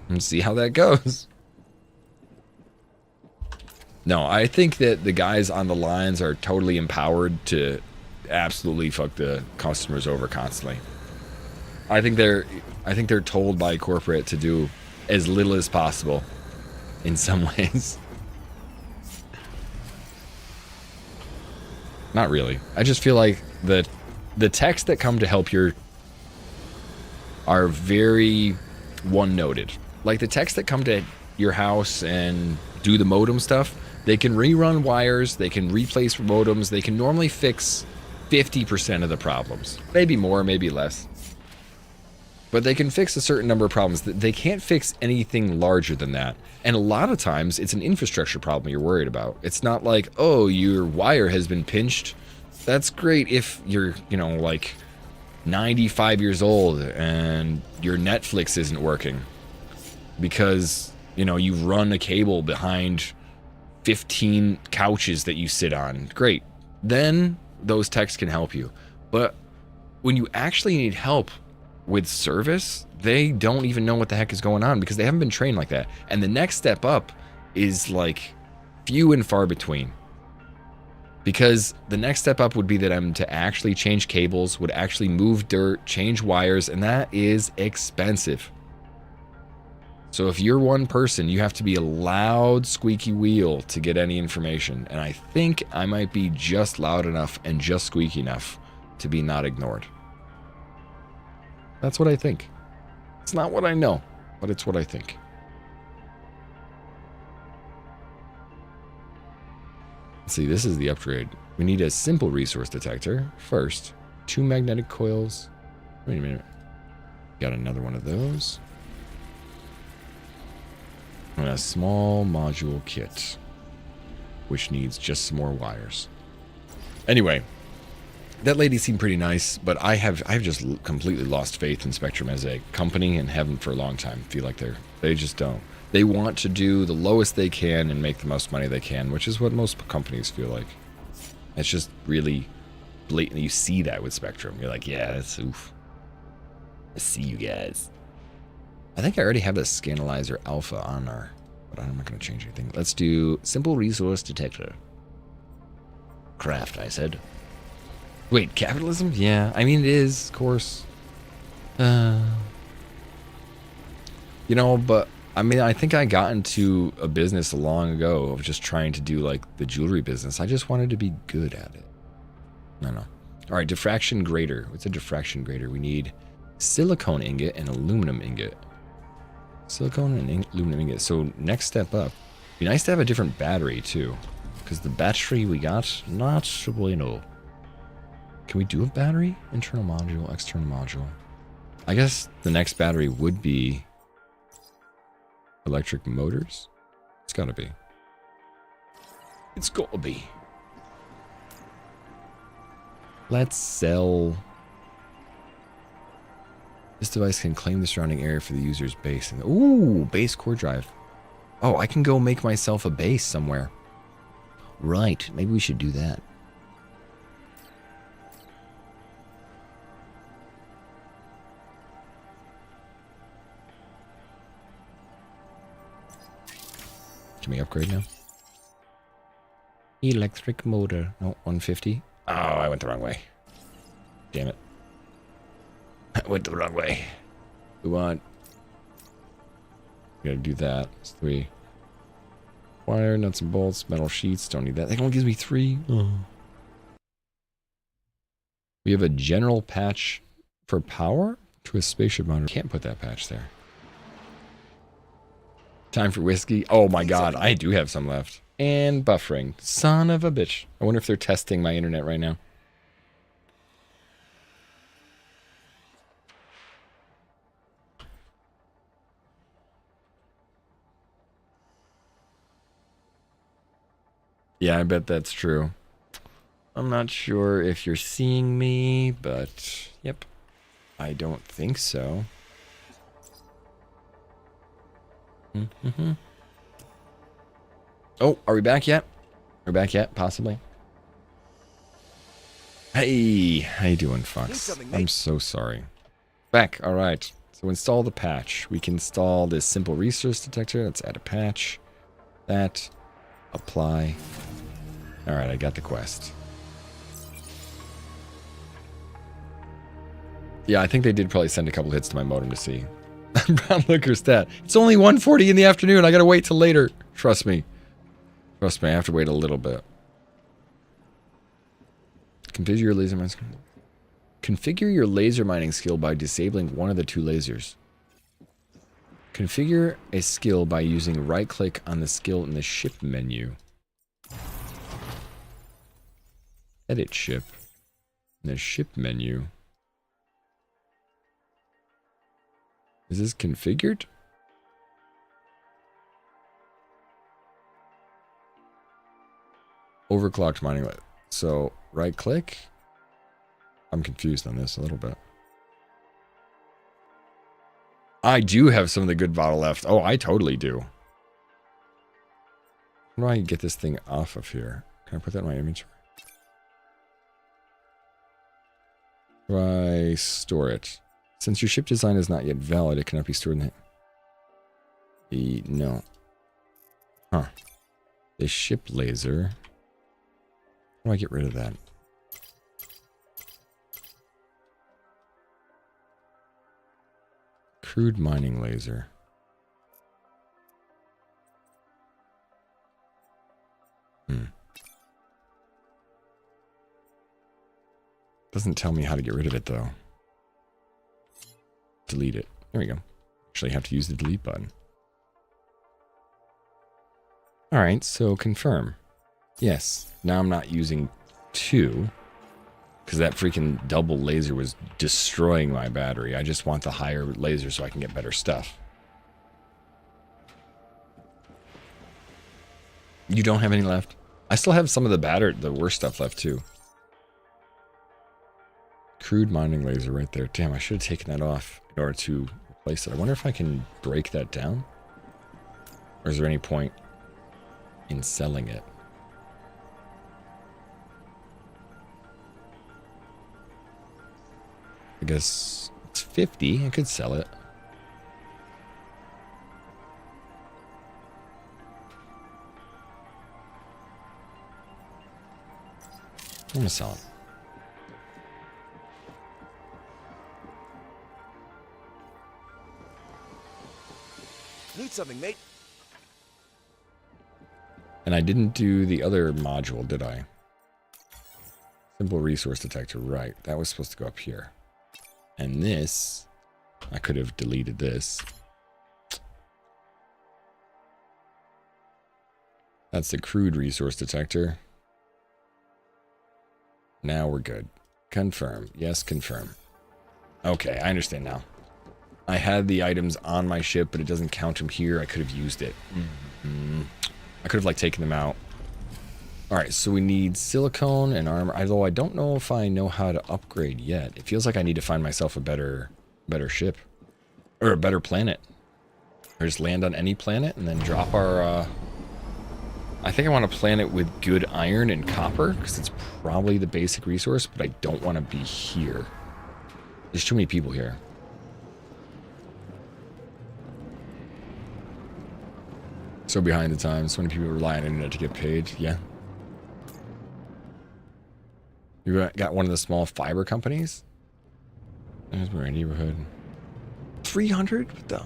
And see how that goes. No, I think that the guys on the lines are totally empowered to absolutely fuck the customers over constantly. I think they're told by corporate to do as little as possible in some ways. Not really. I just feel like the techs that come to help you are very one-noted. Like the techs that come to your house and do the modem stuff, they can rerun wires, they can replace modems, they can normally fix 50% of the problems. Maybe more, maybe less. But they can fix a certain number of problems. They can't fix anything larger than that. And a lot of times, it's an infrastructure problem you're worried about. It's not like, oh, your wire has been pinched. That's great if you're, like 95 years old and your Netflix isn't working. Because, you run a cable behind 15 couches that you sit on. Great. Then those techs can help you. But when you actually need help with service, they don't even know what the heck is going on because they haven't been trained like that. And the next step up is like few and far between. Because the next step up would be that I'm to actually change cables, would actually move dirt, change wires, and that is expensive. So if you're one person, you have to be a loud, squeaky wheel to get any information. And I think I might be just loud enough and just squeaky enough to be not ignored. That's what I think. It's not what I know, but it's what I think. Let's see, this is the upgrade. We need a simple resource detector first. 2 magnetic coils. Wait a minute. Got another one of those. And a small module kit, which needs just some more wires. Anyway, that lady seemed pretty nice, but I've just completely lost faith in Spectrum as a company and haven't for a long time. Feel like they just don't. They want to do the lowest they can and make the most money they can, which is what most companies feel like. It's just really blatant. You see that with Spectrum. You're like, yeah, that's oof. I see you guys. I think I already have the Scanalyzer Alpha on our, but I'm not going to change anything. Let's do simple resource detector. Craft, I said. Wait, capitalism? Yeah, I mean it is, of course. You know, but I mean, I think I got into a business long ago of just trying to do like the jewelry business. I just wanted to be good at it. No. All right, diffraction grater. What's a diffraction grater? We need silicone ingot and aluminum ingot. Silicone and aluminum ingot. So next step up. Be nice to have a different battery too, because the battery we got, not so bueno. Can we do a battery? Internal module, external module. I guess the next battery would be electric motors. It's gotta be. It's gotta be. Let's sell. This device can claim the surrounding area for the user's base. Ooh, base core drive. Oh, I can go make myself a base somewhere. Right, maybe we should do that. Can we upgrade now? Electric motor. No, 150. Oh, I went the wrong way. Damn it. I went the wrong way. We want... We gotta do that. It's 3. Wire, nuts and bolts, metal sheets. Don't need that. That only gives me 3. Oh. We have a general patch for power to a spaceship monitor. Can't put that patch there. Time for whiskey. Oh my god, I do have some left. And buffering. Son of a bitch. I wonder if they're testing my internet right now. Yeah, I bet that's true. I'm not sure if you're seeing me, but yep. I don't think so. Mm-hmm. Oh, are we back yet? Are we back yet? Possibly. Hey, how you doing, Fox? I'm so sorry. Back, alright. So install the patch. We can install this simple resource detector. Let's add a patch. That. Apply. Alright, I got the quest. Yeah, I think they did probably send a couple hits to my modem to see. Brown liquor stat. It's only 1:40 in the afternoon. I gotta wait till later. Trust me. Trust me, I have to wait a little bit. Configure your laser mining skill. Configure your laser mining skill by disabling one of the 2 lasers. Configure a skill by using right-click on the skill in the ship menu. Edit ship. In the ship menu. Is this configured? Overclocked mining. So, right click. I'm confused on this a little bit. I do have some of the good bottle left. Oh, I totally do. How do I get this thing off of here? Can I put that in my inventory? Do I store it? Since your ship design is not yet valid, it cannot be stored in the... No. Huh. The ship laser. How do I get rid of that? Crude mining laser. Doesn't tell me how to get rid of it, though. Delete it. There we go. Actually have to use the delete button. Alright, so confirm. Yes. Now I'm not using 2. Because that freaking double laser was destroying my battery. I just want the higher laser so I can get better stuff. You don't have any left? I still have some of the worst stuff left too. Crude mining laser right there. Damn, I should have taken that off in order to replace it. I wonder if I can break that down? Or is there any point in selling it? I guess it's 50. I could sell it. I'm gonna sell it.
Need something, mate?
And I didn't do the other module, did I? Simple resource detector, right. That was supposed to go up here. And this, I could have deleted this. That's the crude resource detector. Now we're good. Confirm. Yes, confirm. Okay, I understand now. I had the items on my ship, but it doesn't count them here. I could have used it. I could have, like, taken them out. Alright, so we need silicone and armor. Although I don't know if I know how to upgrade yet. It feels like I need to find myself a better ship. Or a better planet. Or just land on any planet and then drop our... I think I want a planet with good iron and copper, because it's probably the basic resource, but I don't want to be here. There's too many people here. So behind the times, so many people rely on internet to get paid. Yeah. You got one of the small fiber companies? There's my neighborhood. 300? What the?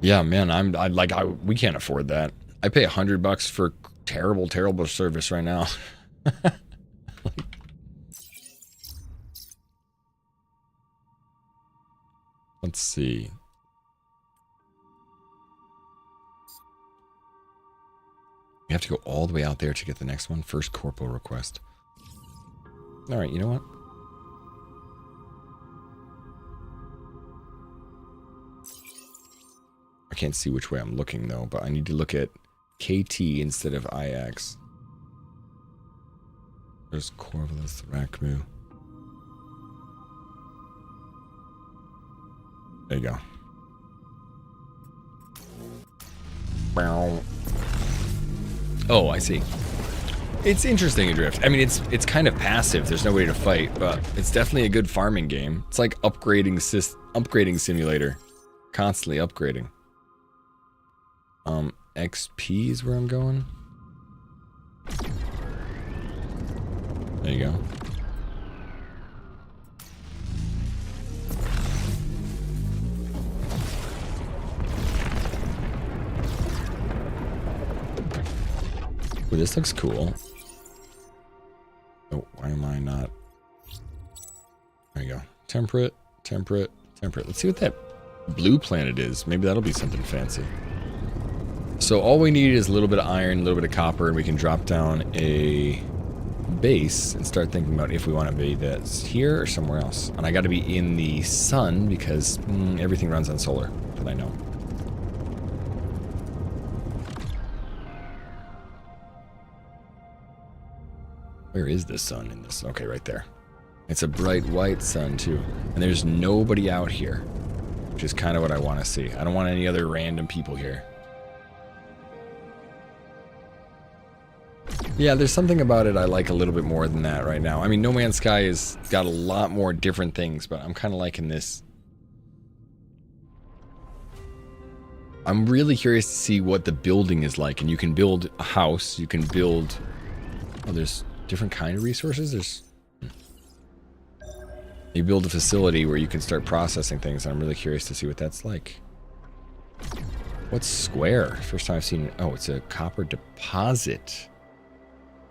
Yeah, man, we can't afford that. I pay $100 for terrible service right now. Let's see. We have to go all the way out there to get the next one. First corpo request. All right, you know what? I can't see which way I'm looking, though, but I need to look at KT instead of IX. There's Corvus, Thrakmu. There you go. Oh, I see. It's interesting, Adrift. I mean, it's kind of passive. There's no way to fight, but it's definitely a good farming game. It's like upgrading simulator. Constantly upgrading. XP is where I'm going. There you go. Well, this looks cool. Oh, why am I not? There you go. Temperate, temperate, temperate. Let's see what that blue planet is. Maybe that'll be something fancy. So all we need is a little bit of iron, a little bit of copper, and we can drop down a base and start thinking about if we want to be this here or somewhere else. And I got to be in the sun because everything runs on solar, that I know. Where is the sun in this? Okay, right there. It's a bright white sun too. And there's nobody out here, which is kind of what I want to see. I don't want any other random people here. Yeah, there's something about it I like a little bit more than that right now. I mean, No Man's Sky has got a lot more different things, but I'm kind of liking this. I'm really curious to see what the building is like. And you can build a house, you can build... Oh, there's different kind of resources? There's... You build a facility where you can start processing things, and I'm really curious to see what that's like. What's square? First time I've seen it. Oh, it's a copper deposit.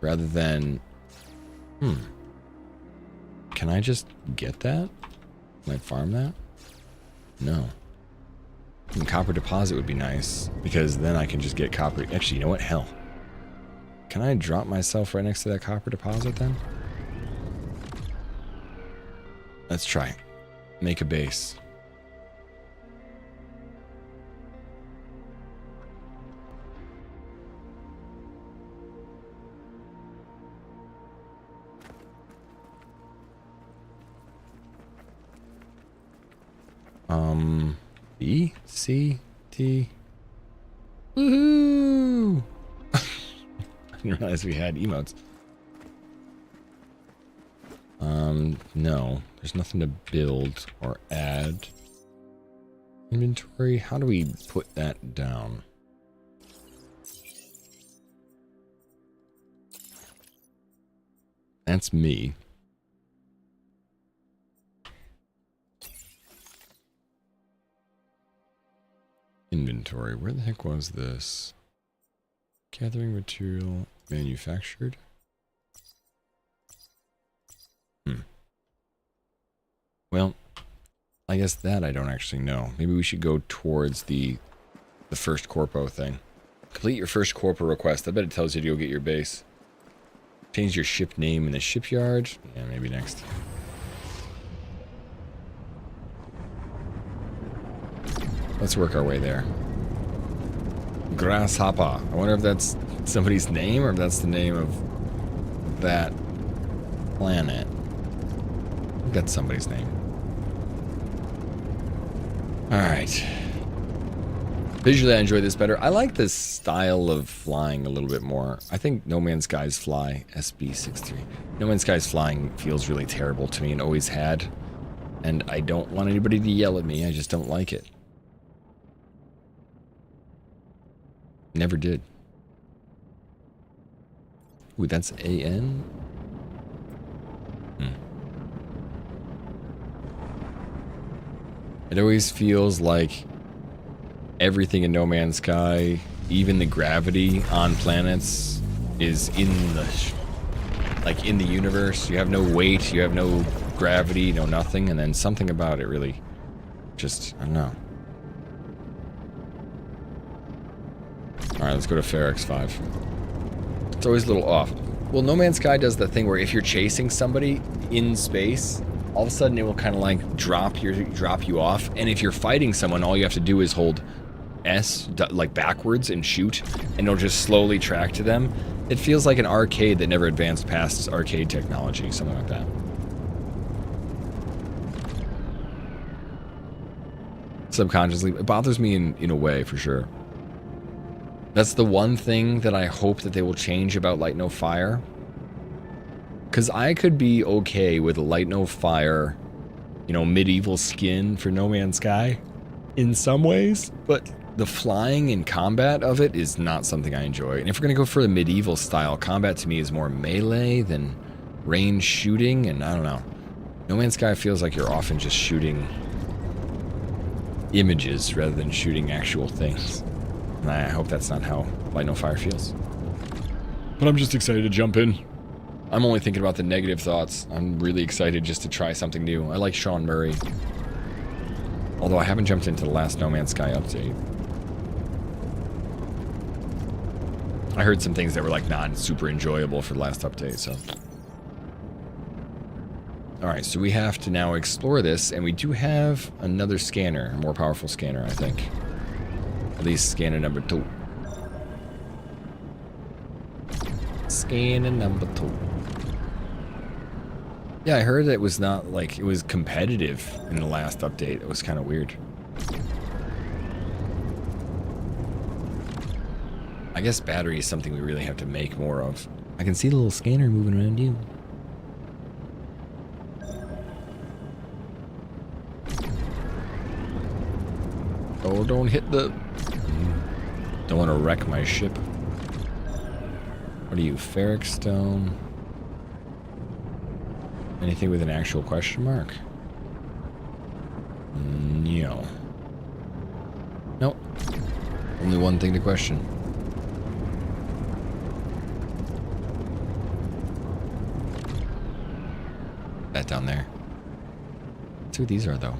Rather than... Can I just get that? Can I farm that? No. And copper deposit would be nice, because then I can just get copper... Actually, you know what? Hell. Can I drop myself right next to that copper deposit then? Let's try. Make a base. B, C, T. Woohoo! I didn't realize we had emotes. No. There's nothing to build or add. Inventory. How do we put that down? That's me. Inventory. Where the heck was this? Gathering material manufactured. Well, I guess that I don't actually know. Maybe we should go towards the first corpo thing. Complete your first corpo request. I bet it tells you to go get your base. Change your ship name in the shipyard. Yeah, maybe next. Let's work our way there. Grasshopper. I wonder if that's somebody's name or if that's the name of that planet. I think that's somebody's name. Alright. Visually, I enjoy this better. I like this style of flying a little bit more. I think No Man's Sky's fly, SB63. No Man's Sky's flying feels really terrible to me and always had. And I don't want anybody to yell at me. I just don't like it. Never did. Ooh, that's AN? It always feels like everything in No Man's Sky, even the gravity on planets, is in the like in the universe. You have no weight, you have no gravity, no nothing, and then something about it really just, I don't know. Alright, let's go to Ferex 5. It's always a little off. Well, No Man's Sky does the thing where if you're chasing somebody in space, all of a sudden it will kind of like drop you off, and if you're fighting someone, all you have to do is hold S like backwards and shoot, and it'll just slowly track to them. It feels like an arcade that never advanced past arcade technology, something like that. Subconsciously, it bothers me in a way, for sure. That's the one thing that I hope that they will change about Light No Fire. Because I could be okay with Light No Fire, you know, medieval skin for No Man's Sky in some ways, but the flying and combat of it is not something I enjoy. And if we're going to go for the medieval style, combat to me is more melee than range shooting, and I don't know. No Man's Sky feels like you're often just shooting images rather than shooting actual things. And I hope that's not how Light No Fire feels. But I'm just excited to jump in. I'm only thinking about the negative thoughts. I'm really excited just to try something new. I like Sean Murray. Although I haven't jumped into the last No Man's Sky update. I heard some things that were like not super enjoyable for the last update, so. Alright, so we have to now explore this, and we do have another scanner, a more powerful scanner, I think. At least scanner number 2. Scanner number 2. Yeah, I heard it was not like, it was competitive in the last update. It was kind of weird. I guess battery is something we really have to make more of. I can see the little scanner moving around you. Oh, don't hit the... Don't want to wreck my ship. What are you, Ferric Stone? Anything with an actual question mark? No. Nope. Only one thing to question. That down there. Let's see what these are, though.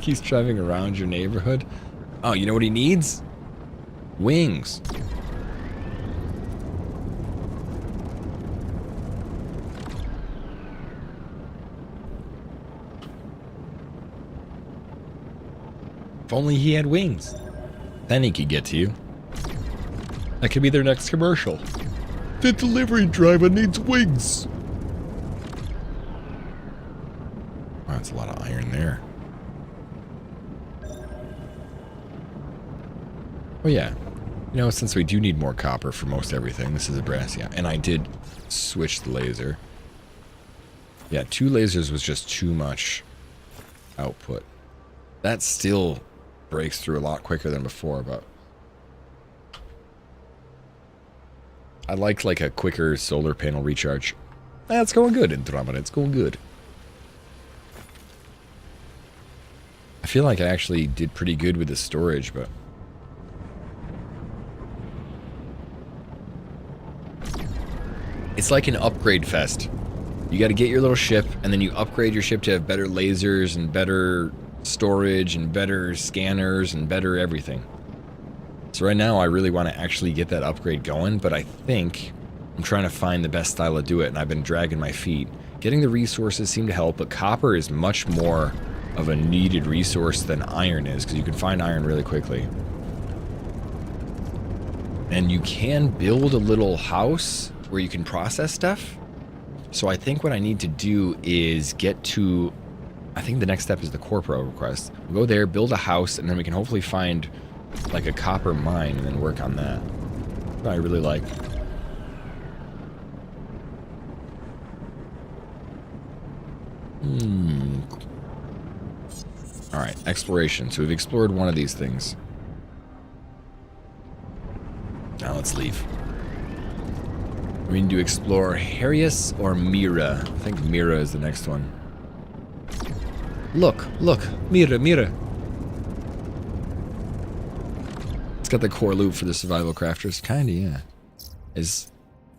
Keeps driving around your neighborhood. Oh, you know what he needs? Wings. If only he had wings. Then he could get to you. That could be their next commercial. The delivery driver needs wings. Wow, that's a lot of iron there. Oh yeah. You know, since we do need more copper for most everything, this is a brass, yeah. And I did switch the laser. Yeah, 2 lasers was just too much output. That still breaks through a lot quicker than before, but I like a quicker solar panel recharge. That's going good, Andromeda. It's going good. I feel like I actually did pretty good with the storage, but... It's like an upgrade fest. You got to get your little ship, and then you upgrade your ship to have better lasers and better storage and better scanners and better everything. So right now I really want to actually get that upgrade going, but I think I'm trying to find the best style to do it, and I've been dragging my feet. Getting the resources seem to help, but copper is much more of a needed resource than iron is, because you can find iron really quickly. And you can build a little house where you can process stuff. So I think what I need to do is get to... I think the next step is the Corpro request. We'll go there, build a house, and then we can hopefully find like a copper mine and then work on that. What I really like. Alright, exploration. So we've explored one of these things. Now let's leave. We need to explore Harius or Mira. I think Mira is the next one. Look, Mira, Mira. It's got the core loop for the survival crafters. Kinda, yeah. Is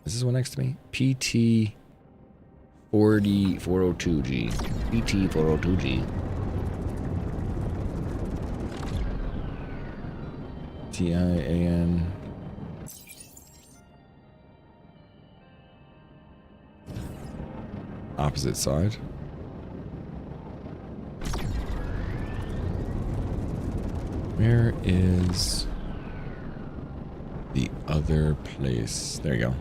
this one next to me? PT 402G. PT 402G. TIAN. Opposite side. Where is the other place? There you go.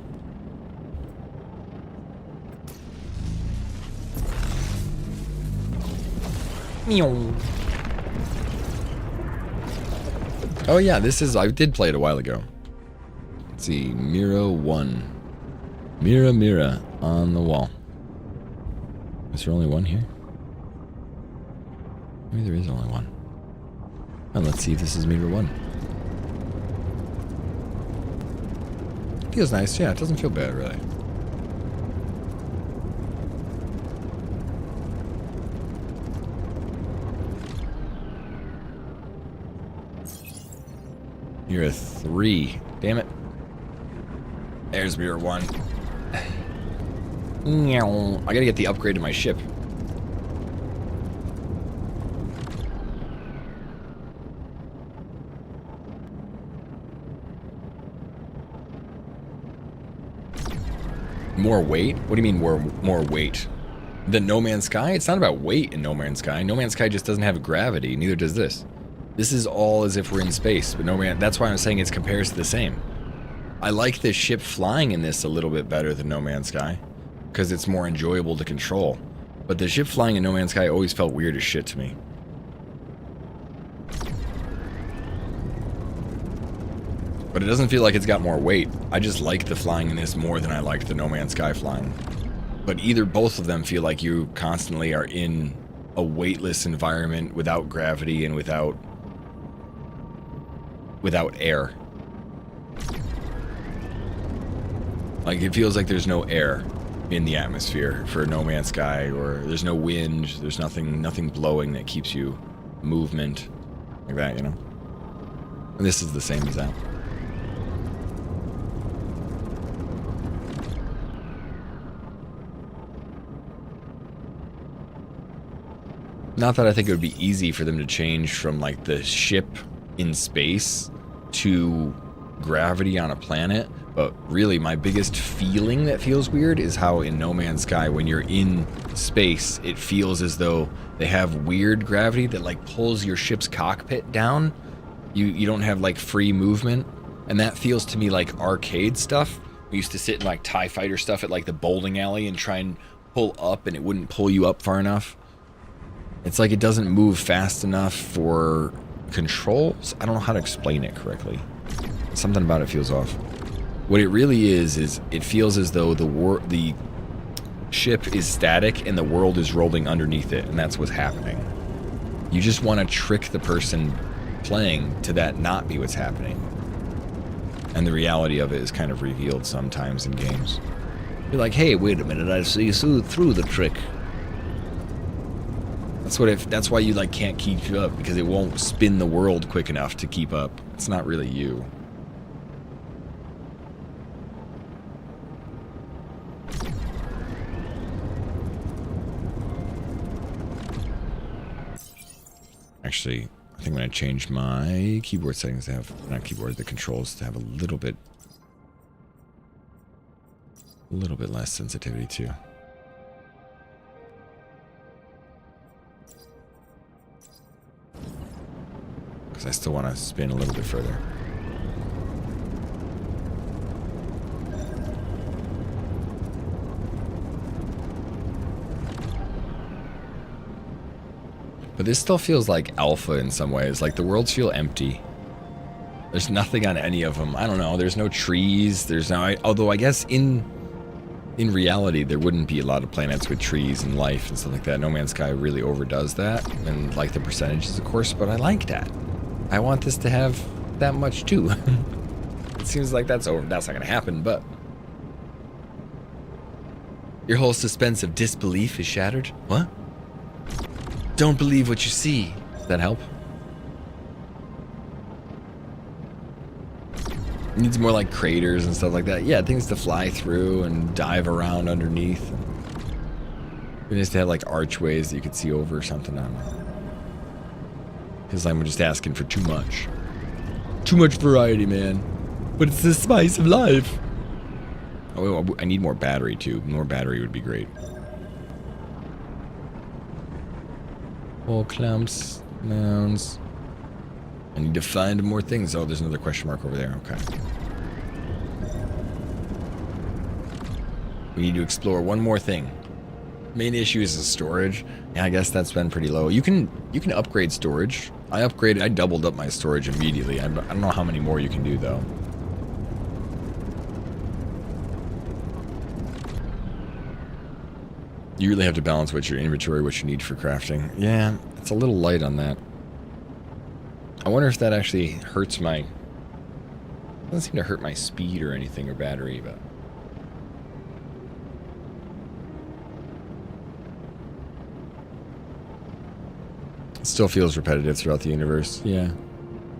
Meow. Oh yeah, this is... I did play it a while ago. Let's see. Mira 1. Mira, Mira on the wall. Is there only one here? Maybe there is only one. And let's see if this is Mira 1. Feels nice, yeah, it doesn't feel bad really. Mira 3. Damn it. There's Mira 1. I gotta get the upgrade to my ship. More weight? What do you mean more weight? The No Man's Sky? It's not about weight in No Man's Sky. No Man's Sky just doesn't have gravity, neither does this. This is all as if we're in space, but that's why I'm saying it's compares to the same. I like the ship flying in this a little bit better than No Man's Sky, because it's more enjoyable to control. But the ship flying in No Man's Sky always felt weird as shit to me. But it doesn't feel like it's got more weight. I just like the flying in this more than I liked the No Man's Sky flying. But both of them feel like you constantly are in a weightless environment without gravity and without air. Like, it feels like there's no air in the atmosphere for No Man's Sky, or there's no wind, there's nothing blowing that keeps you movement like that, you know? And this is the same as that. Not that I think it would be easy for them to change from, like, the ship in space to gravity on a planet, but really my biggest feeling that feels weird is how in No Man's Sky, when you're in space, it feels as though they have weird gravity that, like, pulls your ship's cockpit down. You don't have, like, free movement, and that feels to me like arcade stuff. We used to sit in, like, TIE Fighter stuff at, like, the bowling alley and try and pull up, and it wouldn't pull you up far enough. It's like it doesn't move fast enough for controls. I don't know how to explain it correctly. Something about it feels off. What it really is it feels as though the ship is static and the world is rolling underneath it, and that's what's happening. You just want to trick the person playing to that not be what's happening. And the reality of it is kind of revealed sometimes in games. You're like, hey, wait a minute, I see through the trick. That's why you like can't keep up, because it won't spin the world quick enough to keep up. It's not really you. Actually, I think I'm going to change my keyboard settings to have, not keyboard, the controls to have a little bit less sensitivity too. Because I still want to spin a little bit further. But this still feels like alpha in some ways. Like the worlds feel empty. There's nothing on any of them. I don't know. There's no trees. There's no... although I guess in reality, there wouldn't be a lot of planets with trees and life and stuff like that. No Man's Sky really overdoes that. And like the percentages, of course. But I like that. I want this to have that much too. It seems like that's not going to happen, but... Your whole suspense of disbelief is shattered? What? Don't believe what you see. Does that help? It needs more like craters and stuff like that. Yeah, things to fly through and dive around underneath. It needs to have like archways that you could see over or something. I don't know. Because I'm just asking for too much. Too much variety, man. But it's the spice of life. Oh, I need more battery too. More battery would be great. All clumps, mounds. I need to find more things. Oh, there's another question mark over there. Okay. We need to explore one more thing. Main issue is the storage. Yeah, I guess that's been pretty low. You can upgrade storage. I doubled up my storage immediately. I don't know how many more you can do though. You really have to balance what your inventory, what you need for crafting. Yeah, it's a little light on that. I wonder if that actually hurts my... It doesn't seem to hurt my speed or anything or battery, but... It still feels repetitive throughout the universe. Yeah.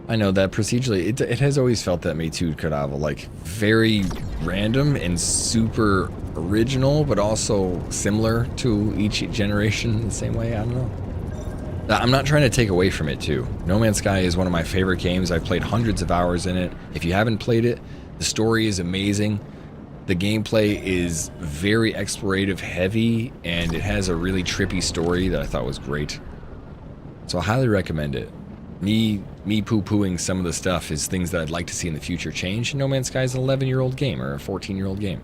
I know that procedurally, it has always felt that me too, Kadava. Like, very random and super original, but also similar to each generation in the same way. I don't know. I'm not trying to take away from it too. No Man's Sky is one of my favorite games. I've played hundreds of hours in it. If you haven't played it, the story is amazing. The gameplay is very explorative heavy, and it has a really trippy story that I thought was great. So I highly recommend it. Me poo-pooing some of the stuff is things that I'd like to see in the future change. No Man's Sky is an 11-year-old game or a 14-year-old game.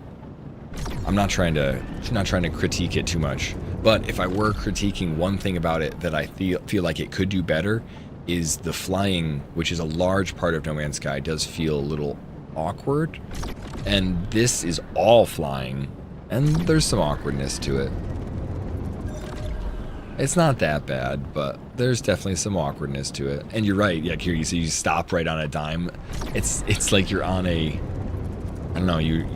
I'm not trying to critique it too much. But if I were critiquing one thing about it that I feel like it could do better, is the flying, which is a large part of No Man's Sky, does feel a little awkward. And this is all flying, and there's some awkwardness to it. It's not that bad, but there's definitely some awkwardness to it. And you're right, yeah, here you see you stop right on a dime. It's like you're on a, I don't know, you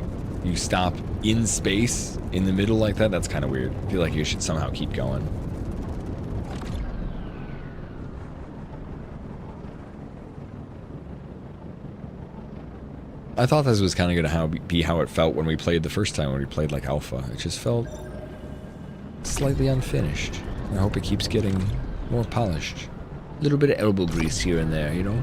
stop in space in the middle like that. That's kind of weird. I feel like you should somehow keep going. I thought this was kind of going to be how it felt when we played the first time, when we played like Alpha. It just felt slightly unfinished. I hope it keeps getting more polished. A little bit of elbow grease here and there, you know?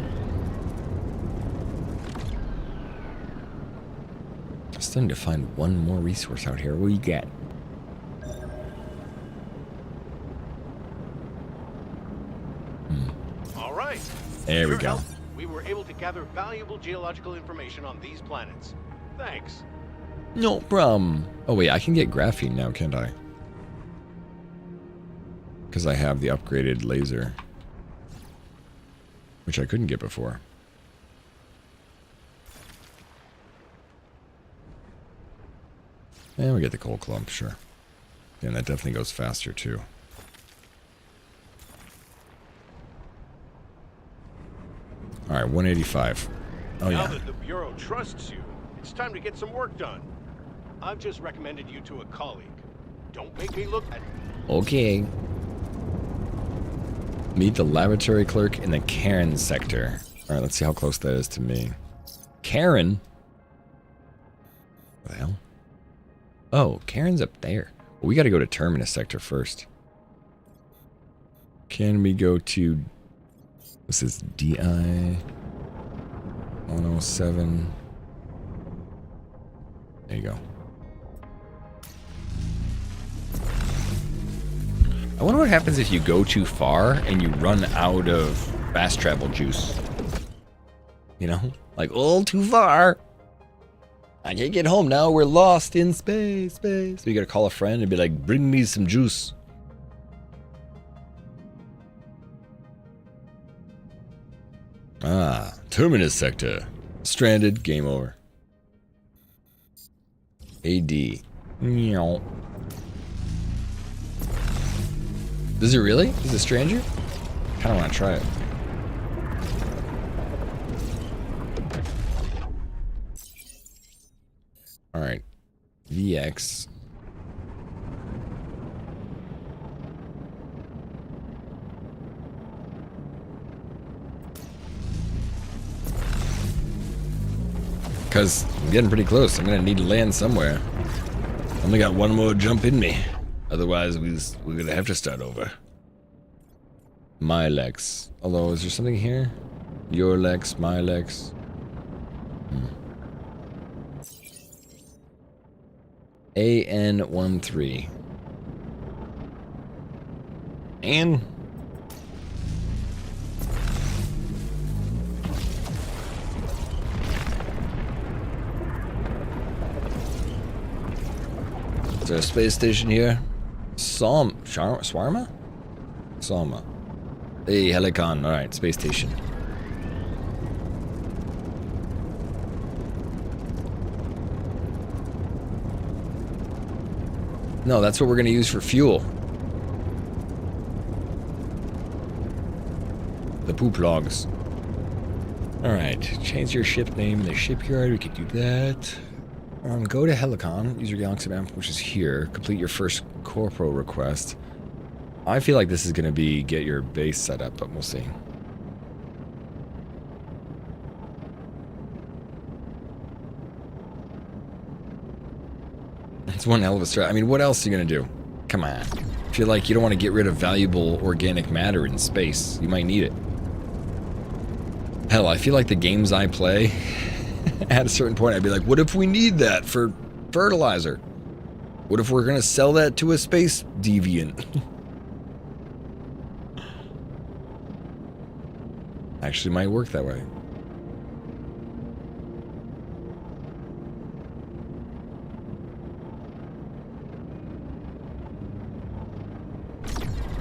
I still need to find one more resource out here. What do you get?
All right.
There we
Your
go.
help, we were able to gather valuable geological information on these planets. Thanks.
No problem. Oh wait, I can get graphene now, can't I? Because I have the upgraded laser. Which I couldn't get before. And we get the coal clump, sure. And that definitely goes faster too. Alright, 185. Oh,
now
yeah.
that the Bureau trusts you, it's time to get some work done. I've just recommended you to a colleague. Don't make me look at...
Okay. Meet the laboratory clerk in the Karen sector. All right, let's see how close that is to me. Karen? What the hell? Oh, Karen's up there. Well, we got to go to Terminus sector first. Can we go to... This is DI 107. There you go. I wonder what happens if you go too far and you run out of fast travel juice. You know? Like, oh, too far. I can't get home now. We're lost in space. So you gotta call a friend and be like, bring me some juice. Ah, Terminus sector. Stranded, game over. AD. Meow. Does it really? Is it stranger? Kinda wanna try it. Alright. VX. Because I'm getting pretty close. I'm going to need to land somewhere. Only got one more jump in me. Otherwise, we're going to have to start over. My legs. Although, is there something here? Your legs, my legs. AN13. And... Is there a space station here? Swarma? Salma. Hey, Helicon. Alright, space station. No, that's what we're going to use for fuel. The poop logs. Alright, change your ship name in the shipyard. We could do that. Go to Helicon. Use your galaxy map, which is here. Complete your first corpo request. I feel like this is going to be get your base set up, but we'll see. It's one hell of a strat. I mean, what else are you going to do? Come on. I feel like you don't want to get rid of valuable organic matter in space. You might need it. Hell, I feel like the games I play, at a certain point, I'd be like, what if we need that for fertilizer? What if we're going to sell that to a space deviant? Actually might work that way.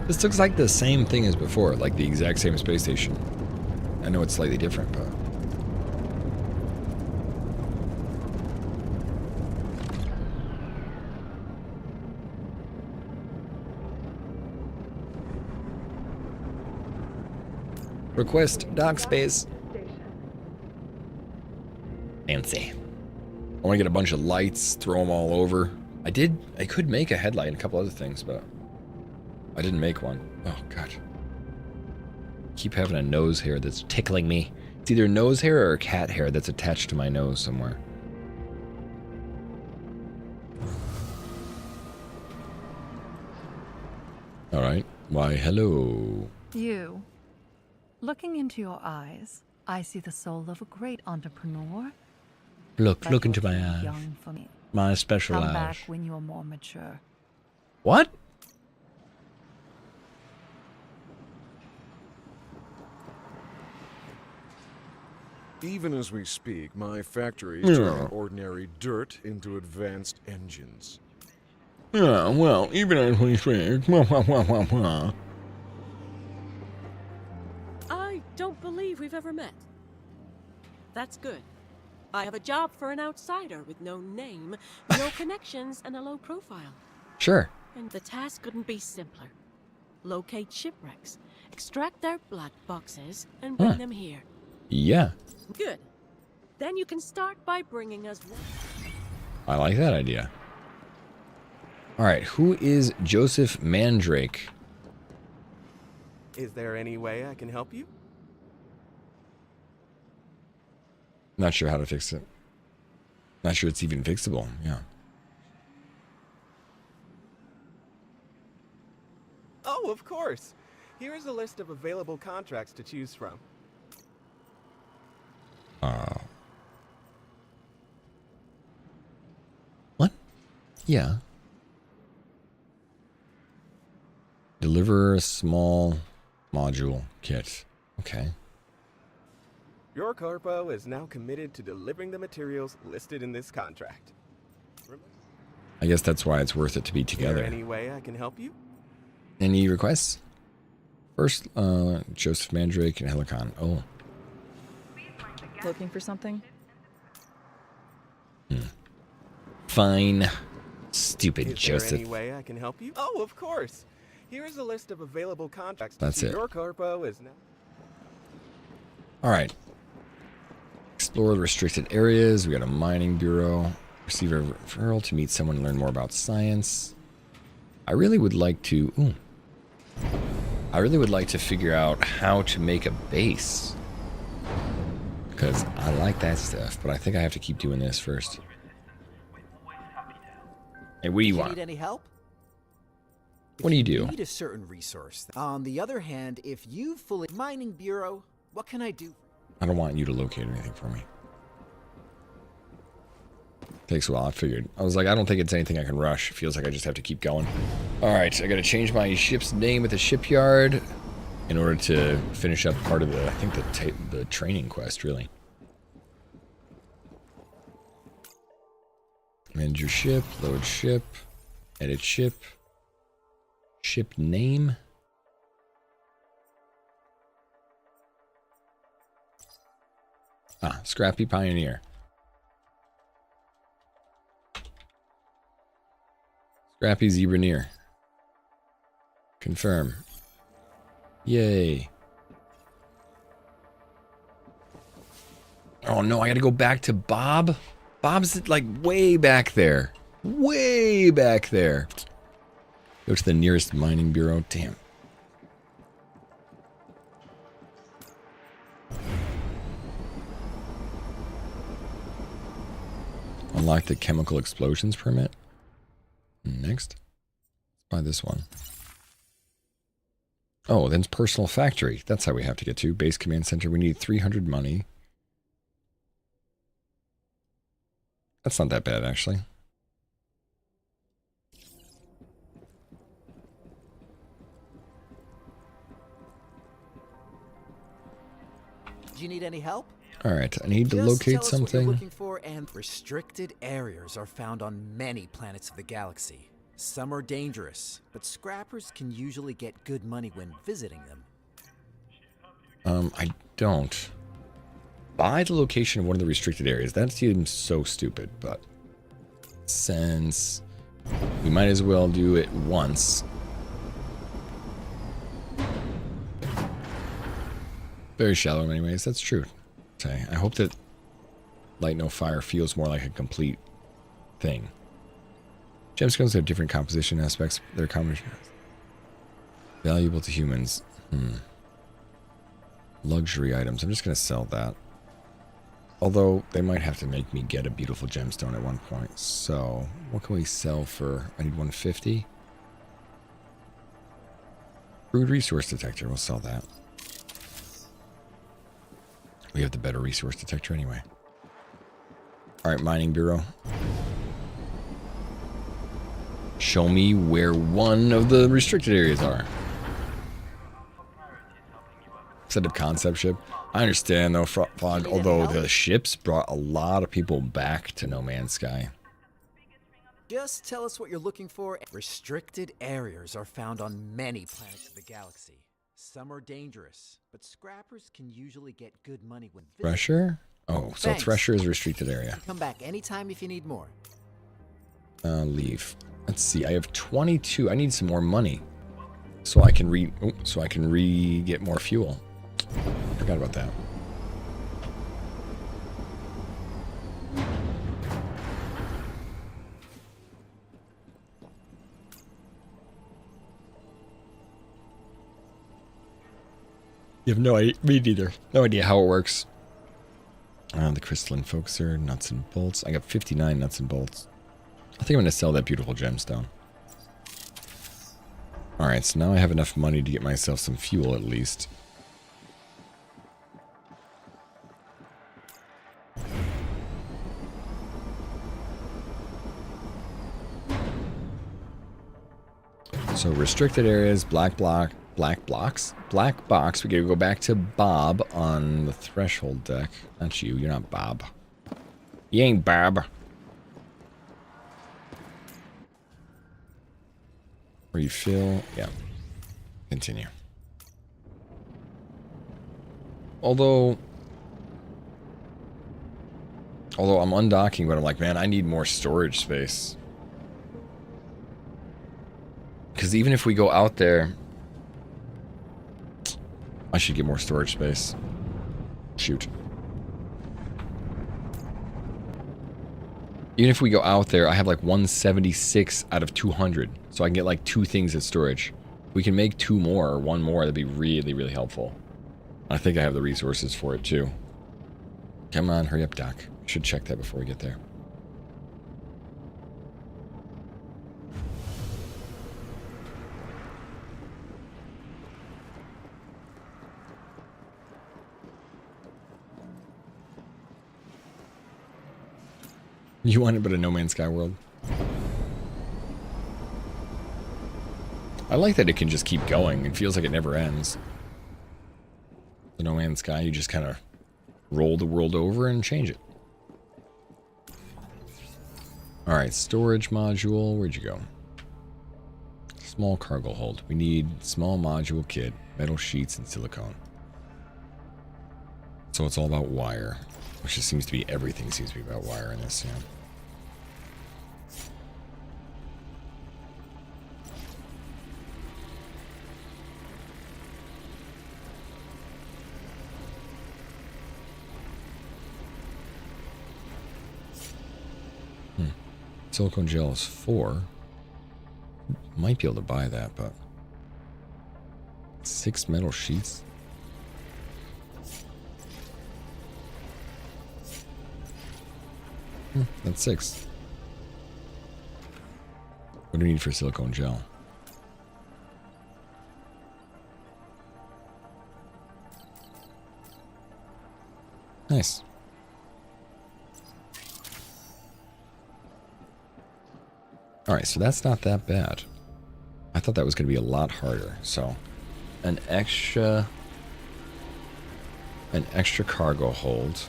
This looks like the same thing as before, like the exact same space station. I know it's slightly different, but... Request dock space. Fancy. I want to get a bunch of lights, throw them all over. I could make a headlight and a couple other things, but I didn't make one. Oh, God. Keep having a nose hair that's tickling me. It's either nose hair or cat hair that's attached to my nose somewhere. All right. Why, hello.
You. Looking into your eyes, I see the soul of a great entrepreneur.
Look into my
you're too
eyes.
young for me.
My special
Come
eyes.
back when you're more mature.
What?
Even as we speak, my factory is turning ordinary dirt into advanced engines.
Yeah, well, even as we speak.
I don't believe we've ever met. That's good. I have a job for an outsider with no name, no connections, and a low profile.
Sure.
And the task couldn't be simpler. Locate shipwrecks, extract their black boxes, and bring them here.
Yeah.
Good. Then you can start by bringing us
I like that idea. All right, who is Joseph Mandrake?
Is there any way I can help you?
Not sure how to fix it. Not sure it's even fixable. Yeah.
Oh, of course. Here is a list of available contracts to choose from.
What? Yeah. Deliver a small module kit. Okay.
Your corpo is now committed to delivering the materials listed in this contract.
I guess that's why it's worth it to be
Is there
together.
any way I can help you?
Any requests? First, Joseph Mandrake and Helicon. Oh.
Looking for something?
Fine. Stupid
Is
Joseph.
there any way I can help you? Oh, of course. Here is a list of available contracts.
That's it.
Your corpo is now.
All right. Explore the restricted areas. We got a mining bureau. Receive a referral to meet someone and learn more about science. I really would like to. I really would like to figure out how to make a base. Because I like that stuff, but I think I have to keep doing this first. Hey, what do you want?
Need any help?
What do you do?
You need a certain resource. On the other hand, if you fully mining bureau, what can I do?
I don't want you to locate anything for me. Takes a while, I figured. I was like, I don't think it's anything I can rush. It feels like I just have to keep going. Alright, I gotta change my ship's name at the shipyard in order to finish up part of the, I think the training quest, really. Manage your ship, load ship, edit ship, ship name. Scrappy Pioneer. Scrappy Zebraneer. Confirm. Yay. Oh no, I gotta go back to Bob? Bob's like way back there. Way back there. Go to the nearest mining bureau. Damn. Unlock the chemical explosions permit. Next. Let's buy this one. Oh, then it's personal factory. That's how we have to get to. Base command center. We need 300 money. That's not that bad, actually.
Do you need any help?
All right, I need to
Just
locate
tell us what you're
something.
looking for, and restricted areas are found on many planets of the galaxy. Some are dangerous, but scrappers can usually get good money when visiting them.
I don't. Buy the location of one of the restricted areas. That seems so stupid, but since we might as well do it once. Very shallow anyways, that's true. Okay, I hope that Light No Fire feels more like a complete thing. Gemstones have different composition aspects. They're valuable to humans. Luxury items. I'm just going to sell that. Although, they might have to make me get a beautiful gemstone at one point. So, what can we sell for? I need 150. Crude resource detector. We'll sell that. We have the better resource detector anyway. Alright, mining bureau. Show me where one of the restricted areas are. Set up concept ship. I understand though, Fog, although the ships brought a lot of people back to No Man's Sky.
Just tell us what you're looking for. Restricted areas are found on many planets of the galaxy. Some are dangerous, but scrappers can usually get good money when visiting.
Thresher? Oh, so
Thanks.
Thresher is a restricted area.
Come back anytime if you need more.
Leave. Let's see. I have 22. I need some more money, so I can get more fuel. Forgot about that. You have no idea. Me neither. No idea how it works. The crystalline focuser, nuts and bolts. I got 59 nuts and bolts. I think I'm going to sell that beautiful gemstone. Alright, so now I have enough money to get myself some fuel at least. So restricted areas, black box. We gotta go back to Bob on the threshold deck. Not you, you're not Bob. You ain't Bob. Refill, yeah. Continue. Although I'm undocking, but I'm like, man, I need more storage space. Because even if we go out there, I should get more storage space. Shoot. Even if we go out there, I have like 176 out of 200. So I can get like 2 things as storage. If we can make 2 more or 1 more, that'd be really, really helpful. I think I have the resources for it too. Come on, hurry up, Doc. Should check that before we get there. You want it, but a No Man's Sky world. I like that it can just keep going. It feels like it never ends. The No Man's Sky, you just kind of roll the world over and change it. Alright, storage module. Where'd you go? Small cargo hold. We need small module kit, metal sheets, and silicone. So it's all about wire. Which just seems to be, everything seems to be about wire in this, yeah. Silicone gel is 4. Might be able to buy that, but 6 metal sheets. That's 6. What do we need for silicone gel? Nice. Alright, so that's not that bad. I thought that was going to be a lot harder. So, an extra cargo hold.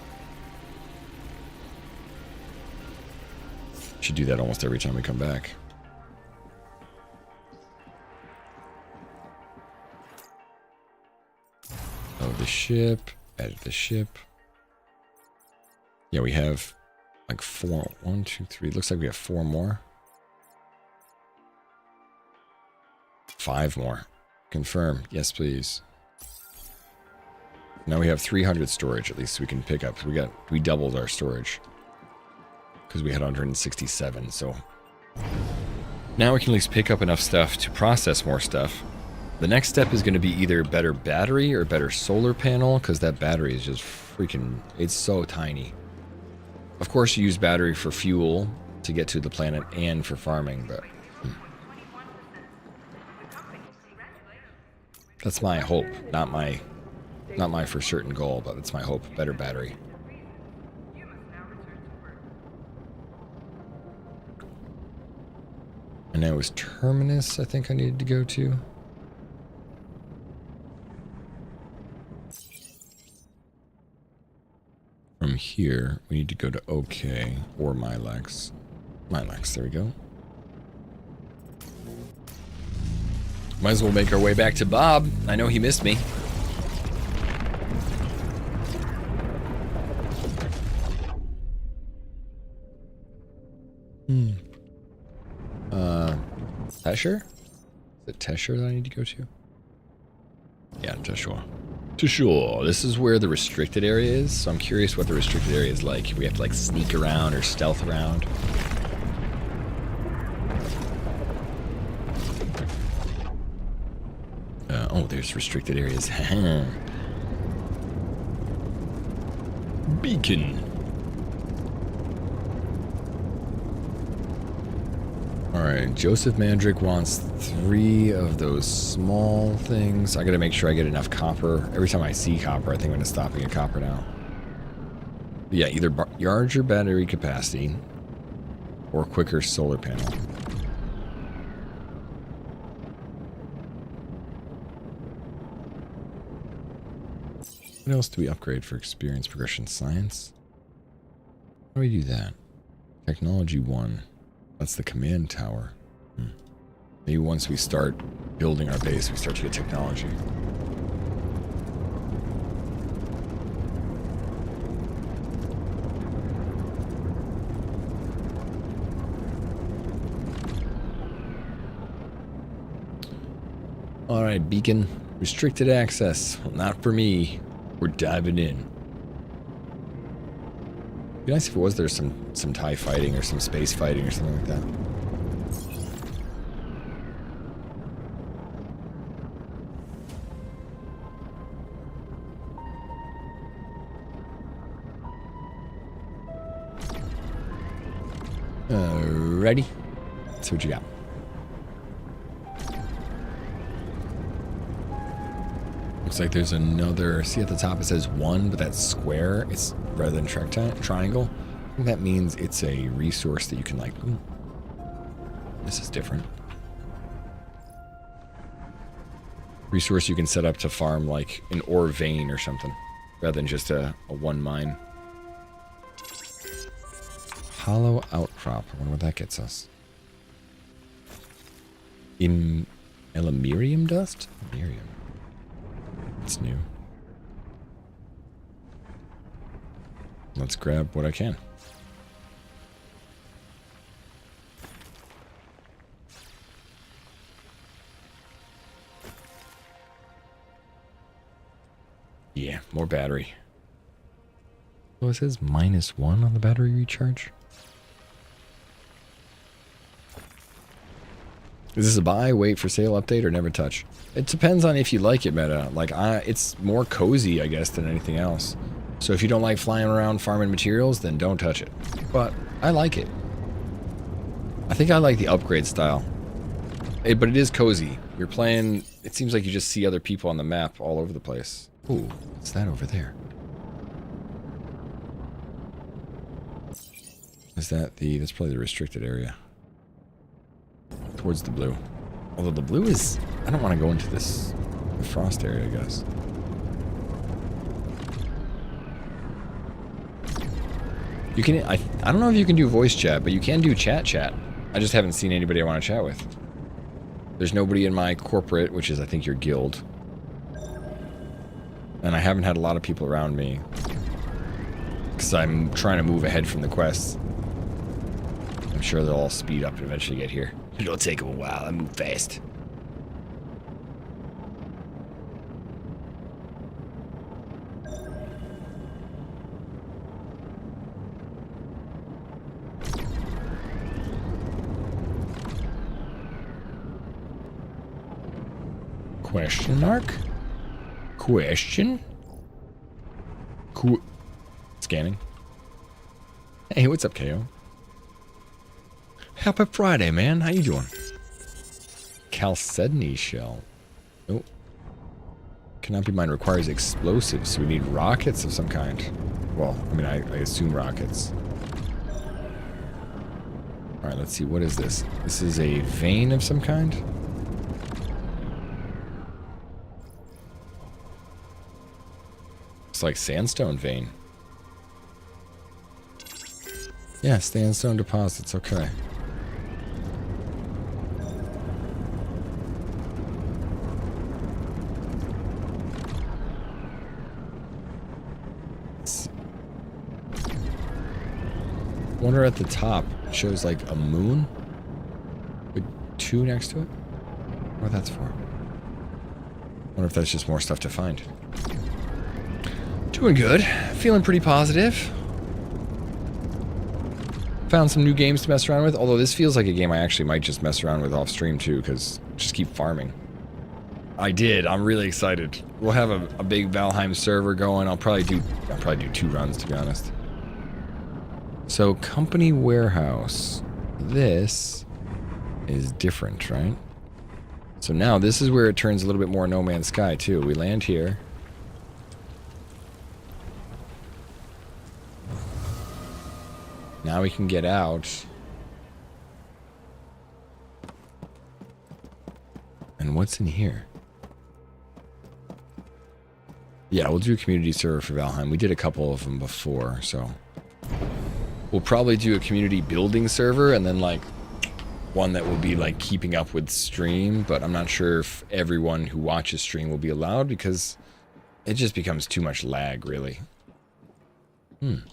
Should do that almost every time we come back. Oh, the ship. Edit the ship. Yeah, we have like 4. 1, 2, 3. Looks like we have 4 more. 5 more. Confirm. Yes, please. Now we have 300 storage at least we can pick up. We doubled our storage. Because we had 167, so now we can at least pick up enough stuff to process more stuff. The next step is going to be either better battery or better solar panel, because that battery is just freaking, it's so tiny. Of course you use battery for fuel to get to the planet and for farming, but that's my hope, not my for certain goal, but it's my hope. Better battery. And now it was Terminus, I think I needed to go to. From here, we need to go to OK or Milex. Milex, there we go. Might as well make our way back to Bob. I know he missed me. Tesher? Is it Tesher that I need to go to? Yeah, Tesher. Tesher. This is where the restricted area is, so I'm curious what the restricted area is like. If we have to like sneak around or stealth around. Oh, there's restricted areas. beacon. Alright, Joseph Mandrick wants 3 of those small things. I gotta make sure I get enough copper. Every time I see copper, I think I'm gonna stop getting copper now. But yeah, either larger battery capacity or quicker solar panel. What else do we upgrade for experience progression? Science? How do we do that? Technology 1. That's the command tower. Maybe once we start building our base, we start to get technology. Alright, beacon. Restricted access. Well, not for me. We're diving in. It'd be nice if it was there some TIE fighting or some space fighting or something like that. Ready? Let's see what you got. Looks like there's another. See at the top it says 1, but that's square. It's rather than triangle. I think that means it's a resource that you can like. Ooh, this is different. Resource you can set up to farm like an ore vein or something, rather than just a 1 mine. Hollow outcrop. I wonder what that gets us. In Elamirium dust? Elamirium. It's new. Let's grab what I can. Yeah, more battery. So it says -1 on the battery recharge. Is this a buy, wait for sale update, or never touch? It depends on if you like it, meta. Like, it's more cozy, I guess, than anything else. So if you don't like flying around farming materials, then don't touch it. But I like it. I think I like the upgrade style. But it is cozy. You're playing... It seems like you just see other people on the map all over the place. Ooh, what's that over there? Is that the... That's probably the restricted area. Towards the blue. Although the blue is... I don't want to go into this... The frost area, I guess. You can... I don't know if you can do voice chat, but you can do chat. I just haven't seen anybody I want to chat with. There's nobody in my corporate, which is, I think, your guild. And I haven't had a lot of people around me. Because I'm trying to move ahead from the quests. I'm sure they'll all speed up and eventually get here. It'll take them a while. I move fast. Question mark? Question? Scanning. Hey, what's up, KO? Happy Friday, man. How you doing? Chalcedony shell. Oh. Cannot be mined. Requires explosives, so we need rockets of some kind. Well, I mean, I assume rockets. Alright, let's see. What is this? This is a vein of some kind? It's like sandstone vein. Yeah, sandstone deposits. Okay. Wonder at the top it shows like a moon with 2 next to it. What that's for? Wonder if that's just more stuff to find. Doing good. Feeling pretty positive. Found some new games to mess around with. Although this feels like a game I actually might just mess around with off stream too, because just keep farming. I did. I'm really excited. We'll have a big Valheim server going. I'll probably do 2 runs, to be honest. So, company warehouse. This is different, right? So now this is where it turns a little bit more No Man's Sky, too. We land here. Now we can get out. And what's in here? Yeah, we'll do a community server for Valheim. We did a couple of them before, so... We'll probably do a community building server and then, like, one that will be, like, keeping up with stream, but I'm not sure if everyone who watches stream will be allowed because it just becomes too much lag, really. Can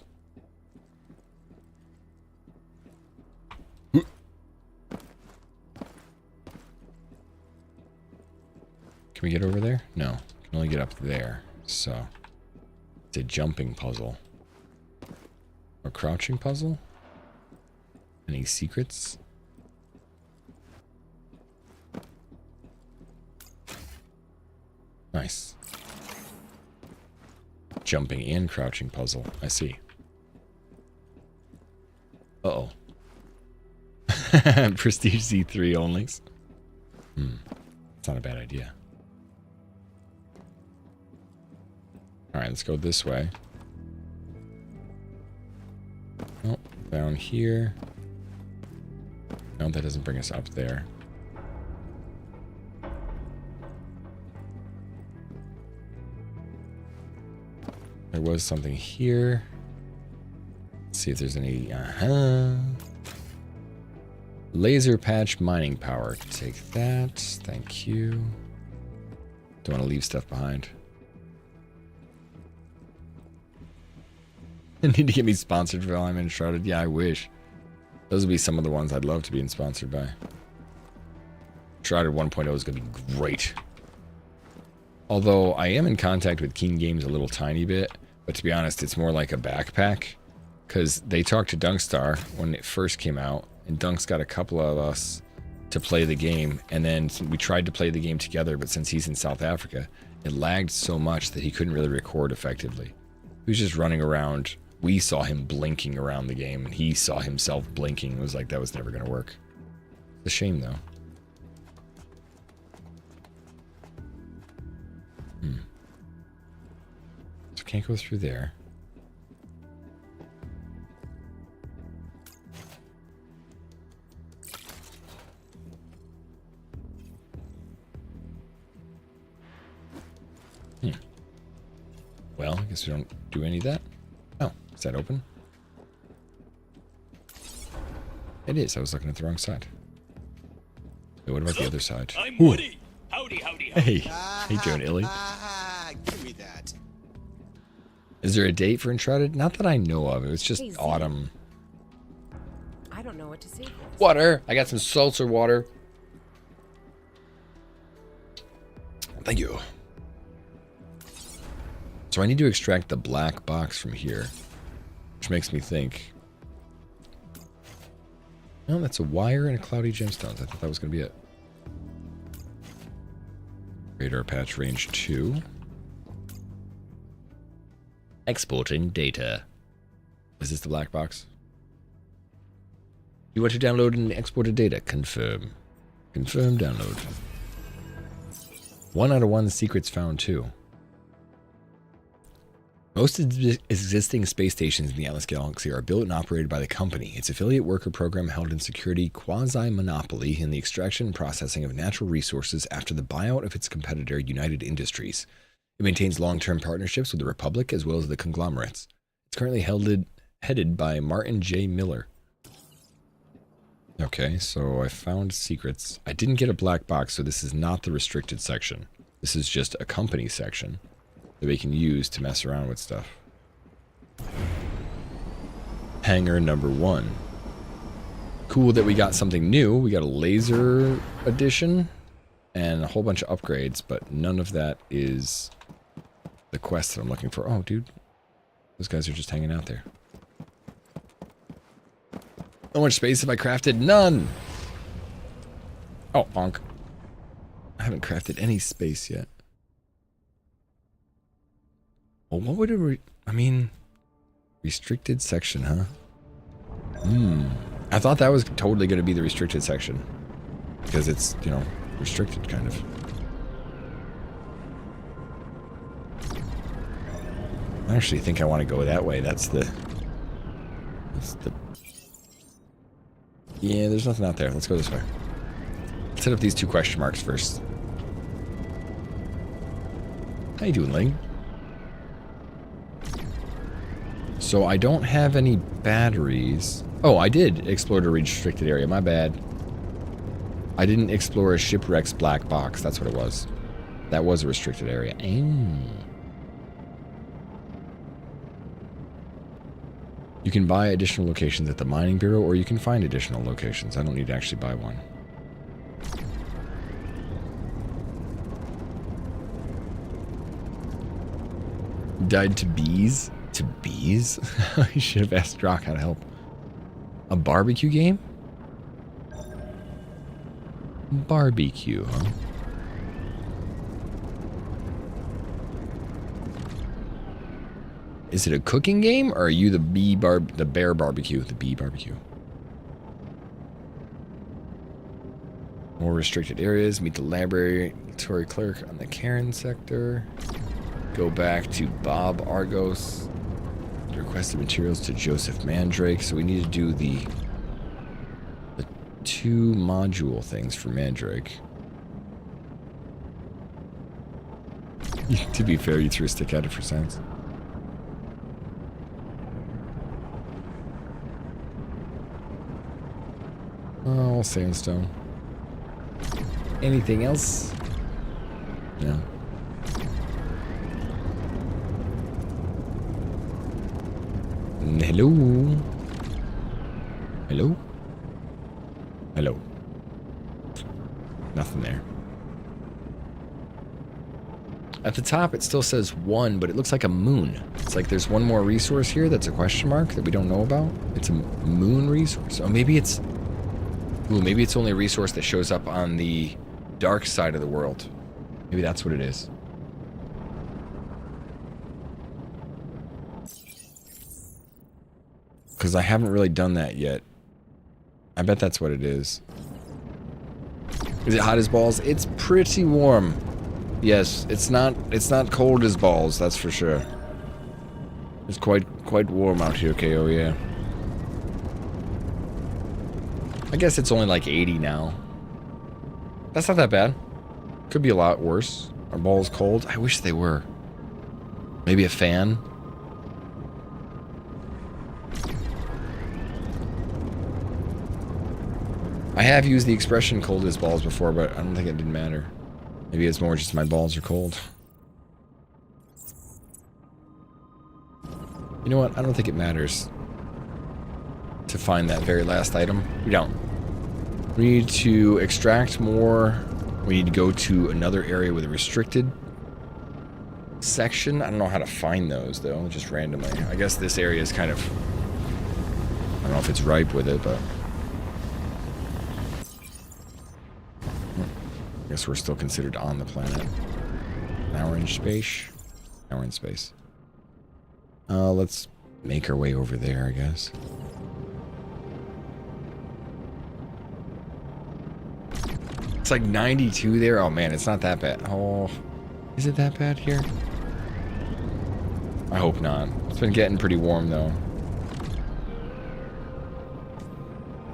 we get over there? No. Can only get up there. So, it's a jumping puzzle. Or crouching puzzle? Any secrets? Nice. Jumping and crouching puzzle. I see. Uh-oh. Prestige Z3 onlys. It's not a bad idea. Alright, let's go this way. Oh, down here. No, that doesn't bring us up there. There was something here. Let's see if there's any... Laser patch mining power. Take that. Thank you. Don't want to leave stuff behind. I need to get me sponsored for Valheim and Shrouded. Yeah, I wish. Those would be some of the ones I'd love to be sponsored by. Shrouded 1.0 is going to be great. Although I am in contact with Keen Games a little tiny bit, but to be honest, it's more like a backpack. Because they talked to Dunkstar when it first came out, and Dunk's got a couple of us to play the game, and then we tried to play the game together, but since he's in South Africa, it lagged so much that he couldn't really record effectively. He was just running around. We saw him blinking around the game, and he saw himself blinking. It was like, that was never going to work. It's a shame, though. So can't go through there. Well, I guess we don't do any of that. Oh, is that open? It is. I was looking at the wrong side. Wait, what about the other side?
I'm Woody. Howdy, howdy, howdy.
Hey, hey, Joan Illy.
Give me that.
Is there a date for Enshrouded? Not that I know of. It was just
Hey, Z.
autumn.
I don't know what to say for this.
Water. I got some seltzer water.
Thank you. So I need to extract the black box from here, which makes me think. No, that's a wire and a cloudy gemstones. I thought that was going to be it. Radar patch range 2. Exporting data. Is this the black box? You want to download and exported data? Confirm. Confirm download. 1 out of 1 secrets found too. Most existing space stations in the Atlas Galaxy are built and operated by the company. Its affiliate worker program held in security quasi-monopoly in the extraction and processing of natural resources after the buyout of its competitor, United Industries. It maintains long-term partnerships with the Republic as well as the conglomerates. It's currently headed by Martin J. Miller. Okay, so I found secrets. I didn't get a black box, so this is not the restricted section. This is just a company section that we can use to mess around with stuff. Hangar number 1. Cool that we got something new. We got a laser edition and a whole bunch of upgrades, but none of that is the quest that I'm looking for. Oh, dude. Those guys are just hanging out there. How much space have I crafted? None! Oh, bonk. I haven't crafted any space yet. Well, what would I mean, restricted section, huh? I thought that was totally going to be the restricted section. Because it's, you know, restricted, kind of. I actually think I want to go that way. That's the... Yeah, there's nothing out there. Let's go this way. Let's hit up these 2 question marks first. How you doing, Ling? So I don't have any batteries. Oh, I did explore the restricted area. My bad. I didn't explore a shipwreck's black box. That's what it was. That was a restricted area. You can buy additional locations at the mining bureau, or you can find additional locations. I don't need to actually buy one. Died to bees? To bees? I should have asked Drock how to help. A barbecue game? Barbecue, huh? Is it a cooking game, or are you the bear barbecue? The bee barbecue. More restricted areas. Meet the laboratory clerk on the Karen sector. Go back to Bob Argos. Request the materials to Joseph Mandrake. So we need to do the 2 module things for Mandrake. To be fair, you threw a stick at it for sense. Oh, sandstone. Anything else? No. Hello? Hello? Hello? Nothing there. At the top, it still says 1, but it looks like a moon. It's like there's one more resource here that's a question mark that we don't know about. It's a moon resource. Oh, maybe it's... Ooh, maybe it's only a resource that shows up on the dark side of the world. Maybe that's what it is. Because I haven't really done that yet. I bet that's what it is. Is it hot as balls? It's pretty warm. Yes, it's not cold as balls, that's for sure. It's quite warm out here, KO, yeah. I guess it's only like 80 now. That's not that bad. Could be a lot worse. Are balls cold? I wish they were. Maybe a fan? I have used the expression cold as balls before, but I don't think it didn't matter. Maybe it's more just my balls are cold. You know what? I don't think it matters to find that very last item. We don't. We need to extract more. We need to go to another area with a restricted section. I don't know how to find those, though, just randomly. I guess this area is kind of... I don't know if it's ripe with it, but... I guess we're still considered on the planet. Now we're in space. Now we're in space. Let's make our way over there, I guess. It's like 92 there. Oh man, it's not that bad. Oh, is it that bad here? I hope not. It's been getting pretty warm though.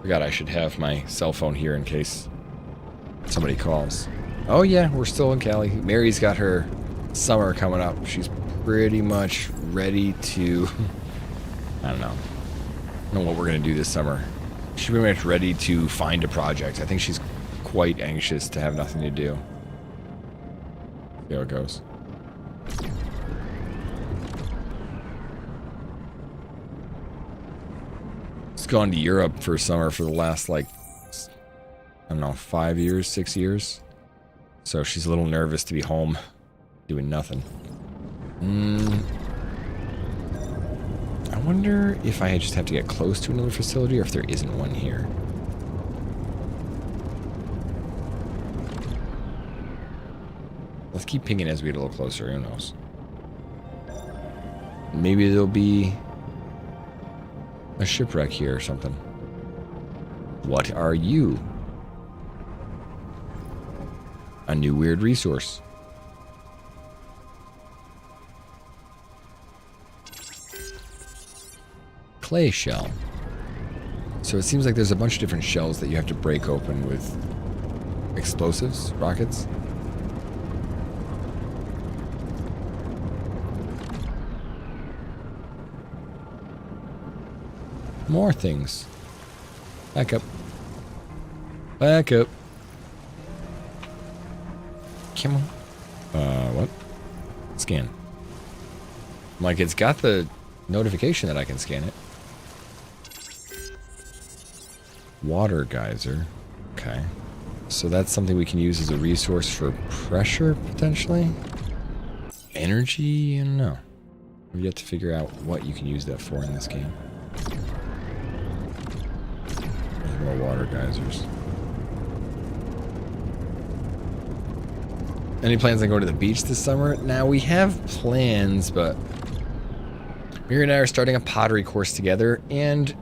Forgot I should have my cell phone here in case somebody calls. Oh yeah, we're still in Cali. Mary's got her summer coming up. She's pretty much ready to... I don't know what we're going to do this summer. She's pretty much ready to find a project. I think she's quite anxious to have nothing to do. See how it goes. She's gone to Europe for summer for the last, like, I don't know, 5 years, 6 years. So she's a little nervous to be home doing nothing. I wonder if I just have to get close to another facility or if there isn't one here. Let's keep pinging as we get a little closer. Who knows? Maybe there'll be a shipwreck here or something. What are you? A new weird resource. Clay shell. So it seems like there's a bunch of different shells that you have to break open with explosives, rockets. More things. Back up. Back up. Come on. What? Scan. Like, it's got the notification that I can scan it. Water geyser. Okay. So that's something we can use as a resource for pressure, potentially? Energy? I don't know. We've yet to figure out what you can use that for in this game. There's more water geysers. Any plans on going to the beach this summer? Now, we have plans, but Miri and I are starting a pottery course together, and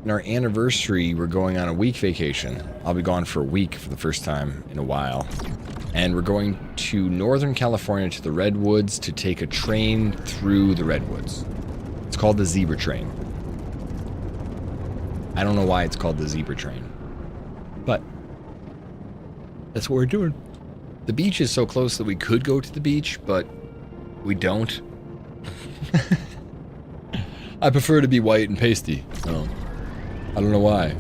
in our anniversary, we're going on a week vacation. I'll be gone for a week for the first time in a while. And we're going to Northern California to the Redwoods to take a train through the Redwoods. It's called the Zebra Train. I don't know why it's called the Zebra Train, but that's what we're doing. The beach is so close that we could go to the beach, but we don't. I prefer to be white and pasty. Oh. I don't know why.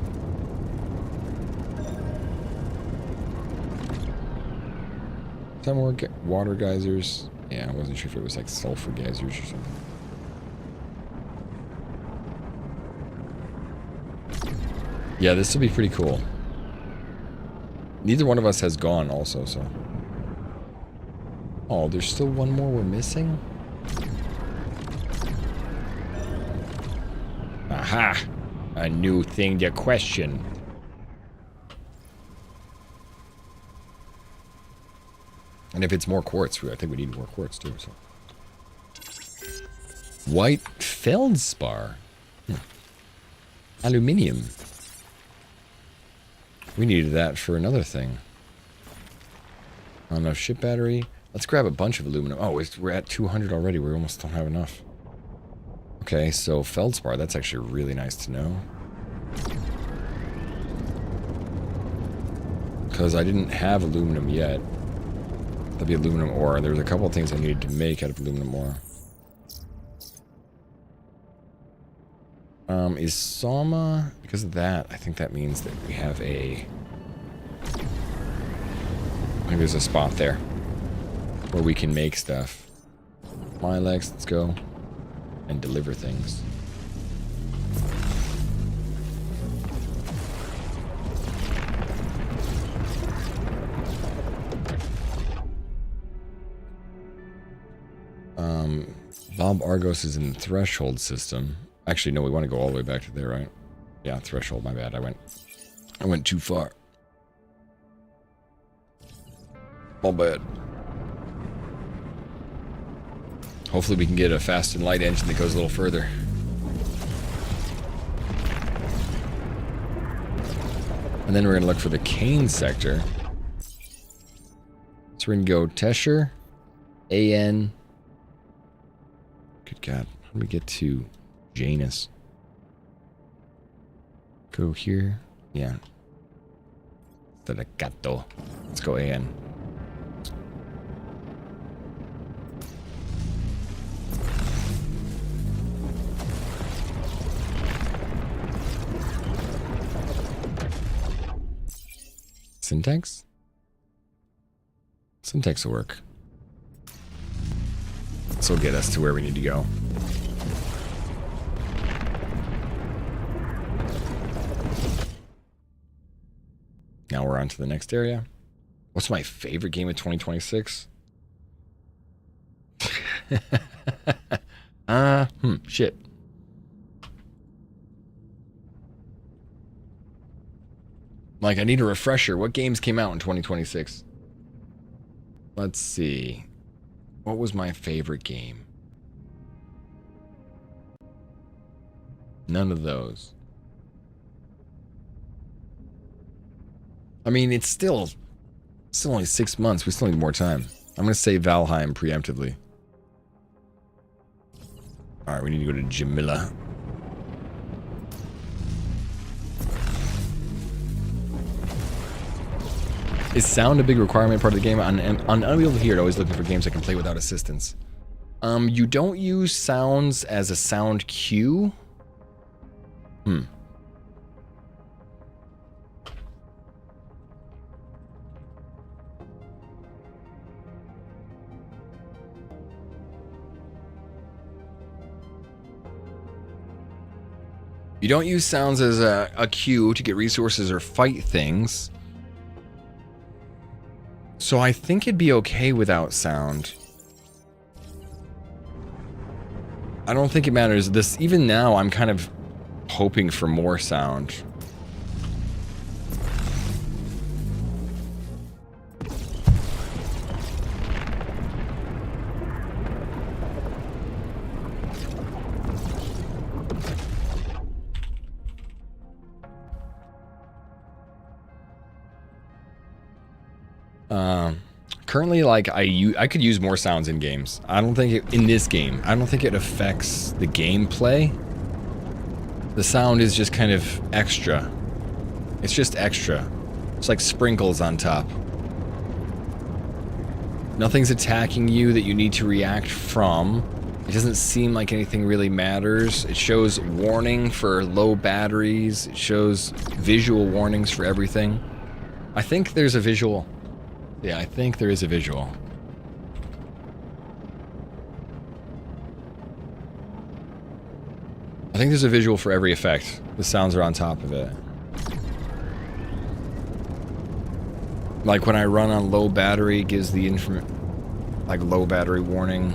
Some more water geysers. Yeah, I wasn't sure if it was like sulfur geysers or something. Yeah, this will be pretty cool. Neither one of us has gone also, so. Oh, there's still one more we're missing? Aha! A new thing to question. And if it's more quartz, I think we need more quartz too, so. White feldspar. Aluminium. We needed that for another thing. Not enough ship battery. Let's grab a bunch of aluminum. Oh, we're at 200 already. We almost don't have enough. Okay, so feldspar. That's actually really nice to know. Because I didn't have aluminum yet. That'd be aluminum ore. There was a couple of things I needed to make out of aluminum ore. Is Soma... Because of that, I think that means that we have a... Maybe there's a spot there where we can make stuff. Milex, let's go. And deliver things. Bob Argos is in the threshold system. Actually, no, we want to go all the way back to there, right? Yeah, threshold, my bad. I went too far. My bad. Hopefully we can get a fast and light engine that goes a little further. And then we're going to look for the Kane sector. So we're going to go Tesher, AN. Good God. How do we get to Janus? Go here. Yeah. Staccato. Let's go AN. Syntax? Syntax will work. This will get us to where we need to go. Now we're on to the next area. What's my favorite game of 2026? Shit. Like, I need a refresher. What games came out in 2026? Let's see. What was my favorite game? None of those. I mean, it's still only 6 months. We still need more time. I'm going to say Valheim preemptively. Alright, we need to go to Jamila. Is sound a big requirement part of the game? On Unable to Hear It, always looking for games I can play without assistance. You don't use sounds as a sound cue? You don't use sounds as a cue to get resources or fight things. So I think it'd be okay without sound. I don't think it matters. This, even now, I'm kind of hoping for more sound. Currently, like, I could use more sounds in games. I don't think it, in this game, I don't think it affects the gameplay. The sound is just kind of extra. It's just extra. It's like sprinkles on top. Nothing's attacking you that you need to react from. It doesn't seem like anything really matters. It shows warning for low batteries. It shows visual warnings for everything. I think there's a visual. Yeah, I think there is a visual. I think there's a visual for every effect. The sounds are on top of it. Like when I run on low battery, it gives the like low battery warning.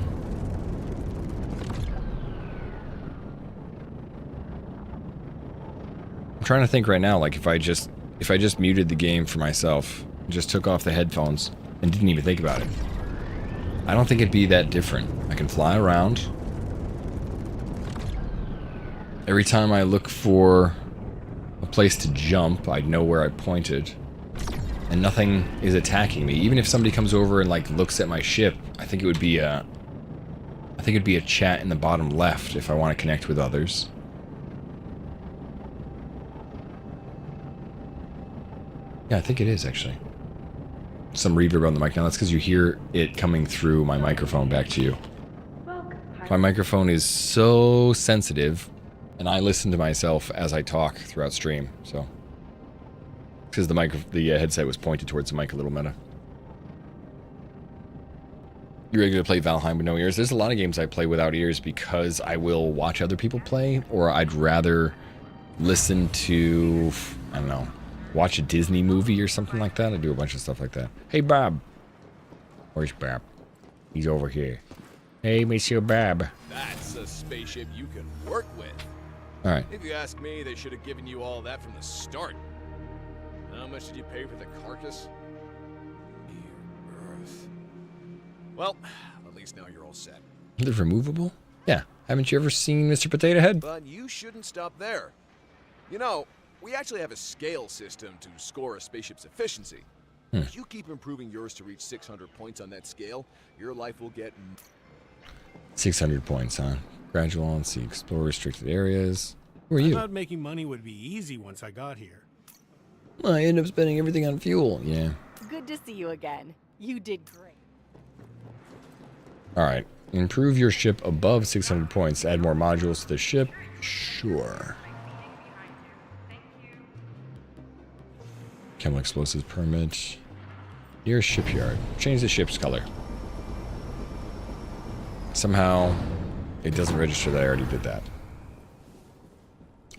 I'm trying to think right now, like if I just muted the game for myself, just took off the headphones and didn't even think about it, I don't think it'd be that different. I can fly around. Every time I look for a place to jump, I'd know where I pointed. And nothing is attacking me. Even if somebody comes over and like looks at my ship, I think it would be a chat in the bottom left if I want to connect with others. Yeah, I think it is actually. Some reverb on the mic now. That's because you hear it coming through my microphone back to you. My microphone is so sensitive, and I listen to myself as I talk throughout stream. So, because the headset was pointed towards the mic, a little meta. You're ready to play Valheim with no ears? There's a lot of games I play without ears because I will watch other people play, or I'd rather listen to, I don't know, watch a Disney movie or something like that. I do a bunch of stuff like that. Hey, Bob. Where's Bob? He's over here. Hey, Monsieur Bob.
That's a spaceship you can work with.
All right.
If you ask me, they should have given you all that from the start. How much did you pay for the carcass? Dear Earth. Well, at least now you're all set.
They're removable? Yeah. Haven't you ever seen Mr. Potato Head?
But you shouldn't stop there. You know, we actually have a scale system to score a spaceship's efficiency. If you keep improving yours to reach 600 points on that scale, your life will get
600 points, huh? Gradual, let's see. Explore restricted areas. Who are
I
you?
thought making money would be easy once I got here.
Well, I end up spending everything on fuel. Yeah.
Good to see you again. You did great.
Alright. Improve your ship above 600 points. Add more modules to the ship. Sure. Chemical explosives permit. Here's shipyard. Change the ship's color. Somehow, it doesn't register that I already did that.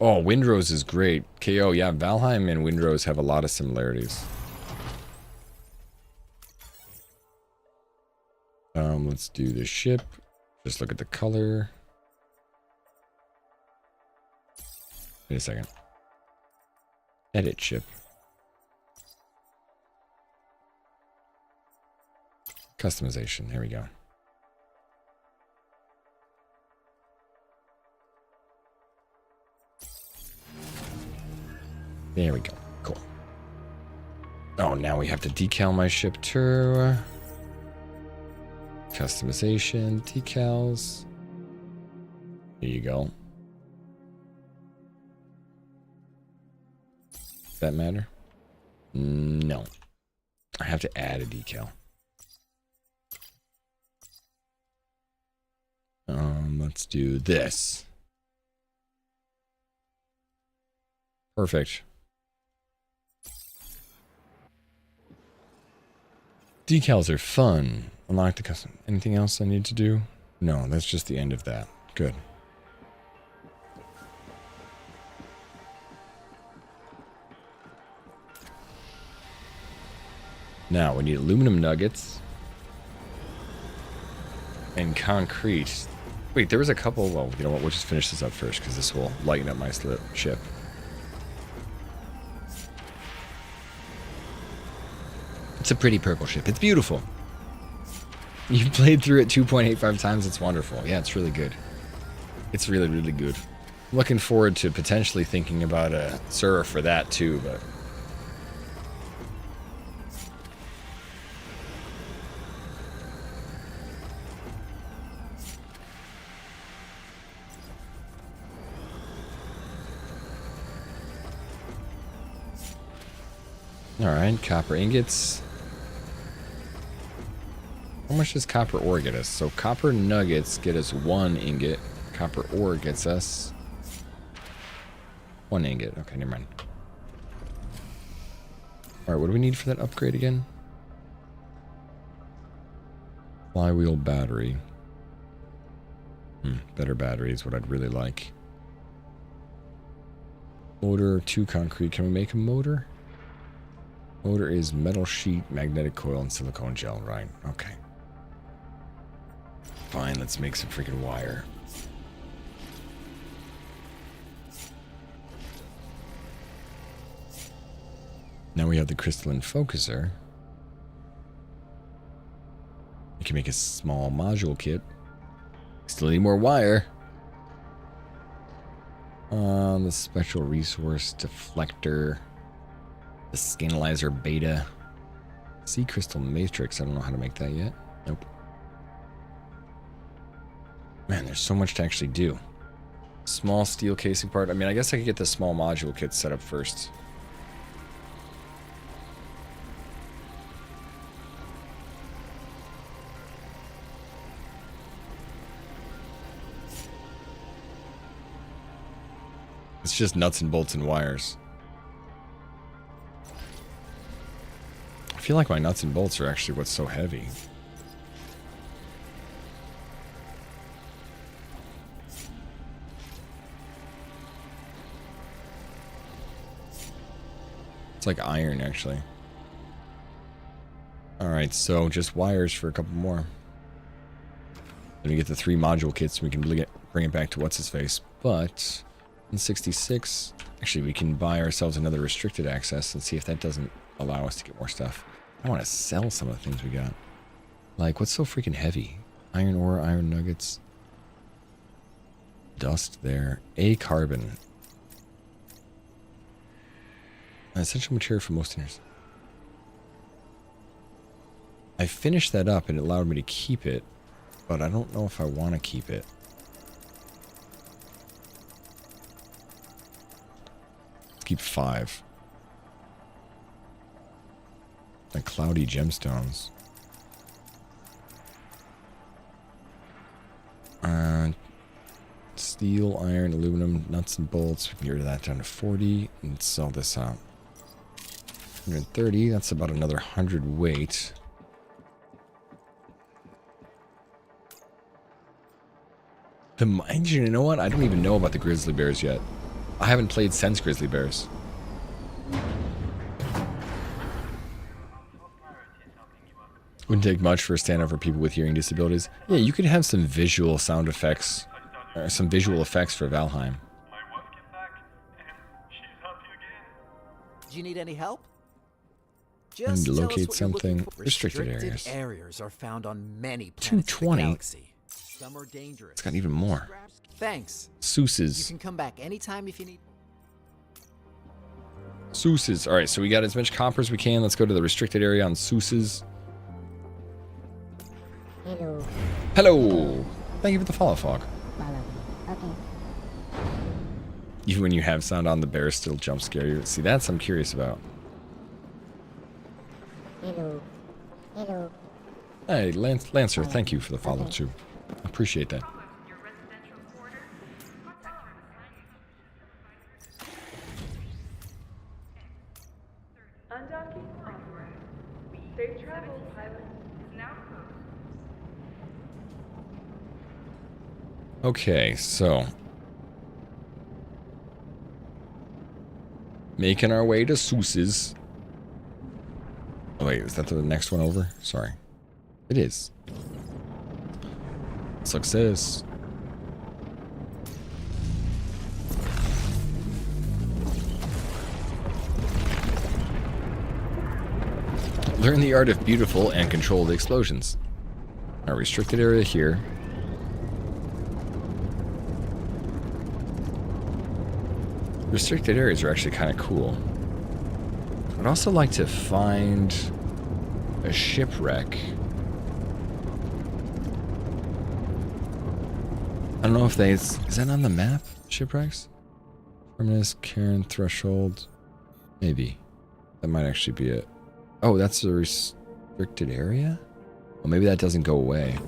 Oh, Windrose is great. KO, yeah, Valheim and Windrose have a lot of similarities. Let's do the ship. Just look at the color. Wait a second. Edit ship. Customization. There we go. There we go. Cool. Oh, now we have to decal my ship too. Customization, decals. There you go. Does that matter? No. I have to add a decal. Let's do this. Perfect. Decals are fun. Unlock the custom. Anything else I need to do? No, that's just the end of that. Good. Now, we need aluminum nuggets. And concrete. Wait, there was a couple. Well, you know what? We'll just finish this up first because this will lighten up my ship. It's a pretty purple ship. It's beautiful. You played through it 2.85 times. It's wonderful. Yeah, it's really good. It's really, really good. Looking forward to potentially thinking about a server for that too, but... Alright, copper ingots. How much does copper ore get us? So copper nuggets get us 1 ingot. Copper ore gets us 1 ingot. Okay, never mind. Alright, what do we need for that upgrade again? Flywheel battery. Better battery is what I'd really like. Motor, 2 concrete. Can we make a motor? Motor is metal sheet, magnetic coil, and silicone gel. Right, okay. Fine, let's make some freaking wire. Now we have the crystalline focuser. We can make a small module kit. Still need more wire. The spectral resource deflector. The scandalizer beta. Sea crystal matrix. I don't know how to make that yet. Nope. Man, there's so much to actually do. Small steel casing part. I mean, I guess I could get the small module kit set up first. It's just nuts and bolts and wires. I feel like my nuts and bolts are actually what's so heavy. It's like iron, actually. Alright, so just wires for a couple more. Then we get the 3 module kits, we can bring it back to what's-his-face. But in 66, actually we can buy ourselves another restricted access. Let's see if that doesn't allow us to get more stuff. I want to sell some of the things we got. Like, what's so freaking heavy? Iron ore, iron nuggets. Dust there. A carbon. Essential material for most inners. I finished that up and it allowed me to keep it, but I don't know if I want to keep it. Let's keep 5. Like cloudy gemstones. Steel, iron, aluminum, nuts and bolts. We can get rid of that down to 40 and sell this out. 130, that's about another 100 weight. You know what? I don't even know about the grizzly bears yet. I haven't played since grizzly bears. Wouldn't take much for a standout for people with hearing disabilities. Yeah, you could have some visual sound effects, or some visual effects for Valheim.
Do you need any help?
I need to
tell us
locate
what you're looking
something.
for.
Restricted areas.
areas are found on many planets
220.
of the galaxy. Some are dangerous.
It's got even more.
Thanks. You
Seuss's.
can come back anytime if you need.
Seuss's. All right, so we got as much copper as we can. Let's go to the restricted area on Seuss's.
Hello.
Hello. Thank you for the follow, Fog.
Okay.
Even when you have sound on, the bears still jump scare you. See, that's I'm curious about.
Hello. Hello.
Hey, Lancer, thank you for the follow, too. Appreciate that.
Undocking authorized. Safe travel, pilot. Is now closed.
Okay, so. Making our way to Seuss's. Oh, wait, is that the next one over? Sorry. It is. Success. Learn the art of beautiful and control the explosions. Our restricted area here. Restricted areas are actually kind of cool. I'd also like to find a shipwreck. I don't know if is that on the map? Shipwrecks? Terminus, Cairn, Threshold. Maybe. That might actually be it. Oh, that's a restricted area? Well, maybe that doesn't go away.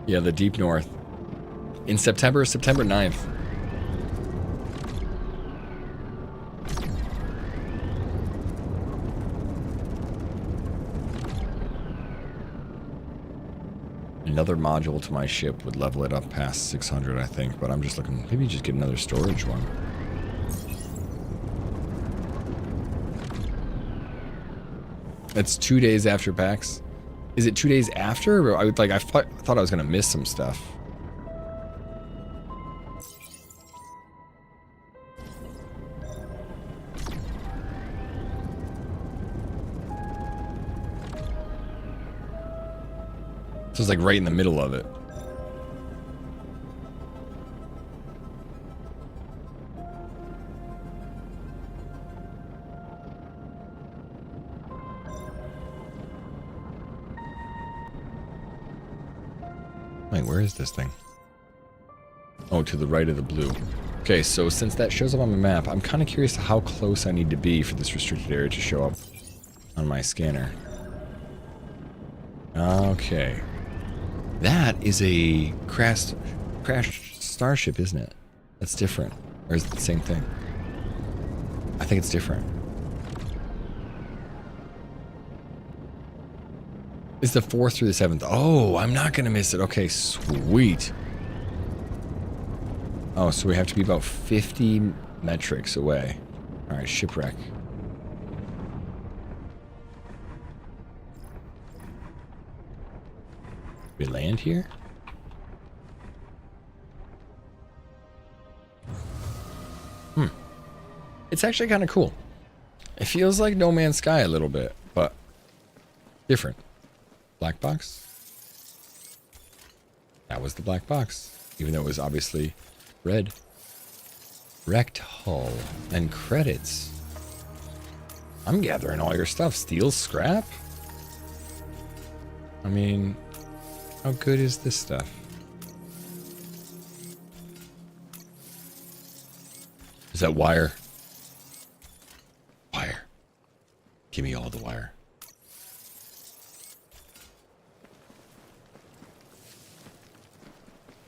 Yeah, the Deep North. In September 9th. Another module to my ship would level it up past 600, I think, but I'm just looking, maybe just get another storage one. It's 2 days after PAX. Is it 2 days after? I thought I was gonna miss some stuff. So it's like right in the middle of it. Wait, where is this thing? Oh, to the right of the blue. Okay, so since that shows up on the map, I'm kind of curious how close I need to be for this restricted area to show up on my scanner. Okay. That is a crashed starship, isn't it? That's different. Or is it the same thing? I think it's different. It's the 4th through the 7th. Oh, I'm not going to miss it. Okay, sweet. Oh, so we have to be about 50 metrics away. All right, shipwreck. We land here? It's actually kind of cool. It feels like No Man's Sky a little bit, but different. Black box? That was the black box, even though it was obviously red. Wrecked hull and credits. I'm gathering all your stuff. Steel scrap? I mean, how good is this stuff? Is that wire? Wire. Give me all the wire.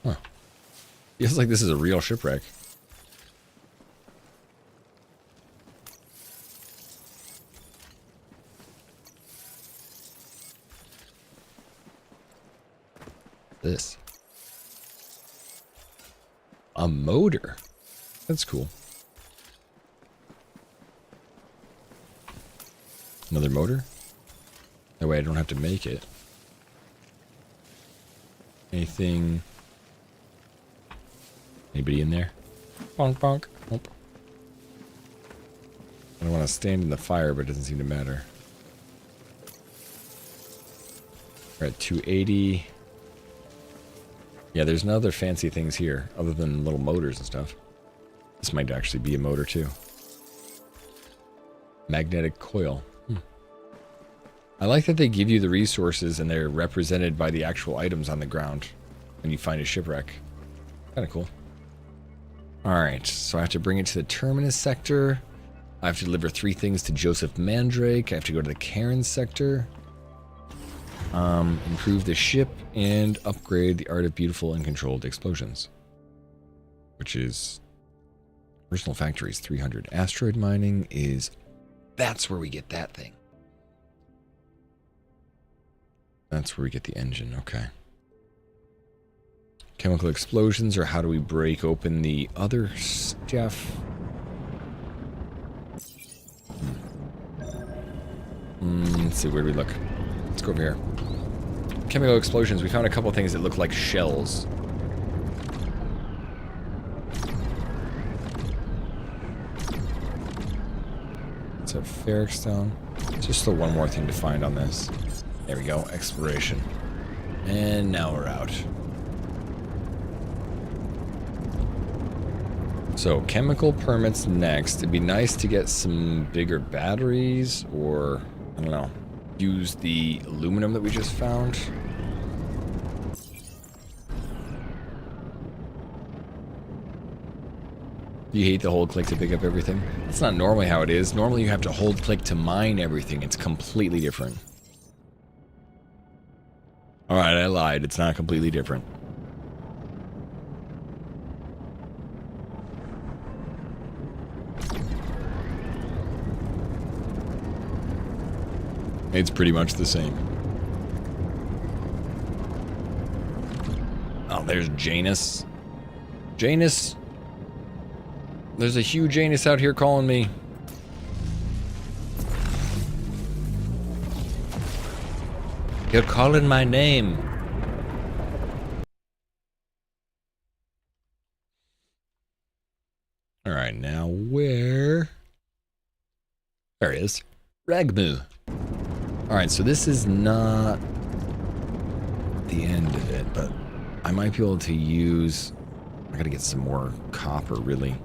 Huh. Feels like this is a real shipwreck. This. A motor. That's cool. Another motor? That way I don't have to make it. Anything Anybody in there? Bonk, bonk. Nope. I don't want to stand in the fire, but it doesn't seem to matter. We're at 280. Yeah, there's no other fancy things here, other than little motors and stuff. This might actually be a motor, too. Magnetic coil. I like that they give you the resources and they're represented by the actual items on the ground when you find a shipwreck. Kind of cool. Alright, so I have to bring it to the Terminus sector. I have to deliver 3 things to Joseph Mandrake. I have to go to the Karen sector. Improve the ship and upgrade the art of beautiful and controlled explosions. Which is personal factories 300. Asteroid mining is... That's where we get that thing. That's where we get the engine, okay. Chemical explosions, or how do we break open the other stuff? Let's see, where do we look? Let's go over here. Chemical explosions, we found a couple things that look like shells. It's a ferric stone. Just the one more thing to find on this. There we go, exploration. And now we're out. So, chemical permits next. It'd be nice to get some bigger batteries, or, I don't know, use the aluminum that we just found. You hate the hold click to pick up everything? That's not normally how it is. Normally you have to hold click to mine everything. It's completely different. Alright, I lied. It's not completely different. It's pretty much the same. Oh, there's Janus. Janus. There's a huge Janus out here calling me. You're calling my name. Alright, now where? There it is. Ragmu. Alright, so this is not the end of it, but I might be able to use... I gotta get some more copper, really.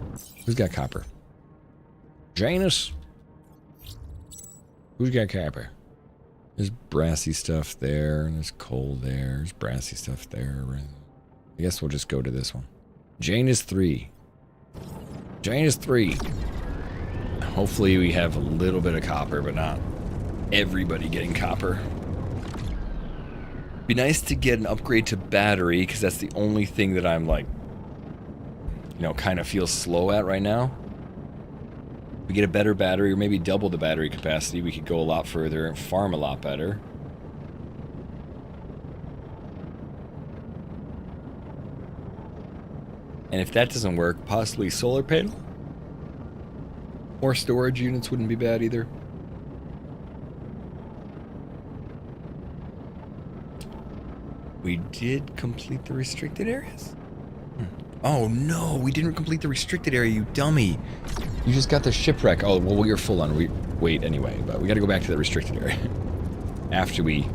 Who's got copper? Janus? Who's got copper? There's brassy stuff there, and there's coal there, there's brassy stuff there. I guess we'll just go to this one. Janus 3. Janus 3. Hopefully we have a little bit of copper, but not everybody getting copper. Be nice to get an upgrade to battery, because that's the only thing that I'm like, you know, kind of feel slow at right now. We get a better battery, or maybe double the battery capacity, we could go a lot further and farm a lot better. And if that doesn't work, possibly solar panel? More storage units wouldn't be bad either. We did complete the restricted areas? Oh no, we didn't complete the restricted area, you dummy. You just got the shipwreck. Oh, well, you're full on wait anyway, but we gotta go back to the restricted area. After we,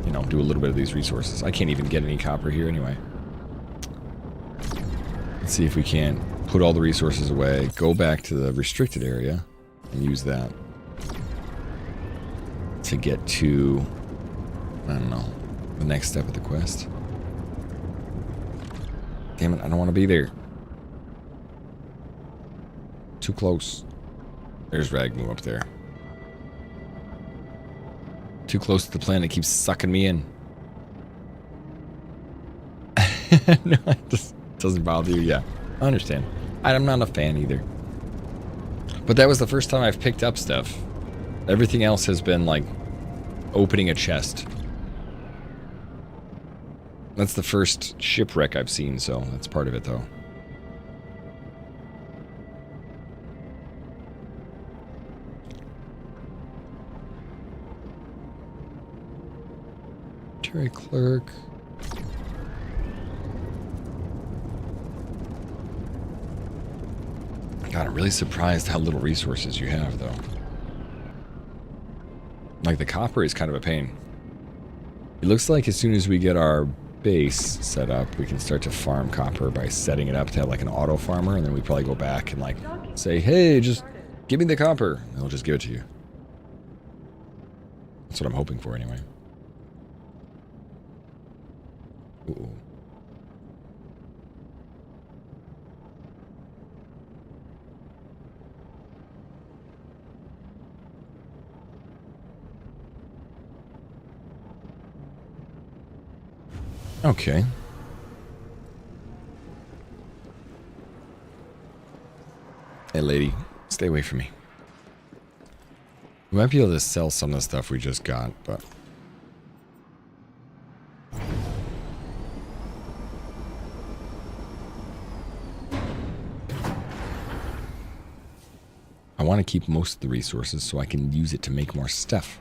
you know, do a little bit of these resources. I can't even get any copper here anyway. Let's see if we can't put all the resources away, go back to the restricted area, and use that to get to, I don't know, the next step of the quest. Damn it, I don't want to be there. Too close. There's Ragmu up there. Too close to the planet, keeps sucking me in. No, it just doesn't bother you. Yeah, I understand. I'm not a fan either. But that was the first time I've picked up stuff. Everything else has been like opening a chest. That's the first shipwreck I've seen, so that's part of it, though. Terry Clerk. God, I'm really surprised how little resources you have, though. Like, the copper is kind of a pain. It looks like as soon as we get our base set up, we can start to farm copper by setting it up to have, like, an auto farmer, and then we probably go back and, like, say, hey, just give me the copper, and they'll just give it to you. That's what I'm hoping for, anyway. Ooh. Okay. Hey, lady, stay away from me. We might be able to sell some of the stuff we just got, but... I want to keep most of the resources so I can use it to make more stuff.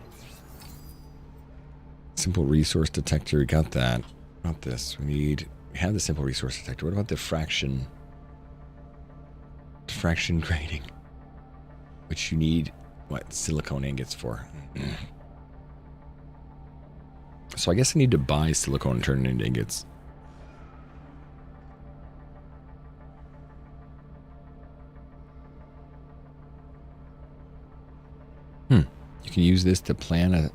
Simple resource detector, we got that. What about this? We have the simple resource detector. What about the fraction grading? Which you need, what, silicone ingots for. So I guess I need to buy silicone and turn it into ingots. You can use this to plan a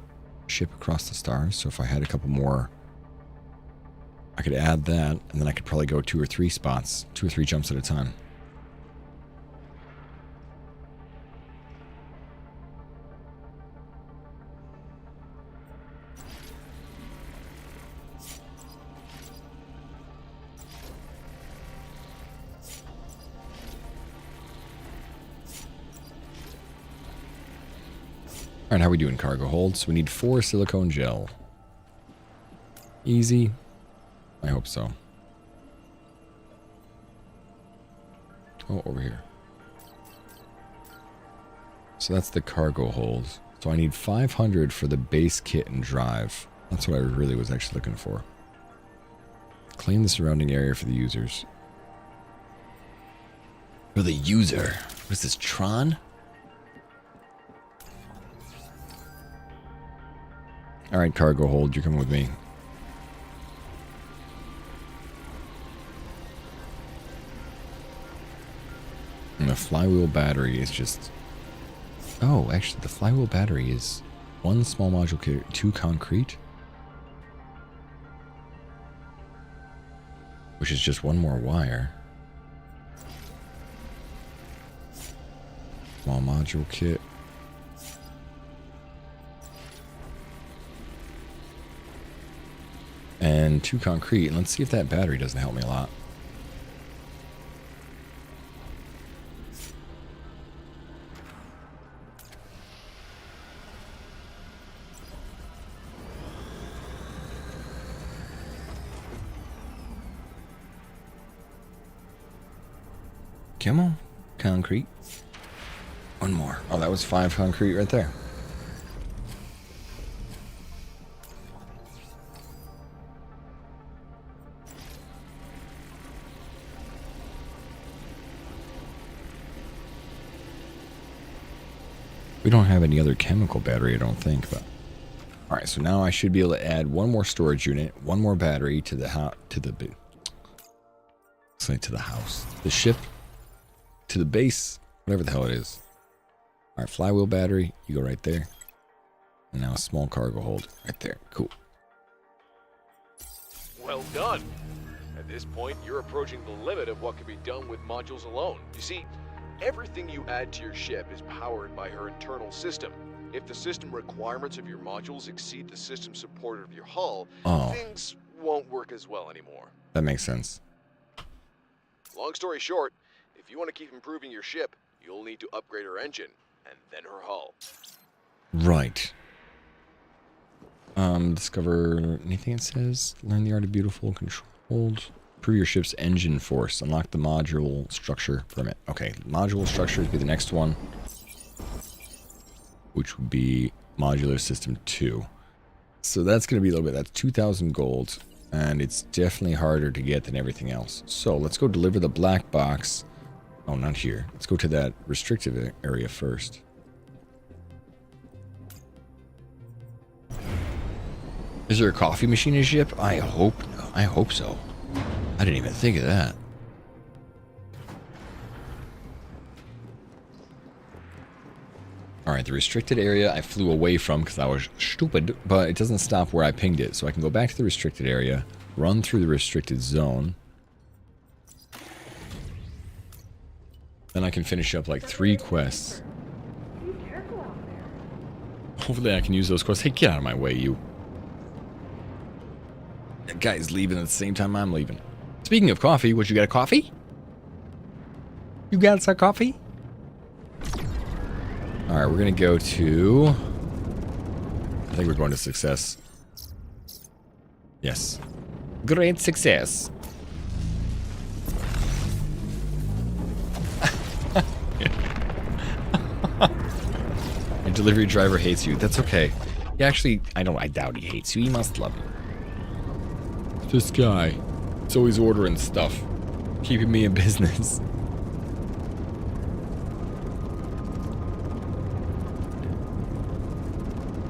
ship across the stars. So if I had a couple more, I could add that, and then I could probably go 2 or 3 spots, 2 or 3 jumps at a time. Alright, how are we doing cargo holds? We need 4 silicone gel. Easy. I hope so. Oh, over here. So that's the cargo hold. So I need 500 for the base kit and drive. That's what I really was actually looking for. Claim the surrounding area for the users. For the user? What is this, Tron? Alright, cargo hold, you're coming with me. And the flywheel battery is just... Oh, actually, the flywheel battery is 1 small module kit, 2 concrete. Which is just 1 more wire. Small module kit. And 2 concrete. And let's see if that battery doesn't help me a lot. Come on, concrete. 1 more. Oh, that was 5 concrete right there. We don't have any other chemical battery, I don't think, but... Alright, so now I should be able to add 1 more storage unit, 1 more battery to the house, to the house. The ship, to the base, whatever the hell it is. Alright, flywheel battery, you go right there. And now a small cargo hold right there. Cool.
Well done. At this point, you're approaching the limit of what can be done with modules alone. You see, everything you add to your ship is powered by her internal system. If the system requirements of your modules exceed the system support of your hull, things won't work as well anymore.
That makes sense.
Long story short, if you want to keep improving your ship, you'll need to upgrade her engine, and then her hull.
Right. Discover anything it says? Learn the art of beautiful controlled. Improve your ship's engine force. Unlock the module structure permit. Okay, module structure would be the next one. Which would be modular system 2. So that's going to be a little bit. That's 2,000 gold. And it's definitely harder to get than everything else. So let's go deliver the black box Oh, not here. Let's go to that restricted area first. Is there a coffee machine in ship? I hope so. I didn't even think of that. Alright, the restricted area I flew away from because I was stupid, but it doesn't stop where I pinged it. So I can go back to the restricted area, run through the restricted zone. Then I can finish up like 3 quests. Hopefully I can use those quests. Hey, get out of my way, you. That guy's leaving at the same time I'm leaving. Speaking of coffee, what, you got a coffee? You got some coffee? Alright, we're gonna go to... I think we're going to success. Yes. Great success. Your delivery driver hates you. That's okay. He actually, I doubt he hates you. He must love you. This guy. He's always ordering stuff. Keeping me in business.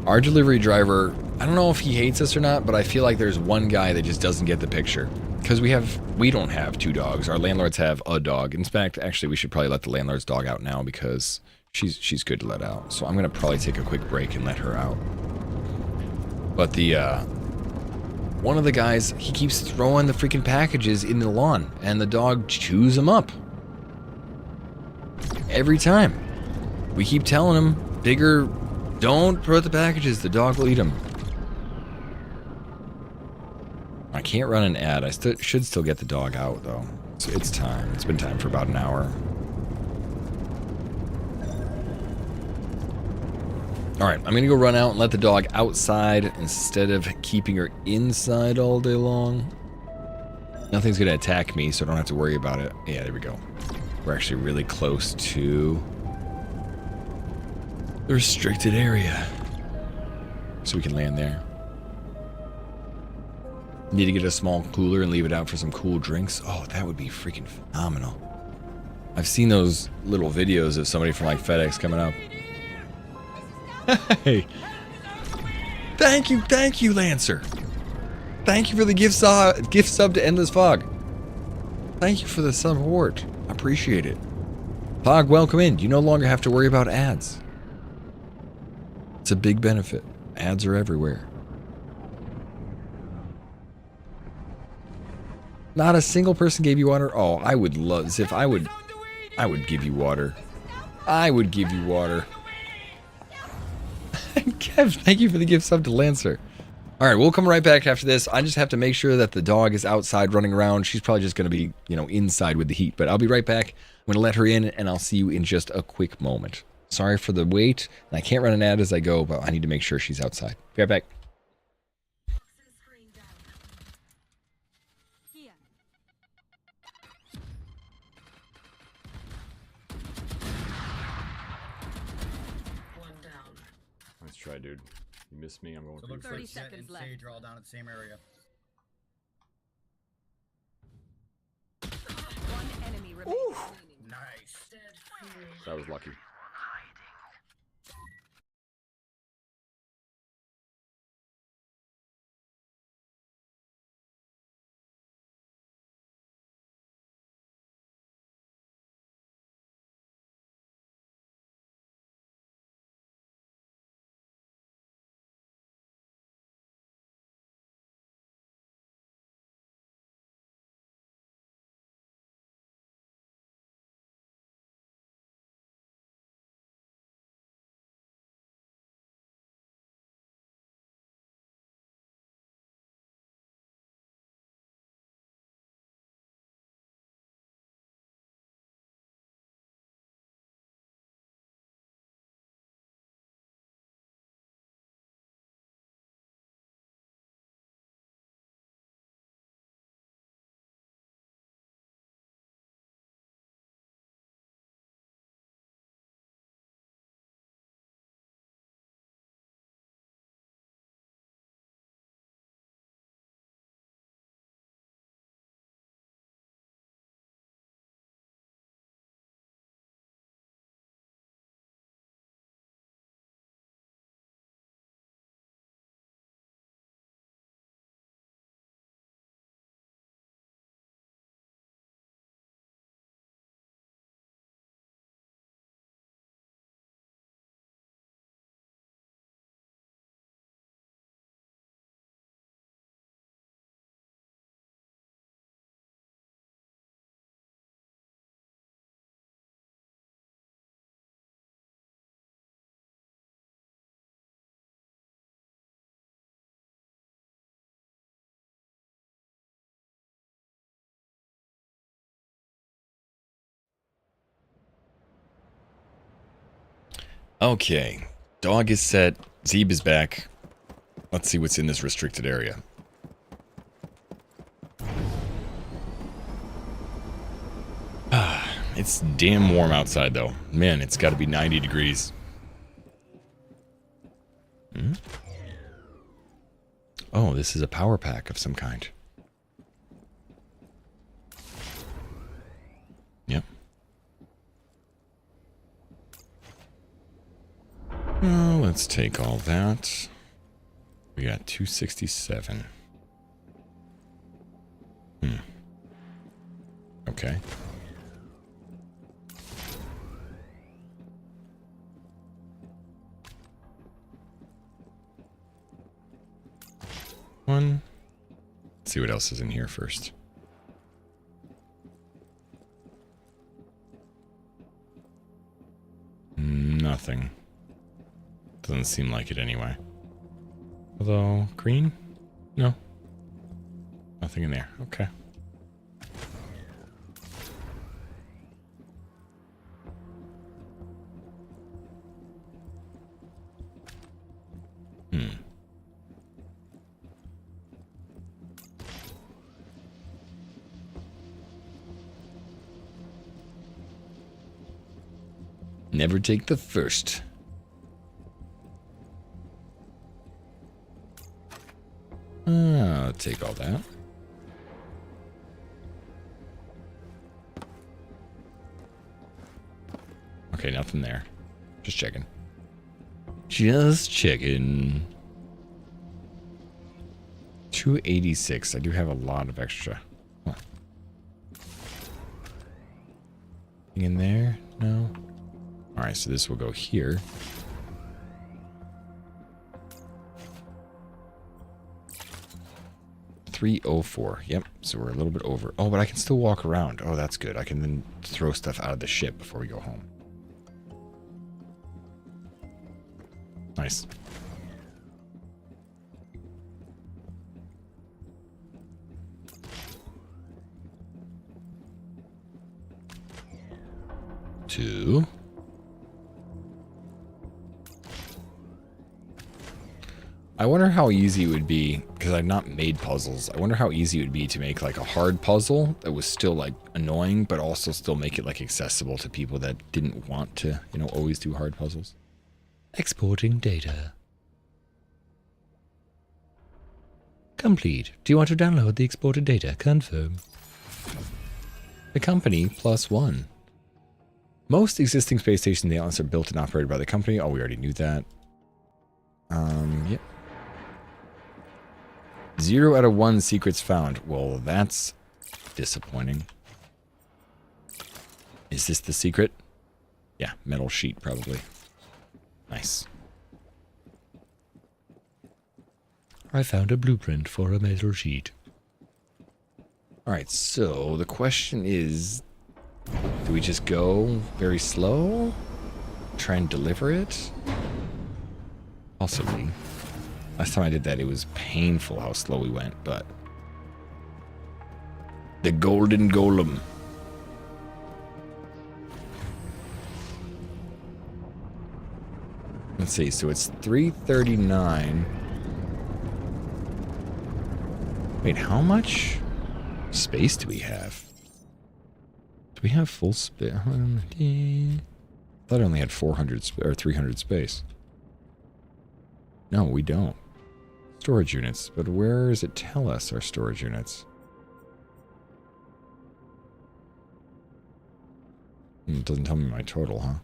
Our delivery driver, I don't know if he hates us or not, but I feel like there's one guy that just doesn't get the picture. Because we don't have 2 dogs. Our landlords have a dog. In fact, actually, we should probably let the landlord's dog out now because she's good to let out. So I'm going to probably take a quick break and let her out. But the, one of the guys, he keeps throwing the freaking packages in the lawn, and the dog chews them up. Every time. We keep telling him, bigger, don't put the packages, the dog will eat them. I can't run an ad. I should still get the dog out, though. So it's time. It's been time for about an hour. Alright, I'm going to go run out and let the dog outside instead of keeping her inside all day long. Nothing's going to attack me, so I don't have to worry about it. Yeah, there we go. We're actually really close to the restricted area. So we can land there. Need to get a small cooler and leave it out for some cool drinks. Oh, that would be freaking phenomenal. I've seen those little videos of somebody from like FedEx coming up. Hey. Thank you, Lancer. Thank you for the gift sub to Endless Fog. Thank you for the support. I appreciate it. Fog, welcome in. You no longer have to worry about ads. It's a big benefit. Ads are everywhere. Not a single person gave you water? Oh, I would love, Ziff, I would give you water. I would give you water. Kev, thank you for the gift sub to Lancer. Alright, we'll come right back after this. I just have to make sure that the dog is outside running around. She's probably just going to be, inside with the heat. But I'll be right back. I'm going to let her in, and I'll see you in just a quick moment. Sorry for the wait. And I can't run an ad as I go, but I need to make sure she's outside. Be right back. Nice try, dude. You missed me. I'm going
So
for you.
30 seconds left. Sage are all down at the same area.
One enemy remaining.
Nice.
That was lucky. Okay. Dog is set. Zeeb is back. Let's see what's in this restricted area. It's damn warm outside, though. Man, it's got to be 90 degrees. Hmm? Oh, this is a power pack of some kind. Yep. Oh, let's take all that. We got 267. Okay. One. Let's see what else is in here first. Nothing. Doesn't seem like it anyway. Although, green? No. Nothing in there. Okay. Never take the first. I'll take all that. Okay, nothing there. Just checking. Just checking. 286. I do have a lot of extra. Huh. Anything in there? No. Alright, so this will go here. $304. Yep, so we're a little bit over. Oh, but I can still walk around. Oh, that's good. I can then throw stuff out of the ship before we go home. Nice. Two. I wonder how easy it would be, because I've not made puzzles. I wonder how easy it would be to make like a hard puzzle that was still like annoying, but also still make it like accessible to people that didn't want to, you know, always do hard puzzles. Exporting data. Complete. Do you want to download the exported data? Confirm. The company +1. Most existing space stations in the Atlas are built and operated by the company. Oh, we already knew that. Yep. 0 out of 1 secrets found. Well, that's disappointing. Is this the secret? Yeah, metal sheet probably. Nice. I found a blueprint for a metal sheet. Alright, so the question is, do we just go very slow? Try and deliver it? Possibly. Last time I did that, it was painful how slow we went, but... The golden golem. Let's see, so it's 339. Wait, how much space do we have? Do we have full space? I thought I only had 400 or 300 space. No, we don't. Storage units, but where does it tell us our storage units? It doesn't tell me my total, huh?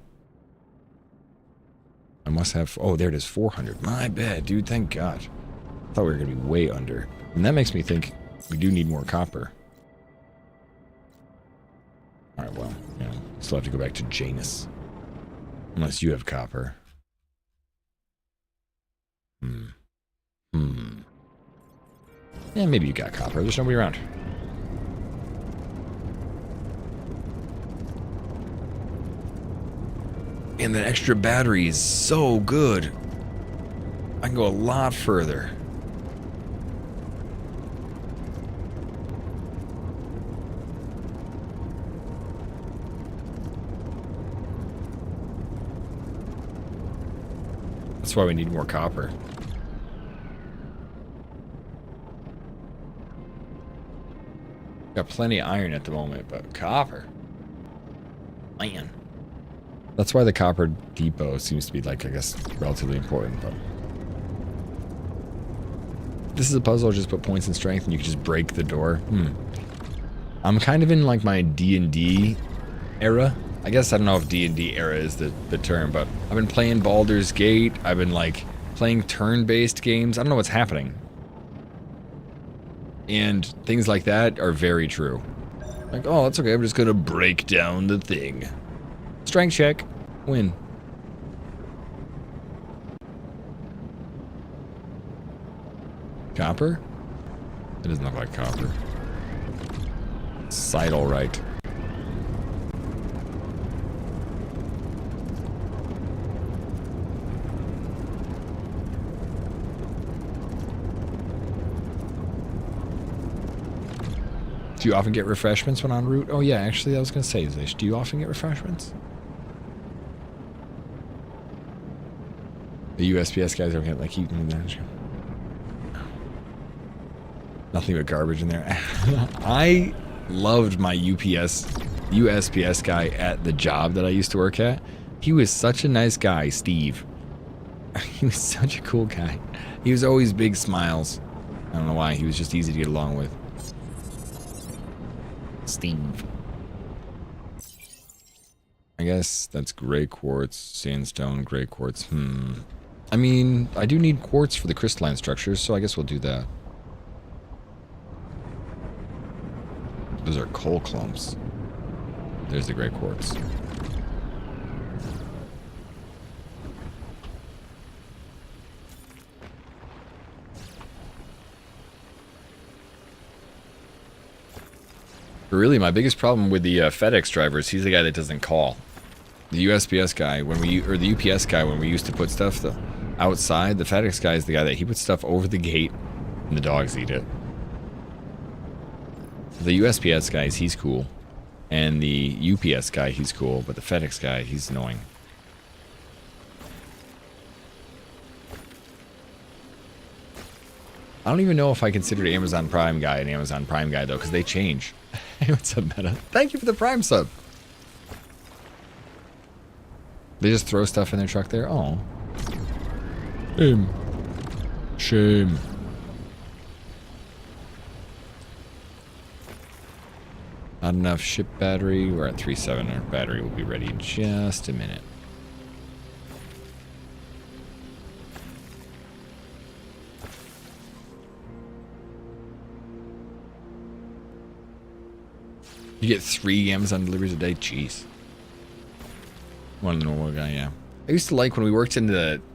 I must have... Oh, there it is, 400. My bad, dude, thank God. I thought we were going to be way under. And that makes me think we do need more copper. Alright, well, you know, still have to go back to Janus. Unless you have copper. Yeah, maybe you got copper. There's nobody around. And the extra battery is so good. I can go a lot further. That's why we need more copper. Got plenty of iron at the moment, but copper. Man. That's why the copper depot seems to be, like, I guess, relatively important, but... This is a puzzle, just put points in strength and you can just break the door. I'm kind of in, like, my D&D era. I guess I don't know if D&D era is the term, but I've been playing Baldur's Gate. I've been, like, playing turn-based games. I don't know what's happening. And things like that are very true. Like, oh, that's okay. I'm just gonna break down the thing. Strength check. Win. Copper? It doesn't look like copper. Sidle-right. Do you often get refreshments when en route? Oh yeah, actually I was gonna say this. Do you often get refreshments? The USPS guys are like eating that. Nothing but garbage in there. I loved my USPS guy at the job that I used to work at. He was such a nice guy, Steve. He was such a cool guy. He was always big smiles. I don't know why. He was just easy to get along with. Steve. I guess that's gray quartz, sandstone, gray quartz. I mean, I do need quartz for the crystalline structures, so I guess we'll do that. Those are coal clumps. There's the gray quartz. But really, my biggest problem with the FedEx driver is he's the guy that doesn't call. The USPS guy, when we, or the UPS guy, when we used to put stuff outside, the FedEx guy is the guy that he puts stuff over the gate and the dogs eat it. The USPS guy, he's cool. And the UPS guy, he's cool. But the FedEx guy, he's annoying. I don't even know if I considered Amazon Prime guy an Amazon Prime guy, though, because they change. What's up, Meta? Thank you for the Prime sub. They just throw stuff in their truck there? Oh. Shame. Shame. Not enough ship battery. We're at 3.7. Our battery will be ready in just a minute. You get 3 Amazon deliveries a day? Jeez. One normal guy, yeah. I used to like when we worked and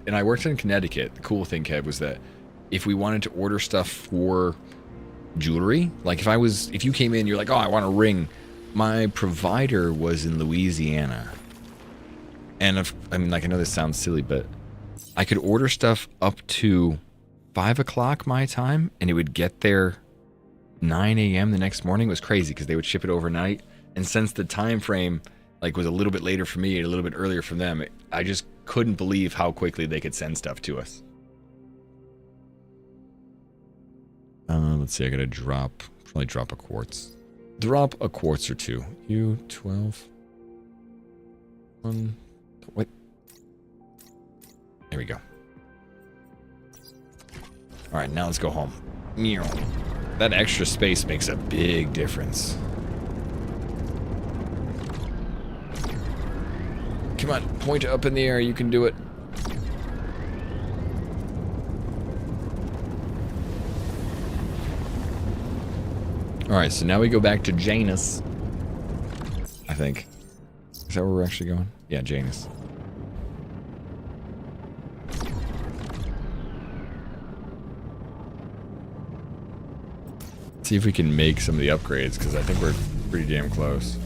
I worked in Connecticut, the cool thing, Kev, was that if we wanted to order stuff for jewelry, like if you came in, you're like, oh, I want a ring. My provider was in Louisiana. And I mean, like, I know this sounds silly, but I could order stuff up to 5 o'clock my time, and it would get there 9 a.m. the next morning. It was crazy because they would ship it overnight. And since the time frame like was a little bit later for me and a little bit earlier for them, I just couldn't believe how quickly they could send stuff to us. Let's see, I gotta probably drop a quartz. Drop a quartz or two. You 12. 1. Wait. There we go. All right, now let's go home. Meow. That extra space makes a big difference. Come on, point it up in the air. You can do it. All right, so now we go back to Janus. I think. Is that where we're actually going? Yeah, Janus. See if we can make some of the upgrades, because I think we're pretty damn close.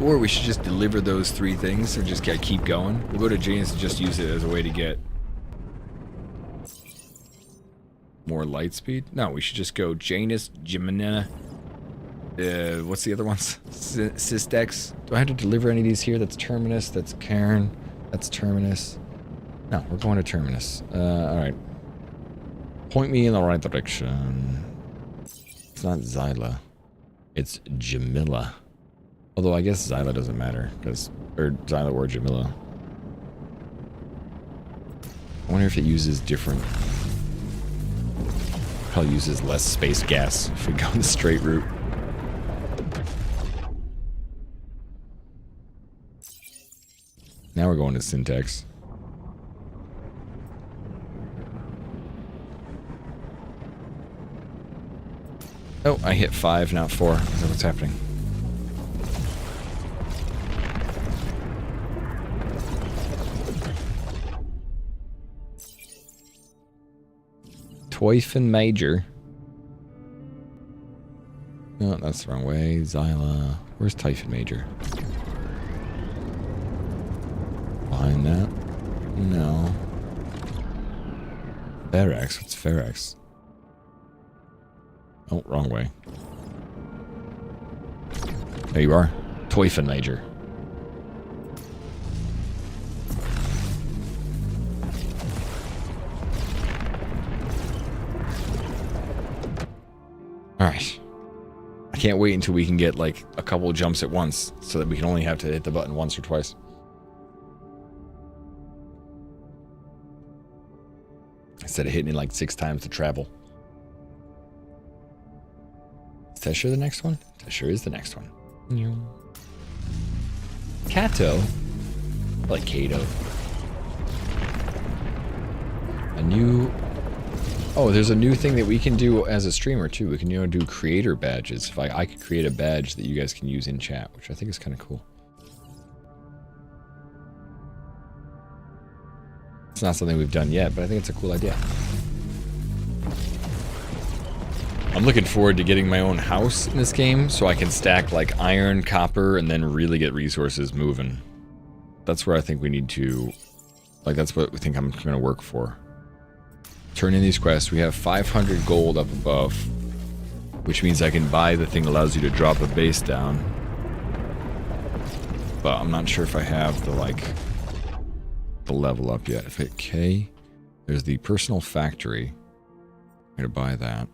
Or we should just deliver those 3 things or just keep going. We'll go to Janus and just use it as a way to get more light speed. No, we should just go Janus, Jimena, What's the other ones? Systex. Do I have to deliver any of these here? That's Terminus. That's Cairn. That's Terminus. No, we're going to Terminus. Alright. Point me in the right direction. It's not Zyla. It's Jamila. Although I guess Zyla doesn't matter. Or Zyla or Jamila. I wonder if it uses different... Probably uses less space gas if we go the straight route. Now we're going to Syntax. Oh, I hit 5, not 4. Is that what's happening? Toyfin Major. No, that's the wrong way. Zyla. Where's Typhon Major? Behind that? No. Ferex. What's Ferex? Oh, wrong way. There you are. Toyfin Major. Alright. I can't wait until we can get like a couple of jumps at once so that we can only have to hit the button once or twice. Instead of hitting it like 6 times to travel. Is that sure the next one? That sure is the next one. Kato. I like Kato. A new... Oh, there's a new thing that we can do as a streamer too. We can, you know, do creator badges. If I could create a badge that you guys can use in chat, which I think is kind of cool. It's not something we've done yet, but I think it's a cool idea. I'm looking forward to getting my own house in this game so I can stack like iron, copper, and then really get resources moving. That's where I think we need to, like, that's what we think I'm going to work for. Turn in these quests. We have 500 gold up above, which means I can buy the thing that allows you to drop a base down. But I'm not sure if I have the, like, the level up yet. If I hit K, there's the personal factory. I'm going to buy that.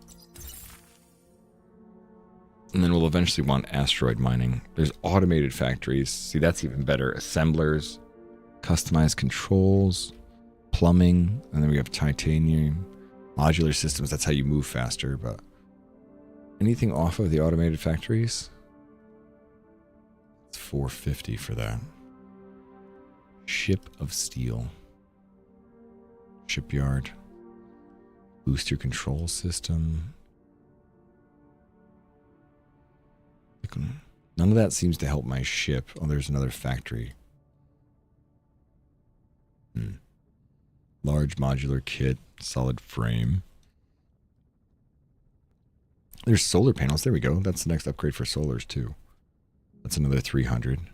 And then we'll eventually want asteroid mining. There's automated factories. See, that's even better. Assemblers, customized controls, plumbing, and then we have titanium, modular systems. That's how you move faster, but anything off of the automated factories? It's 450 for that. Ship of steel. Shipyard. Booster control system. None of that seems to help my ship. Oh, there's another factory. Large modular kit, solid frame. There's solar panels. There we go. That's the next upgrade for solars too. That's another 300. I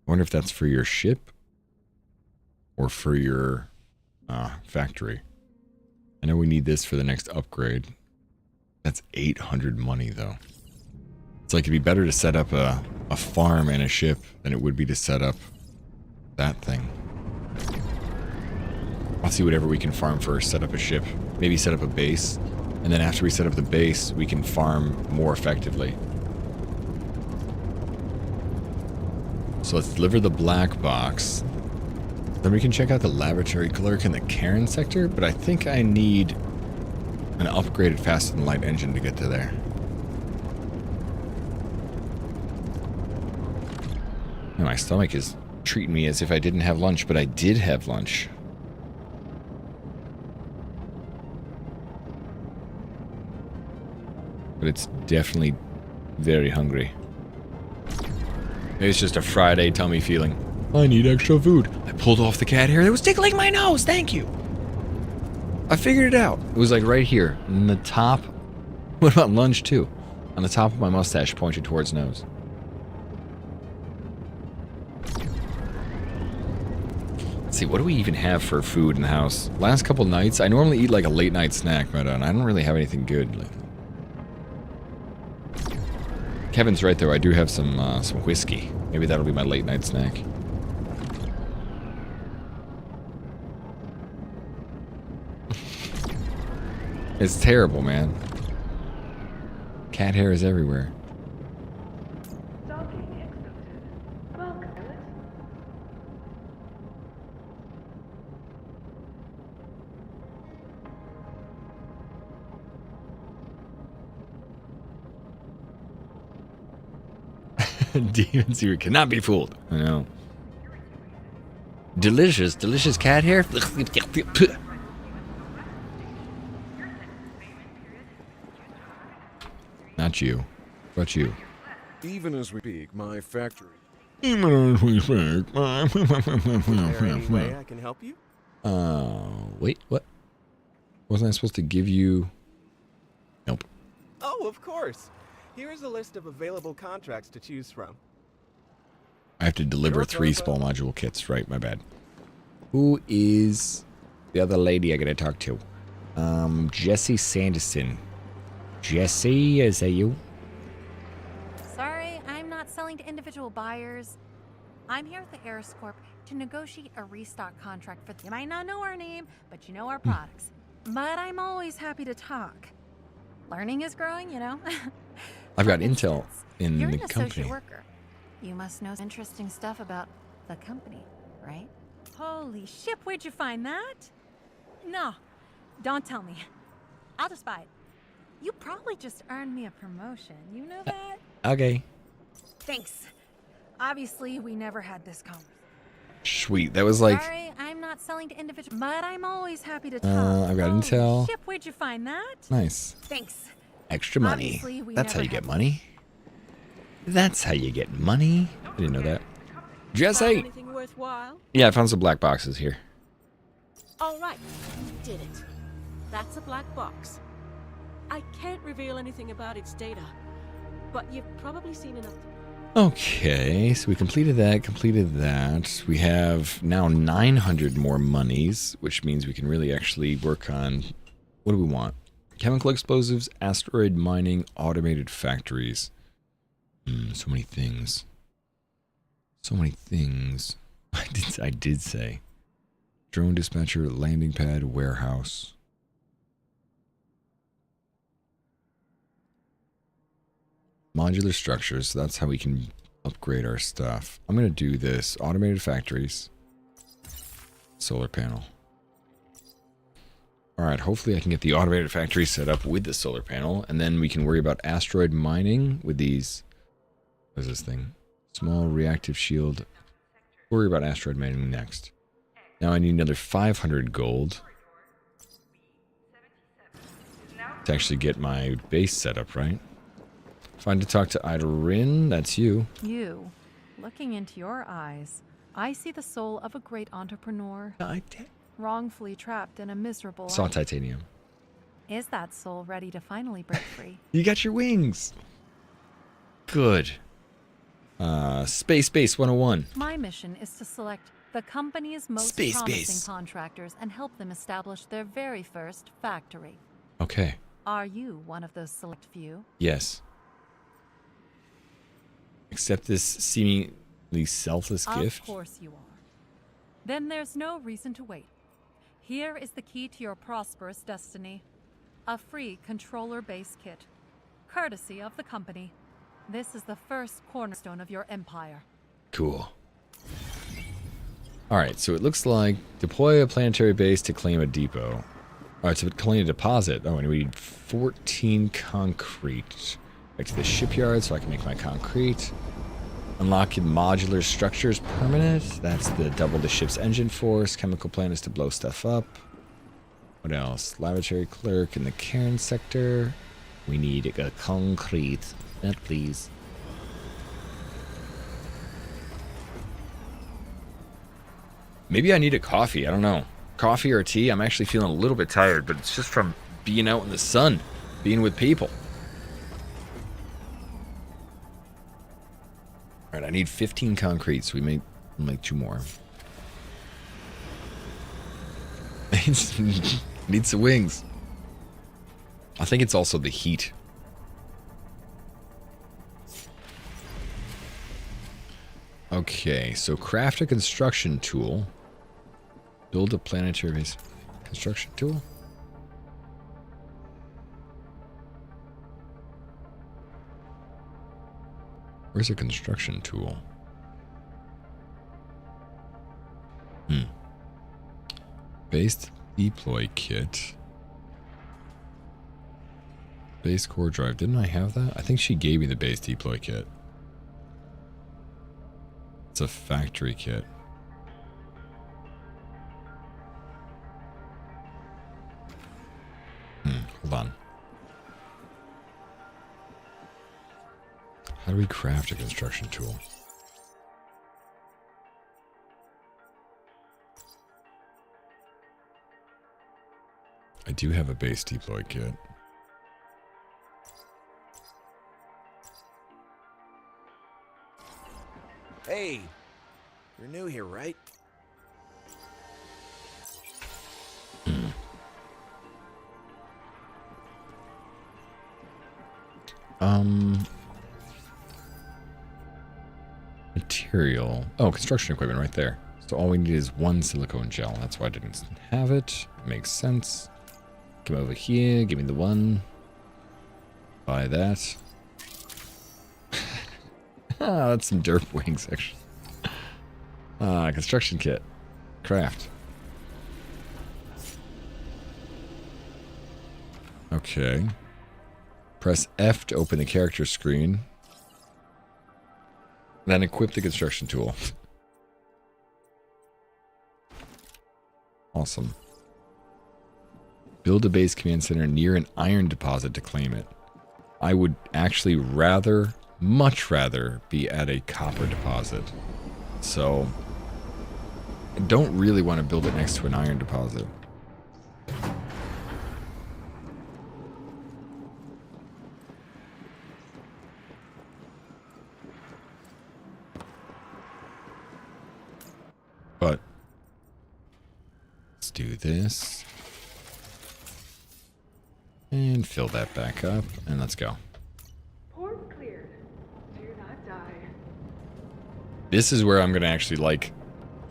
wonder if that's for your ship or for your factory. I know we need this for the next upgrade. That's 800 money though. It's like it'd be better to set up a farm and a ship than it would be to set up that thing. I'll see whatever we can farm first, set up a ship, maybe set up a base, and then after we set up the base, we can farm more effectively. So let's deliver the black box. Then we can check out the laboratory clerk in the Cairn sector, but I think I need an upgraded faster than light engine to get to there. And my stomach is treating me as if I didn't have lunch, but I did have lunch. But it's definitely very hungry. Maybe it's just a Friday tummy feeling. I need extra food. I pulled off the cat hair that was tickling my nose. Thank you. I figured it out. It was like right here in the top. What about lunch too? On the top of my mustache pointed towards nose. Let's see, what do we even have for food in the house? Last couple nights, I normally eat like a late night snack, but I don't really have anything good. Kevin's right though. I do have some whiskey. Maybe that'll be my late night snack. It's terrible, man. Cat hair is everywhere. Demon Seer cannot be fooled. I know. Delicious, delicious cat hair. Not you. But you.
Even as we speak, my factory.
Even as we speak.
Is there any way I can help you?
Wait, what? Wasn't I supposed to give you... Nope.
Oh, of course. Here is a list of available contracts to choose from.
I have to deliver 3 small module kits. Right, my bad. Who is the other lady I gotta talk to? Jesse Sanderson. Jesse, is that you?
Sorry, I'm not selling to individual buyers. I'm here with the Eris Corp to negotiate a restock contract for... You might not know our name, but you know our products. But I'm always happy to talk. Learning is growing, you know?
I've got intel in
You're
the
an
company.
associate worker. You must know interesting stuff about the company, right? Holy shit, where'd you find that? No, don't tell me. I'll just buy it. You probably just earned me a promotion. You know that?
Okay.
Thanks. Obviously, we never had this conversation.
Sweet. That was like...
Sorry, I'm not selling to individuals, but I'm always happy to talk.
I've got
Holy
intel.
shit, where'd you find that?
Nice.
Thanks.
Extra money.
Obviously, we
That's how
never
you get
had-
money. That's how you get money. I didn't know that. Jesse!
Anything worthwhile?
Yeah, I found some black boxes here.
All right, you did it. That's a black box. I can't reveal anything about its data, but you've probably seen enough.
Okay, so we completed that. We have now 900 more monies, which means we can really actually work on... What do we want? Chemical explosives, asteroid mining, automated factories. So many things. So many things. I did say. Drone dispatcher, landing pad, warehouse. Modular structures, so that's how we can upgrade our stuff. I'm going to do this. Automated factories. Solar panel. Alright, hopefully I can get the automated factory set up with the solar panel, and then we can worry about asteroid mining with these... What is this thing? Small reactive shield. Worry about asteroid mining next. Now I need another 500 gold to actually get my base set up, right? Fine to talk to Idarin, that's you.
You, looking into your eyes, I see the soul of a great entrepreneur. Wrongfully trapped in a miserable
Saw
life.
titanium.
Is that soul ready to finally break free?
You got your wings. Good. Space 101.
My mission is to select the company's most
Space
promising
base.
contractors and help them establish their very first factory.
Okay.
Are you one of those select few?
Yes. Accept this seemingly selfless gift.
Of course you are. Then there's no reason to wait. Here is the key to your prosperous destiny. A free controller base kit. Courtesy of the company. This is the first cornerstone of your empire.
Cool. Alright, so it looks like deploy a planetary base to claim a depot. Alright, so to claim a deposit. Oh, and we need 14 concrete. Back to the shipyard so I can make my concrete. Unlock modular structures permanent. That's the double the ship's engine force. Chemical plant is to blow stuff up. What else? Laboratory clerk in the Cairn sector. We need a concrete. That please. Maybe I need a coffee. I don't know. Coffee or tea? I'm actually feeling a little bit tired, but it's just from being out in the sun, being with people. Alright, I need 15 concrete, so we may make 2 more. Need some wings. I think it's also the heat. Okay, so craft a construction tool. Build a planetary base. Construction tool? Where's a construction tool? Base deploy kit. Base core drive. Didn't I have that? I think she gave me the base deploy kit. It's a factory kit. Hold on. How do we craft a construction tool? I do have a base deploy kit.
Hey, you're new here, right?
Material. Oh, construction equipment right there. So all we need is one silicone gel. That's why I didn't have it. Makes sense. Come over here. Give me the one. Buy that. Ah, that's some derp wings, actually. Construction kit. Craft. Okay. Press F to open the character screen. Then equip the construction tool. Awesome. Build a base command center near an iron deposit to claim it. I would actually rather, much rather, be at a copper deposit. So, I don't really want to build it next to an iron deposit. But let's do this. And fill that back up. And let's go.
Port cleared. Do not die.
This is where I'm going to actually, like,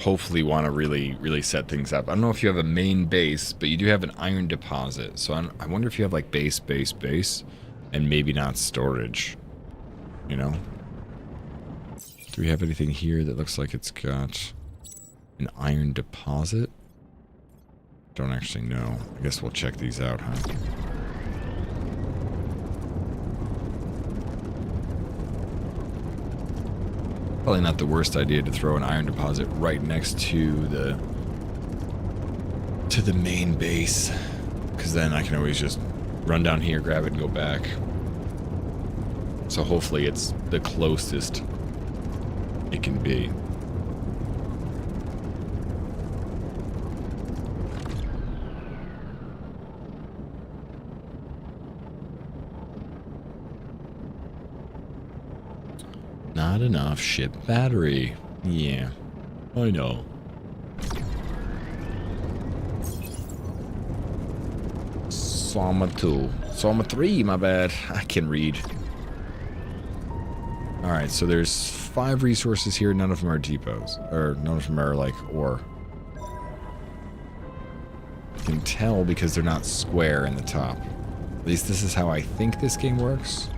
hopefully want to really set things up. I don't know if you have a main base, but you do have an iron deposit. So I wonder if you have, like, base, and maybe not storage. You know? Do we have anything here that looks like it's got an iron deposit? Don't actually know. I guess we'll check these out, huh? Probably not the worst idea to throw an iron deposit right next to the main base, because then I can always just run down here, grab it, and go back. So hopefully it's the closest it can be. Not enough ship battery. Yeah, I know. Soma 2. Soma 3, my bad. I can read. Alright, so there's 5 resources here. None of them are depots. Or none of them are, like, ore. You can tell because they're not square in the top. At least this is how I think this game works.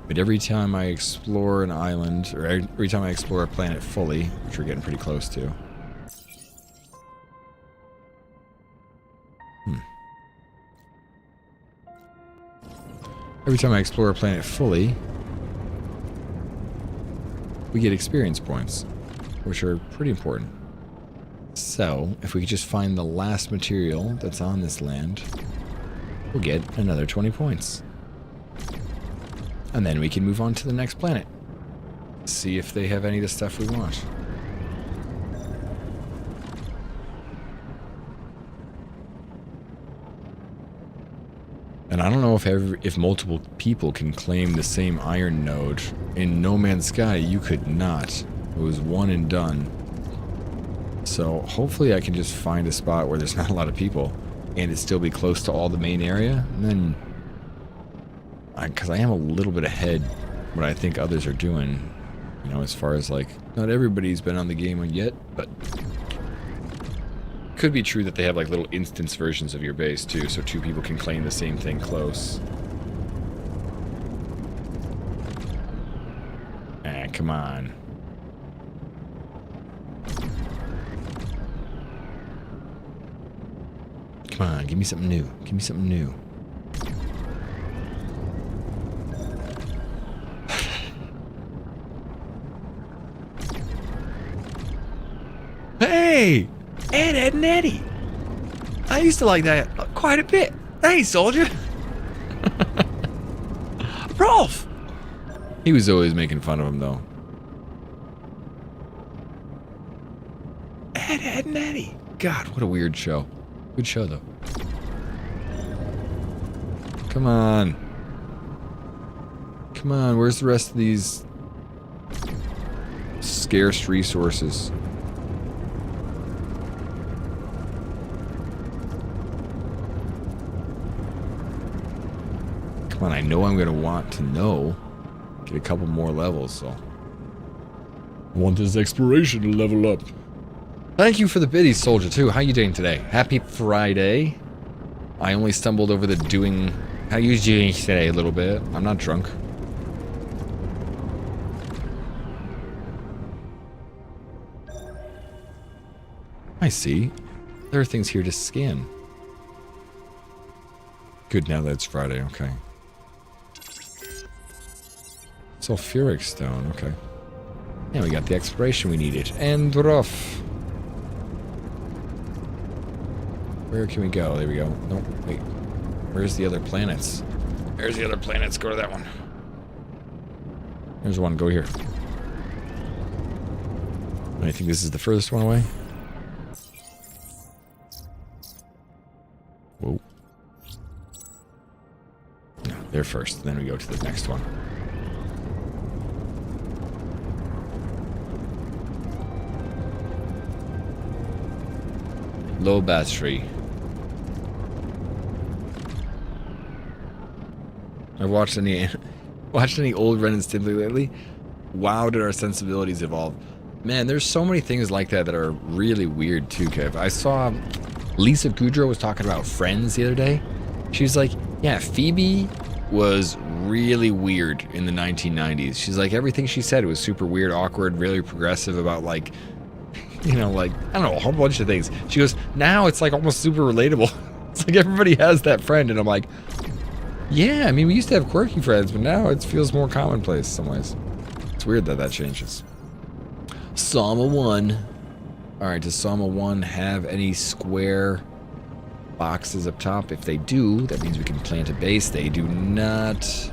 But every time I explore an island, or every time I explore a planet fully, which we're getting pretty close to. Every time I explore a planet fully, we get experience points, which are pretty important. So, if we could just find the last material that's on this land, we'll get another 20 points. And then we can move on to the next planet. See if they have any of the stuff we want. And I don't know if multiple people can claim the same iron node. In No Man's Sky, you could not. It was one and done. So hopefully I can just find a spot where there's not a lot of people and it still be close to all the main area. And then Because I am a little bit ahead what I think others are doing. You know, as far as like, not everybody's been on the game yet, but could be true that they have like little instance versions of your base too, so two people can claim the same thing close. Ah, come on. Come on, give me something new. Give me something new. Hey! Ed and Eddie! I used to like that quite a bit. Hey, soldier! Rolf! He was always making fun of him, though. Ed and Eddie! God, what a weird show. Good show, though. Come on. Come on, where's the rest of these scarce resources? Come on, I know I'm going to want to know. Get a couple more levels, so. I want this exploration to level up. Thank you for the biddies, soldier, too. How you doing today? Happy Friday. I only stumbled over the doing... How you doing today a little bit. I'm not drunk. I see. There are things here to scan. Good, now that it's Friday, okay. Sulfuric stone, okay. Yeah, we got the exploration we needed. And rough. Where can we go? There we go. Nope, wait. Where's the other planets? There's the other planets. Go to that one. There's one. Go here. I think this is the furthest one away. Whoa. No, there first. Then we go to the next one. Low battery. I've watched any old Ren and Stimpy lately. Wow, did our sensibilities evolve. Man, there's so many things like that that are really weird too, Kev. I saw Lisa Kudrow was talking about Friends the other day. She's like, yeah, Phoebe was really weird in the 1990s. She's like, everything she said was super weird, awkward, really progressive about like, you know, like, I don't know, a whole bunch of things. She goes, now it's like almost super relatable. It's like everybody has that friend, and I'm like, yeah, I mean, we used to have quirky friends, but now it feels more commonplace in some ways. It's weird that that changes. Sama 1. Alright, does Sama 1 have any square boxes up top? If they do, that means we can plant a base. They do not.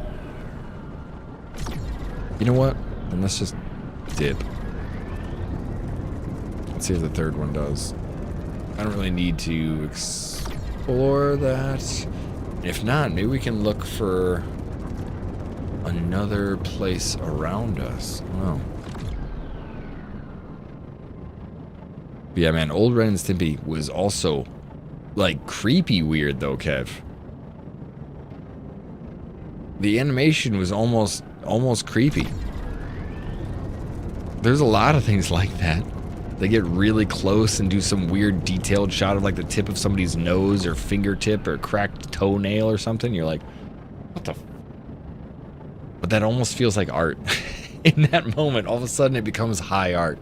You know what? Then let's just dip. Let's see if the third one does. I don't really need to explore that. If not, maybe we can look for another place around us. Oh. But yeah, man, old Ren and Stimpy was also, like, creepy weird, though, Kev. The animation was almost creepy. There's a lot of things like that. They get really close and do some weird detailed shot of like the tip of somebody's nose or fingertip or cracked toenail or something. You're like, what the? But that almost feels like art. In that moment, all of a sudden it becomes high art.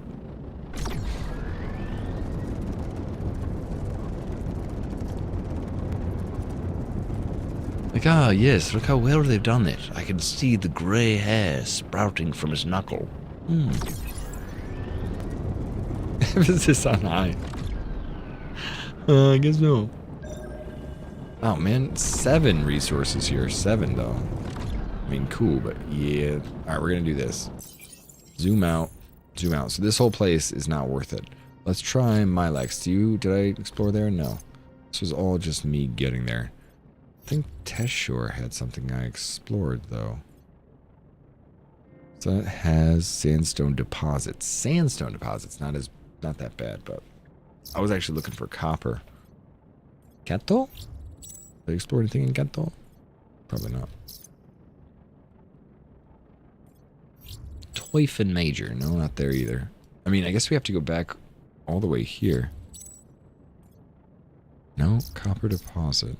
Like, ah, yes, look how well they've done it. I can see the grey hair sprouting from his knuckle. Hmm. Emphasis on high. I guess no. Oh man, 7 resources here. 7 though. I mean, cool, but yeah. Alright, we're gonna do this. Zoom out. Zoom out. So this whole place is not worth it. Let's try Milex. Did I explore there? No. This was all just me getting there. I think Teshore had something I explored though. So it has sandstone deposits. Sandstone deposits, not that bad, but I was actually looking for copper. Kanto? Did I explore anything in Kanto? Probably not. Hyphen Major. No, not there either. I mean, I guess we have to go back all the way here. No, copper deposit.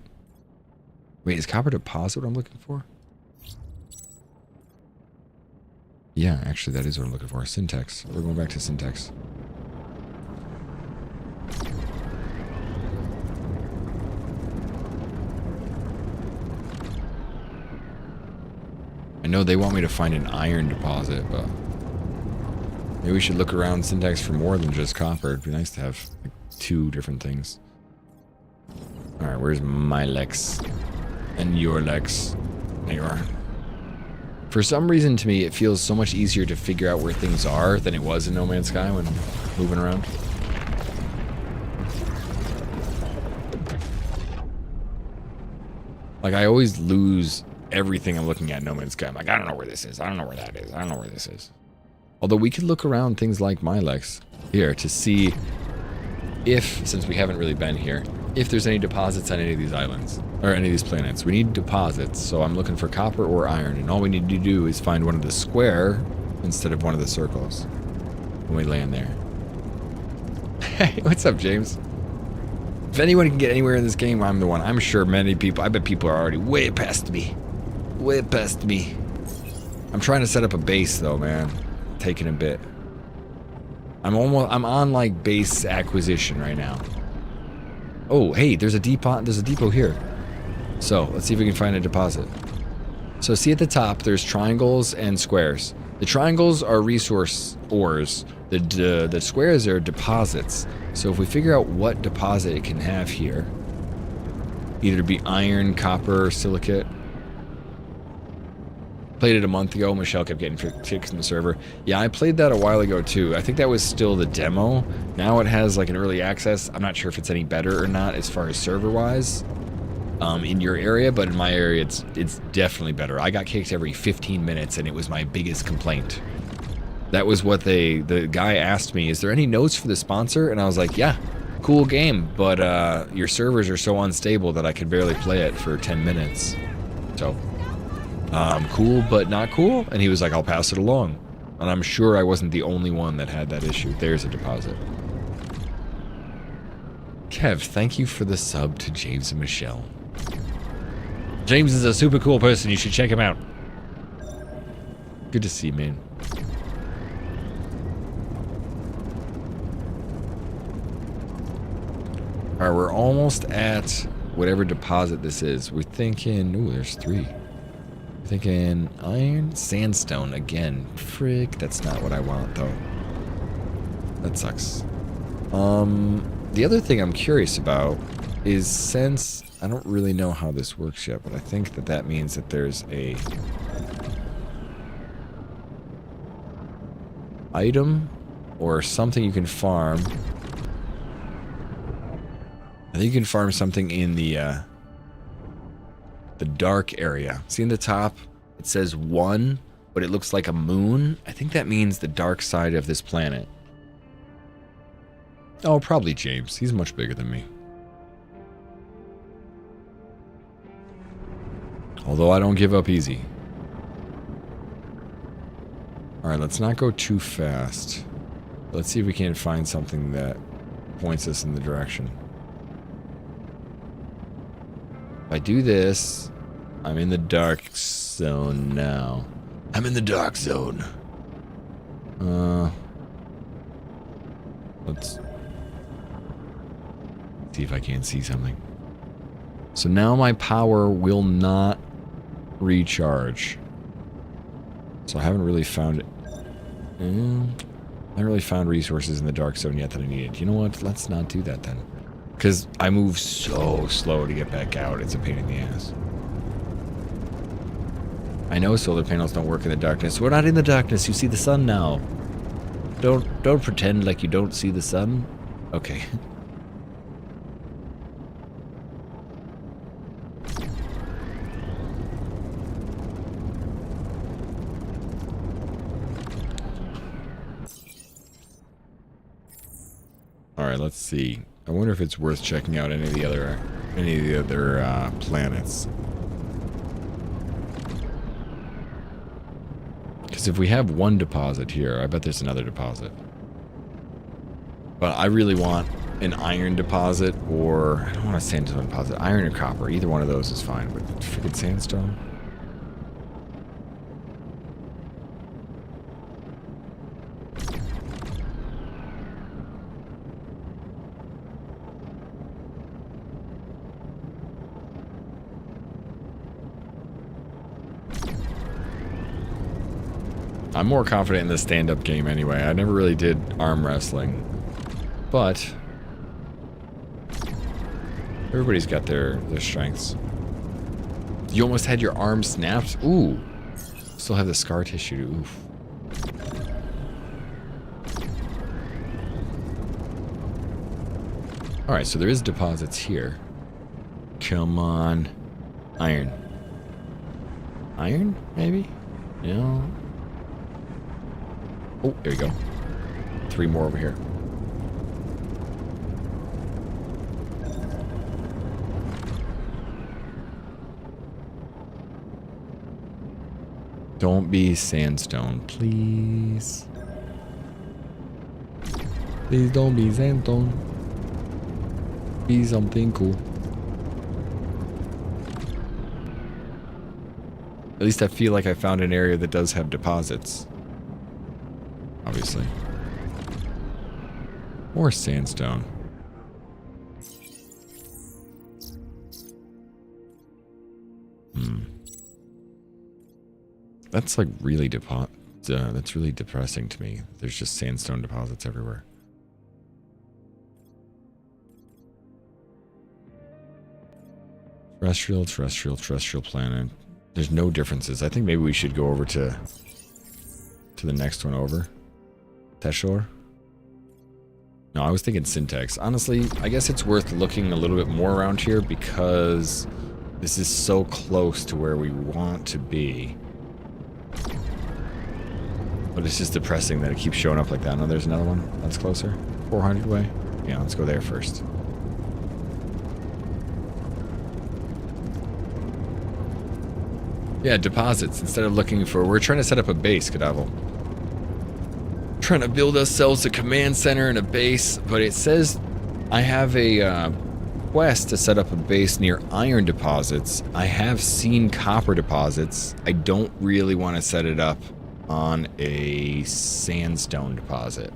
Wait, is copper deposit what I'm looking for? Yeah, actually, that is what I'm looking for. Syntax. We're going back to syntax. I know they want me to find an iron deposit, but maybe we should look around syntax for more than just copper. It'd be nice to have like, 2 different things. Alright, where's my Lex? And your Lex? There you are. For some reason, to me, it feels so much easier to figure out where things are than it was in No Man's Sky when moving around. Like, I always lose everything I'm looking at in No Man's Sky. I'm like, I don't know where this is. I don't know where that is. I don't know where this is. Although we could look around things like Milex here to see if, since we haven't really been here, if there's any deposits on any of these islands or any of these planets. We need deposits, so I'm looking for copper or iron, and all we need to do is find one of the square instead of one of the circles when we land there. Hey, what's up, James? If anyone can get anywhere in this game, I'm the one. I'm sure many people, I bet people are already way past me. Way past me. I'm trying to set up a base though, man. Taking a bit. I'm on like base acquisition right now. Oh, hey, there's a depot here. So, let's see if we can find a deposit. So, see at the top, there's triangles and squares. The triangles are resource ores. The squares are deposits. So, if we figure out what deposit it can have here, either be iron, copper, silicate. Played it a month ago. Michelle kept getting kicked in the server. Yeah, I played that a while ago too. I think that was still the demo. Now it has like an early access. I'm not sure if it's any better or not as far as server-wise in your area, but in my area it's definitely better. I got kicked every 15 minutes and it was my biggest complaint. That was what the guy asked me, is there any notes for the sponsor? And I was like, yeah, cool game, but your servers are so unstable that I could barely play it for 10 minutes. So... cool, but not cool. And he was like, I'll pass it along. And I'm sure I wasn't the only one that had that issue. There's a deposit. Kev, thank you for the sub to James and Michelle. James is a super cool person. You should check him out. Good to see you, man. Alright, we're almost at whatever deposit this is. We're thinking... Ooh, there's 3. Thinking iron, sandstone again. Frick, that's not what I want though. That sucks. The other thing I'm curious about is, since I don't really know how this works yet, but I think that means that there's a item or something you can farm. I think you can farm something in the dark area. See in the top, it says 1, but it looks like a moon. I think that means the dark side of this planet. Oh, probably James. He's much bigger than me. Although I don't give up easy. Alright, let's not go too fast. Let's see if we can find something that points us in the direction. If I do this, I'm in the dark zone now. I'm in the dark zone. Let's see if I can't see something. So now my power will not recharge. So I haven't really found it. I haven't really found resources in the dark zone yet that I needed. You know what? Let's not do that then. Because I move so slow to get back out. It's a pain in the ass. I know solar panels don't work in the darkness. We're not in the darkness. You see the sun now. Don't pretend like you don't see the sun. Okay. All right, let's see. I wonder if it's worth checking out any of the other planets. Because Because if we have one deposit here, I bet there's another deposit. But I really want an iron deposit, or I don't want a sandstone deposit. Iron or copper, either one of those is fine. But freaking sandstone. I'm more confident in the stand-up game anyway. I never really did arm wrestling. But everybody's got their strengths. You almost had your arm snapped? Ooh. Still have the scar tissue. Oof. Alright, so there is deposits here. Come on. Iron. Iron, maybe? No. Oh, there you go. 3 more over here. Don't be sandstone, please. Please don't be sandstone. Be something cool. At least I feel like I found an area that does have deposits. Obviously. More sandstone. That's like really that's really depressing to me. There's just sandstone deposits everywhere. Terrestrial planet. There's no differences. I think maybe we should go over to the next one over. Teshore? No, I was thinking Syntax. Honestly, I guess it's worth looking a little bit more around here because this is so close to where we want to be. But it's just depressing that it keeps showing up like that. No, there's another one that's closer. 400 way. Yeah, let's go there first. Yeah, deposits. Instead of looking for... We're trying to set up a base, Cadavel. Trying to build ourselves a command center and a base, but it says I have a quest to set up a base near iron deposits. I have seen copper deposits. I don't really want to set it up on a sandstone deposit.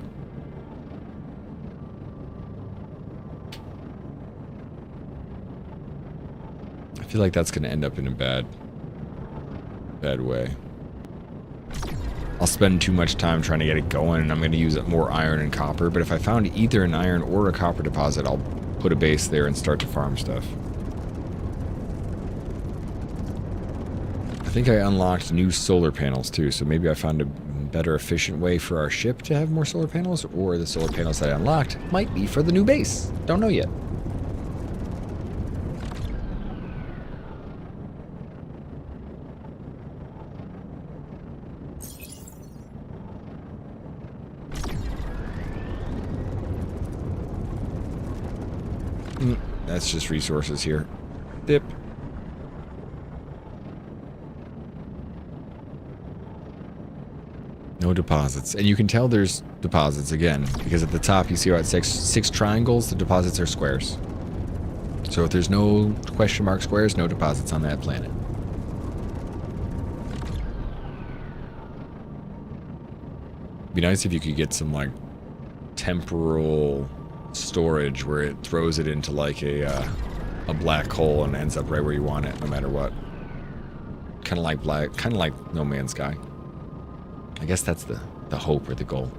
I feel like that's going to end up in a bad way. I'll spend too much time trying to get it going, and I'm going to use more iron and copper. But if I found either an iron or a copper deposit, I'll put a base there and start to farm stuff. I think I unlocked new solar panels too, so maybe I found a better efficient way for our ship to have more solar panels, or the solar panels that I unlocked might be for the new base. Don't know yet. That's just resources here. Dip. No deposits. And you can tell there's deposits again, because at the top you see how it says 6 triangles, the deposits are squares. So if there's no question mark squares, no deposits on that planet. It'd be nice if you could get some like temporal storage where it throws it into like a black hole and ends up right where you want it, no matter what. Kind of like No Man's Sky. I guess that's the hope or the goal.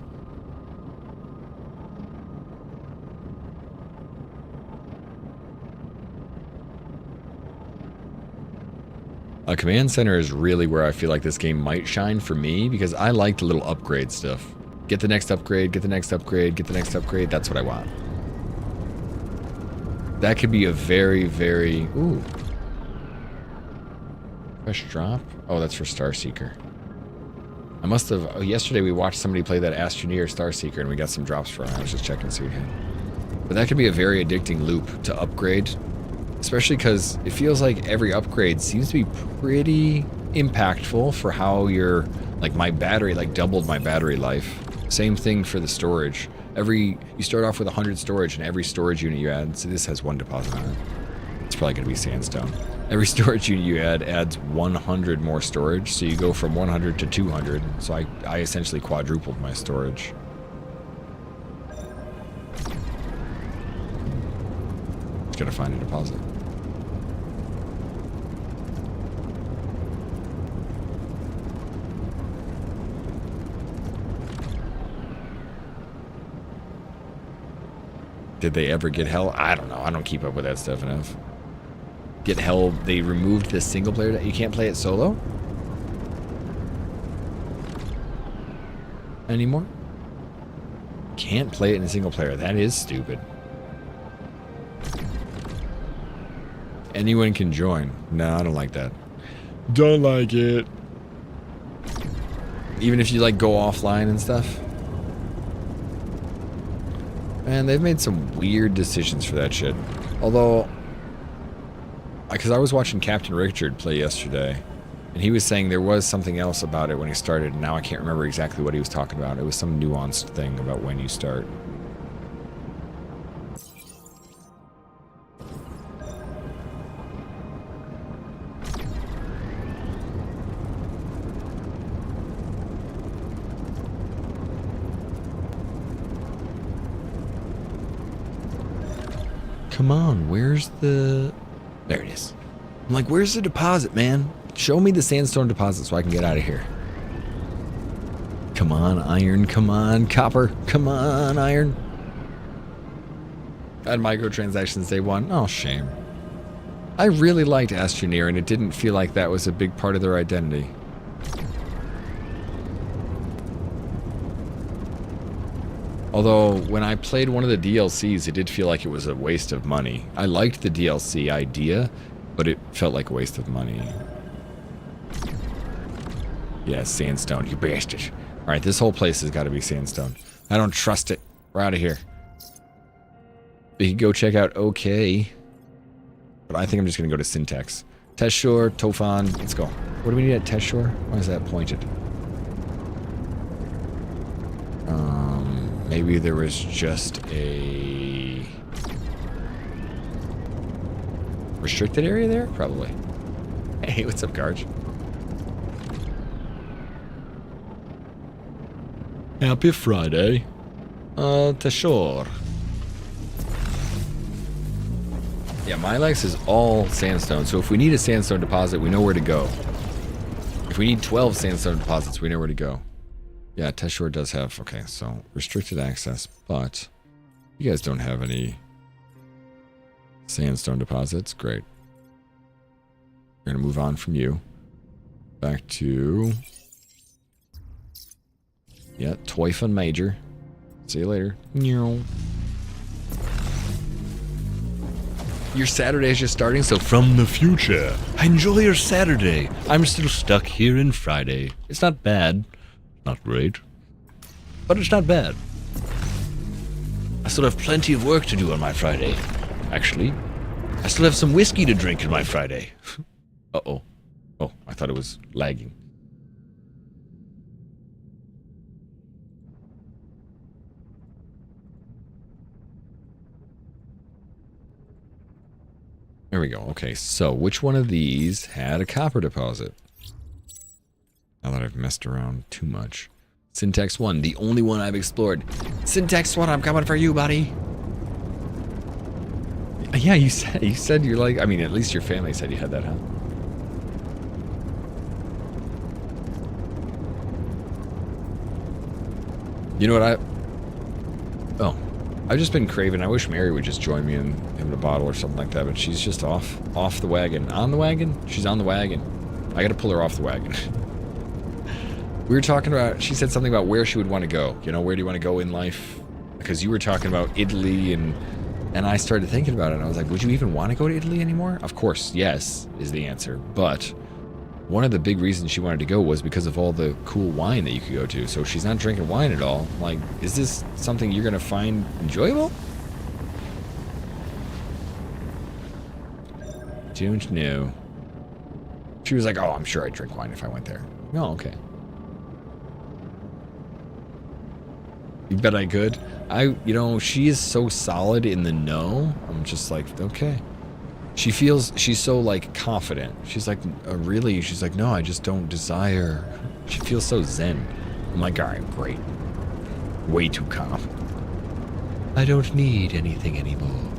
A command center is really where I feel like this game might shine for me, because I like the little upgrade stuff. Get the next upgrade, get the next upgrade, get the next upgrade. That's what I want. That could be a very, very... Ooh. Fresh drop? Oh, that's for Starseeker. I must have... Oh, yesterday we watched somebody play that Astroneer Starseeker and we got some drops for him. I was just checking to see what he had. But that could be a very addicting loop to upgrade. Especially because it feels like every upgrade seems to be pretty impactful for how your Like my battery, like doubled my battery life. Same thing for the storage. You start off with 100 storage, and every storage unit you add, so this has 1 deposit on it. It's probably going to be sandstone. Every storage unit you add adds 100 more storage, so you go from 100 to 200. So I essentially quadrupled my storage. Just gotta find a deposit. Did they ever get hell? I don't know. I don't keep up with that stuff enough. Get hell, they removed the single player. You can't play it solo? Anymore? Can't play it in a single player. That is stupid. Anyone can join. No, I don't like that. Don't like it. Even if you like go offline and stuff. Man, they've made some weird decisions for that shit. Although, because I was watching Captain Richard play yesterday, and he was saying there was something else about it when he started, and now I can't remember exactly what he was talking about. It was some nuanced thing about when you start. Come on, where's the... There it is. I'm like, where's the deposit, man? Show me the sandstone deposit so I can get out of here. Come on, iron. Come on, copper. Come on, iron. I had microtransactions day 1. Oh, shame. I really liked Astroneer, and it didn't feel like that was a big part of their identity. Although, when I played one of the DLCs, it did feel like it was a waste of money. I liked the DLC idea, but it felt like a waste of money. Yeah, sandstone, you bastard. Alright, this whole place has got to be sandstone. I don't trust it. We're out of here. We can go check out OK. But I think I'm just going to go to Syntax. Teshore, Tofan, let's go. What do we need at Teshore? Why is that pointed? Maybe there was just a restricted area there? Probably. Hey, what's up, Garge? Happy Friday. Teshore. Yeah, Milex is all sandstone, so if we need a sandstone deposit, we know where to go. If we need 12 sandstone deposits, we know where to go. Yeah, Teshore does have... Okay, so restricted access, but you guys don't have any sandstone deposits. Great. We're going to move on from you. Back to... Yeah, Toyfun Major. See you later. Your Saturday is just starting, so from the future, enjoy your Saturday. I'm still stuck here in Friday. It's not bad. Not great. But it's not bad. I still have plenty of work to do on my Friday. Actually, I still have some whiskey to drink on my Friday. Uh-oh. Oh, I thought it was lagging. There we go. Okay, so which one of these had a copper deposit? Now that I've messed around too much. Syntax 1, the only one I've explored. Syntax 1, I'm coming for you, buddy. Yeah, you said you're like, I mean, at least your family said you had that, huh? You know what Oh, I've just been craving. I wish Mary would just join me in having a bottle or something like that, but she's just off the wagon. On the wagon? She's on the wagon. I gotta pull her off the wagon. We were talking about, she said something about where she would want to go. You know, where do you want to go in life? Because you were talking about Italy, and I started thinking about it, and I was like, would you even want to go to Italy anymore? Of course, yes, is the answer. But one of the big reasons she wanted to go was because of all the cool wine that you could go to. So if she's not drinking wine at all, like, is this something you're going to find enjoyable? Don't know. She was like, oh, I'm sure I'd drink wine if I went there. Oh, okay. You bet I could. She is so solid in the no. I'm just like, okay. She's so like confident. She's like, really? She's like, no, I just don't desire. She feels so zen. I'm like, all right, great. Way too confident. I don't need anything anymore.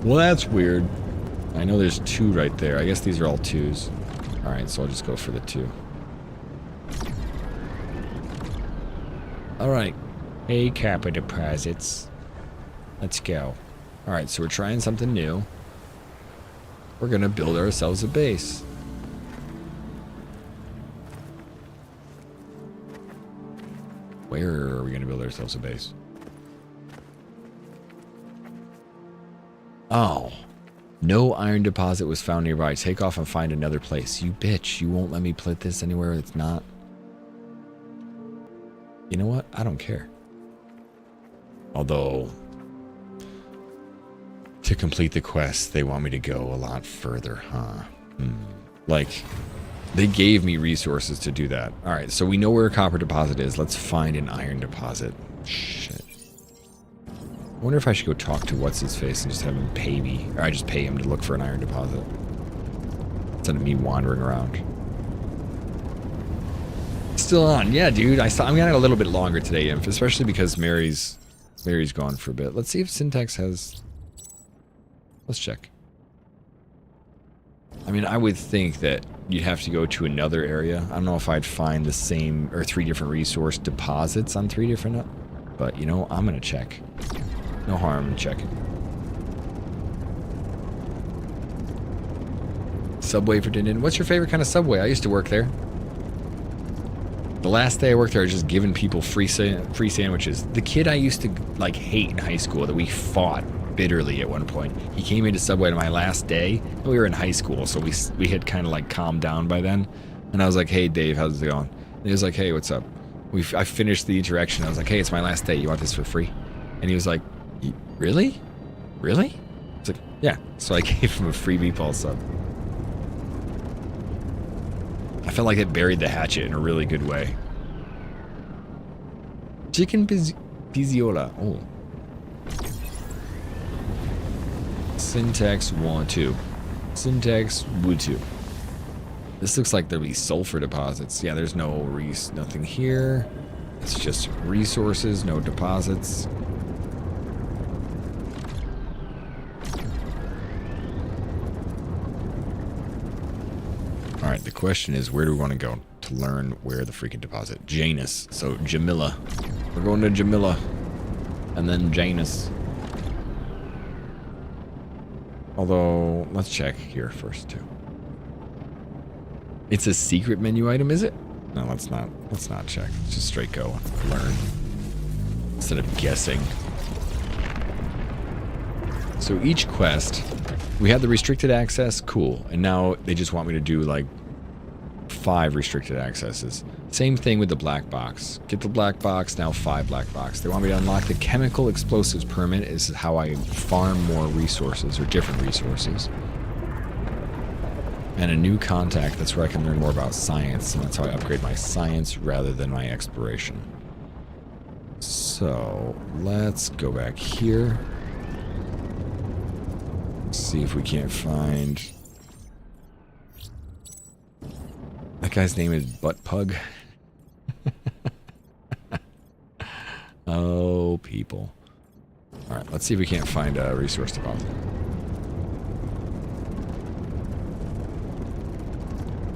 Well, that's weird. I know there's 2 right there. I guess these are all 2s. All right, so I'll just go for the 2. All right. Hey, Kappa deposits. Let's go. All right, so we're trying something new. We're going to build ourselves a base. Where are we going to build ourselves a base? Oh. No iron deposit was found nearby. Take off and find another place. You bitch. You won't let me put this anywhere that's not. You know what? I don't care. Although, to complete the quest, they want me to go a lot further, huh? Like, they gave me resources to do that. All right, so we know where a copper deposit is. Let's find an iron deposit. Shit. I wonder if I should go talk to what's-his-face and just have him pay me. Or I just pay him to look for an iron deposit. Instead of me wandering around. Still on. Yeah, dude. I'm getting a little bit longer today, especially because Mary's gone for a bit. Let's see if Syntax has... Let's check. I mean, I would think that you'd have to go to another area. I don't know if I'd find the same or 3 different resource deposits on 3 different... But, you know, I'm going to check. No harm in checking. Subway for dinner. What's your favorite kind of Subway? I used to work there. The last day I worked there, I was just giving people free sandwiches. The kid I used to like hate in high school that we fought bitterly at one point, he came into Subway on my last day. We were in high school, so we had kind of like calmed down by then. And I was like, hey, Dave, how's it going? And he was like, hey, what's up? I finished the interaction. I was like, hey, it's my last day. You want this for free? And he was like, really? Really? I was like, yeah. So I gave him a free meatball sub. I felt like it buried the hatchet in a really good way. Chicken pizziola. Oh. Syntax 1-2. Syntax 1-2. This looks like there'll be sulfur deposits. Yeah, there's nothing here. It's just resources, no deposits. Alright, the question is, where do we want to go to learn where the freaking deposit? Janus. So, Jamila. We're going to Jamila. And then Janus. Although, let's check here first, too. It's a secret menu item, is it? No, let's not check. Let's just straight go. Learn. Instead of guessing. So each quest, we had the restricted access, cool. And now they just want me to do like 5 restricted accesses. Same thing with the black box. Get the black box, now 5 black box. They want me to unlock the chemical explosives permit. This is how I farm more resources or different resources. And a new contact, that's where I can learn more about science. And that's how I upgrade my science rather than my exploration. So, let's go back here. See if we can't find... That guy's name is Butt Pug. Oh, people. Alright, let's see if we can't find a resource deposit.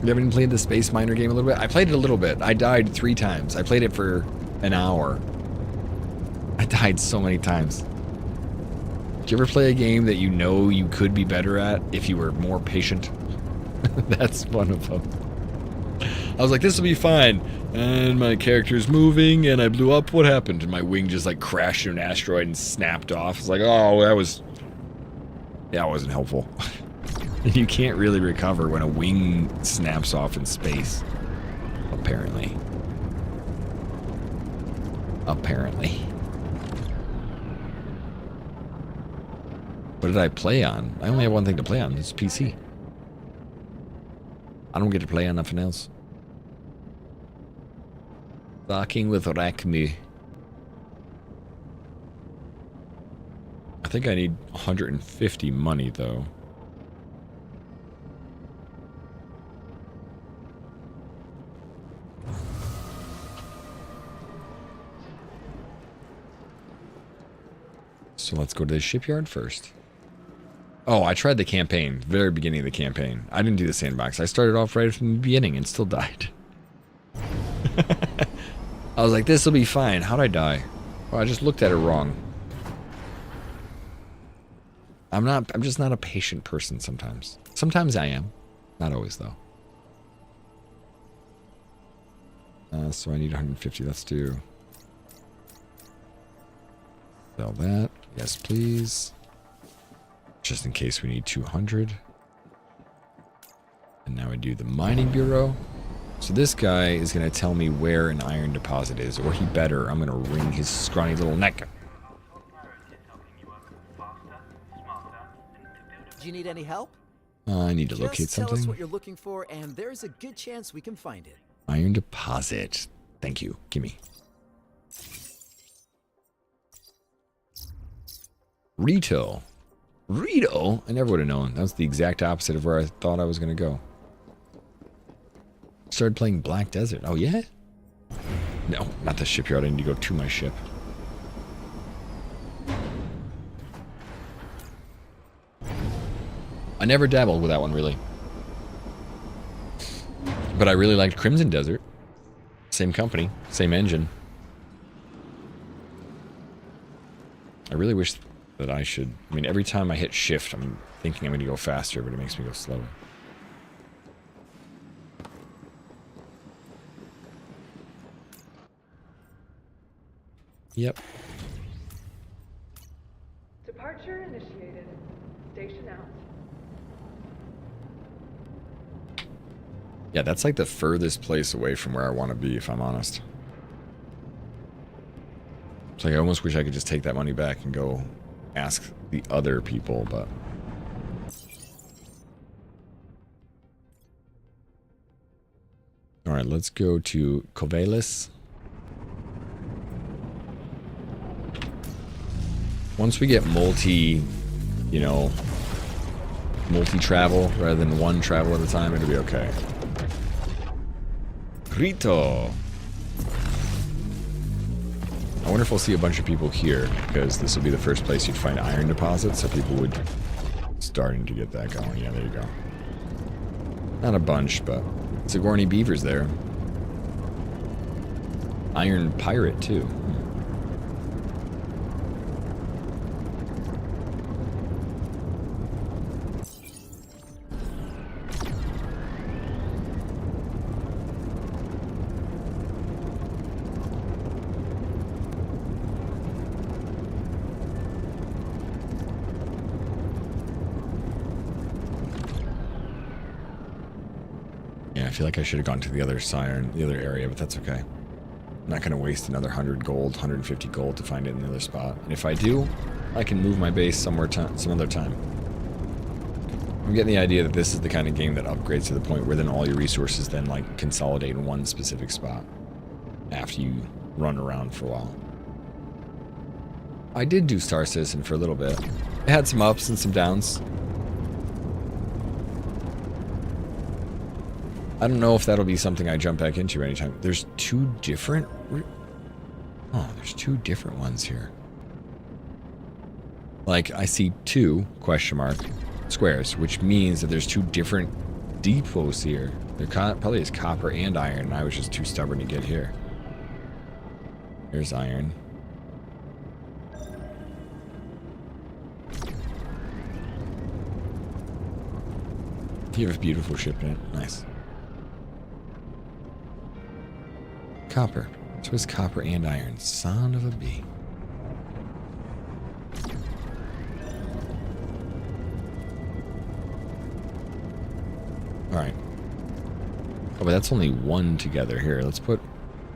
You haven't played the Space Miner game a little bit? I played it a little bit. I died 3 times. I played it for an hour. I died so many times. Did you ever play a game that you know you could be better at if you were more patient? That's one of them. I was like, this will be fine. And my character's moving, and I blew up. What happened? And my wing just like crashed into an asteroid and snapped off. It's like, oh, that wasn't helpful. You can't really recover when a wing snaps off in space. Apparently. Apparently. What did I play on? I only have one thing to play on. It's PC. I don't get to play on nothing else. Docking with Rakmu. I think I need 150 money, though. So let's go to the shipyard first. Oh, I tried the campaign, very beginning of the campaign. I didn't do the sandbox. I started off right from the beginning and still died. I was like, this will be fine. How'd I die? Well, I just looked at it wrong. I'm just not a patient person sometimes. Sometimes I am. Not always, though. So I need 150. Let's do... Sell that. Yes, please. Just in case we need 200. And now I do the mining bureau. So this guy is going to tell me where an iron deposit is, or he better. I'm going to wring his scrawny little neck.
Do you need any help?
I need to locate
Just tell us
something.
what you're looking for, and there's a good chance we can find it.
Iron deposit. Thank you. Gimme. Rito. Rito? I never would have known. That's the exact opposite of where I thought I was going to go. Started playing Black Desert. Oh, yeah? No, not the shipyard. I need to go to my ship. I never dabbled with that one, really. But I really liked Crimson Desert. Same company, same engine. I really wish that I should... I mean, every time I hit shift, I'm thinking I'm going to go faster, but it makes me go slower. Yep.
Departure initiated. Station out.
Yeah, that's like the furthest place away from where I want to be, if I'm honest. It's like I almost wish I could just take that money back and go ask the other people, but... Alright, let's go to Covelis. Once we get multi-travel rather than one travel at a time, it'll be okay. Rito. I wonder if we'll see a bunch of people here, because this will be the first place you'd find iron deposits, so people would starting to get that going. Yeah, there you go. Not a bunch, but Sigourney Beaver's there. Iron Pirate, too. I feel like I should have gone to the other side, the other area, but that's okay. I'm not going to waste another 100 gold, 150 gold to find it in the other spot. And if I do, I can move my base some other time. I'm getting the idea that this is the kind of game that upgrades to the point where then all your resources then like consolidate in one specific spot after you run around for a while. I did do Star Citizen for a little bit. It had some ups and some downs. I don't know if that'll be something I jump back into anytime. There's two different... Oh, there's two different ones here. Like, I see two, question mark, squares, which means that there's two different depots here. There probably is copper and iron, and I was just too stubborn to get here. Here's iron. You have a beautiful ship in it. Nice. Copper. So it's copper and iron. Son of a bee. Alright. Oh, but that's only one together. Here, let's put...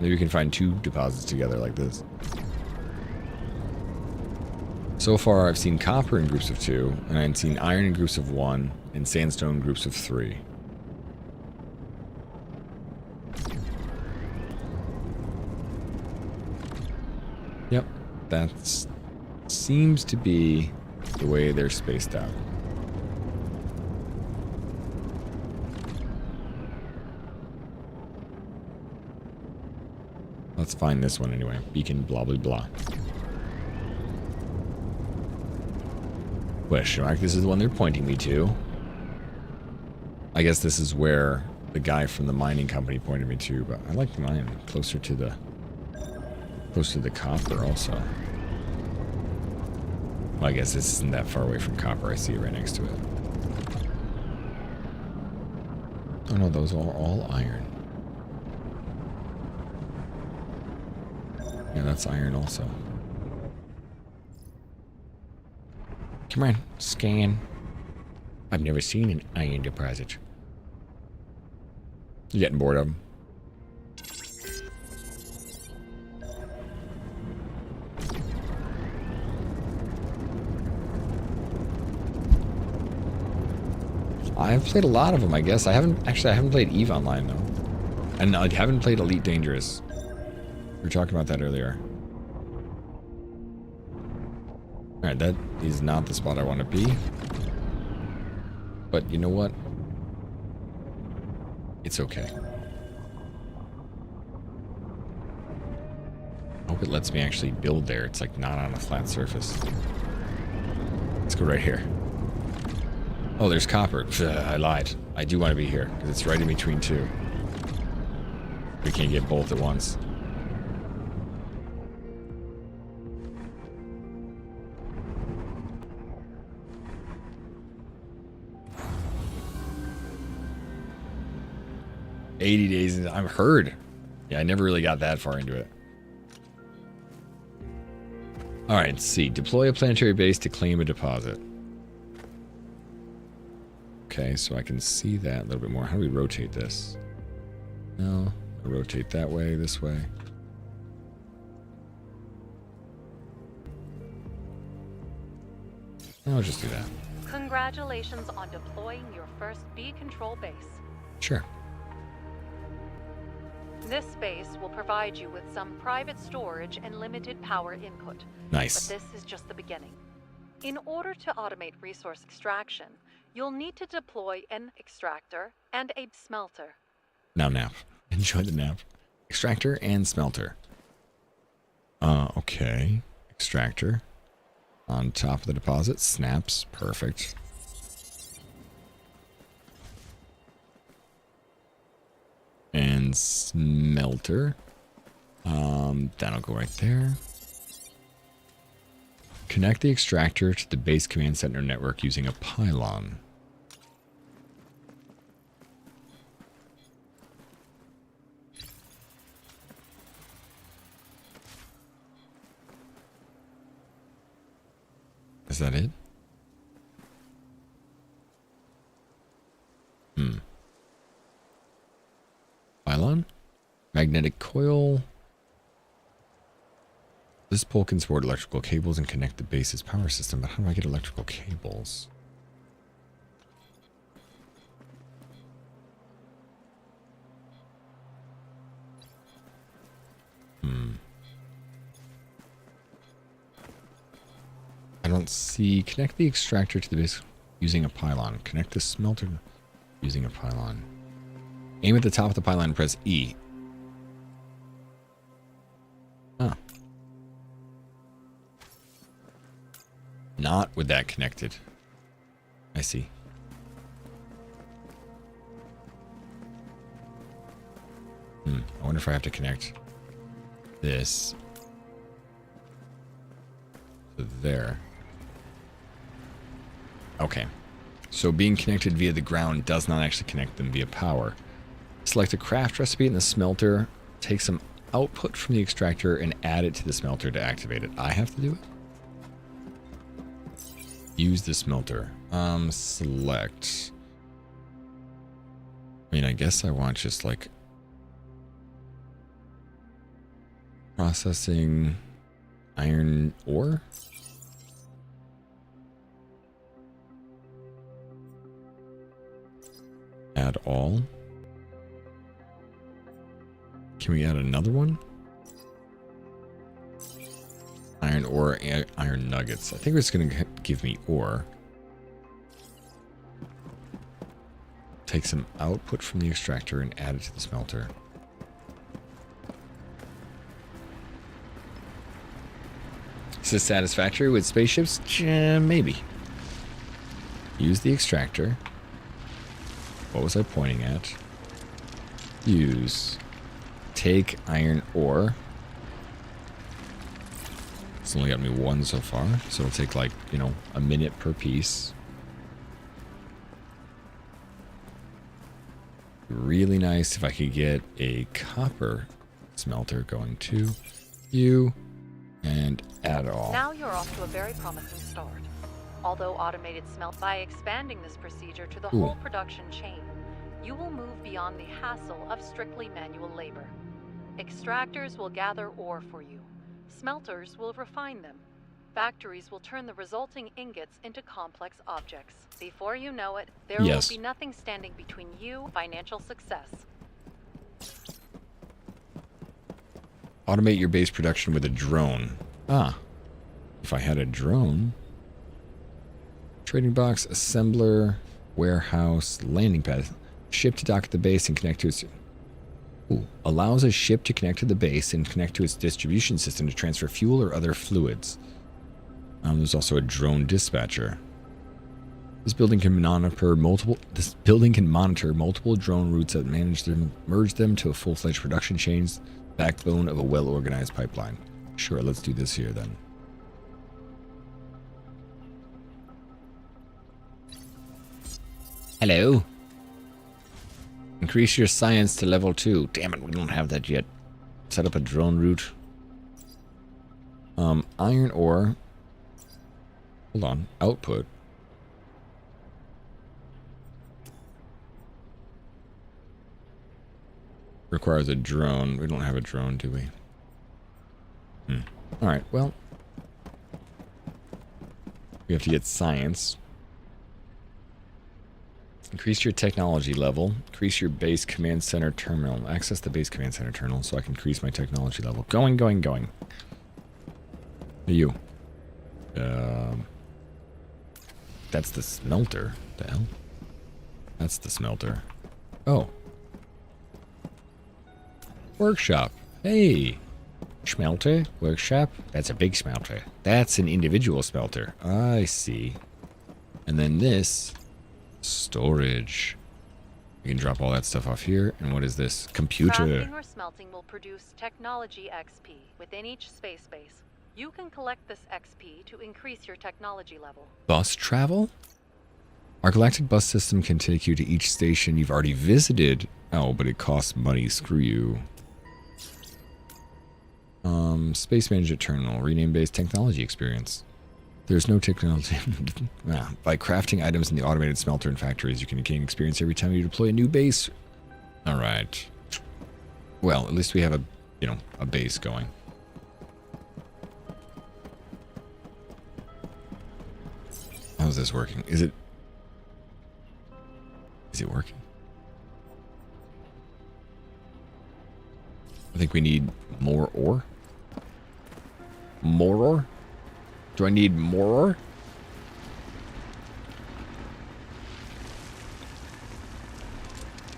Maybe we can find two deposits together like this. So far, I've seen copper in groups of 2, and I've seen iron in groups of 1, and sandstone in groups of 3. That seems to be the way they're spaced out. Let's find this one anyway. Beacon, blah, blah, blah. Question mark. This is the one they're pointing me to. I guess this is where the guy from the mining company pointed me to, but I like mine closer to the copper also. Well, I guess this isn't that far away from copper. I see it right next to it. Oh no, those are all iron. Yeah, that's iron also. Come on, scan. I've never seen an iron deposit. You getting bored of them? I've played a lot of them, I guess. I haven't played EVE Online though. And I haven't played Elite Dangerous. We were talking about that earlier. Alright, that is not the spot I want to be. But you know what? It's okay. I hope it lets me actually build there. It's like not on a flat surface. Let's go right here. Oh, there's copper. I lied. I do want to be here because it's right in between two. We can't get both at once. $80 days. I've heard. Yeah, I never really got that far into it. All right, let's see. Deploy a planetary base to claim a deposit. Okay, so I can see that a little bit more. How do we rotate this? No, I rotate that way, this way. I'll just do that.
Congratulations on deploying your first B control base.
Sure.
This space will provide you with some private storage and limited power input.
Nice.
But this is just the beginning. In order to automate resource extraction, you'll need to deploy an extractor and a smelter.
Now nap. Enjoy the nap. Extractor and smelter. Okay. Extractor. On top of the deposit. Snaps. Perfect. And smelter. That'll go right there. Connect the extractor to the base command center network using a pylon. Is that it? Pylon? Magnetic coil. This pole can support electrical cables and connect the base's power system, but how do I get electrical cables? I don't see. Connect the extractor to the base using a pylon. Connect the smelter using a pylon. Aim at the top of the pylon and press E. Huh. Not with that connected. I see. I wonder if I have to connect this to there. Okay. So being connected via the ground does not actually connect them via power. Select a craft recipe in the smelter. Take some output from the extractor and add it to the smelter to activate it. I have to do it? Use the smelter. Select. I mean, I guess I want just like processing iron ore. Add all. Can we add another one? Iron ore, and iron nuggets. I think it's going to give me ore. Take some output from the extractor and add it to the smelter. Is this satisfactory with spaceships? Maybe. Use the extractor. What was I pointing at? Use. Take iron ore. It's only got me one so far, so it'll take like, you know, a minute per piece. Really nice if I could get a copper smelter going to you and add all.
Now you're off to a very promising start. Although automated smelt, by expanding this procedure to the whole production chain, you will move beyond the hassle of strictly manual labor. Extractors will gather ore for you. Smelters will refine them. Factories will turn the resulting ingots into complex objects. Before you know it, there will be nothing standing between you and financial success.
Automate your base production with a drone. Ah, if I had a drone. Trading box, assembler, warehouse, landing pad. Ship to dock at the base and connect to its... Ooh, allows a ship to connect to the base and connect to its distribution system to transfer fuel or other fluids. There's also a drone dispatcher. This building can monitor multiple drone routes that merge them to a full-fledged production chain's backbone of a well-organized pipeline. Sure, let's do this here then. Hello. Increase your science to level 2. Damn it, we don't have that yet. Set up a drone route. Iron ore. Hold on. Output. Requires a drone. We don't have a drone, do we? Alright, well. We have to get science. Increase your technology level. Increase your base command center terminal. Access the base command center terminal so I can increase my technology level. Going. You. That's the smelter. The hell? That's the smelter. Oh. Workshop. Hey. Smelter. Workshop. That's a big smelter. That's an individual smelter. I see. And then this. Storage. We can drop all that stuff off here. And what is this? Computer.
Crafting or smelting will produce technology XP within each space base. You can collect this XP to increase your technology level.
Bus travel? Our galactic bus system can take you to each station you've already visited. Oh, but it costs money. Screw you. Space Management Terminal. Rename base technology experience. There's no technology. By crafting items in the automated smelter and factories, you can gain experience every time you deploy a new base. Alright. Well, at least we have a base going. How's this working? Is it working? I think we need more ore. More ore? Do I need more ore?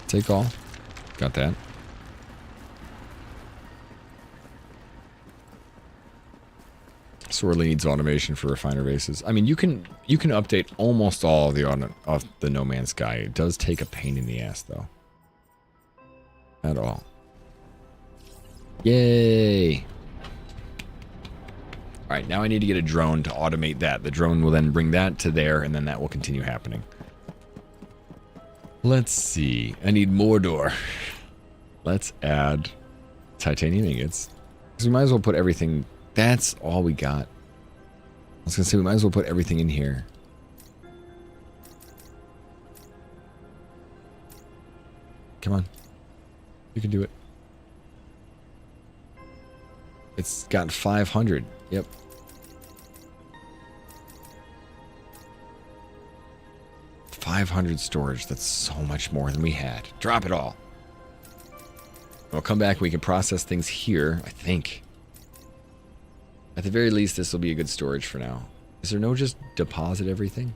Take all. Got that. Sorely needs automation for refiner bases. I mean, you can update almost all of the No Man's Sky. It does take a pain in the ass, though. At all. Yay! Alright, now I need to get a drone to automate that. The drone will then bring that to there, and then that will continue happening. Let's see. I need more door. Let's add titanium ingots. Because we might as well put everything... That's all we got. I was going to say, we might as well put everything in here. Come on. You can do it. It's got 500. Yep. $500 storage. That's so much more than we had. Drop it all. We'll come back. We can process things here, I think. At the very least, this will be a good storage for now. Is there no just deposit everything?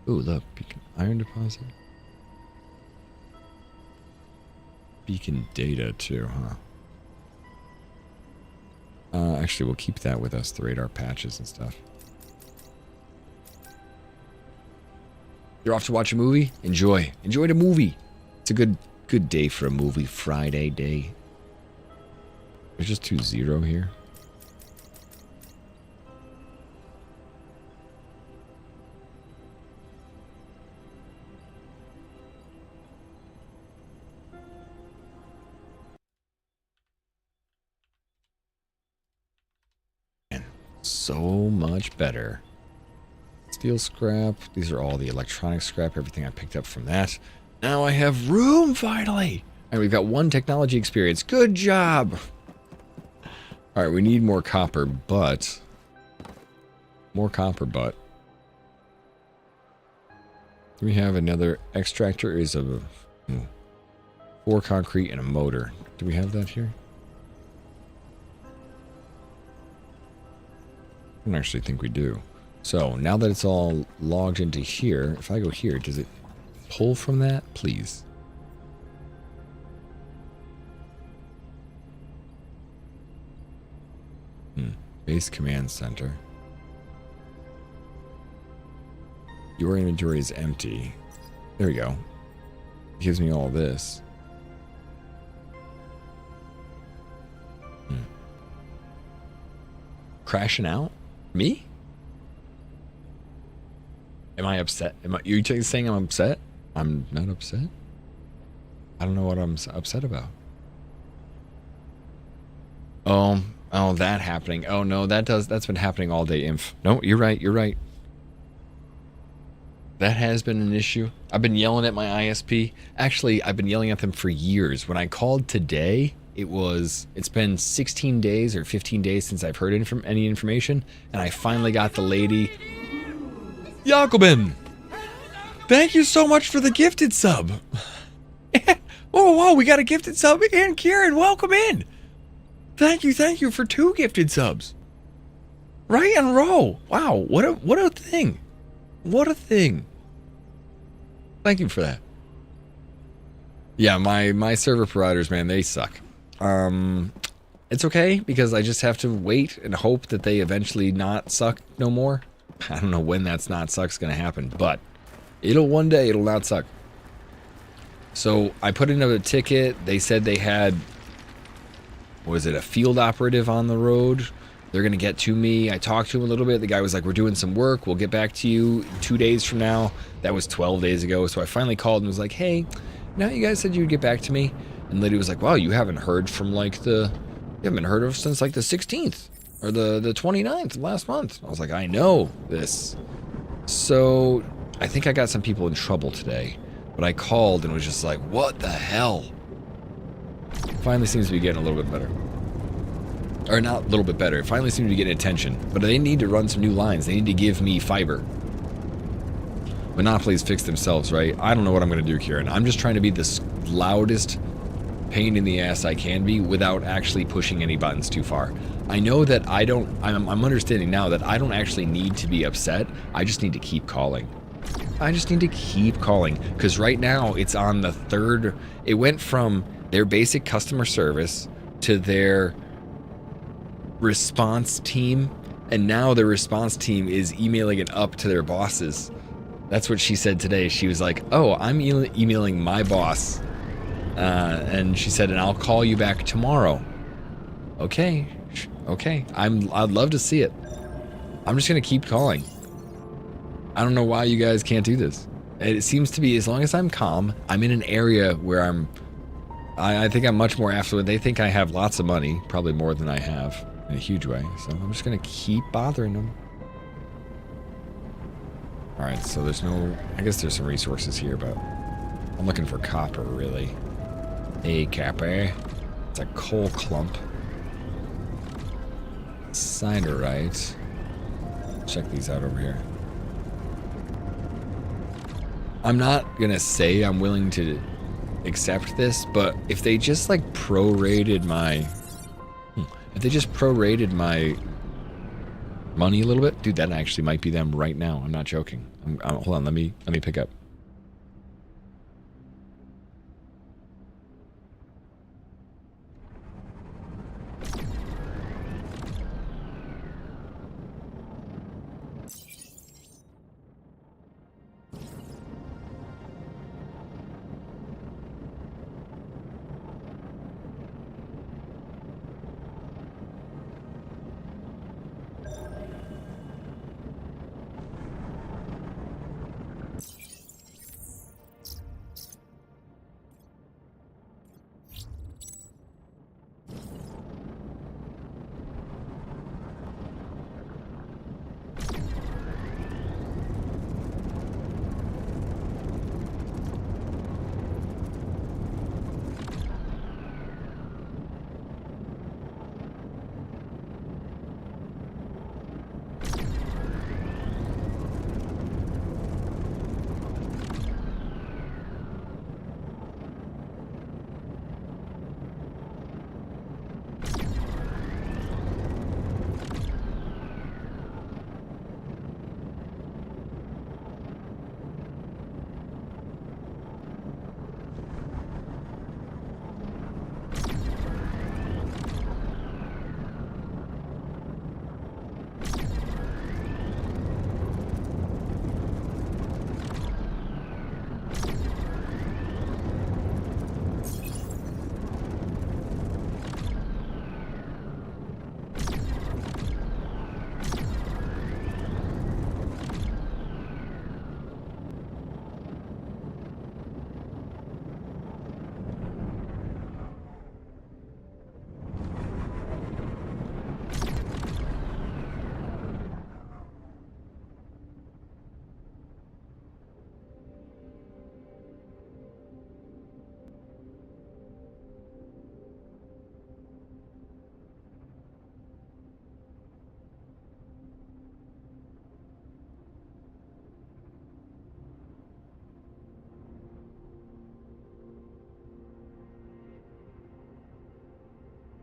Ooh, look, beacon iron deposit. Beacon data too, huh? Actually, we'll keep that with us, the radar patches and stuff. You're off to watch a movie? Enjoy. Enjoy the movie. It's a good day for a movie. Friday day. There's just 2-0 here. So much better. Steel scrap. These are all the electronic scrap. Everything I picked up from that. Now I have room finally. And we've got 1 technology experience. Good job. All right, we need more copper, but do we have another extractor? Is a 4 concrete and a motor. Do we have that here? I don't actually think we do. So now that it's all logged into here, if I go here, does it pull from that? Please. Base command center. Your inventory is empty. There we go. It gives me all this. Crashing out? Me? Am I upset? You saying I'm upset? I'm not upset. I don't know what I'm upset about. Oh, that happening. Oh no, that's been happening all day, Inf. No, you're right. You're right. That has been an issue. I've been yelling at my ISP. Actually, I've been yelling at them for years. When I called today, it's been 16 days or 15 days since I've heard any information, and I finally got the lady. Jacobin! Thank you so much for the gifted sub. Whoa, we got a gifted sub again. Kieran, welcome in. Thank you for 2 gifted subs. Right in a row. Wow, what a thing. What a thing. Thank you for that. Yeah, my server providers, man, they suck. It's okay because I just have to wait and hope that they eventually not suck no more. I don't know when that's not suck's gonna happen, but one day it'll not suck. So I put in a ticket. They said they had, was it a field operative on the road? They're gonna get to me. I talked to him a little bit. The guy was like, we're doing some work. We'll get back to you 2 days from now. That was 12 days ago. So I finally called and was like, hey, now you guys said you'd get back to me. And the lady was like, wow, you haven't heard from you haven't heard of since like the 16th or the 29th last month. I was like, I know this. So I think I got some people in trouble today, but I called and was just like, what the hell? Finally seems to be getting a little bit better. Or not a little bit better. It finally seems to be getting attention, but they need to run some new lines. They need to give me fiber. Monopolies fix themselves, right? I don't know what I'm going to do, Kieran. I'm just trying to be the loudest pain in the ass I can be without actually pushing any buttons too far. I know that I'm understanding now that I don't actually need to be upset. I just need to keep calling. I just need to keep calling because right now it's on the 3rd. It went from their basic customer service to their response team, and now the response team is emailing it up to their bosses. That's what she said today. She was like, oh, I'm emailing my boss. And she said, and I'll call you back tomorrow. Okay. I'd love to see it. I'm just going to keep calling. I don't know why you guys can't do this. It seems to be, as long as I'm calm, I'm in an area where I think I'm much more affluent. They think I have lots of money, probably more than I have in a huge way. So I'm just going to keep bothering them. All right, so I guess there's some resources here, but I'm looking for copper, really. Hey, copper. It's a coal clump. Siderite. Check these out over here. I'm not gonna say I'm willing to accept this, but if they just like prorated my If they just prorated my money a little bit, dude, that actually might be them right now. I'm not joking. Hold on, let me pick up.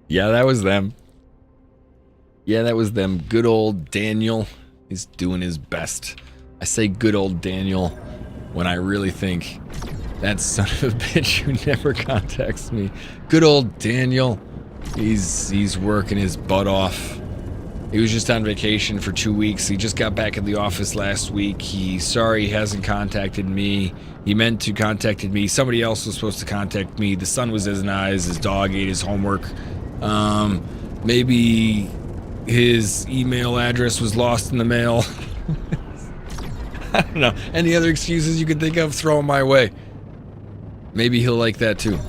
Yeah, that was them. Yeah, that was them. Good old Daniel. He's doing his best. I say good old Daniel when I really think that son of a bitch who never contacts me. Good old Daniel. He's working his butt off. He was just on vacation for 2 weeks. He just got back in the office last week. He's sorry he hasn't contacted me. He meant to contacted me. Somebody else was supposed to contact me. The sun was in his eyes. His dog ate his homework. Maybe his email address was lost in the mail. I don't know. Any other excuses you can think of, throw them my way. Maybe he'll like that too.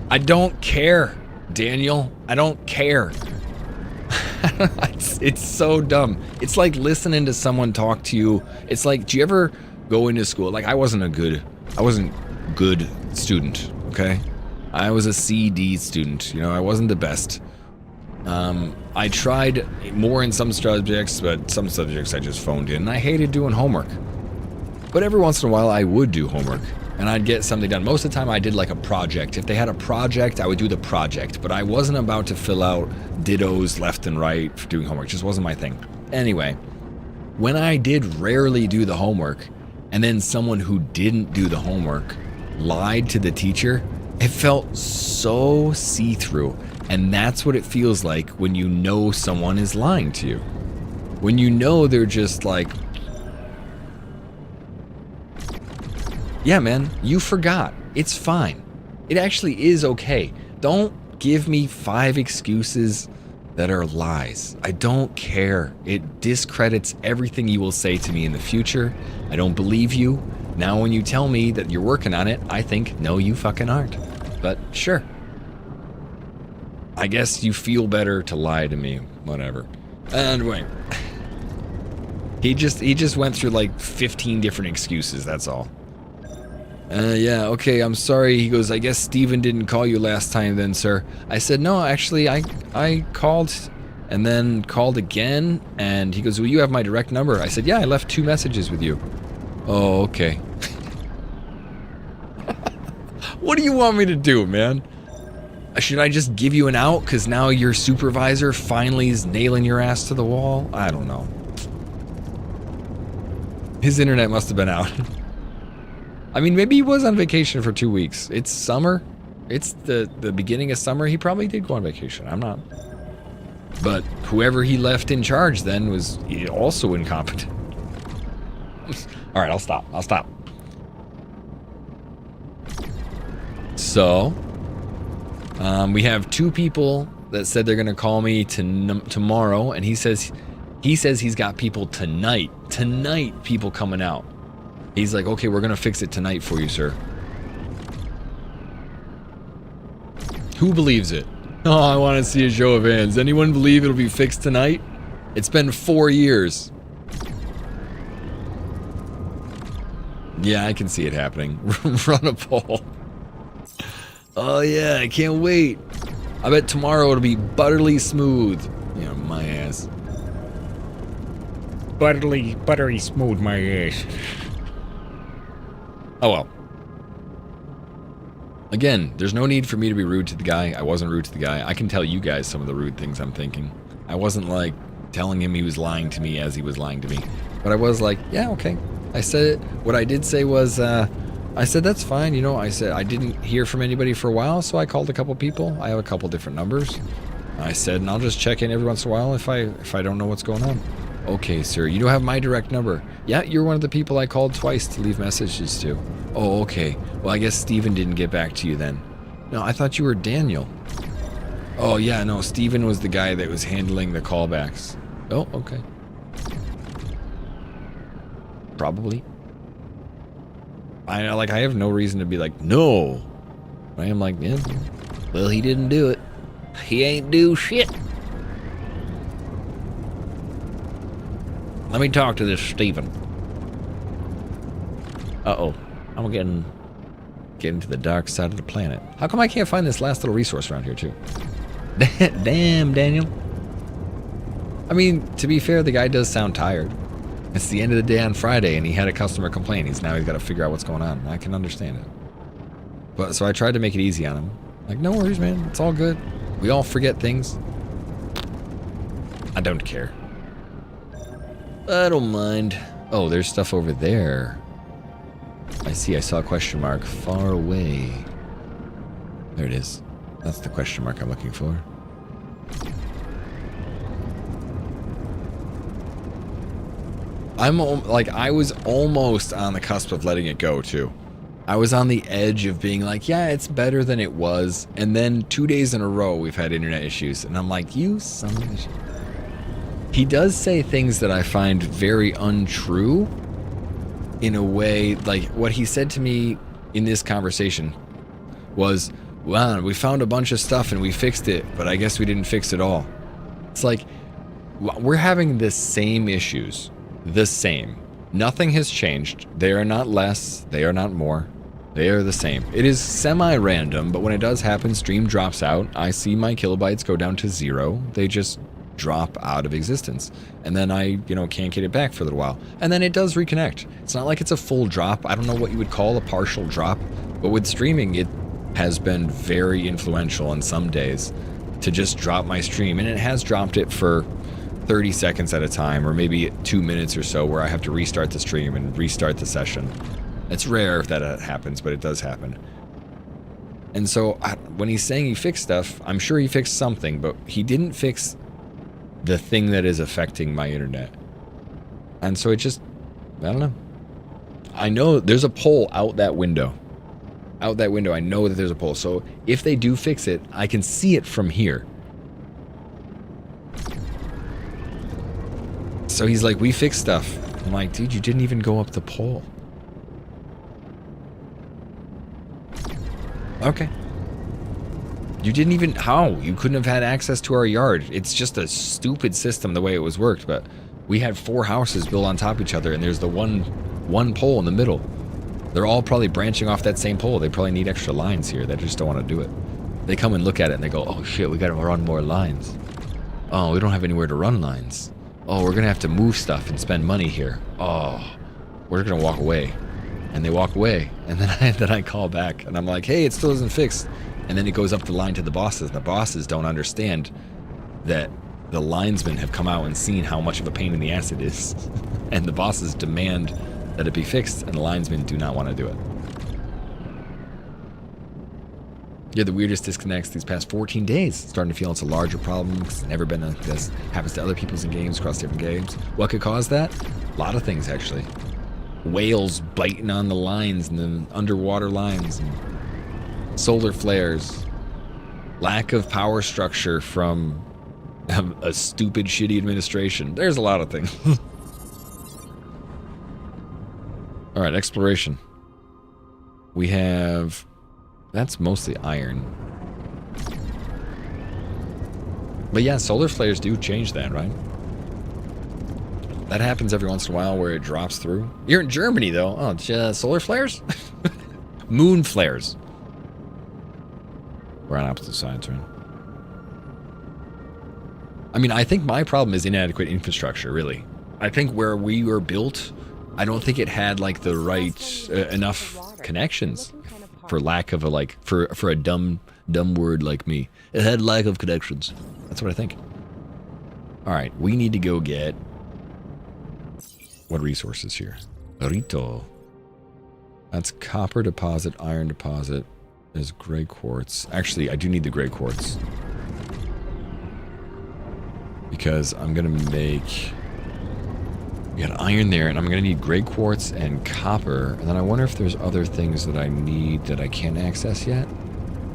I don't care, Daniel. I don't care. It's so dumb. It's like listening to someone talk to you. It's like, do you ever go into school? Like, I wasn't good student, okay? I was a CD student, you know, I wasn't the best. I tried more in some subjects, but some subjects I just phoned in. I hated doing homework. But every once in a while I would do homework and I'd get something done. Most of the time I did like a project. If they had a project, I would do the project, but I wasn't about to fill out dittos left and right for doing homework. It just wasn't my thing. Anyway, when I did rarely do the homework and then someone who didn't do the homework lied to the teacher, it felt so see-through. And that's what it feels like when you know someone is lying to you. When you know they're just like, yeah, man, you forgot. It's fine. It actually is okay. Don't give me 5 excuses that are lies. I don't care. It discredits everything you will say to me in the future. I don't believe you. Now when you tell me that you're working on it, I think, no, you fucking aren't. But sure. I guess you feel better to lie to me. Whatever. Anyway. He just went through like 15 different excuses, that's all. Yeah, okay, I'm sorry. He goes, I guess Steven didn't call you last time then, sir. I said, no, actually, I called and then called again. And he goes, well, you have my direct number. I said, yeah, I left 2 messages with you. Oh, okay. What do you want me to do, man? should I just give you an out because now your supervisor finally is nailing your ass to the wall? I don't know. His internet must have been out. I mean, maybe he was on vacation for 2 weeks. It's summer. It's the beginning of summer. He probably did go on vacation. I'm not. But whoever he left in charge then was also incompetent. All right, I'll stop. So, we have 2 people that said they're gonna call me tomorrow, and he says he's got people tonight. Tonight, people coming out. He's like, okay, we're gonna fix it tonight for you, sir. Who believes it? Oh, I want to see a show of hands. Anyone believe it'll be fixed tonight? It's been 4 years. Yeah, I can see it happening. Run a poll. Oh yeah, I can't wait. I bet tomorrow it'll be butterly smooth. Yeah, my ass.
Buttery smooth, my ass.
Oh well. Again, there's no need for me to be rude to the guy. I wasn't rude to the guy. I can tell you guys some of the rude things I'm thinking. I wasn't like telling him he was lying to me as he was lying to me. But I was like, yeah, okay. I said it. What I did say was, I said, that's fine. You know, I said, I didn't hear from anybody for a while, so I called a couple people. I have a couple different numbers. I said, and I'll just check in every once in a while if I don't know what's going on. Okay, sir, you don't have my direct number. Yeah, you're one of the people I called twice to leave messages to. Oh, okay. Well, I guess Steven didn't get back to you then. No, I thought you were Daniel. Oh, yeah, no, Steven was the guy that was handling the callbacks. Oh, okay. Probably. I have no reason to be like, no. I am like, yeah, well, he didn't do it. He ain't do shit. Let me talk to this Steven. Uh-oh. I'm getting to the dark side of the planet. How come I can't find this last little resource around here, too? Damn, Daniel. I mean, to be fair, the guy does sound tired. It's the end of the day on Friday, and he had a customer complain. He's got to figure out what's going on. I can understand it. But so I tried to make it easy on him. Like, no worries, man. It's all good. We all forget things. I don't care. I don't mind. Oh, there's stuff over there. I see. I saw a question mark far away. There it is. That's the question mark I'm looking for. I was almost on the cusp of letting it go, too. I was on the edge of being like, yeah, it's better than it was. And then 2 days in a row, we've had internet issues. And I'm like, you son of a shit. He does say things that I find very untrue in a way. Like, what he said to me in this conversation was, well, we found a bunch of stuff and we fixed it, but I guess we didn't fix it all. It's like, we're having the same issues. The same. Nothing has changed. They are not less. They are not more. They are the same. It is semi-random, but when it does happen, stream drops out. I see my kilobytes go down to 0. They just drop out of existence. And then I, can't get it back for a little while. And then it does reconnect. It's not like it's a full drop. I don't know what you would call a partial drop. But with streaming, it has been very influential on some days to just drop my stream. And it has dropped it for 30 seconds at a time, or maybe 2 minutes or so, where I have to restart the stream and restart the session. It's rare if that happens, but it does happen. And so when he's saying he fixed stuff, I'm sure he fixed something, but he didn't fix the thing that is affecting my internet. And so it just, I don't know. I know there's a pole out that window. Out that window, I know that there's a pole. So if they do fix it, I can see it from here. So he's like, we fixed stuff. I'm like, dude, you didn't even go up the pole. Okay. You didn't even, how? You couldn't have had access to our yard. It's just a stupid system the way it was worked, but we had 4 houses built on top of each other, and there's the one pole in the middle. They're all probably branching off that same pole. They probably need extra lines here. They just don't want to do it. They come and look at it and they go, oh shit, we gotta run more lines. Oh, we don't have anywhere to run lines. Oh, we're gonna have to move stuff and spend money here. Oh, we're gonna walk away. And they walk away, and then I call back, and I'm like, hey, it still isn't fixed. And then it goes up the line to the bosses. And the bosses don't understand that the linesmen have come out and seen how much of a pain in the ass it is. And the bosses demand that it be fixed, and the linesmen do not want to do it. Yeah, the weirdest disconnects these past 14 days. Starting to feel it's a larger problem because it's never been like this. Happens to other people's in games across different games. What could cause that? A lot of things, actually. Whales biting on the lines and the underwater lines. And solar flares. Lack of power structure from a stupid, shitty administration. There's a lot of things. Alright, exploration. We have... That's mostly iron. But yeah, solar flares do change that, right? That happens every once in a while where it drops through. You're in Germany, though. Oh, solar flares? Moon flares. We're on opposite sides, right? I mean, I think my problem is inadequate infrastructure, really. I think where we were built, I don't think it had, like, the right enough connections. For lack of a, like, for a dumb word like me. It had lack of connections. That's what I think. Alright, we need to go get... What resources here? Rito. That's copper deposit, iron deposit. There's gray quartz. Actually, I do need the gray quartz. Because I'm gonna make... We got iron there, and I'm going to need gray quartz and copper. And then I wonder if there's other things that I need that I can't access yet.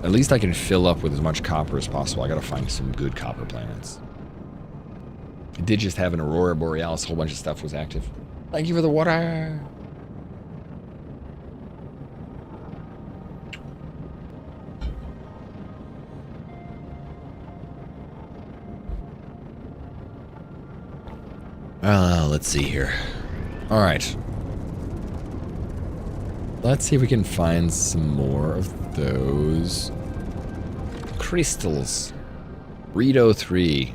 At least I can fill up with as much copper as possible. I got to find some good copper planets. I did just have an Aurora Borealis. A whole bunch of stuff was active. Thank you for the water. Let's see here. Alright. Let's see if we can find some more of those crystals. Rito 3.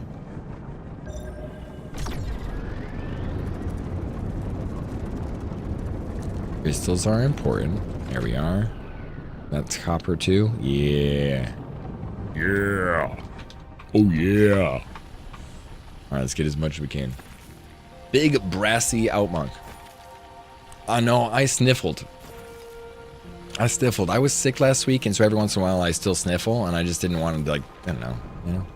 Crystals are important. There we are. That's copper too. Yeah. Yeah. Oh yeah. Alright, let's get as much as we can. Big brassy outmonk. No, I sniffled. I was sick last week, and so every once in a while I still sniffle, and I just didn't want to, like, I don't know, you know?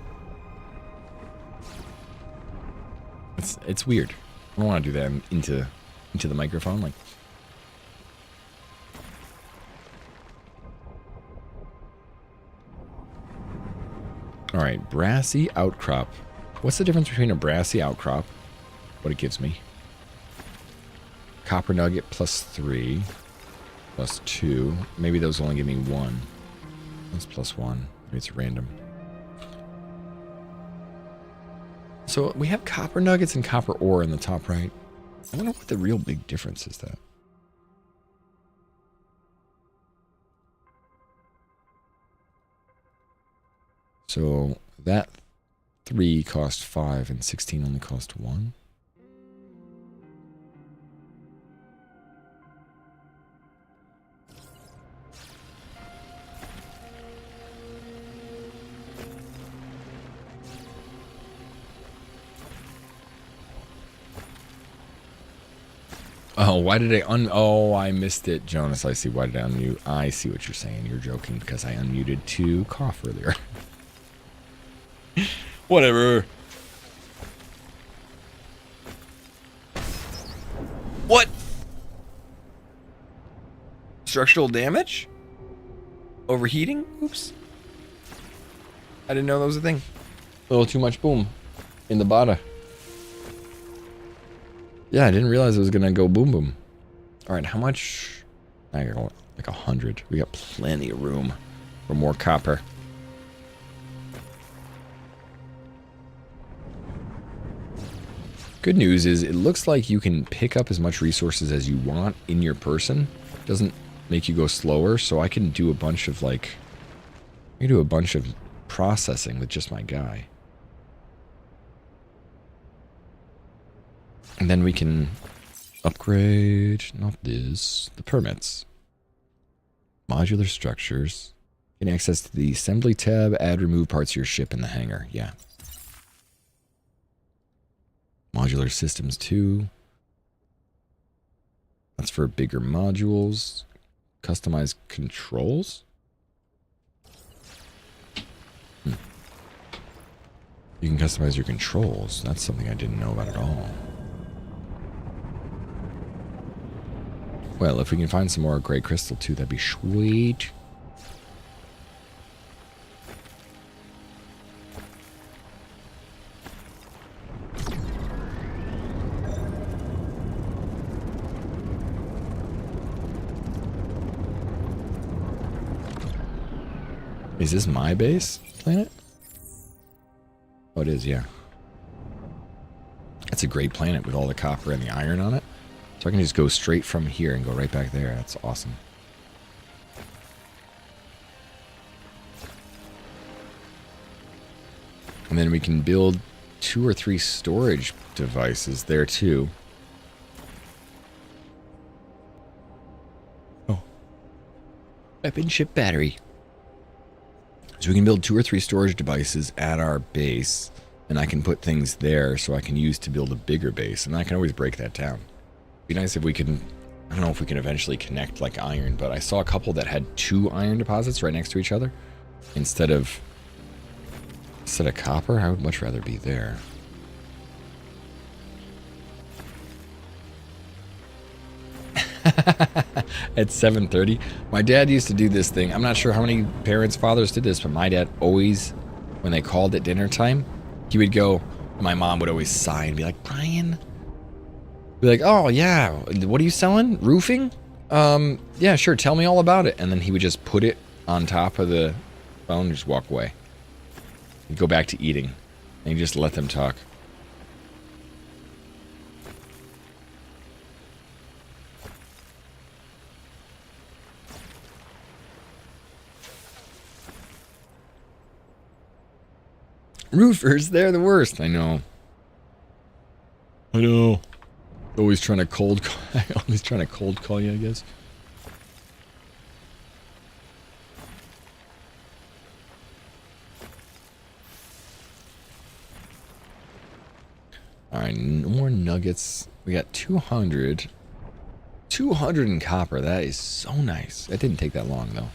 It's weird. I don't want to do that into the microphone, like. Alright, brassy outcrop. What's the difference between a brassy outcrop? What it gives me. Copper nugget plus 3. Plus 2. Maybe those only give me 1. That's plus 1. Maybe it's random. So we have copper nuggets and copper ore in the top right. I wonder what the real big difference is that. So that 3 cost 5 and 16 only cost 1. Oh, why did I Oh, I missed it, Jonas. I see. Why did I unmute? I see what you're saying. You're joking because I unmuted to cough earlier. Whatever. What? Structural damage? Overheating? Oops. I didn't know that was a thing. A little too much boom in the bada. Yeah, I didn't realize it was gonna go boom boom. Alright, how much? I got like 100. We got plenty of room for more copper. Good news is it looks like you can pick up as much resources as you want in your person. It doesn't make you go slower, so I can do a bunch of processing with just my guy. And then we can upgrade, not this, the permits. Modular structures. Gain access to the assembly tab. Add, remove parts of your ship in the hangar. Yeah. Modular systems 2. That's for bigger modules. Customize controls? You can customize your controls. That's something I didn't know about at all. Well, if we can find some more gray crystal too, that'd be sweet. Is this my base planet? Oh, it is, yeah. That's a great planet with all the copper and the iron on it. So I can just go straight from here and go right back there. That's awesome. And then we can build 2 or 3 storage devices there too. Oh. Weapon ship battery. So we can build 2 or 3 storage devices at our base, and I can put things there so I can use to build a bigger base, and I can always break that down. It'd be nice if we can, I don't know if we can eventually connect like iron, but I saw a couple that had 2 iron deposits right next to each other instead of copper. I would much rather be there. At 7:30, my dad used to do this thing. I'm not sure how many parents, fathers did this, but my dad always, when they called at dinner time, he would go, my mom would always sigh and be like, Brian, be like, oh yeah, what are you selling? Roofing? Yeah, sure, tell me all about it. And then he would just put it on top of the phone and just walk away. He'd go back to eating and he'd just let them talk. Roofers, they're the worst. I know. I know. Always trying to cold call you, I guess. Alright, no more nuggets. We got 200. 200 in copper. That is so nice. That didn't take that long, though.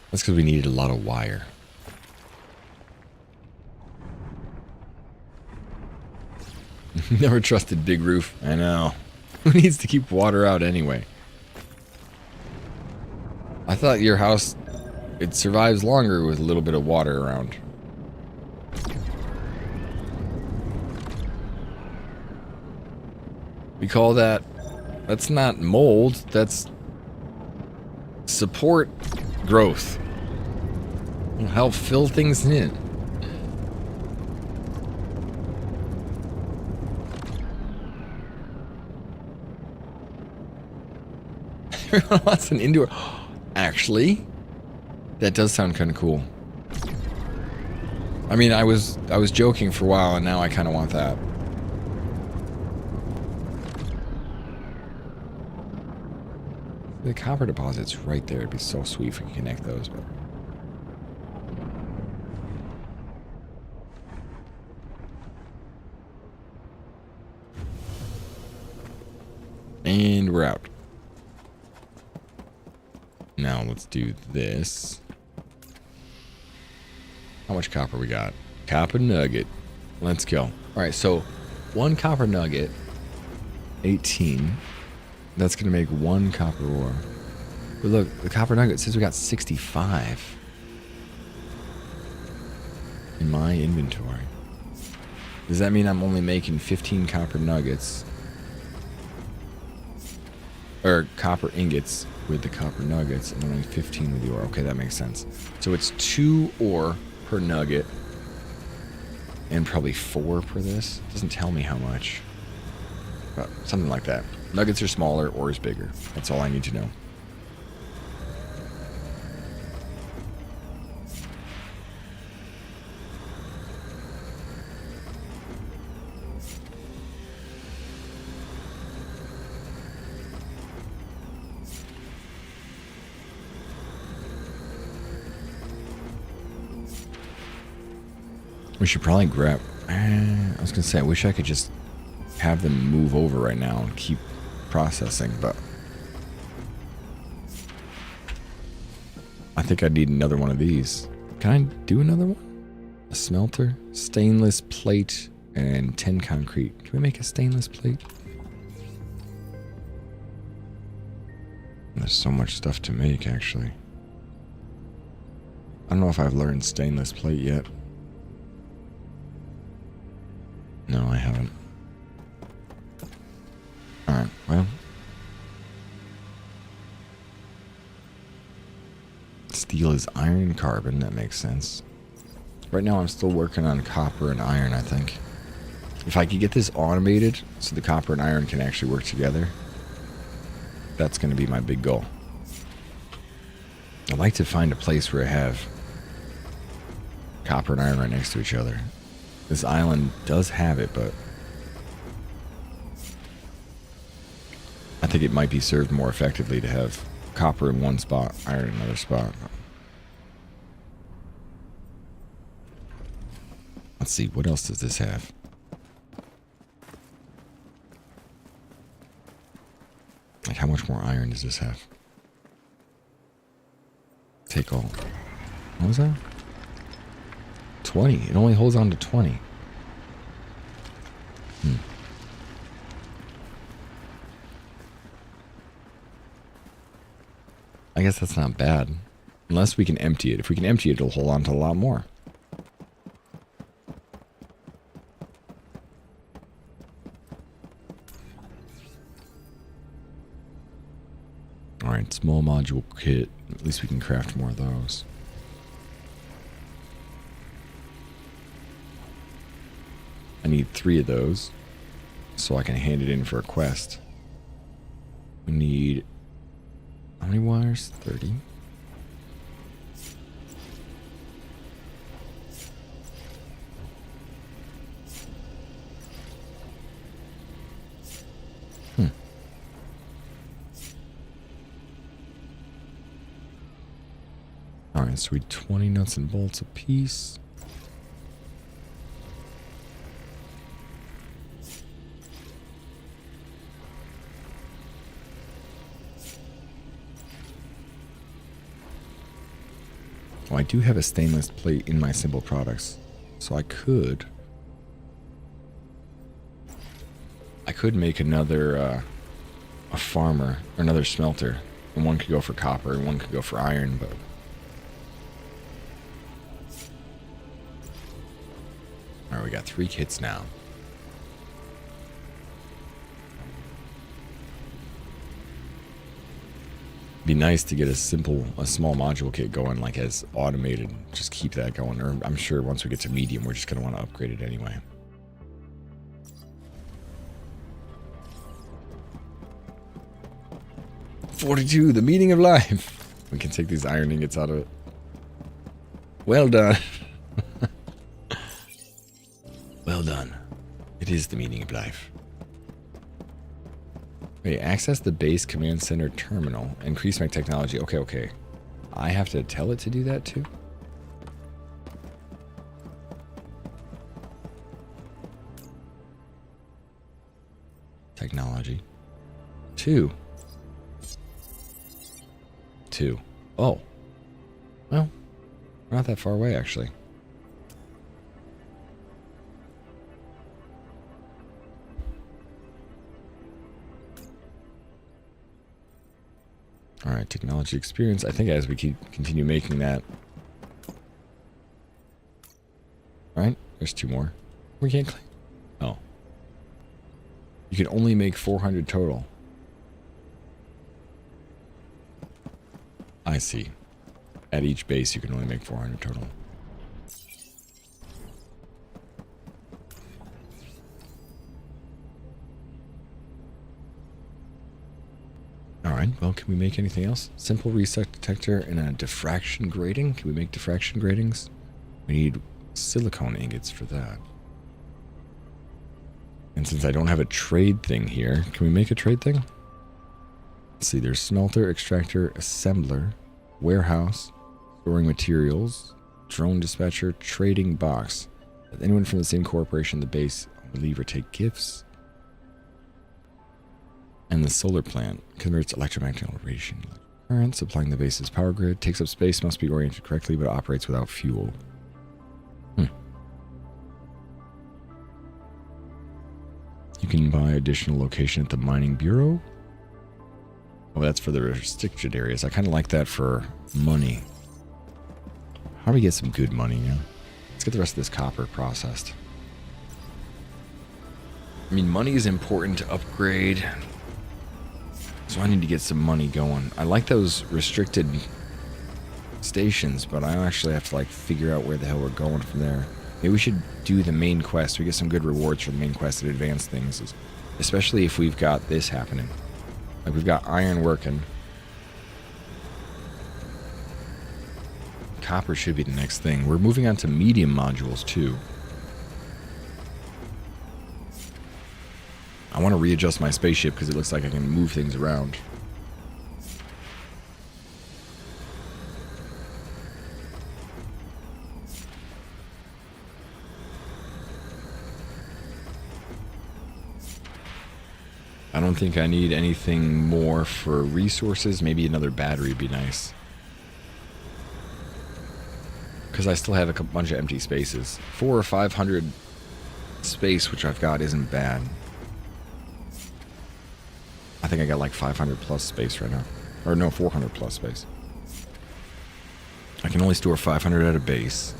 That's because we needed a lot of wire. Never trusted Big Roof. I know. Who needs to keep water out anyway? I thought your house, it survives longer with a little bit of water around. We call that, that's not mold, that's support growth. It'll help fill things in. Everyone wants an indoor. Actually, that does sound kind of cool. I mean, I was joking for a while, and now I kind of want that. The copper deposit's right there. It'd be so sweet if we could connect those. But and we're out. Now let's do this. How much copper we got? Copper nugget. Let's go. All right, so 1 copper nugget, 18. That's gonna make 1 copper ore. But look, the copper nugget says we got 65 in my inventory. Does that mean I'm only making 15 copper nuggets? Or copper ingots with the copper nuggets and only 15 with the ore. Okay, that makes sense. So it's 2 ore per nugget and probably 4 per this. Doesn't tell me how much. But something like that. Nuggets are smaller, ore is bigger. That's all I need to know. We should probably grab... I was going to say, I wish I could just have them move over right now and keep processing, but... I think I need another one of these. Can I do another one? A smelter, stainless plate, and 10 concrete. Can we make a stainless plate? There's so much stuff to make, actually. I don't know if I've learned stainless plate yet. No, I haven't. Alright, well. Steel is iron and carbon, that makes sense. Right now I'm still working on copper and iron, I think. If I could get this automated so the copper and iron can actually work together, that's going to be my big goal. I'd like to find a place where I have copper and iron right next to each other. This island does have it, but I think it might be served more effectively to have copper in one spot, iron in another spot. Let's see, what else does this have? Like, how much more iron does this have? Take all. What was that? 20. It only holds on to 20. I guess that's not bad. Unless we can empty it. If we can empty it, it'll hold on to a lot more. Alright, small module kit. At least we can craft more of those. I need 3 of those so I can hand it in for a quest. We need... how many wires? 30. Alright, so we 20 nuts and bolts a piece. Oh, I do have a stainless plate in my simple products, so I could make another a farmer or another smelter, and one could go for copper and one could go for iron, but alright, we got 3 kits now. Be nice to get a small module kit going, like as automated. Just keep that going. Or I'm sure once we get to medium, we're just going to want to upgrade it anyway. "42, the meaning of life." We can take these iron ingots out of it. Well done. Well done. It is the meaning of life. Wait, access the base command center terminal. Increase my technology. Okay, okay. I have to tell it to do that too? Technology. 2. Oh. Well, we're not that far away, actually. Alright, technology experience. I think as we continue making that... Alright, there's 2 more. We can't claim... Oh. You can only make 400 total. I see. At each base, you can only make 400 total. Alright, well, can we make anything else? Simple reset detector and a diffraction grating. Can we make diffraction gratings? We need silicone ingots for that. And since I don't have a trade thing here, can we make a trade thing? Let's see, there's smelter, extractor, assembler, warehouse, storing materials, drone dispatcher, trading box. Anyone from the same corporation, the base, leave or take gifts. And the solar plant converts electromagnetic radiation current, supplying the base's power grid. Takes up space, must be oriented correctly, but operates without fuel. You can buy additional location at the mining bureau. Oh, that's for the restricted areas. I kind of like that for money. How do we get some good money, yeah? Let's get the rest of this copper processed. I mean, money is important to upgrade. So I need to get some money going. I like those restricted stations, but I actually have to like figure out where the hell we're going from there. Maybe we should do the main quest. We get some good rewards for the main quest and advance things. Especially if we've got this happening. Like we've got iron working. Copper should be the next thing. We're moving on to medium modules too. I want to readjust my spaceship because it looks like I can move things around. I don't think I need anything more for resources. Maybe another battery would be nice. Because I still have a bunch of empty spaces. 400 or 500 space, which I've got, isn't bad. I think I got like 500 plus space right now. Or no, 400 plus space. I can only store 500 at a base.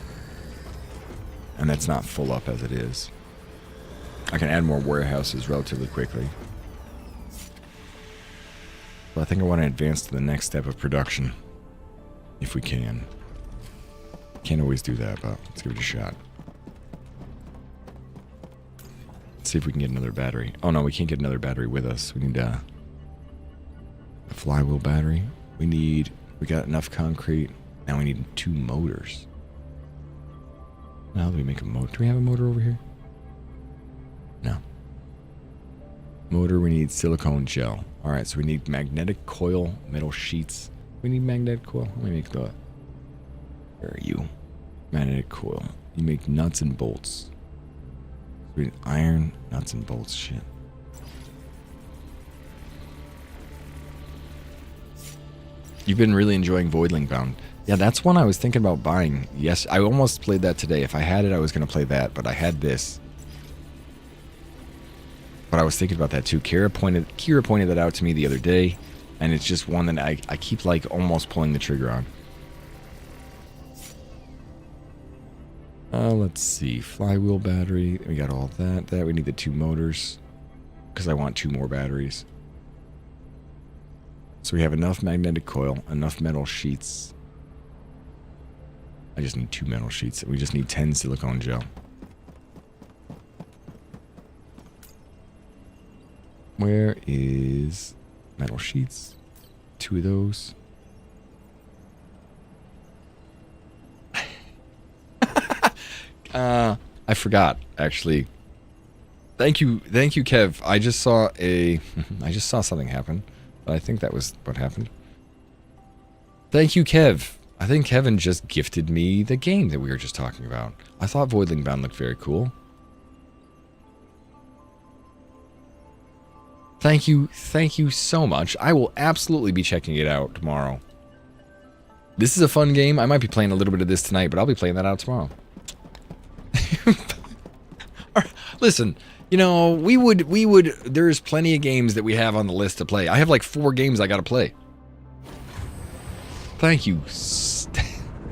And that's not full up as it is. I can add more warehouses relatively quickly. But I think I want to advance to the next step of production. If we can. Can't always do that, but let's give it a shot. Let's see if we can get another battery. Oh no, we can't get another battery with us. We need a flywheel battery. We got enough concrete. Now we need 2 motors. Now do we make a motor? Do we have a motor over here? No. Motor, we need silicone gel. Alright, so we need magnetic coil, metal sheets. We need magnetic coil. Let me make the... Where are you? Magnetic coil. You make nuts and bolts. We need iron, nuts and bolts. Shit. You've been really enjoying Voidling Bound. Yeah, that's one I was thinking about buying. Yes, I almost played that today. If I had it, I was going to play that, but I had this. But I was thinking about that too. Kira pointed that out to me the other day, and it's just one that I keep like almost pulling the trigger on. Let's see. Flywheel battery. We got all that. We need the 2 motors because I want 2 more batteries. So we have enough magnetic coil, enough metal sheets. I just need 2 metal sheets. We just need 10 silicone gel. Where is metal sheets? 2 of those. I forgot actually. Thank you, Kev. I just saw something happen. But I think that was what happened. Thank you, Kev. I think Kevin just gifted me the game that we were just talking about. I thought Voidling Bound looked very cool. Thank you so much. I will absolutely be checking it out tomorrow. This is a fun game. I might be playing a little bit of this tonight, but I'll be playing that out tomorrow. Listen, you know, we would, there's plenty of games that we have on the list to play. I have like 4 games I gotta play. Thank you.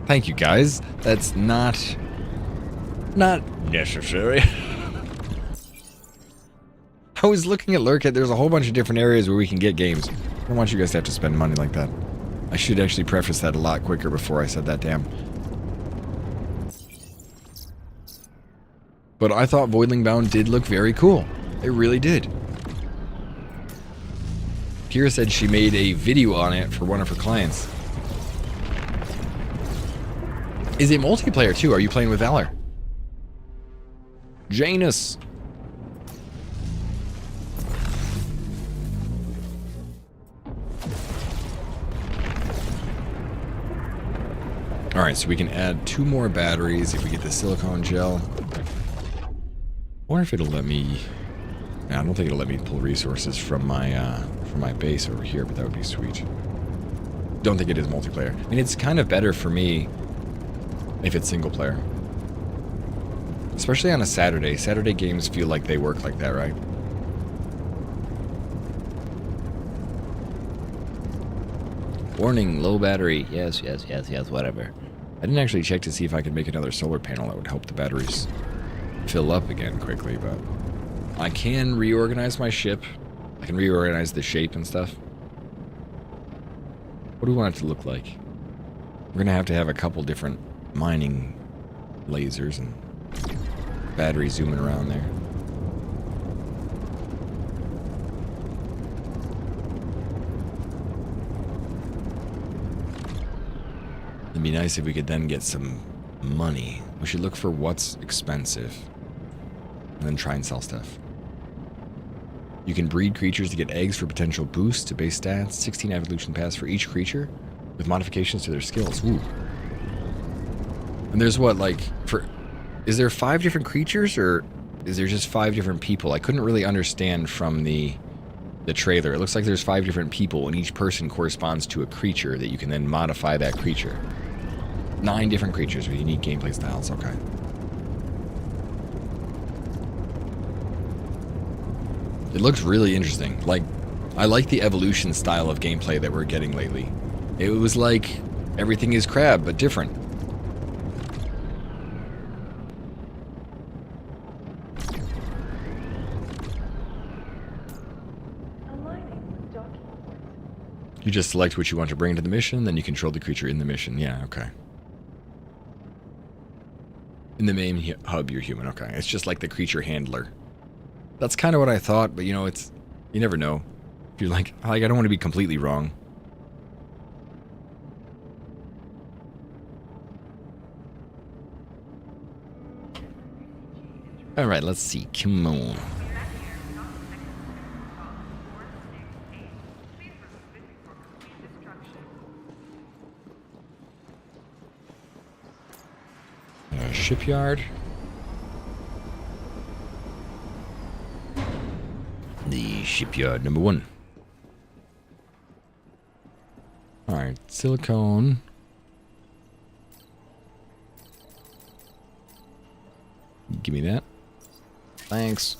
Thank you, guys. That's not necessary. I was looking at Lurkit. There's a whole bunch of different areas where we can get games. I don't want you guys to have to spend money like that. I should actually preface that a lot quicker before I said that, damn. But I thought Voidling Bound did look very cool. It really did. Kira said she made a video on it for one of her clients. Is it multiplayer too? Are you playing with Valor? Janus. Alright, so we can add 2 more batteries if we get the silicone gel. wonder if it'll let me... I don't think it'll let me pull resources from my base over here, but that would be sweet. Don't think it is multiplayer. I mean, it's kind of better for me if it's single player. Especially on a Saturday. Saturday games feel like they work like that, right? Warning, low battery. Yes, whatever. I didn't actually check to see if I could make another solar panel that would help the batteries fill up again quickly, but I can reorganize my ship. I can reorganize the shape and stuff. What do we want it to look like? We're going to have a couple different mining lasers and batteries zooming around there. It'd be nice if we could then get some money. We should look for what's expensive and then try and sell stuff. You can breed creatures to get eggs for potential boosts to base stats. 16 evolution paths for each creature with modifications to their skills. Ooh. And there's what, like, is there 5 different creatures or is there just 5 different people? I couldn't really understand from the trailer. It looks like there's 5 different people and each person corresponds to a creature that you can then modify that creature. 9 different creatures with unique gameplay styles. Okay. It looks really interesting. Like, I like the evolution style of gameplay that we're getting lately. It was like everything is crab, but different. You just select what you want to bring to the mission, then you control the creature in the mission. Yeah, okay. In the main hub, you're human. Okay, it's just like the creature handler. That's kind of what I thought, but you know, you never know. If you're like, I don't want to be completely wrong. All right, let's see. Come on. Shipyard. The shipyard number 1. Alright, silicone. Give me that. Thanks.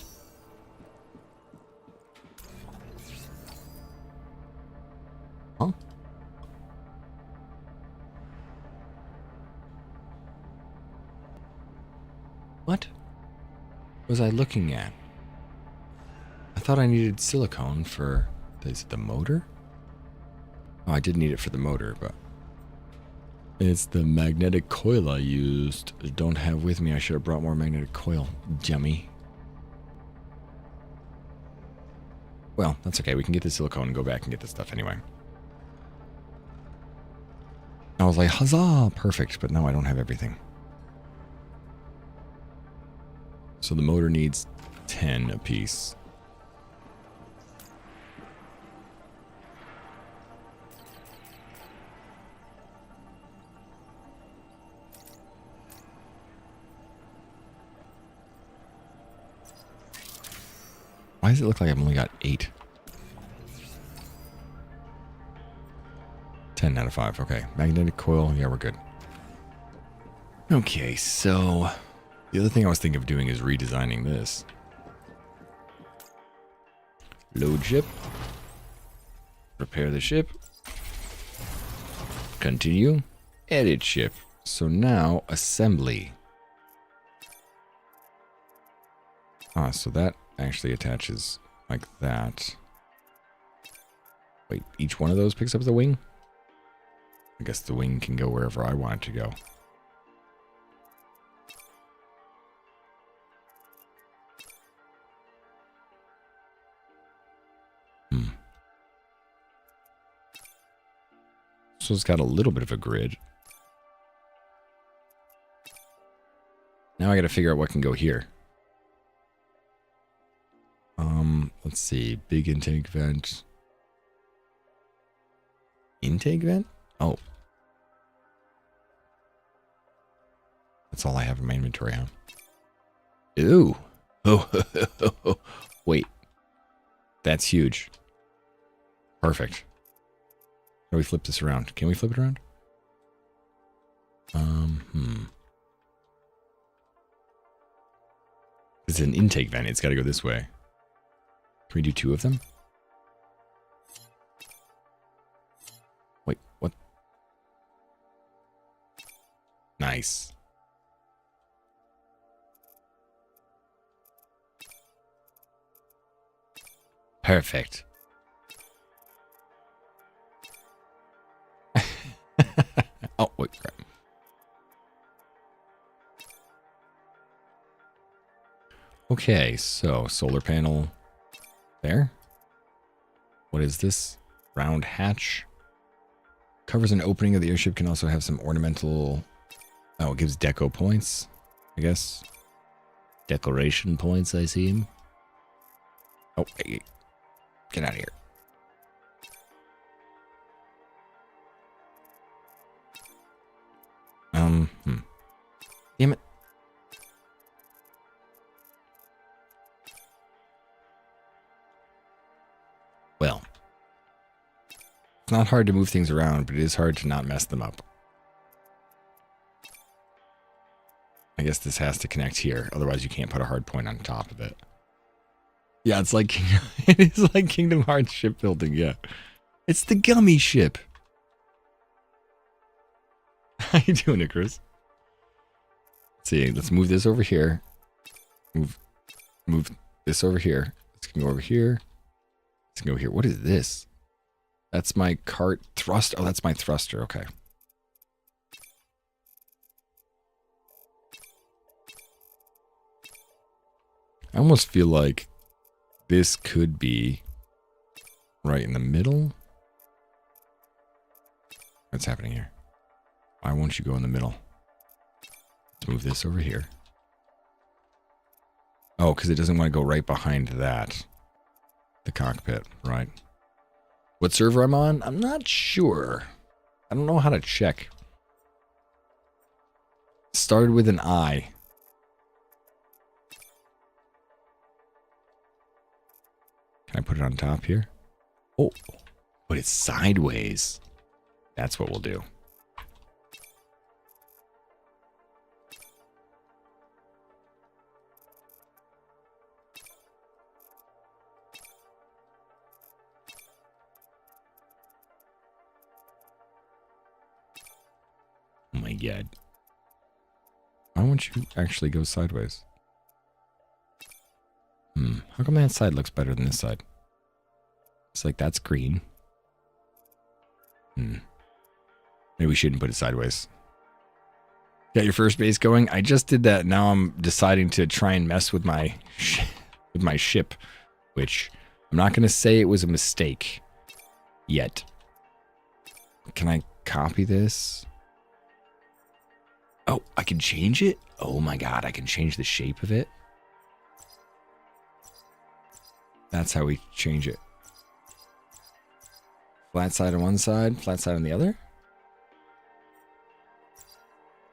Huh? What was I looking at? I thought I needed silicone for... Is it the motor? Oh, I did need it for the motor, but... It's the magnetic coil I used. Don't have with me. I should have brought more magnetic coil. Dummy. Well, that's okay. We can get the silicone and go back and get this stuff anyway. I was like, huzzah! Perfect, but no, I don't have everything. So the motor needs 10 apiece. Why does it look like I've only got 8? 10 out of 5. Okay. Magnetic coil. Yeah, we're good. Okay, so... The other thing I was thinking of doing is redesigning this. Load ship. Repair the ship. Continue. Edit ship. So now, assembly. Ah, so that actually attaches like that. Wait, each one of those picks up the wing? I guess the wing can go wherever I want it to go. So it's got a little bit of a grid. Now I gotta figure out what can go here. Let's see. Big intake vent. Intake vent? Oh. That's all I have in my inventory, huh? Ew. Oh, wait. That's huge. Perfect. How do we flip this around? Can we flip it around? It's an intake vent. It's got to go this way. Can we do 2 of them? Wait, what? Nice. Perfect. Oh, wait, crap. Okay, so solar panel there. What is this? Round hatch. Covers an opening of the airship, can also have some ornamental... Oh, it gives deco points, I guess. Decoration points, I see. Oh, hey, get out of here. Damn it. Well, it's not hard to move things around, but it is hard to not mess them up. I guess this has to connect here, otherwise you can't put a hard point on top of it. Yeah, it's like it is like Kingdom Hearts shipbuilding, yeah. It's the gummy ship. How you doing, Icarus? Let's see, let's move this over here. Move this over here. This can go over here. This can go here. What is this? That's my cart thrust. Oh, that's my thruster. Okay. I almost feel like this could be right in the middle. What's happening here? Why won't you go in the middle? Let's move this over here. Oh, because it doesn't want to go right behind that. The cockpit, right? What server I'm on? I'm not sure. I don't know how to check. Started with an I. Can I put it on top here? Oh, but it's sideways. That's what we'll do. Oh my god. Why won't you actually go sideways? How come that side looks better than this side? It's like that's green. Maybe we shouldn't put it sideways. Got your first base going? I just did that. Now I'm deciding to try and mess with my ship, which I'm not going to say it was a mistake yet. Can I copy this? Oh, I can change it? Oh my god, I can change the shape of it. That's how we change it. Flat side on one side, flat side on the other?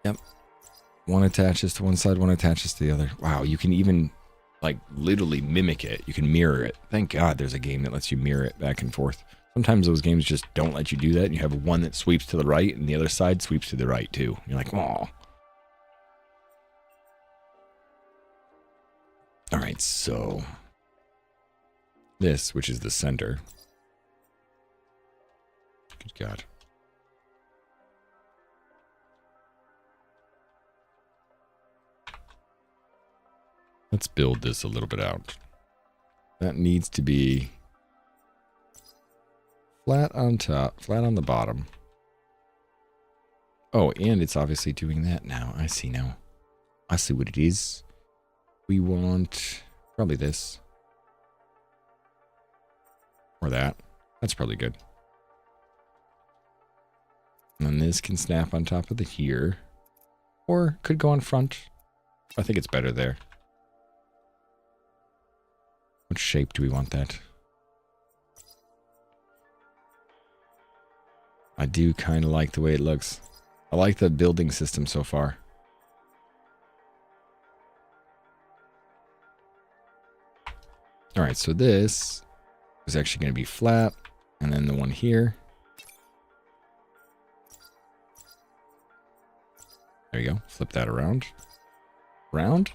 Yep. One attaches to one side, one attaches to the other. Wow, you can even, like, literally mimic it. You can mirror it. Thank God there's a game that lets you mirror it back and forth. Sometimes those games just don't let you do that, and you have one that sweeps to the right, and the other side sweeps to the right, too. You're like, oh. Alright, so... this, which is the center. Good God. Let's build this a little bit out. That needs to be flat on top, flat on the bottom. Oh, and it's obviously doing that now. I see now. I see what it is. We want probably this. Or that. That's probably good. And then this can snap on top of the here. Or could go on front. I think it's better there. What shape do we want that? I do kind of like the way it looks. I like the building system so far. All right, so this is actually going to be flat, and then the one here. There you go. Flip that around. Round.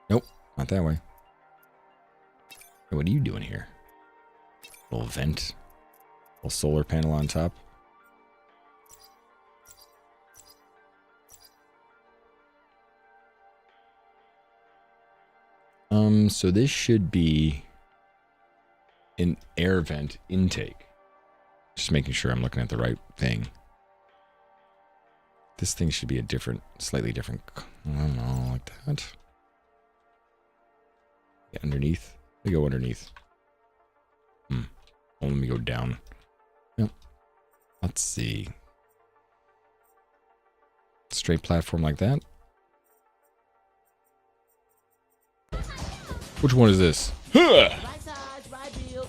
Nope, not that way. Hey, what are you doing here? Little vent. Little solar panel on top. So this should be an air vent intake. Just making sure I'm looking at the right thing. This thing should be a different, slightly different, I don't know, like that. Yeah, underneath. Let me go underneath. Oh, let me go down. Yep. Let's see. Straight platform like that. Which one is this? Huh!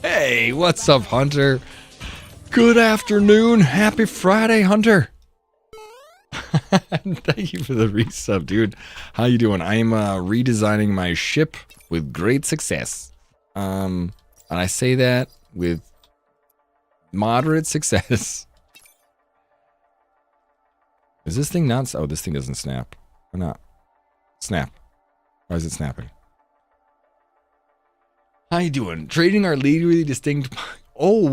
Hey, what's up, Hunter? Good afternoon. Happy Friday, Hunter. Thank you for the resub, dude. How you doing? I am redesigning my ship with great success. And I say that with moderate success. Is this thing not? Oh, this thing doesn't snap. Or not? Snap. Why is it snapping? How you doing? Trading our legally distinct... Oh,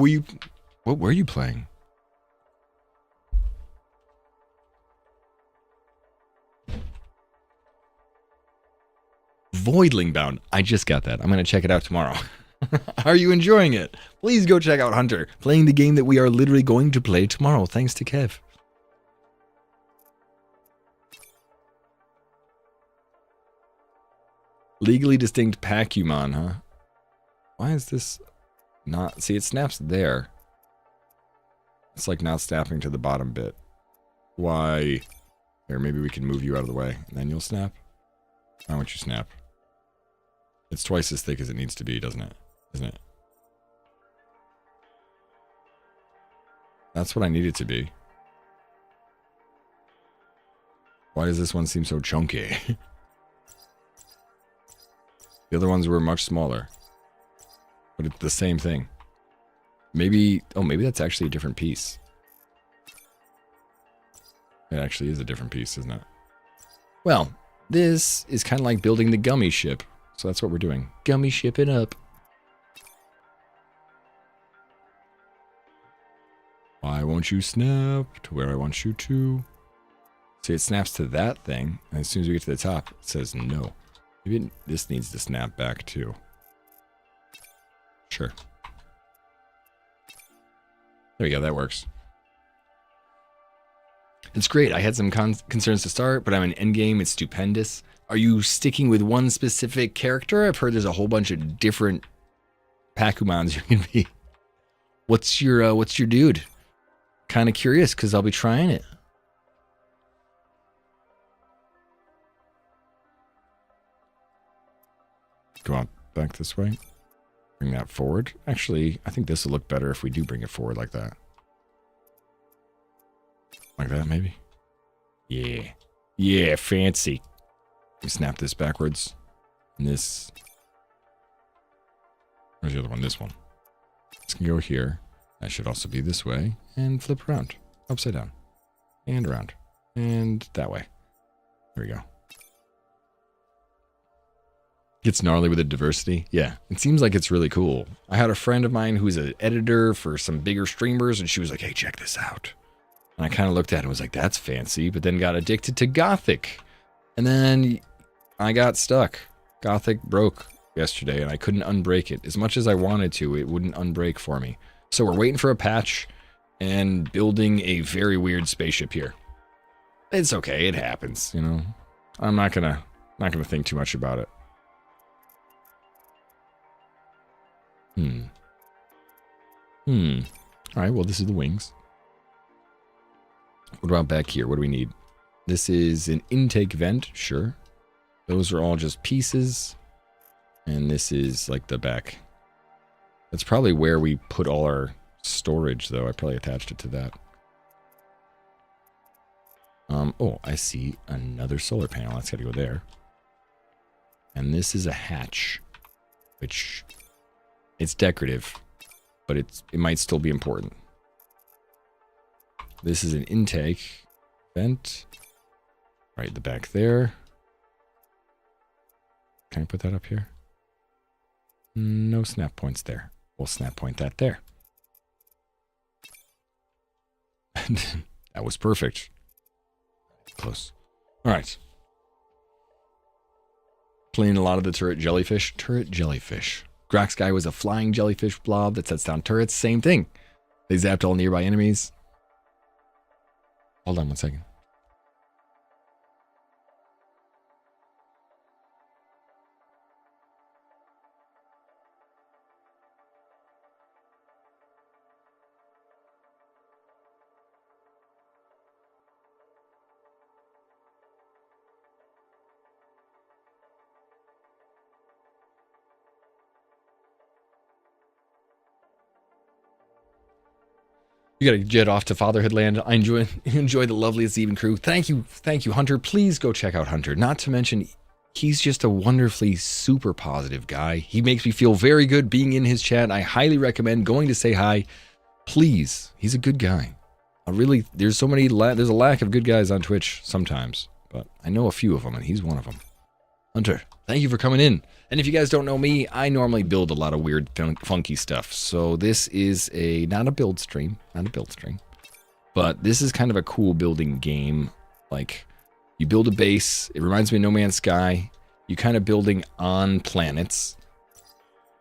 what were you playing? Voidling Bound. I just got that. I'm going to check it out tomorrow. Are you enjoying it? Please go check out Hunter, playing the game that we are literally going to play tomorrow, thanks to Kev. Legally distinct Pacumon, huh? Why is this not... See, it snaps there. It's like not snapping to the bottom bit. Why? Here, maybe we can move you out of the way, and then you'll snap. Why won't you snap? It's twice as thick as it needs to be, doesn't it? Isn't it? That's what I need it to be. Why does this one seem so chunky? The other ones were much smaller. But it's the same thing. Maybe... Oh, maybe that's actually a different piece. It actually is a different piece, isn't it? Well, this is kind of like building the gummy ship. So that's what we're doing. Gummy ship it up. Why won't you snap to where I want you to? See, it snaps to that thing. And as soon as we get to the top, it says no. Maybe this needs to snap back too. Sure. There we go, that works. It's great. I had some concerns to start, but I'm in endgame. It's stupendous. Are you sticking with one specific character? I've heard there's a whole bunch of different Pacumons you can be. What's your dude? Kind of curious because I'll be trying it. Go on back this way. Bring that forward. Actually, I think this will look better if we do bring it forward like that. Like that, maybe? Yeah. Yeah, fancy. Let me snap this backwards. And this... Where's the other one? This one. This can go here. That should also be this way. And flip around. Upside down. And around. And that way. There we go. Gets gnarly with the diversity. Yeah, it seems like it's really cool. I had a friend of mine who's an editor for some bigger streamers, and she was like, hey, check this out. And I kind of looked at it and was like, that's fancy, but then got addicted to Gothic. And then I got stuck. Gothic broke yesterday, and I couldn't unbreak it. As much as I wanted to, it wouldn't unbreak for me. So we're waiting for a patch and building a very weird spaceship here. It's okay, it happens, you know. I'm not gonna think too much about it. Alright, well, this is the wings. What about back here? What do we need? This is an intake vent, sure. Those are all just pieces. And this is like the back. That's probably where we put all our storage, though. I probably attached it to that. Oh, I see another solar panel. That's got to go there. And this is a hatch, which it's decorative, but it might still be important. This is an intake vent. Right at the back there. Can I put that up here? No snap points there. We'll snap point that there. That was perfect. Close. All right. Cleaning a lot of the turret jellyfish. Turret jellyfish. Grox guy was a flying jellyfish blob that sets down turrets. Same thing. They zapped all nearby enemies. Hold on one second. You gotta jet off to Fatherhood Land. I enjoy the loveliest Even crew. Thank you, Hunter. Please go check out Hunter. Not to mention, he's just a wonderfully super positive guy. He makes me feel very good being in his chat. I highly recommend going to say hi. Please, he's a good guy. There's a lack of good guys on Twitch sometimes, but I know a few of them, and he's one of them. Hunter, thank you for coming in. And if you guys don't know me, I normally build a lot of weird, funky stuff. So this is not a build stream, but this is kind of a cool building game. Like, you build a base. It reminds me of No Man's Sky. You kind of building on planets.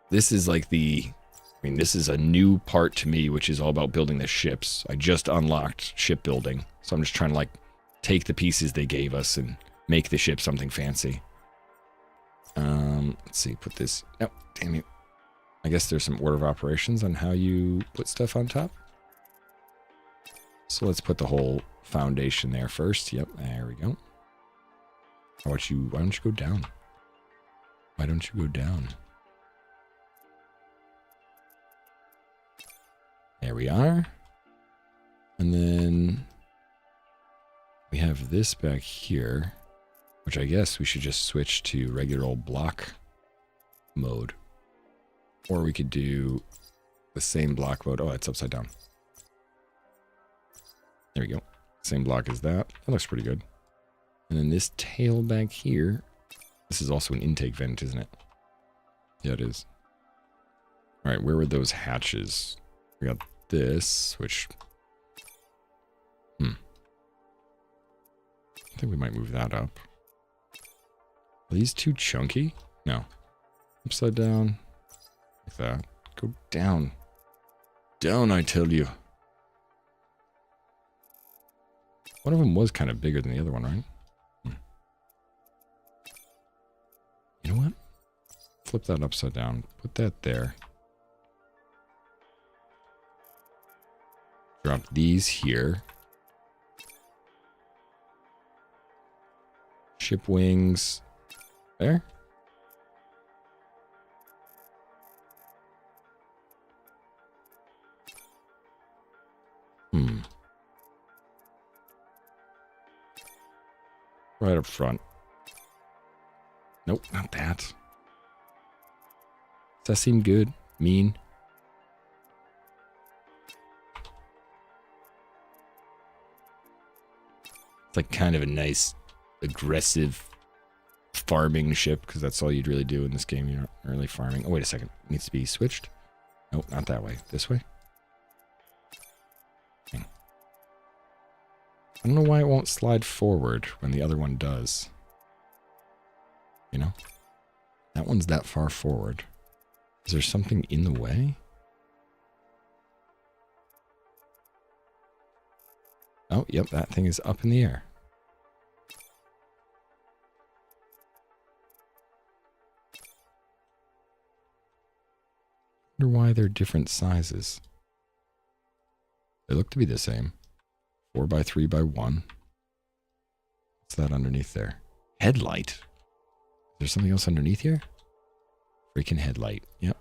This is like this is a new part to me, which is all about building the ships. I just unlocked shipbuilding, so I'm just trying to like take the pieces they gave us and make the ship something fancy. Let's see, put this, no, damn you. I guess there's some order of operations on how you put stuff on top. So let's put the whole foundation there first. Yep, there we go. Why don't you go down? Why don't you go down? There we are. And then we have this back here, which I guess we should just switch to regular old block mode. Or we could do the same block mode. Oh, it's upside down. There we go. Same block as that. That looks pretty good. And then this tail back here. This is also an intake vent, isn't it? Yeah, it is. All right, where were those hatches? We got this, which... I think we might move that up. Are these too chunky? No. Upside down. Like that. Go down. Down, I tell you. One of them was kind of bigger than the other one, right? You know what? Flip that upside down. Put that there. Drop these here. Ship wings. There. Right up front. Nope, not that. Does that seem good? Mean? It's like kind of a nice, aggressive farming ship, because that's all you'd really do in this game. You're not really farming. Oh, wait a second. It needs to be switched. Nope, not that way. This way. Dang. I don't know why it won't slide forward when the other one does. You know? That one's that far forward. Is there something in the way? Oh, yep, that thing is up in the air. I wonder why they're different sizes. They look to be the same. 4x3x1. What's that underneath there? Headlight. Is there something else underneath here? Freaking headlight. Yep.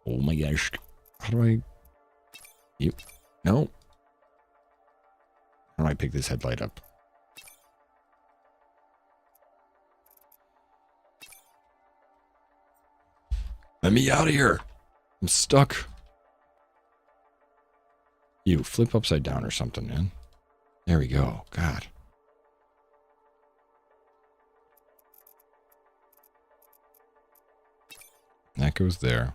Oh my gosh. How do I... Yep. No. How do I pick this headlight up? Let me out of here. I'm stuck. You flip upside down or something, man. There we go. God. That goes there.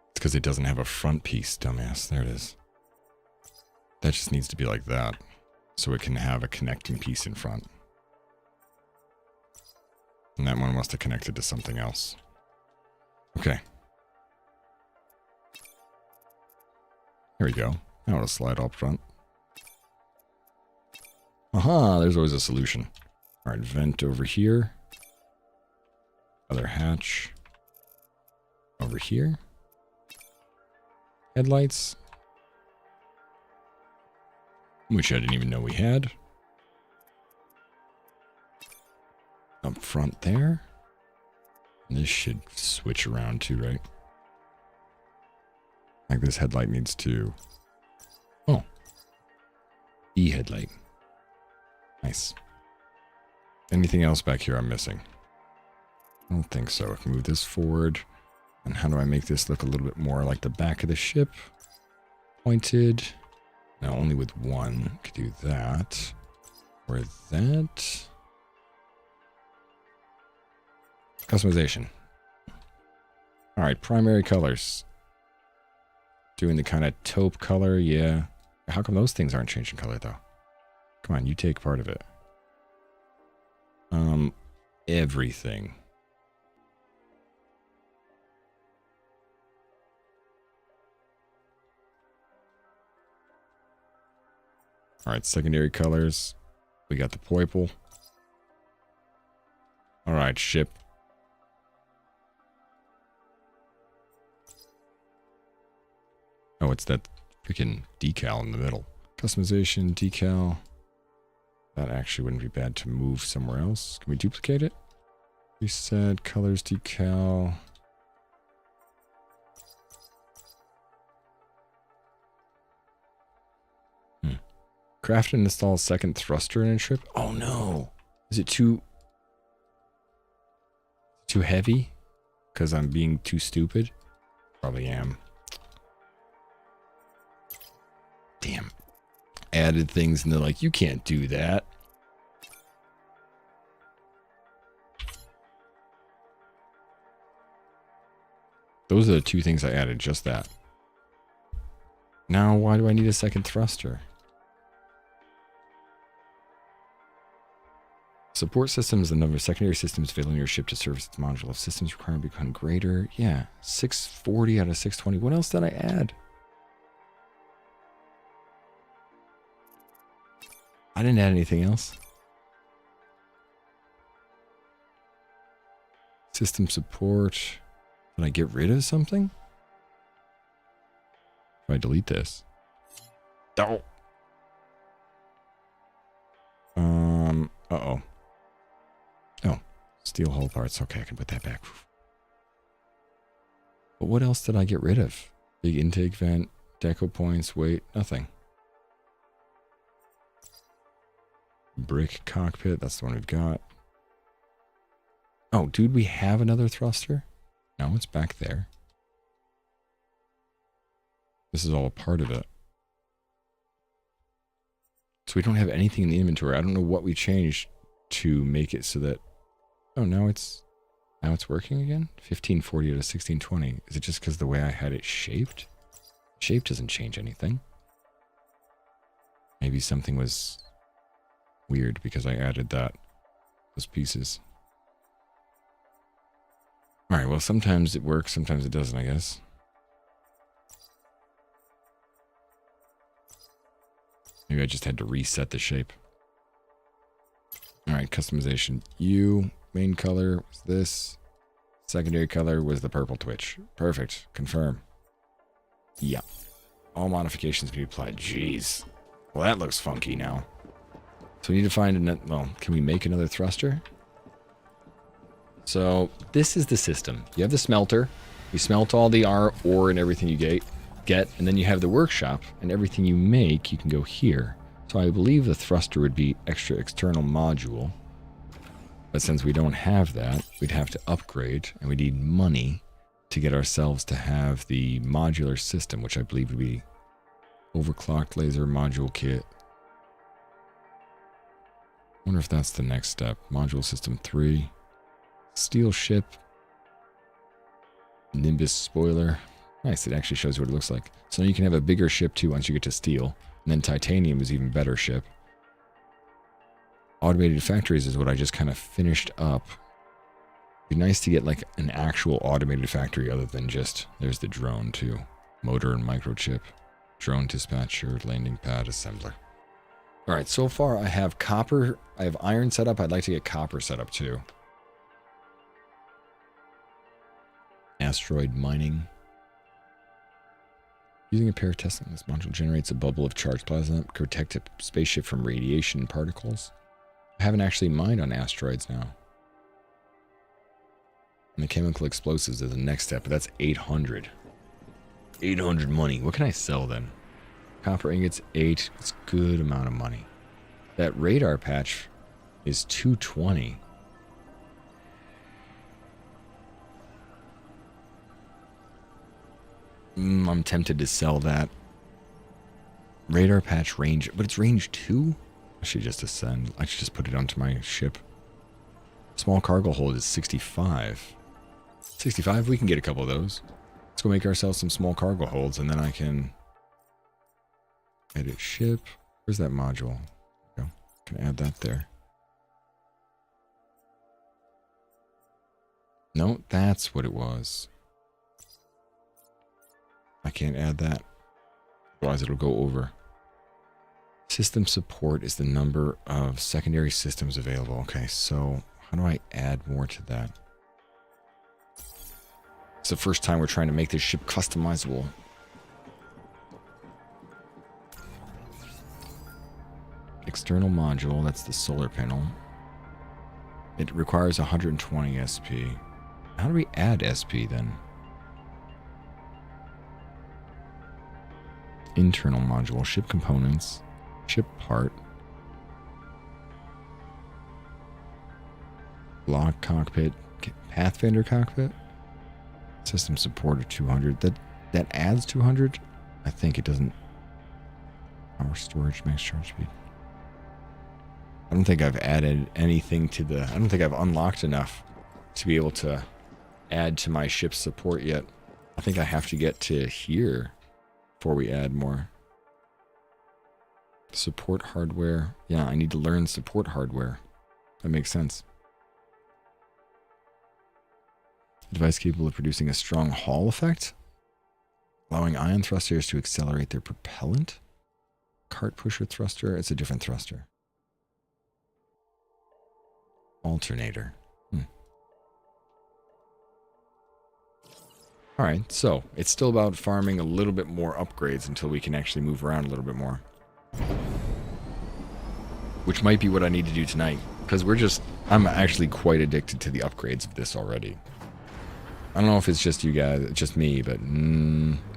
It's because it doesn't have a front piece, dumbass. There it is. That just needs to be like that. So it can have a connecting piece in front. And that one must have connected to something else. Okay. There we go. Now it'll slide up front. Aha, there's always a solution. Alright, vent over here. Other hatch. Over here. Headlights. Which I didn't even know we had. Up front there. And this should switch around too, right? Like this headlight needs to... Oh. E headlight. Nice. Anything else back here I'm missing? I don't think so. I can move this forward. And how do I make this look a little bit more like the back of the ship? Pointed. Now only with one. Could do that. Or that. Customization. Alright, primary colors. Doing the kind of taupe color, yeah. How come those things aren't changing color though? Come on, you take part of it. Everything. Alright, secondary colors. We got the purple. Alright, ship. Oh, it's that freaking decal in the middle. Customization, decal. That actually wouldn't be bad to move somewhere else. Can we duplicate it? Reset, colors, decal. Craft and install a second thruster in a ship? Oh no! Is it too heavy? Because I'm being too stupid? Probably am. Damn. Added things and they're like, you can't do that. Those are the two things I added, just that. Now, why do I need a second thruster? Support systems, the number of secondary systems available in your ship to service its module. If systems requirement become greater, yeah, 640 out of 620. What else did I add? I didn't add anything else. System support. Did I get rid of something? If I delete this. Oh. Uh-oh. Oh. Steel hull parts. Okay, I can put that back. But what else did I get rid of? Big intake vent, deco points, weight, nothing. Brick cockpit, that's the one we've got. Oh, dude, we have another thruster? No, it's back there. This is all a part of it. So we don't have anything in the inventory. I don't know what we changed to make it so that... Oh, now it's working again? 1540 to 1620. Is it just because the way I had it shaped? Shape doesn't change anything. Maybe something was weird because I added those pieces. Alright, well, sometimes it works, sometimes it doesn't, I guess. Maybe I just had to reset the shape. Alright, customization. Main color was this. Secondary color was the purple twitch. Perfect. Confirm. Yeah. All modifications can be applied. Jeez. Well, that looks funky now. So we need to find another... Well, can we make another thruster? So this is the system. You have the smelter. You smelt all the ore and everything you get, and then you have the workshop, and everything you make, you can go here. So I believe the thruster would be extra external module. But since we don't have that, we'd have to upgrade, and we need money to get ourselves to have the modular system, which I believe would be overclocked laser module kit. I wonder if that's the next step. Module system 3. Steel ship. Nimbus spoiler. Nice, it actually shows you what it looks like. So now you can have a bigger ship too once you get to steel. And then titanium is even better ship. Automated factories is what I just kind of finished up. It'd be nice to get like an actual automated factory other than just, there's the drone too. Motor and microchip. Drone dispatcher, landing pad assembler. Alright, so far I have copper, I have iron set up. I'd like to get copper set up too. Asteroid mining. Using a pair of testing, this module generates a bubble of charged plasma to protect a spaceship from radiation and particles. I haven't actually mined on asteroids now. And the chemical explosives is the next step, but that's 800. 800 money. What can I sell then? Copper ingots, 8. It's a good amount of money. That radar patch is 220. I'm tempted to sell that. Radar patch range, but it's range 2? I should just ascend. I should just put it onto my ship. Small cargo hold is 65. 65? We can get a couple of those. Let's go make ourselves some small cargo holds, and then I can edit ship. Where's that module? Go. Can add that there. No, that's what it was. I can't add that. Otherwise it'll go over. System support is the number of secondary systems available. Okay, so how do I add more to that? It's the first time we're trying to make this ship customizable. External module, that's the solar panel. It requires 120 SP. How do we add SP then? Internal module, ship components, ship part, block cockpit, Pathfinder cockpit, system support of 200. That adds 200. I think it doesn't. Power storage, max charge speed. I don't think I've added anything to the. I don't think I've unlocked enough to be able to add to my ship's support yet. I think I have to get to here before we add more. Support hardware. Yeah, I need to learn support hardware. That makes sense. Device capable of producing a strong Hall effect, allowing ion thrusters to accelerate their propellant. Cart pusher thruster. It's a different thruster. Alternator. Alright, so it's still about farming a little bit more upgrades until we can actually move around a little bit more. Which might be what I need to do tonight. Because I'm actually quite addicted to the upgrades of this already. I don't know if it's just you guys, just me, but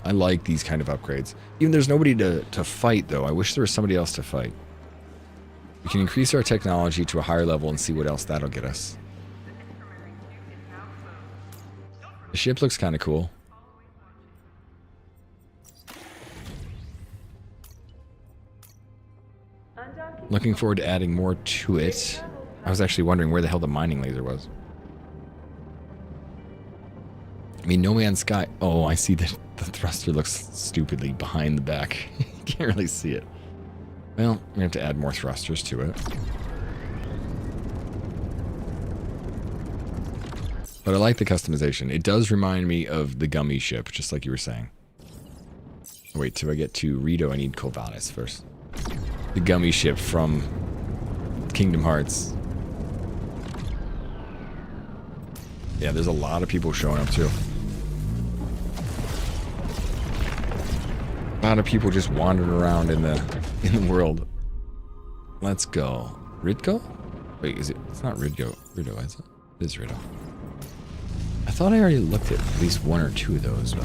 I like these kind of upgrades. Even there's nobody to fight though. I wish there was somebody else to fight. We can increase our technology to a higher level and see what else that'll get us. The ship looks kind of cool. Looking forward to adding more to it. I was actually wondering where the hell the mining laser was. I mean, No Man's Sky. Oh, I see that the thruster looks stupidly behind the back. You can't really see it. Well, we have to add more thrusters to it. But I like the customization. It does remind me of the gummy ship, just like you were saying. Wait, till I get to Rito, I need Covadis first. The gummy ship from Kingdom Hearts. Yeah, there's a lot of people showing up too. A lot of people just wandering around in the world. Let's go. Ritgo? Wait, is it? It's not Ritgo. Rito, is it? It is Rito. I thought I already looked at least one or two of those. But...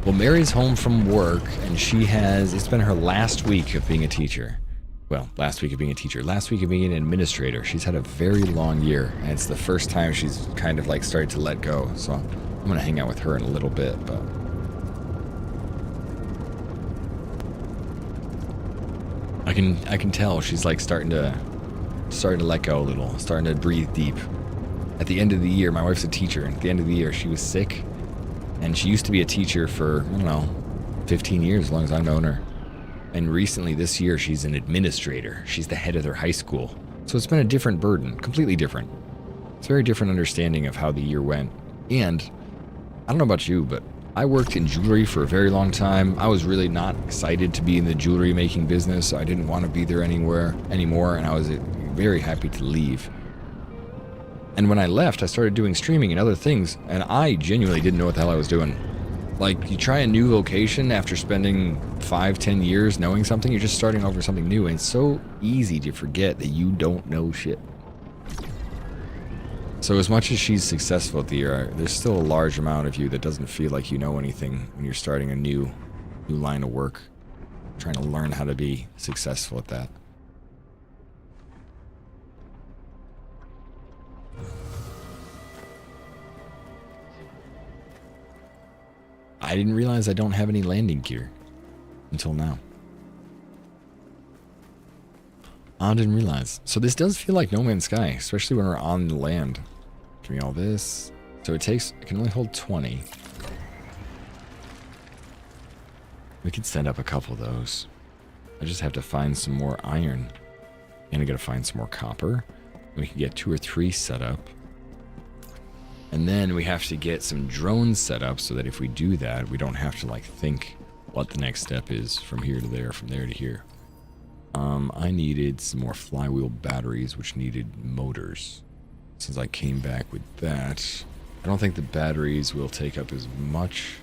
Well, Mary's home from work, and it's been her last week of being a teacher. Well, last week of being a teacher, last week of being an administrator. She's had a very long year, and it's the first time she's kind of like started to let go. So I'm gonna hang out with her in a little bit, but I can tell she's like starting to let go a little, starting to breathe deep. At the end of the year, my wife's a teacher, and at the end of the year, she was sick, and she used to be a teacher for, I don't know, 15 years, as long as I've known her. And recently, this year, she's an administrator. She's the head of their high school. So it's been a different burden, completely different. It's a very different understanding of how the year went. And I don't know about you, but I worked in jewelry for a very long time. I was really not excited to be in the jewelry making business. So I didn't want to be there anymore, and I was very happy to leave. And when I left, I started doing streaming and other things, and I genuinely didn't know what the hell I was doing. Like, you try a new vocation after spending 5-10 years knowing something, you're just starting over something new, and it's so easy to forget that you don't know shit. So as much as she's successful at the year, there's still a large amount of you that doesn't feel like you know anything when you're starting a new line of work, trying to learn how to be successful at that. I didn't realize I don't have any landing gear until now. I didn't realize. So this does feel like No Man's Sky, especially when we're on the land. Give me all this. So it can only hold 20. We could send up a couple of those. I just have to find some more iron. And I gotta find some more copper. We can get 2 or 3 set up. And then we have to get some drones set up so that if we do that, we don't have to like think what the next step is from here to there, from there to here. I needed some more flywheel batteries, which needed motors. Since I came back with that, I don't think the batteries will take up as much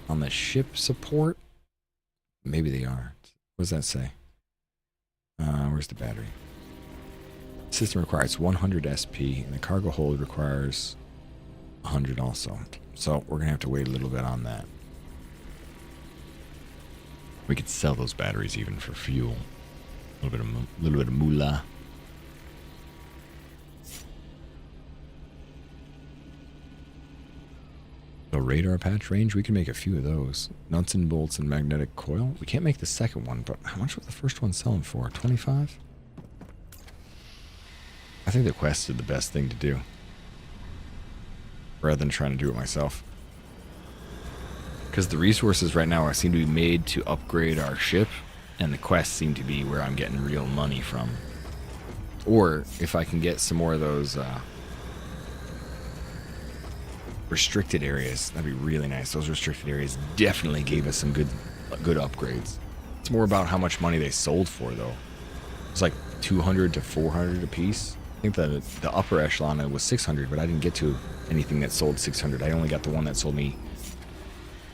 on the ship support. Maybe they are. What does that say? Where's the battery? System requires 100 SP, and the cargo hold requires 100 also. So we're gonna have to wait a little bit on that. We could sell those batteries even for fuel. A little bit of moolah. The radar patch range, we can make a few of those. Nuts and bolts and magnetic coil. We can't make the second one, but how much was the first one selling for? 25? I think the quest is the best thing to do, rather than trying to do it myself. Because the resources right now seem to be made to upgrade our ship, and the quests seem to be where I'm getting real money from. Or if I can get some more of those restricted areas, that'd be really nice. Those restricted areas definitely gave us some good upgrades. It's more about how much money they sold for, though. It's like 200 to 400 a piece. I think the upper echelon was 600, but I didn't get to anything that sold 600. I only got the one that sold me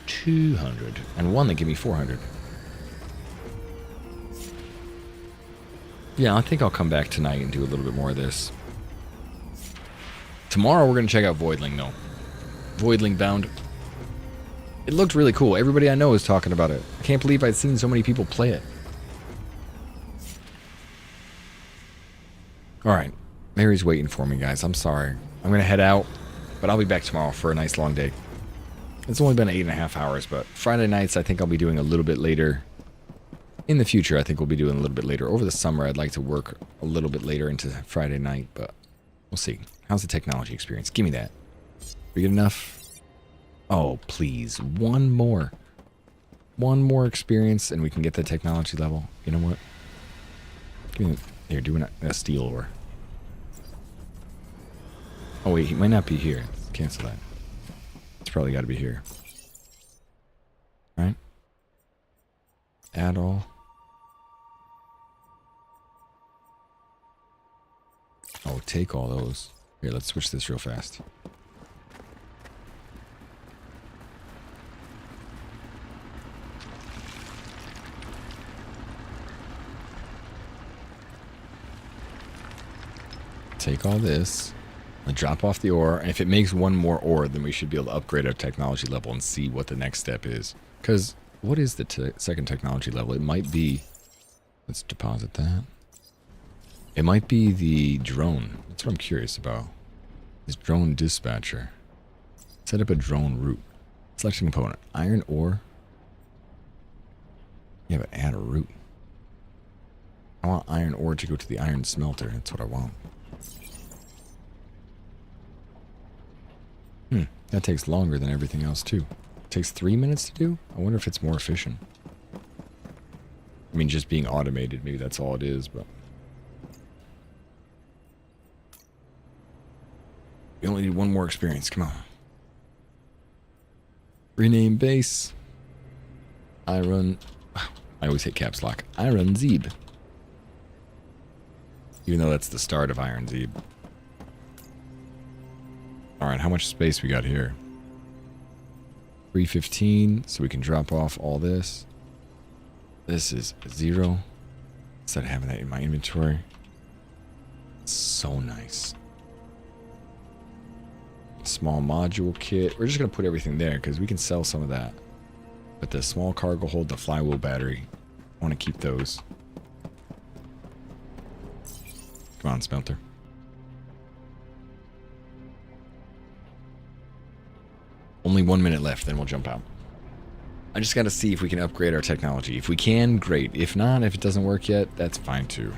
200, and one that gave me 400. Yeah, I think I'll come back tonight and do a little bit more of this. Tomorrow we're going to check out Voidling, though. Voidling Bound. It looked really cool. Everybody I know is talking about it. I can't believe I'd seen so many people play it. Alright. Mary's waiting for me, guys. I'm sorry. I'm going to head out, but I'll be back tomorrow for a nice long day. It's only been 8.5 hours, but Friday nights I think I'll be doing a little bit later. In the future, I think we'll be doing a little bit later. Over the summer, I'd like to work a little bit later into Friday night, but we'll see. How's the technology experience? Give me that. We get enough? Oh, please. One more. One more experience, and we can get the technology level. You know what? Give me, here, do a steel ore. Oh, wait, he might not be here. Let's cancel that. It's probably got to be here. Right? Add all. Oh, take all those. Here, let's switch this real fast. Take all this. I'll drop off the ore. And if it makes one more ore, then we should be able to upgrade our technology level and see what the next step is. Because what is the second technology level? It might be... Let's deposit that. It might be the drone. That's what I'm curious about. This drone dispatcher. Set up a drone route. Selection component. Iron ore. Yeah, but add a route. I want iron ore to go to the iron smelter. That's what I want. That takes longer than everything else too. It takes 3 minutes to do? I wonder if it's more efficient. I mean, just being automated, maybe that's all it is, but... We only need one more experience, come on. Rename base. I always hit caps lock. Iron Zeeb. Even though that's the start of Iron Zeeb. Alright, how much space we got here? 315, so we can drop off all this. This is 0. Instead of having that in my inventory. So nice. Small module kit. We're just going to put everything there because we can sell some of that. But the small cargo hold, the flywheel battery, I want to keep those. Come on, smelter. Only 1 minute left, then we'll jump out. I just got to see if we can upgrade our technology. If we can, great. If not, if it doesn't work yet, that's fine too.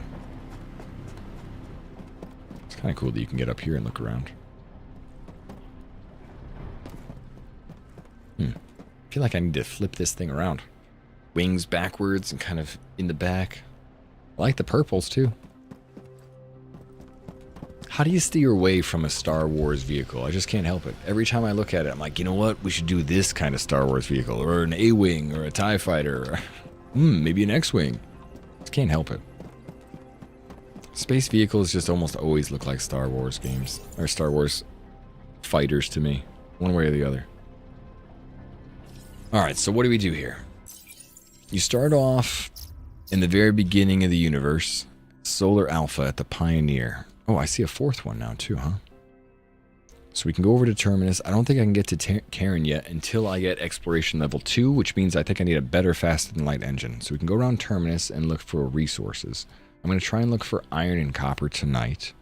It's kind of cool that you can get up here and look around. I feel like I need to flip this thing around. Wings backwards and kind of in the back. I like the purples too. How do you steer away from a Star Wars vehicle? I just can't help it. Every time I look at it, I'm like, you know what? We should do this kind of Star Wars vehicle. Or an A-Wing, or a TIE Fighter. Or, maybe an X-Wing. Just can't help it. Space vehicles just almost always look like Star Wars games. Or Star Wars fighters to me. One way or the other. Alright, so what do we do here? You start off in the very beginning of the universe. Solar Alpha at the Pioneer. Oh, I see a fourth one now too, huh? So we can go over to Terminus. I don't think I can get to Karen yet until I get Exploration Level 2, which means I think I need a better faster than light engine. So we can go around Terminus and look for resources. I'm going to try and look for iron and copper tonight.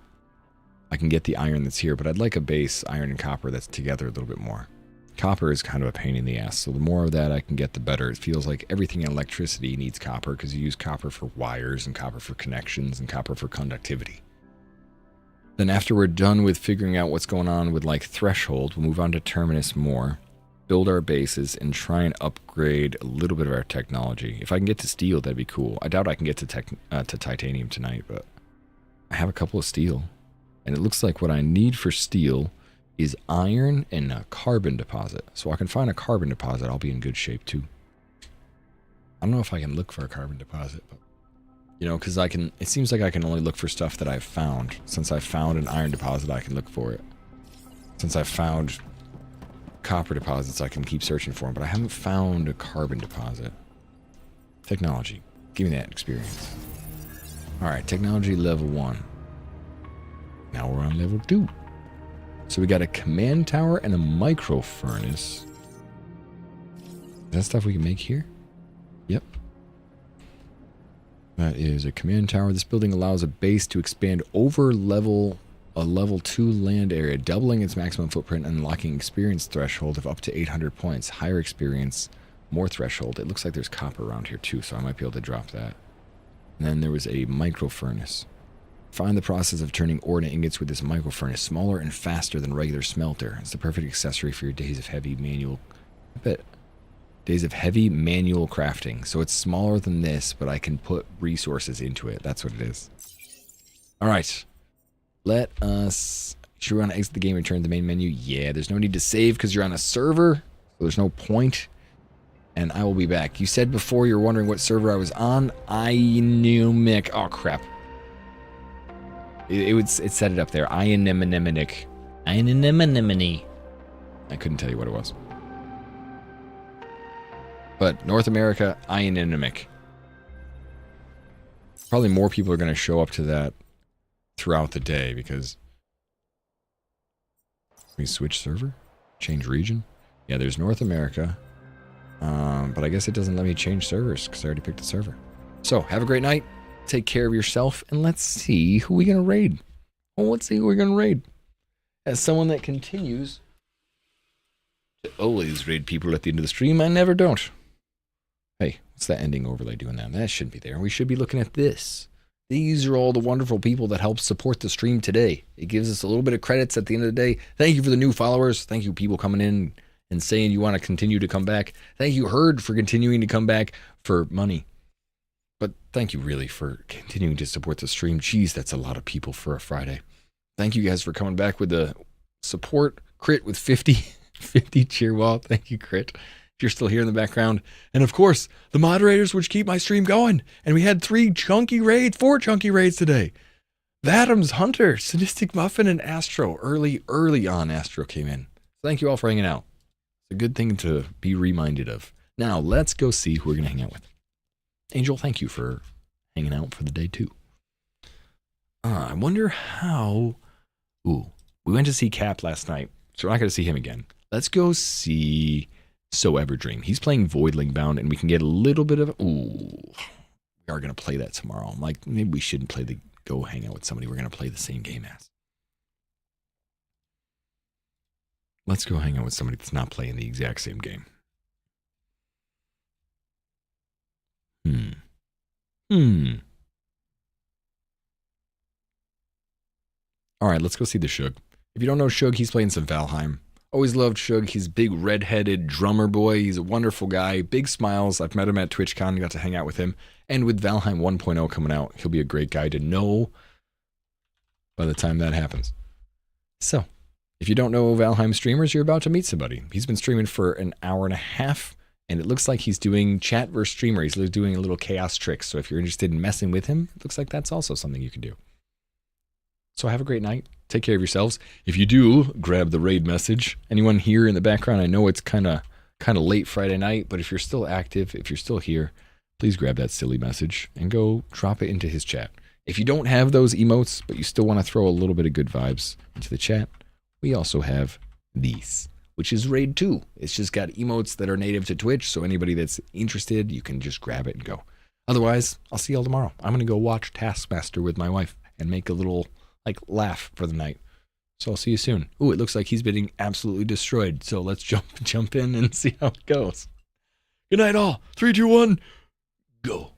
I can get the iron that's here, but I'd like a base iron and copper that's together a little bit more. Copper is kind of a pain in the ass, so the more of that I can get, the better. It feels like everything in electricity needs copper because you use copper for wires and copper for connections and copper for conductivity. Then after we're done with figuring out what's going on with like Threshold, we'll move on to Terminus more, build our bases, and try and upgrade a little bit of our technology. If I can get to steel, that'd be cool. I doubt I can get to titanium tonight, but I have a couple of steel. And it looks like what I need for steel is iron and a carbon deposit. So I can find a carbon deposit, I'll be in good shape too. I don't know if I can look for a carbon deposit, but you know, because it seems like I can only look for stuff that I've found. Since I've found an iron deposit, I can look for it. Since I've found copper deposits, I can keep searching for them, but I haven't found a carbon deposit. Technology. Give me that experience. Alright, technology level 1. Now we're on level 2. So we got a command tower and a micro furnace. Is that stuff we can make here? Yep. That is a command tower. This building allows a base to expand over a level 2 land area, doubling its maximum footprint and unlocking experience threshold of up to 800 points. Higher experience, more threshold. It looks like there's copper around here too, so I might be able to drop that. And then there was a micro furnace. Find the process of turning ore into ingots with this micro furnace, smaller and faster than regular smelter. It's the perfect accessory for your days of heavy manual crafting. So it's smaller than this, but I can put resources into it. That's what it is. Alright. Let us... Should we want to exit the game and return to the main menu? Yeah, there's no need to save because you're on a server. So there's no point. And I will be back. You said before you were wondering what server I was on. Inumic. Oh, crap. It said it up there. Inuneminic. Inunemini. I couldn't tell you what it was. But North America, Inuneminic. Probably more people are going to show up to that throughout the day because... Can we switch server? Change region? Yeah, there's North America. But I guess it doesn't let me change servers because I already picked a server. So, have a great night. take care of yourself, and let's see who we're gonna raid. Oh, let's see who we're gonna raid. As someone that continues to always raid people at the end of the stream, I never don't. Hey, what's that ending overlay doing now? That shouldn't be there. We should be looking at this. These are all the wonderful people that help support the stream today. It gives us a little bit of credits at the end of the day. Thank you for the new followers. Thank you, people coming in and saying you want to continue to come back. Thank you, Herd, for continuing to come back for money. But thank you, really, for continuing to support the stream. Jeez, that's a lot of people for a Friday. Thank you guys for coming back with the support. Crit with 50 cheer wall. Thank you, Crit. If you're still here in the background. And of course, the moderators which keep my stream going. And we had 4 chunky raids today. Vadams, Hunter, Sadistic Muffin, and Astro. Early on, Astro came in. Thank you all for hanging out. It's a good thing to be reminded of. Now, let's go see who we're going to hang out with. Angel, thank you for hanging out for the day, too. I wonder how... Ooh, we went to see Cap last night, so we're not going to see him again. Let's go see So Ever Dream. He's playing Voidling Bound, and we can get a little bit of... Ooh, we are going to play that tomorrow. I'm like, maybe we shouldn't play the... Go hang out with somebody we're going to play the same game as. Let's go hang out with somebody that's not playing the exact same game. All right, let's go see the Shug. If you don't know Shug, he's playing some Valheim. Always loved Shug. He's a big red-headed drummer boy. He's a wonderful guy. Big smiles. I've met him at TwitchCon. Got to hang out with him. And with Valheim 1.0 coming out, he'll be a great guy to know by the time that happens. So, if you don't know Valheim streamers, you're about to meet somebody. He's been streaming for an hour and a half, and it looks like he's doing chat versus streamer. He's doing a little chaos tricks. So if you're interested in messing with him, it looks like that's also something you can do. So have a great night. Take care of yourselves. If you do, grab the raid message. Anyone here in the background, I know it's kind of late Friday night, but if you're still active, if you're still here, please grab that silly message and go drop it into his chat. If you don't have those emotes, but you still want to throw a little bit of good vibes into the chat, we also have these, which is Raid 2. It's just got emotes that are native to Twitch, so anybody that's interested, you can just grab it and go. Otherwise, I'll see y'all tomorrow. I'm going to go watch Taskmaster with my wife and make a little laugh for the night. So I'll see you soon. Ooh, it looks like he's getting absolutely destroyed. So let's jump in and see how it goes. Good night all. 3, 2, 1, go.